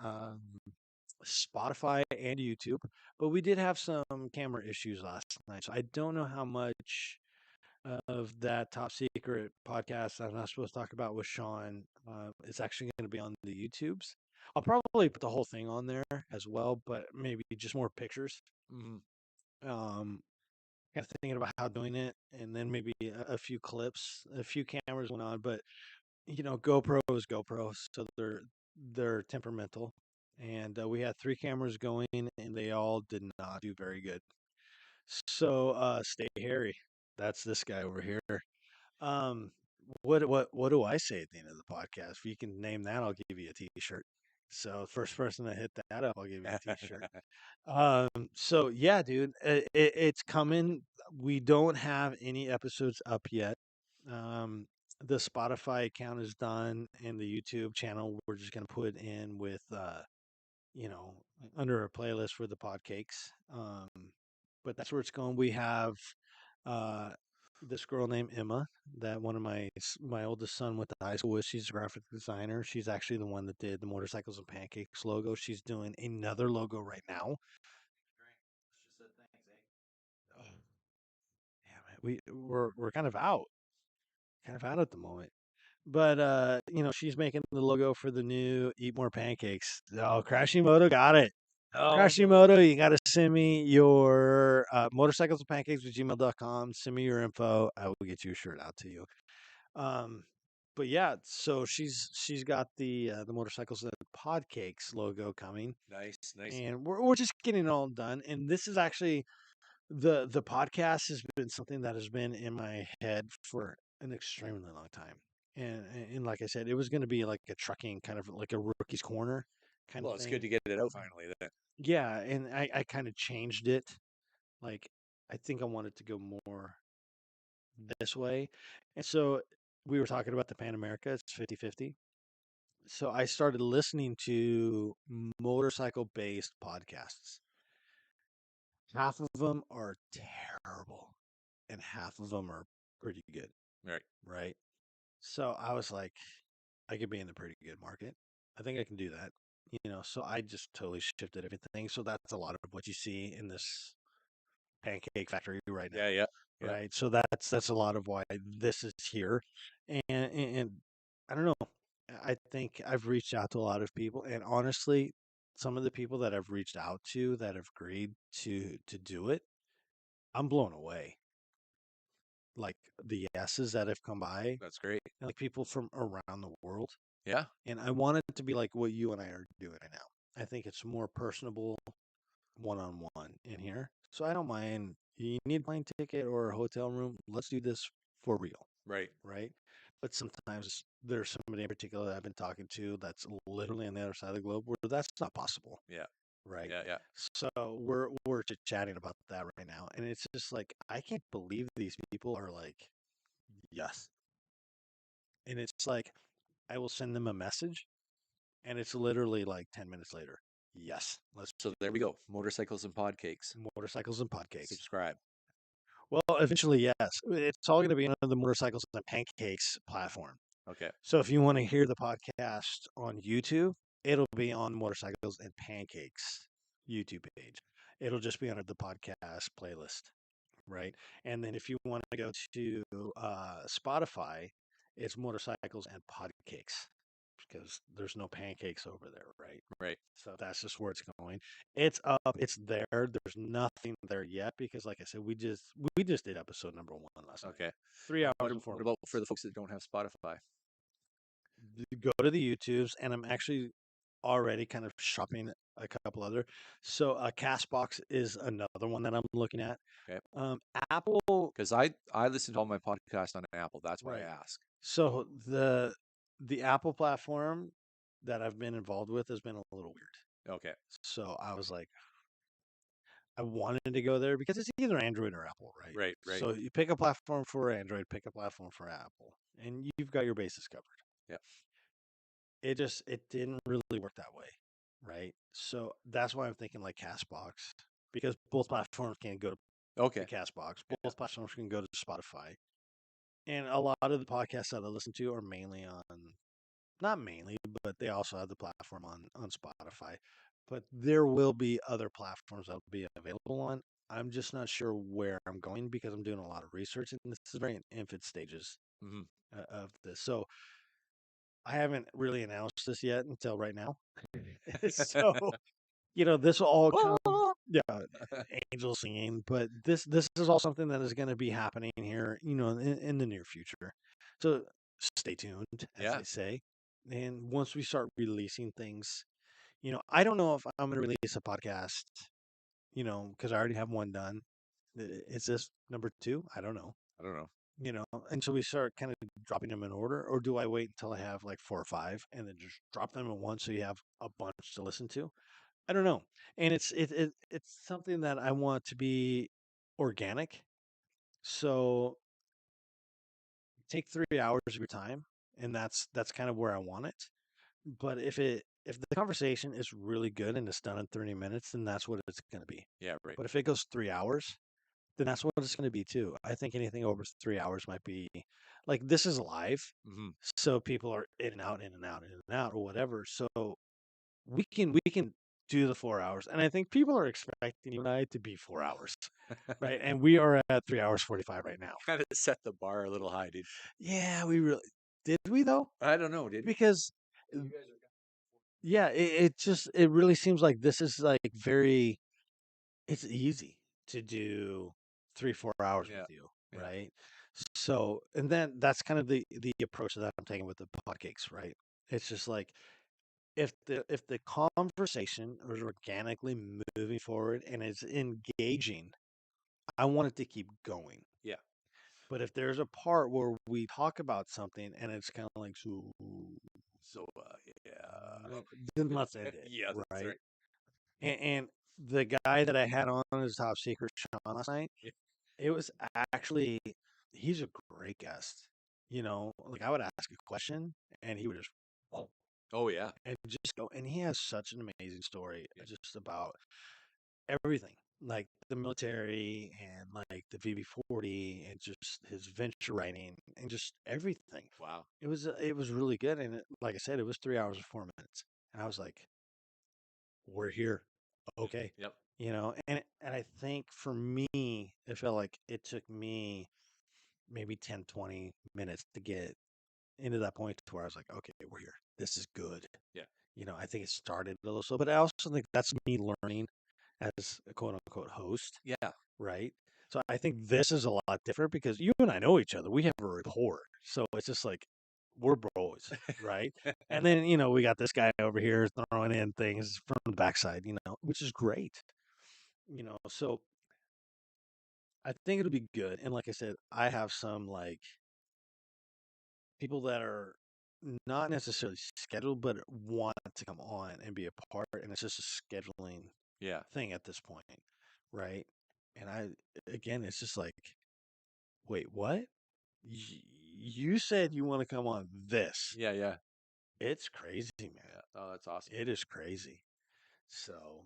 Spotify and YouTube, but we did have some camera issues last night, so I don't know how much of that top secret podcast I'm not supposed to talk about with Sean is actually going to be on the YouTubes. I'll probably put the whole thing on there as well, but maybe just more pictures. Mhm. Kind of thinking about how doing it, and then maybe a few clips, a few cameras went on, but GoPro is GoPro, so they're temperamental. And we had 3 cameras going, and they all did not do very good. So stay hairy. That's this guy over here. Um, what do I say at the end of the podcast? If you can name that, I'll give you a T-shirt. So first person to hit that up, I'll give you a T-shirt. So yeah, dude, it's coming. We don't have any episodes up yet. Um, the Spotify account is done, and the YouTube channel we're just gonna put in with you know, under a playlist for the PODcakes. But that's where it's going. We have uh, this girl named Emma that one of my oldest son went to high school with. She's a graphic designer. She's actually the one that did the Motorcycles and Pancakes logo. She's doing another logo right now. Great. Let's just say thanks, eh? Oh, damn it. We're kind of out at the moment. But she's making the logo for the new Eat More Pancakes. Oh, Crashy Moto got it. Oh, Crashy Moto, you got to send me your motorcycles and pancakes at gmail.com. Send me your info. I will get you a shirt out to you. Um, but yeah, so she's got the motorcycles and Podcakes logo coming, nice. and we're just getting it all done. And this is actually the podcast has been something that has been in my head for an extremely long time. And like I said, it was going to be like a trucking kind of like a rookie's corner kind Well, of it's thing. good to get it out finally. Then. Yeah, and I kind of changed it. Like I think I wanted to go more this way. And so we were talking about the Pan America, it's 50-50. So I started listening to motorcycle based podcasts. Half of them are terrible and half of them are pretty good, Right. right? So I was like, I could be in a pretty good market. I think I can do that. So I just totally shifted everything. So that's a lot of what you see in this pancake factory right now. Yeah. Right. So that's a lot of why this is here. And I don't know. I think I've reached out to a lot of people, and honestly, some of the people that I've reached out to that have agreed to do it, I'm blown away. Like the yeses that have come by, That's great. and like people from around the world. Yeah. And I want it to be like what you and I are doing right now. I think it's more personable, one-on-one in here. So I don't mind. You need a plane ticket or a hotel room. Let's do this for real, Right. right? But sometimes there's somebody in particular that I've been talking to that's literally on the other side of the globe where that's not possible, Yeah. right? Yeah. So we're just chatting about that right now, and it's just like I can't believe these people are like, yes, and it's like I will send them a message, and it's literally like 10 minutes later. Yes, let's So there we go. Motorcycles and Podcakes. motorcycles and Podcakes. Subscribe. Well, eventually, yes. It's all going to be on the Motorcycles and Pancakes platform. Okay. So if you want to hear the podcast on YouTube, it'll be on Motorcycles and Pancakes YouTube page. It'll just be under the podcast playlist, right? And then if you want to go to Spotify, it's Motorcycles and Podcakes because there's no pancakes over there, right? Right. So that's just where it's going. It's up, it's there. There's nothing there yet because, like I said, we just did episode number 1 last night. Okay. 3 hours What, and 4 what about for the minutes. folks that don't have Spotify? go to the YouTubes, and I'm actually already kind of shopping a couple other. So Castbox is another one that I'm looking at. Okay. Apple, Because I listen to all my podcasts on Apple. That's why right. I ask. So the Apple platform that I've been involved with has been a little weird. Okay. So I was like, I wanted to go there because it's either Android or Apple, right? Right. Right. So you pick a platform for Android, pick a platform for Apple, and you've got your bases covered. Yep. It didn't really work that way, right? So that's why I'm thinking like Castbox, because both platforms can go to the Okay. Castbox, both platforms can go to Spotify, and a lot of the podcasts that I listen to are mainly on, not mainly, but they also have the platform on Spotify. But there will be other platforms that will be available on. I'm just not sure where I'm going because I'm doing a lot of research, and this is very in infant stages Hmm. of this. So I haven't really announced this yet until right now. So this will all come, yeah, angels singing, but this is all something that is going to be happening here, in the near future. So stay tuned, as Yeah. they say. And once we start releasing things, I don't know if I'm going to release a podcast, because I already have one done. Is this number two? I don't know. I don't know. Until we start kind of dropping them in order, or do I wait until I have like 4 or 5 and then just drop them at once so you have a bunch to listen to? I don't know. And it's something that I want to be organic. So take 3 hours of your time, and that's kind of where I want it. But if the conversation is really good and it's done in 30 minutes, then that's what it's going to be. Yeah. Right. But if it goes 3 hours, then that's what it's going to be too. I think anything over 3 hours might be like, this is live, Hmm. so people are in and out, in and out, in and out, or whatever. So we can do the 4 hours, and I think people are expecting you and I to be 4 hours, right? And we are at 3 hours 45 right now. Kind of set the bar a little high, dude. Yeah, we really did. We though, I don't know, dude. because yeah, it really seems like this is like very, it's easy to do 3-4 hours Yeah. with you, Yeah. right? So, and then that's kind of the approach that I'm taking with the PODcakes, right? It's just like, if the conversation is organically moving forward and it's engaging, I want it to keep going. Yeah. But if there's a part where we talk about something and it's kind of like, So yeah. then let's end it, Yeah. That's right? right. And the guy that I had on as top secret Sean last night, Yeah. it was actually, he's a great guest. Like I would ask a question and he would just Oh yeah. and just go, and he has such an amazing story Yeah. just about everything, like the military and like the VB40 and just his venture writing and just everything. Wow. It was really good, and like I said, it was 3 hours and 4 minutes, and I was like, we're here, okay, Yep. and I think for me, it felt like it took me maybe 10-20 minutes to get into that point to where I was like, okay, we're here. This is good. Yeah. I think it started a little slow, but I also think that's me learning as a quote unquote host, Yeah. right? So I think this is a lot different because you and I know each other. We have a rapport. So it's just like we're bros, right? And then, we got this guy over here throwing in things from the backside, which is great. So I think it'll be good. And like I said, I have some like people that are not necessarily scheduled, but want to come on and be a part. And it's just a scheduling Yeah. thing at this point, right? And again, it's just like, wait, what? You said you want to come on this. Yeah. Yeah. It's crazy, man. Yeah. Oh, that's awesome. It is crazy. So,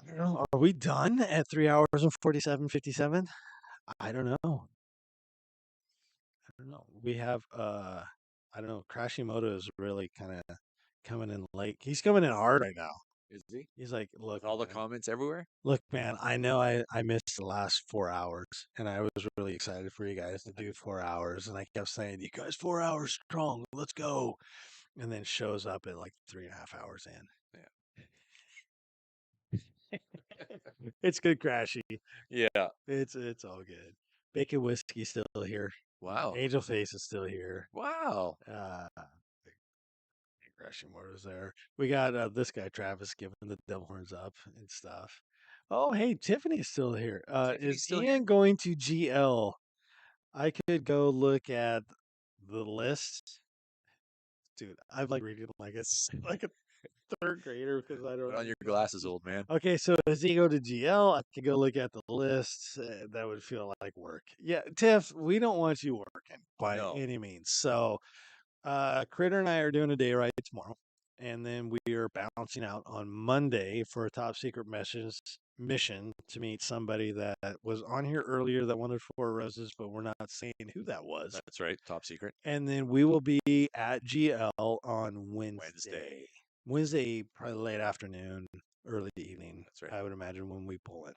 I don't know. Are we done at 3 hours and 47:57? I don't know. I don't know. We have, I don't know. Moto is really kind of coming in late. He's coming in hard right now. Is he? He's like, look, With all the man, comments everywhere? look, man, I know I missed the last 4 hours, and I was really excited for you guys to do 4 hours. And I kept saying, you guys, 4 hours strong, let's go. And then shows up at like 3.5 hours in. Yeah. It's good, Crashy. Yeah. It's all good. Bacon whiskey still here. Wow. Angel Face is still here. Wow. Rushing Mortar's there. We got this guy Travis giving the devil horns up and stuff. Oh, hey, Tiffany's still here. Tiffany's Is still Ian going to GL? I could go look at the list. Dude, I'm like reading like like a third grader because I don't Put on your know. glasses, old man. Okay, so as he go to GL, I could go look at the list. That would feel like work. Yeah, Tiff, we don't want you working by No. any means. So, Critter and I are doing a day ride tomorrow, and then we are bouncing out on Monday for a top secret mission to meet somebody that was on here earlier that wanted 4 roses, but we're not saying who that was. That's right. Top secret. And then we will be at GL on Wednesday. Wednesday, probably late afternoon, early evening. That's right. I would imagine when we pull in.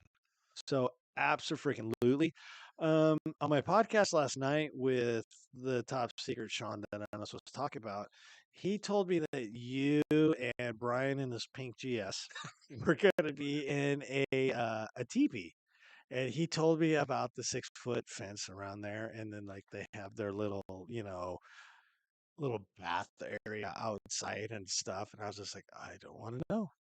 So absolutely. On my podcast last night with the top secret Sean that I'm not supposed to talk about, he told me that you and Brian in this pink GS were going to be in a teepee. And he told me about the 6-foot fence around there, and then like they have their little, little bath area outside and stuff. And I was just like, I don't want to know.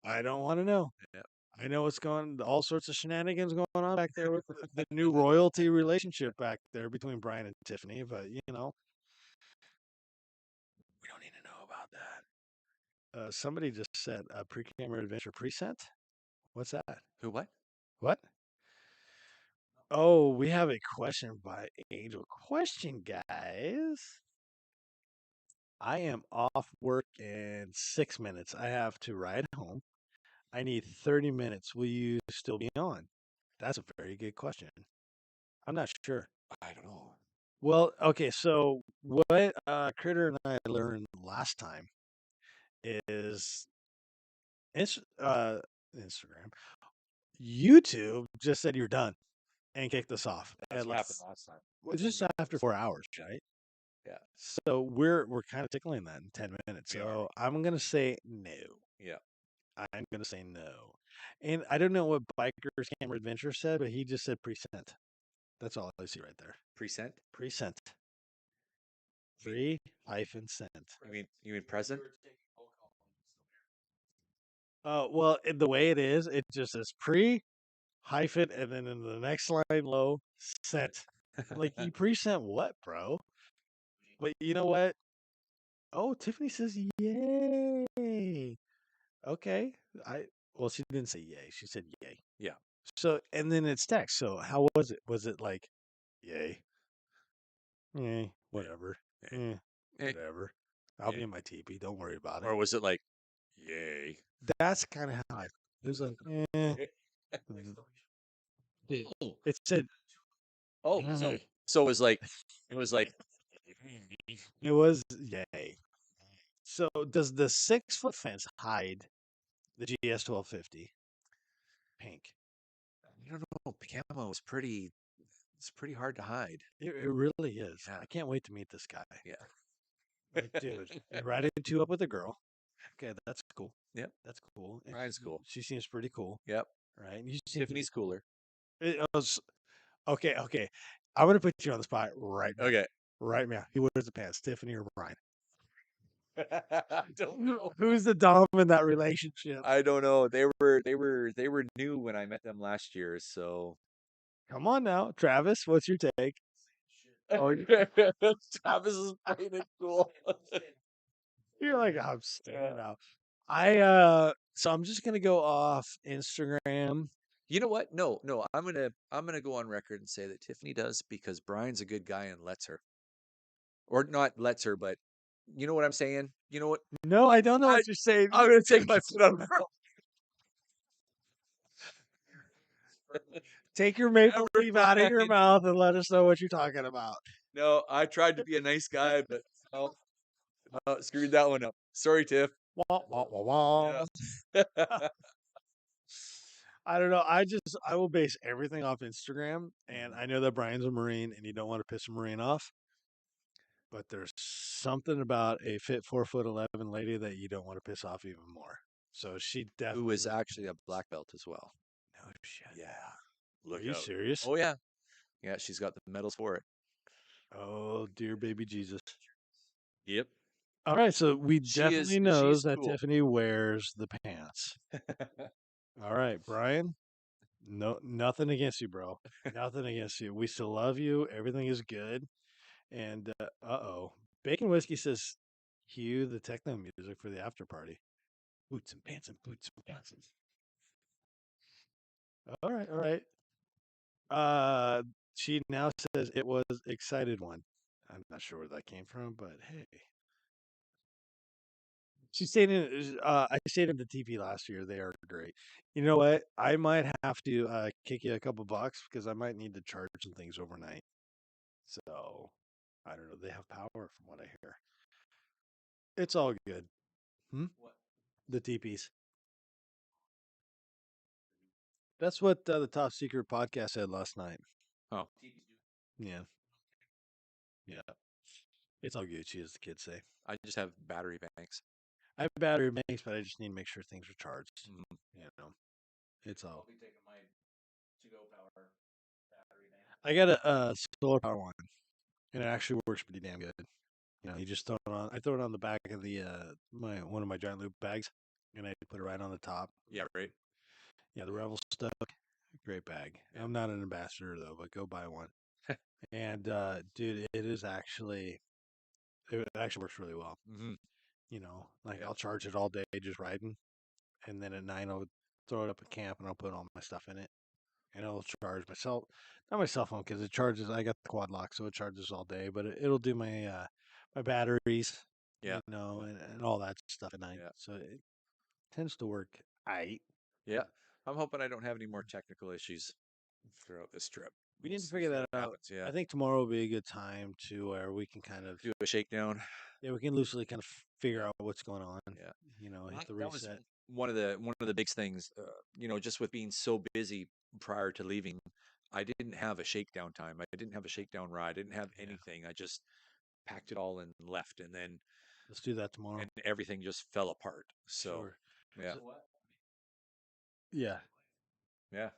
I don't want to know. Yeah. I know what's all sorts of shenanigans going on back there with the new royalty relationship back there between Brian and Tiffany, but we don't need to know about that. Somebody just said pre-camera adventure present. What's that? Who? What? What? Oh, we have a question by Angel. Question, guys. I am off work in 6 minutes. I have to ride home. I need 30 minutes. Will you still be on? That's a very good question. I'm not sure. I don't know. Well, okay, so what Critter and I learned last time is Instagram. YouTube just said you're done and kicked us off. That's at what like, happened last time. just after 4 hours, right? Yeah. So we're kind of tickling that in 10 minutes. We are. So I'm gonna say no. Yeah. I'm gonna say no. And I don't know what Biker's Camera Adventure said, but he just said present. That's all I see right there. Present? Present. Pre-sent. You mean present? Well, the way it is, it just says pre hyphen and then in the next line low sent. Like you pre-sent what, bro? But you know what? Oh, Tiffany says yay. Okay. Well, she didn't say yay. She said yay. Yeah. So and then it's text. So how was it? Was it like yay? Yay. Whatever. Eh. Whatever. I'll be in my teepee. Don't worry about it. Or was it like, yay? That's kind of how it was like, It said, Oh, so it was like, it was yay. So does the 6-foot fence hide the GS 1250 pink? I don't know. Camo is pretty. It's pretty hard to hide. It really is. Yeah. I can't wait to meet this guy. Yeah. Like, dude, you're riding 2 up with a girl. Okay, that's cool. Yep. That's cool. And Ryan's cool. She seems pretty cool. Yep. Right? And you seem Tiffany's cooler. Okay. I'm gonna put you on the spot right now. Okay. Right now. Who wears the pants, Tiffany or Brian? I don't know. Who's the dom in that relationship? I don't know. They were new when I met them last year. So Come on now, Travis. What's your take? oh, Travis is playing it cool. You're like, I'm standing out. So I'm just gonna go off Instagram. You know what? No. I'm gonna go on record and say that Tiffany does because Brian's a good guy and lets her, or not lets her, but you know what I'm saying. You know what? No, I don't know what you're saying. I'm gonna take my foot out of her. Take your maple leaf out of your mouth and let us know what you're talking about. No, I tried to be a nice guy, but screwed that one up. Sorry, Tiff. Wah, wah, wah, wah. Yeah. I don't know. I will base everything off Instagram, and I know that Brian's a Marine, and you don't want to piss a Marine off. But there's something about a fit 4'11" lady that you don't want to piss off even more. So she definitely Who is actually a black belt as well. No shit. Yeah. Are you serious? Oh yeah. Yeah, she's got the medals for it. Oh, dear baby Jesus. Yep. All right, so we She definitely is knows that cool. Tiffany wears the pants. All right, Brian. No, nothing against you, bro. Nothing against you. We still love you. Everything is good. And uh-oh, Bacon Whiskey says, cue the techno music for the after party. Boots and pants and boots and pants. All right, all right. She now says it was excited one. I'm not sure where that came from, but hey. She stayed in. I stayed at the TP last year. They are great. You know what? I might have to kick you a couple bucks because I might need to charge some things overnight. So I don't know. They have power from what I hear. It's all good. Hmm? What? The TPs. That's what the Top Secret podcast said last night. Oh, TVs do. Yeah. Yeah. It's all Gucci, as the kids say. I just have battery banks. I have battery banks, but I just need to make sure things are charged. Mhm. You know, it's I'll all. be taking my to-go power battery bank. I got a solar power one, and it actually works pretty damn good. You know, you just throw it on. I throw it on the back of the one of my giant loop bags, and I put it right on the top. Yeah, right. Yeah, the Revel stuff, great bag. Yeah. I'm not an ambassador though, but go buy one. And dude, it actually works really well. Mm-hmm. You know, like Yeah. I'll charge it all day just riding, and then at night I'll throw it up at camp and I'll put all my stuff in it, and it'll charge myself, not my cell phone because it charges. I got the quad lock, so it charges all day, but it'll do my batteries, Yeah. you know, and all that stuff at night. Yeah. So it tends to work. Yeah. I'm hoping I don't have any more technical issues throughout this trip. We need to See figure that what out. happens. Yeah. I think tomorrow will be a good time to where we can kind of Do a shakedown. yeah, we can loosely kind of figure out what's going on. Yeah. You know, hit the That was reset. one of the big things. Just with being so busy prior to leaving, I didn't have a shakedown time. I didn't have a shakedown ride. I didn't have Yeah. anything. I just packed it all and left, and then Let's do that tomorrow. and everything just fell apart. So Sure. yeah, So what? Yeah. yeah,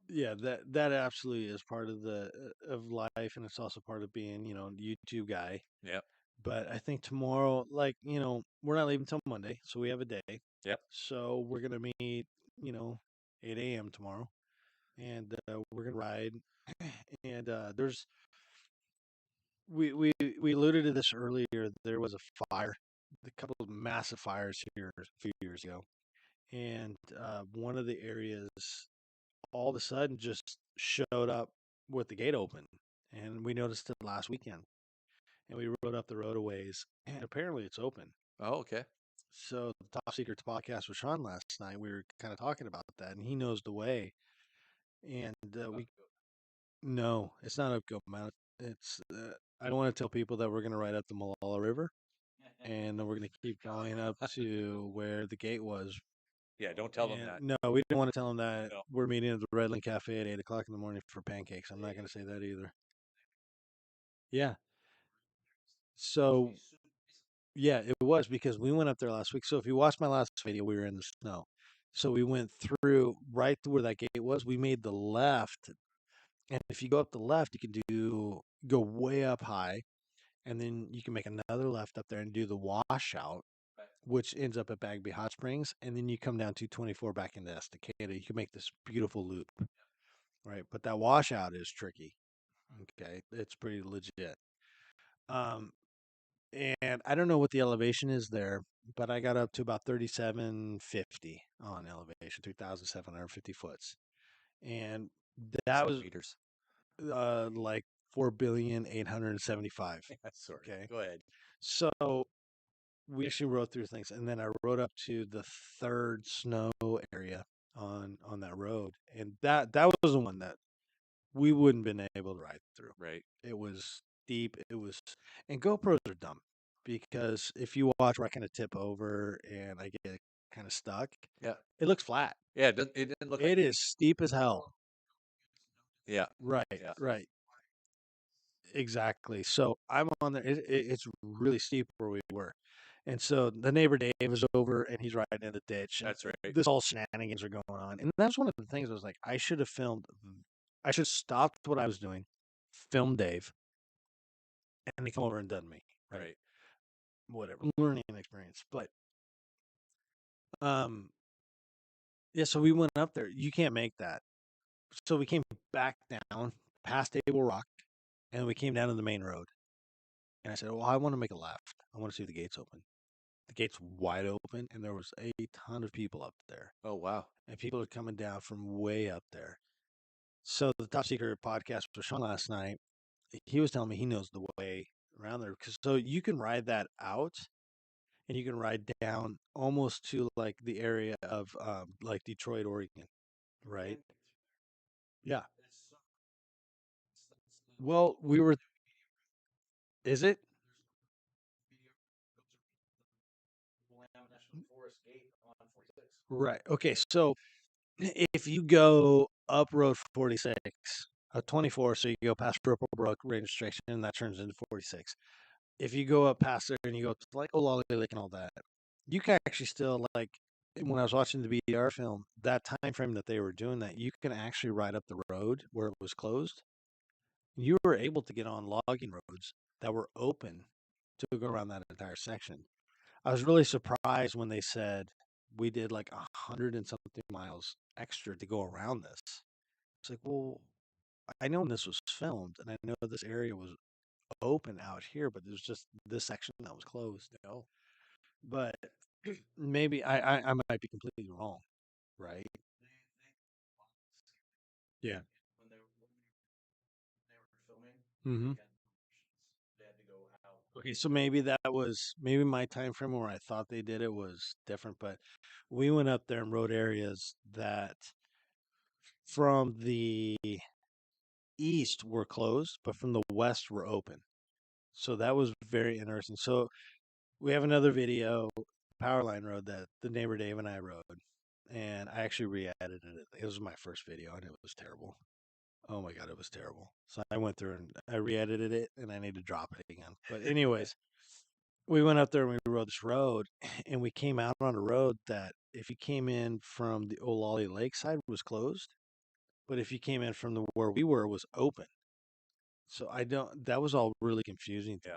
Yeah, that absolutely is part of the of life, and it's also part of being, you know, the YouTube guy. yep, But I think tomorrow, like, you know, we're not leaving till Monday, so we have a day. yep. So we're gonna meet, you know, 8 a.m. tomorrow, and we're gonna ride. And there's we alluded to this earlier. There was a fire, a couple of massive fires here a few years ago, and one of the areas all of a sudden just showed up with the gate open, and we noticed it last weekend, and we rode up the roadaways, and apparently it's open. Oh, okay. So the Top Secrets podcast with Sean last night, we were kind of talking about that, and he knows the way. And we no, it's not up Goat Mountain. It's I don't want to tell people that we're going to ride up the Malala River, and then we're going to keep going up to where the gate was. Yeah, don't tell them And that. no, we don't want to tell them that No. we're meeting at the Redland Cafe at 8 o'clock in the morning for pancakes. I'm not going to say that either. Yeah. So yeah, it was because we went up there last week. So if you watched my last video, we were in the snow. So we went through right to where that gate was. We made the left, and if you go up the left, you can go way up high, and then you can make another left up there and do the washout, which ends up at Bagby Hot Springs, and then you come down 224 back into Estacada. You can make this beautiful loop, right? But that washout is tricky. Okay, it's pretty legit. Um, and I don't know what the elevation is there, but I got up to about 3750 on elevation, 3,750 foots, and that was meters. like 4,875. Sorry. Okay, Go ahead. so we actually rode through things, and then I rode up to the third snow area on that road, and that was the one that we wouldn't been able to ride through. Right. It was deep. It was, and GoPros are dumb because if you watch where I kind of tip over and I get kind of stuck, Yeah. it looks flat. Yeah. It didn't look like. It is steep as hell. Yeah. Right. Yeah. Right. Exactly. So I'm on there. It's really steep where we were. And so the neighbor Dave is over and he's riding in the ditch. And That's right. this all shenanigans are going on. And that's one of the things I was like, I should have stopped what I was doing, filmed Dave, and they come over and done me, right? Right. Whatever, learning experience. But yeah, so we went up there. You can't make that. So we came back down past Table Rock, and we came down to the main road. And I said, "Well, I want to make a left. I want to see the gates open." The gates wide open, and there was a ton of people up there, Oh wow. and people are coming down from way up there. So the Top Secret podcast with Sean last night, he was telling me he knows the way around there, because so you can ride that out, and you can ride down almost to like the area of like Detroit, Oregon, right? Yeah. Well, we were. Is it? Willamette National Forest gate on 46. Right. Okay. So if you go up Road 46, 24, so you go past Purple Brook registration, and that turns into 46. If you go up past there and you go to like Olali Lake and all that, you can actually still like when I was watching the BDR film, that time frame that they were doing that, you can actually ride up the road where it was closed. You were able to get on logging roads that were open to go around that entire section. I was really surprised when they said we did like 100 and something miles extra to go around this. It's like, well, I know when this was filmed, and I know this area was open out here, but there's just this section that was closed. But maybe I might be completely wrong, right? Yeah. When they were filming, Mm-hmm. they had to go out. Okay, so maybe my time frame where I thought they did it was different, but we went up there and rode areas that from the east were closed, but from the west were open. So that was very interesting. So we have another video, Powerline Road, that the neighbor Dave and I rode, and I actually re-edited it. It was my first video, and it was terrible. Oh my god, it was terrible. So I went through and I re-edited it, and I need to drop it again. But anyways, we went up there and we rode this road, and we came out on a road that if you came in from the Olali Lakeside was closed, but if you came in from where we were was open. So I don't. That was all really confusing to me.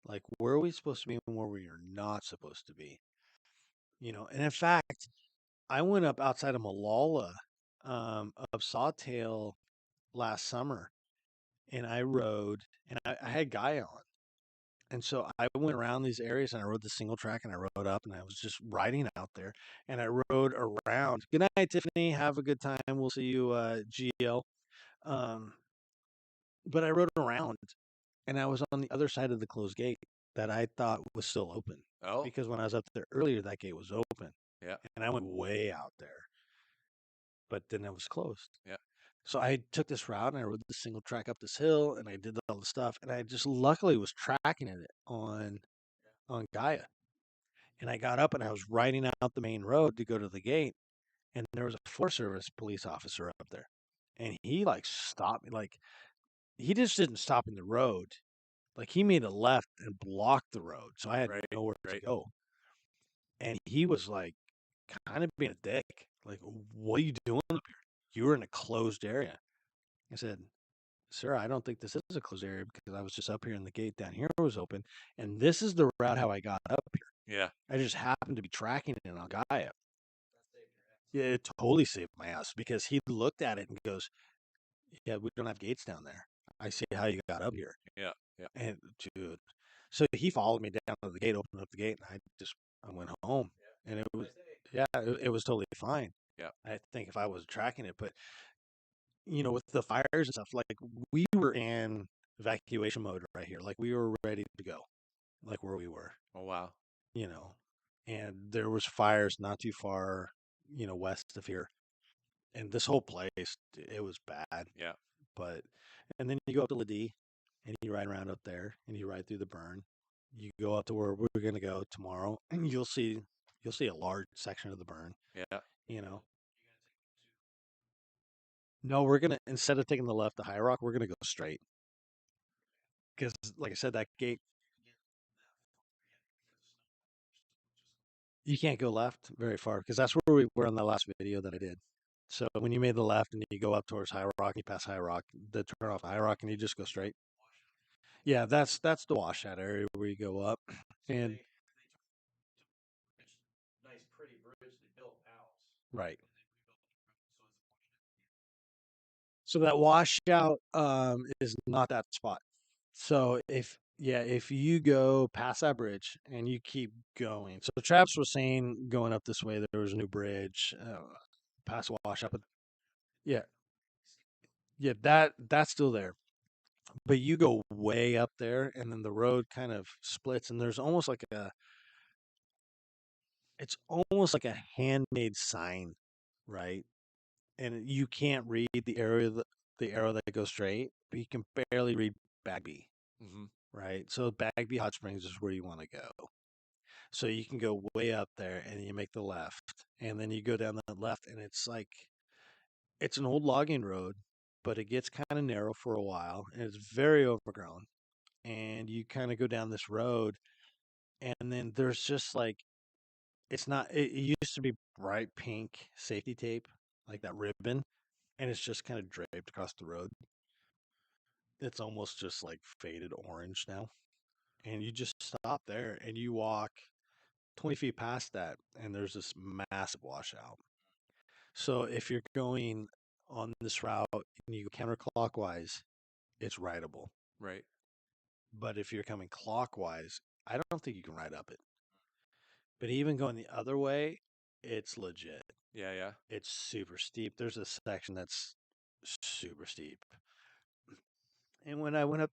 Like, where are we supposed to be and where we are not supposed to be? And in fact, I went up outside of Malala, of Sawtail last summer, and I rode, and I had Guy on. And so I went around these areas and I rode the single track and I rode up and I was just riding out there and I rode around. Good night, Tiffany. Have a good time. We'll see you, GL. Um, but I rode around and I was on the other side of the closed gate that I thought was still open. Oh. Because when I was up there earlier, that gate was open. Yeah. And I went way out there. But then it was closed. Yeah. So I took this route and I rode the single track up this hill and I did all the stuff and I just luckily was tracking it on Gaia. And I got up and I was riding out the main road to go to the gate, and there was a Forest Service police officer up there, and he like stopped me. Like he just didn't stop in the road. Like he made a left and blocked the road, so I had nowhere to go. And he was like kind of being a dick. Like, what are you doing up here? You were in a closed area. I said, "Sir, I don't think this is a closed area because I was just up here and the gate down here was open, and this is the route how I got up here. Yeah. I just happened to be tracking it on Gaia." Yeah, it totally saved my ass because he looked at it and goes, "Yeah, we don't have gates down there. I see how you got up here." Yeah. Yeah. And dude, so he followed me down to the gate, opened up the gate, and I went home, and it was totally fine. Yeah. I think if I was tracking it, but with the fires and stuff, like we were in evacuation mode right here, like we were ready to go, like where we were. Oh wow. And there was fires not too far, west of here. And this whole place, it was bad. Yeah. And then you go up to Ladie and you ride around up there and you ride through the burn. You go up to where we're going to go tomorrow and you'll see a large section of the burn. Yeah. No, we're going to, instead of taking the left to High Rock, we're going to go straight. Because like I said, that gate, you can't go left very far because that's where we were on the last video that I did. So when you made the left and you go up towards High Rock, you pass High Rock, the turn off High Rock, and you just go straight. Yeah, that's the washout area where you go up, and They took nice, pretty bridge they built out. right. And they rebuilt the front, So that washout is not that spot. So if you go past that bridge and you keep going, so Travis was saying going up this way there was a new bridge past washout, but yeah, yeah, that's still there. But you go way up there, and then the road kind of splits, and there's almost like it's almost like a handmade sign, right? And you can't read the arrow that goes straight, but you can barely read Bagby, Mm-hmm. right? So Bagby Hot Springs is where you want to go. So you can go way up there, and you make the left, and then you go down the left, and it's an old logging road, but it gets kind of narrow for a while, and it's very overgrown. And you kind of go down this road, and then there's just like it's not. It used to be bright pink safety tape, like that ribbon, and it's just kind of draped across the road. It's almost just like faded orange now. And you just stop there and you walk 20 feet past that, and there's this massive washout. So if you're going on this route and you go counterclockwise, it's rideable. Right. But if you're coming clockwise, I don't think you can ride up it. But even going the other way, it's legit. Yeah, yeah. It's super steep. There's a section that's super steep. And when I went up,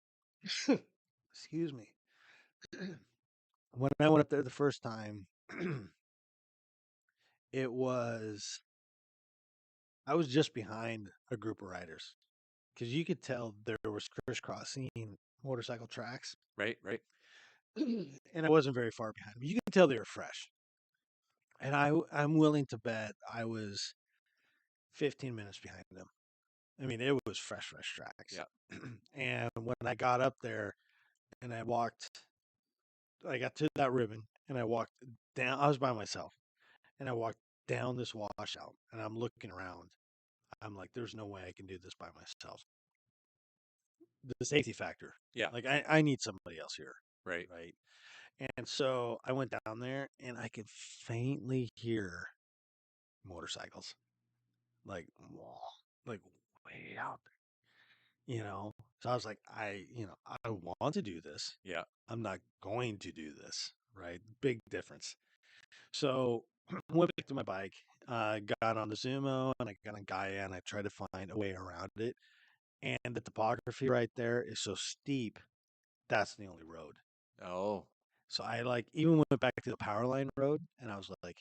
excuse me, when I went up there the first time, it was I was just behind a group of riders because you could tell there was crisscrossing motorcycle tracks, Right, right. and I wasn't very far behind them. You could tell they were fresh, and I'm willing to bet I was 15 minutes behind them. I mean, it was fresh tracks. Yeah. And when I got up there and I got to that ribbon and I walked down. I was by myself, and I walked down this washout, and I'm looking around. I'm like, there's no way I can do this by myself. The safety factor. Yeah. Like I need somebody else here. Right. Right. And so I went down there and I could faintly hear motorcycles. Like like way out there. So I was like, I want to do this. Yeah. I'm not going to do this. Right. Big difference. So went back to my bike, got on the Zumo, and I got on Gaia, and I tried to find a way around it. And the topography right there is so steep. That's the only road. Oh. So I even went back to the power line road, and I was like,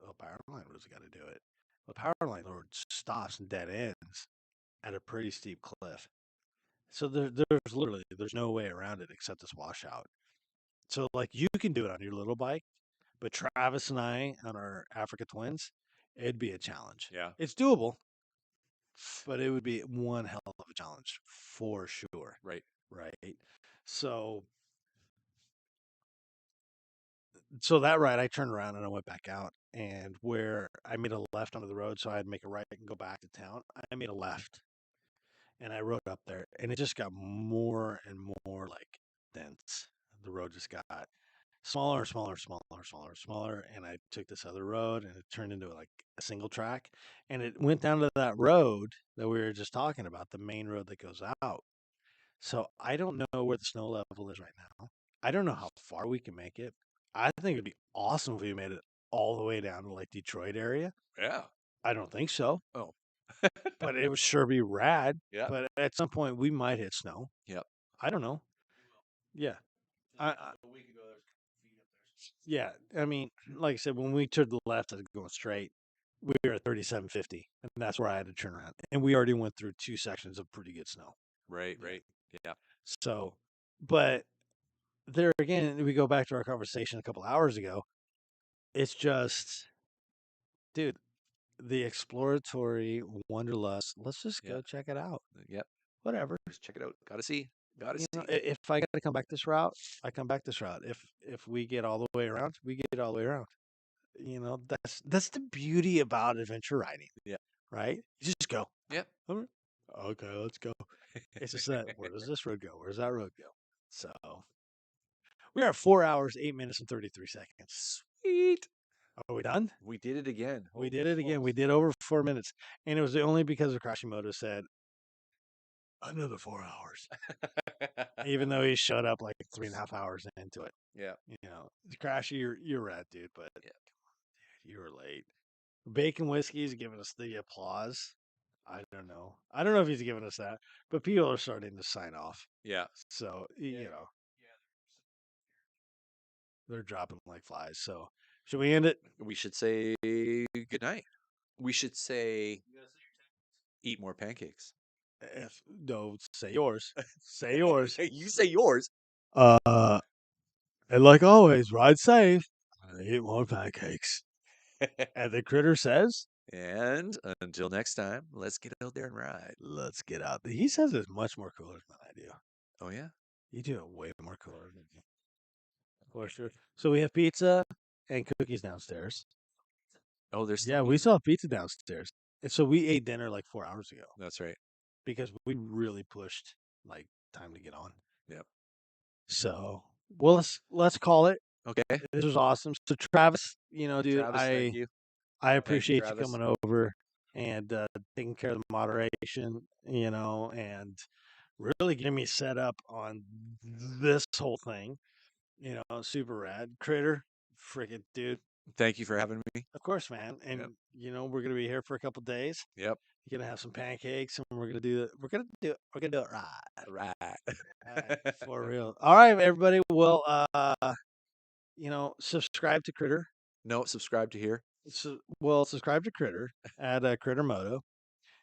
"Oh, power line road's got to do it." The power line road stops and dead ends at a pretty steep cliff. So there's no way around it except this washout. So you can do it on your little bike, but Travis and I on our Africa Twins, it'd be a challenge. Yeah. It's doable, but it would be one hell of a challenge for sure. Right. Right. So that ride, I turned around and I went back out, and where I made a left onto the road, so I had to make a right and go back to town. I made a left, and I rode up there, and it just got more and more dense. The road just got smaller, smaller, smaller, smaller, smaller, and I took this other road, and it turned into a single track, and it went down to that road that we were just talking about, the main road that goes out. So I don't know where the snow level is right now. I don't know how far we can make it. I think it'd be awesome if we made it all the way down to Detroit area. Yeah. I don't think so, Oh. but it would sure be rad. Yeah. But at some point we might hit snow. Yep. I don't know. Yeah. I a week ago, there's feet up there. yeah. I mean, like I said, when we turned to the left, I was going straight. We were at 3750, and that's where I had to turn around. And we already went through 2 sections of pretty good snow. Right, Yeah. right. Yeah. So, but there again, we go back to our conversation a couple hours ago. It's just, dude, the exploratory wanderlust. Let's just Yeah. go check it out. Yep. Whatever. Just check it out. Gotta see. Gotta You know, see. if I got to come back this route, I come back this route. If we get all the way around, we get all the way around. That's the beauty about adventure riding. Yeah. Right? You just go. Yep. Okay, let's go. It's just that. Where does this road go? Where does that road go? So we are at 4 hours, 8 minutes, and 33 seconds. Sweet. Are we done? We did it again. We did it again. We did over 4 minutes. And it was only because of Critter Moto said, another 4 hours. Even though he showed up like 3.5 hours into it. Yeah. You know, Crashy, you're rad, dude, but Yeah. you were late. Bacon Whiskey's giving us the applause. I don't know. I don't know if he's giving us that, but people are starting to sign off. Yeah. So, you know, they're dropping like flies. So, should we end it? We should say good night. We should say eat more pancakes. No, say yours. Say yours. You say yours. And like always, ride safe. Eat more pancakes. And the critter says, And until next time, let's get out there and ride. let's get out. He says it's much more cooler than I do. Oh, yeah? You do it way more cooler than me. For sure. So we have pizza and cookies downstairs. Oh, there's still Yeah, we saw pizza downstairs. And so we ate dinner like 4 hours ago That's right. because we really pushed like time to get on. Yep. So, well, let's call it. Okay. This was awesome. So Travis, you know, dude, Travis, thank you. I appreciate you Travis. coming over and taking care of the moderation, you know, and really getting me set up on this whole thing. You know, super rad. Critter, freaking dude. Thank you for having me. Of course, man. And Yep. you know, we're gonna be here for a couple days. Yep. You're gonna have some pancakes, and we're gonna do it. We're gonna do it right. Right. For real. All right, everybody. Well, you know, subscribe to Critter. No, subscribe to here. Subscribe to Critter at Critter Moto.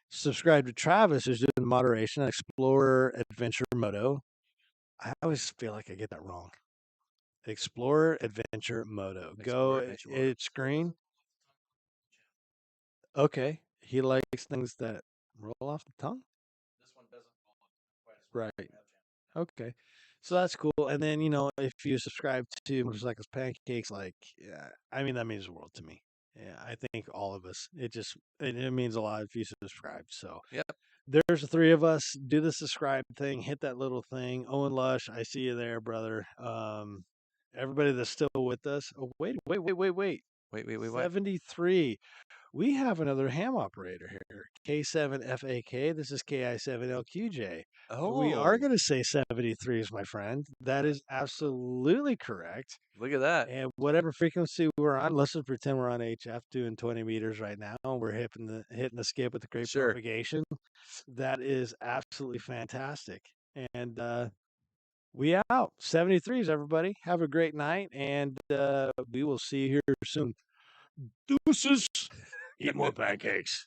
Subscribe to Travis, who's doing moderation at Explorer Adventure Moto. I always feel like I get that wrong. Explorer Adventure Moto. Go. Explorer Adventure Moto. It's green. Okay. He likes things that roll off the tongue. This one doesn't roll quite as well as Right. the Web Jam. Okay. So that's cool. And then, you know, if you subscribe to Motorcycles Pancakes, like, yeah, I mean, that means the world to me. Yeah, I think all of us. It means a lot if you subscribe. So, Yep. there's the three of us. Do the subscribe thing. Hit that little thing. Owen Lush, I see you there, brother. Everybody that's still with us. Oh, wait. Wait, what? 73. We have another ham operator here. K7FAK. This is KI7LQJ. Oh, We are going to say 73s, my friend. That is absolutely correct. look at that. And whatever frequency we're on, let's just pretend we're on HF doing 20 meters right now. We're hitting the skip with the great Sure. propagation. That is absolutely fantastic. And we out. 73s, everybody. Have a great night. And we will see you here soon. Deuces. Eat more pancakes.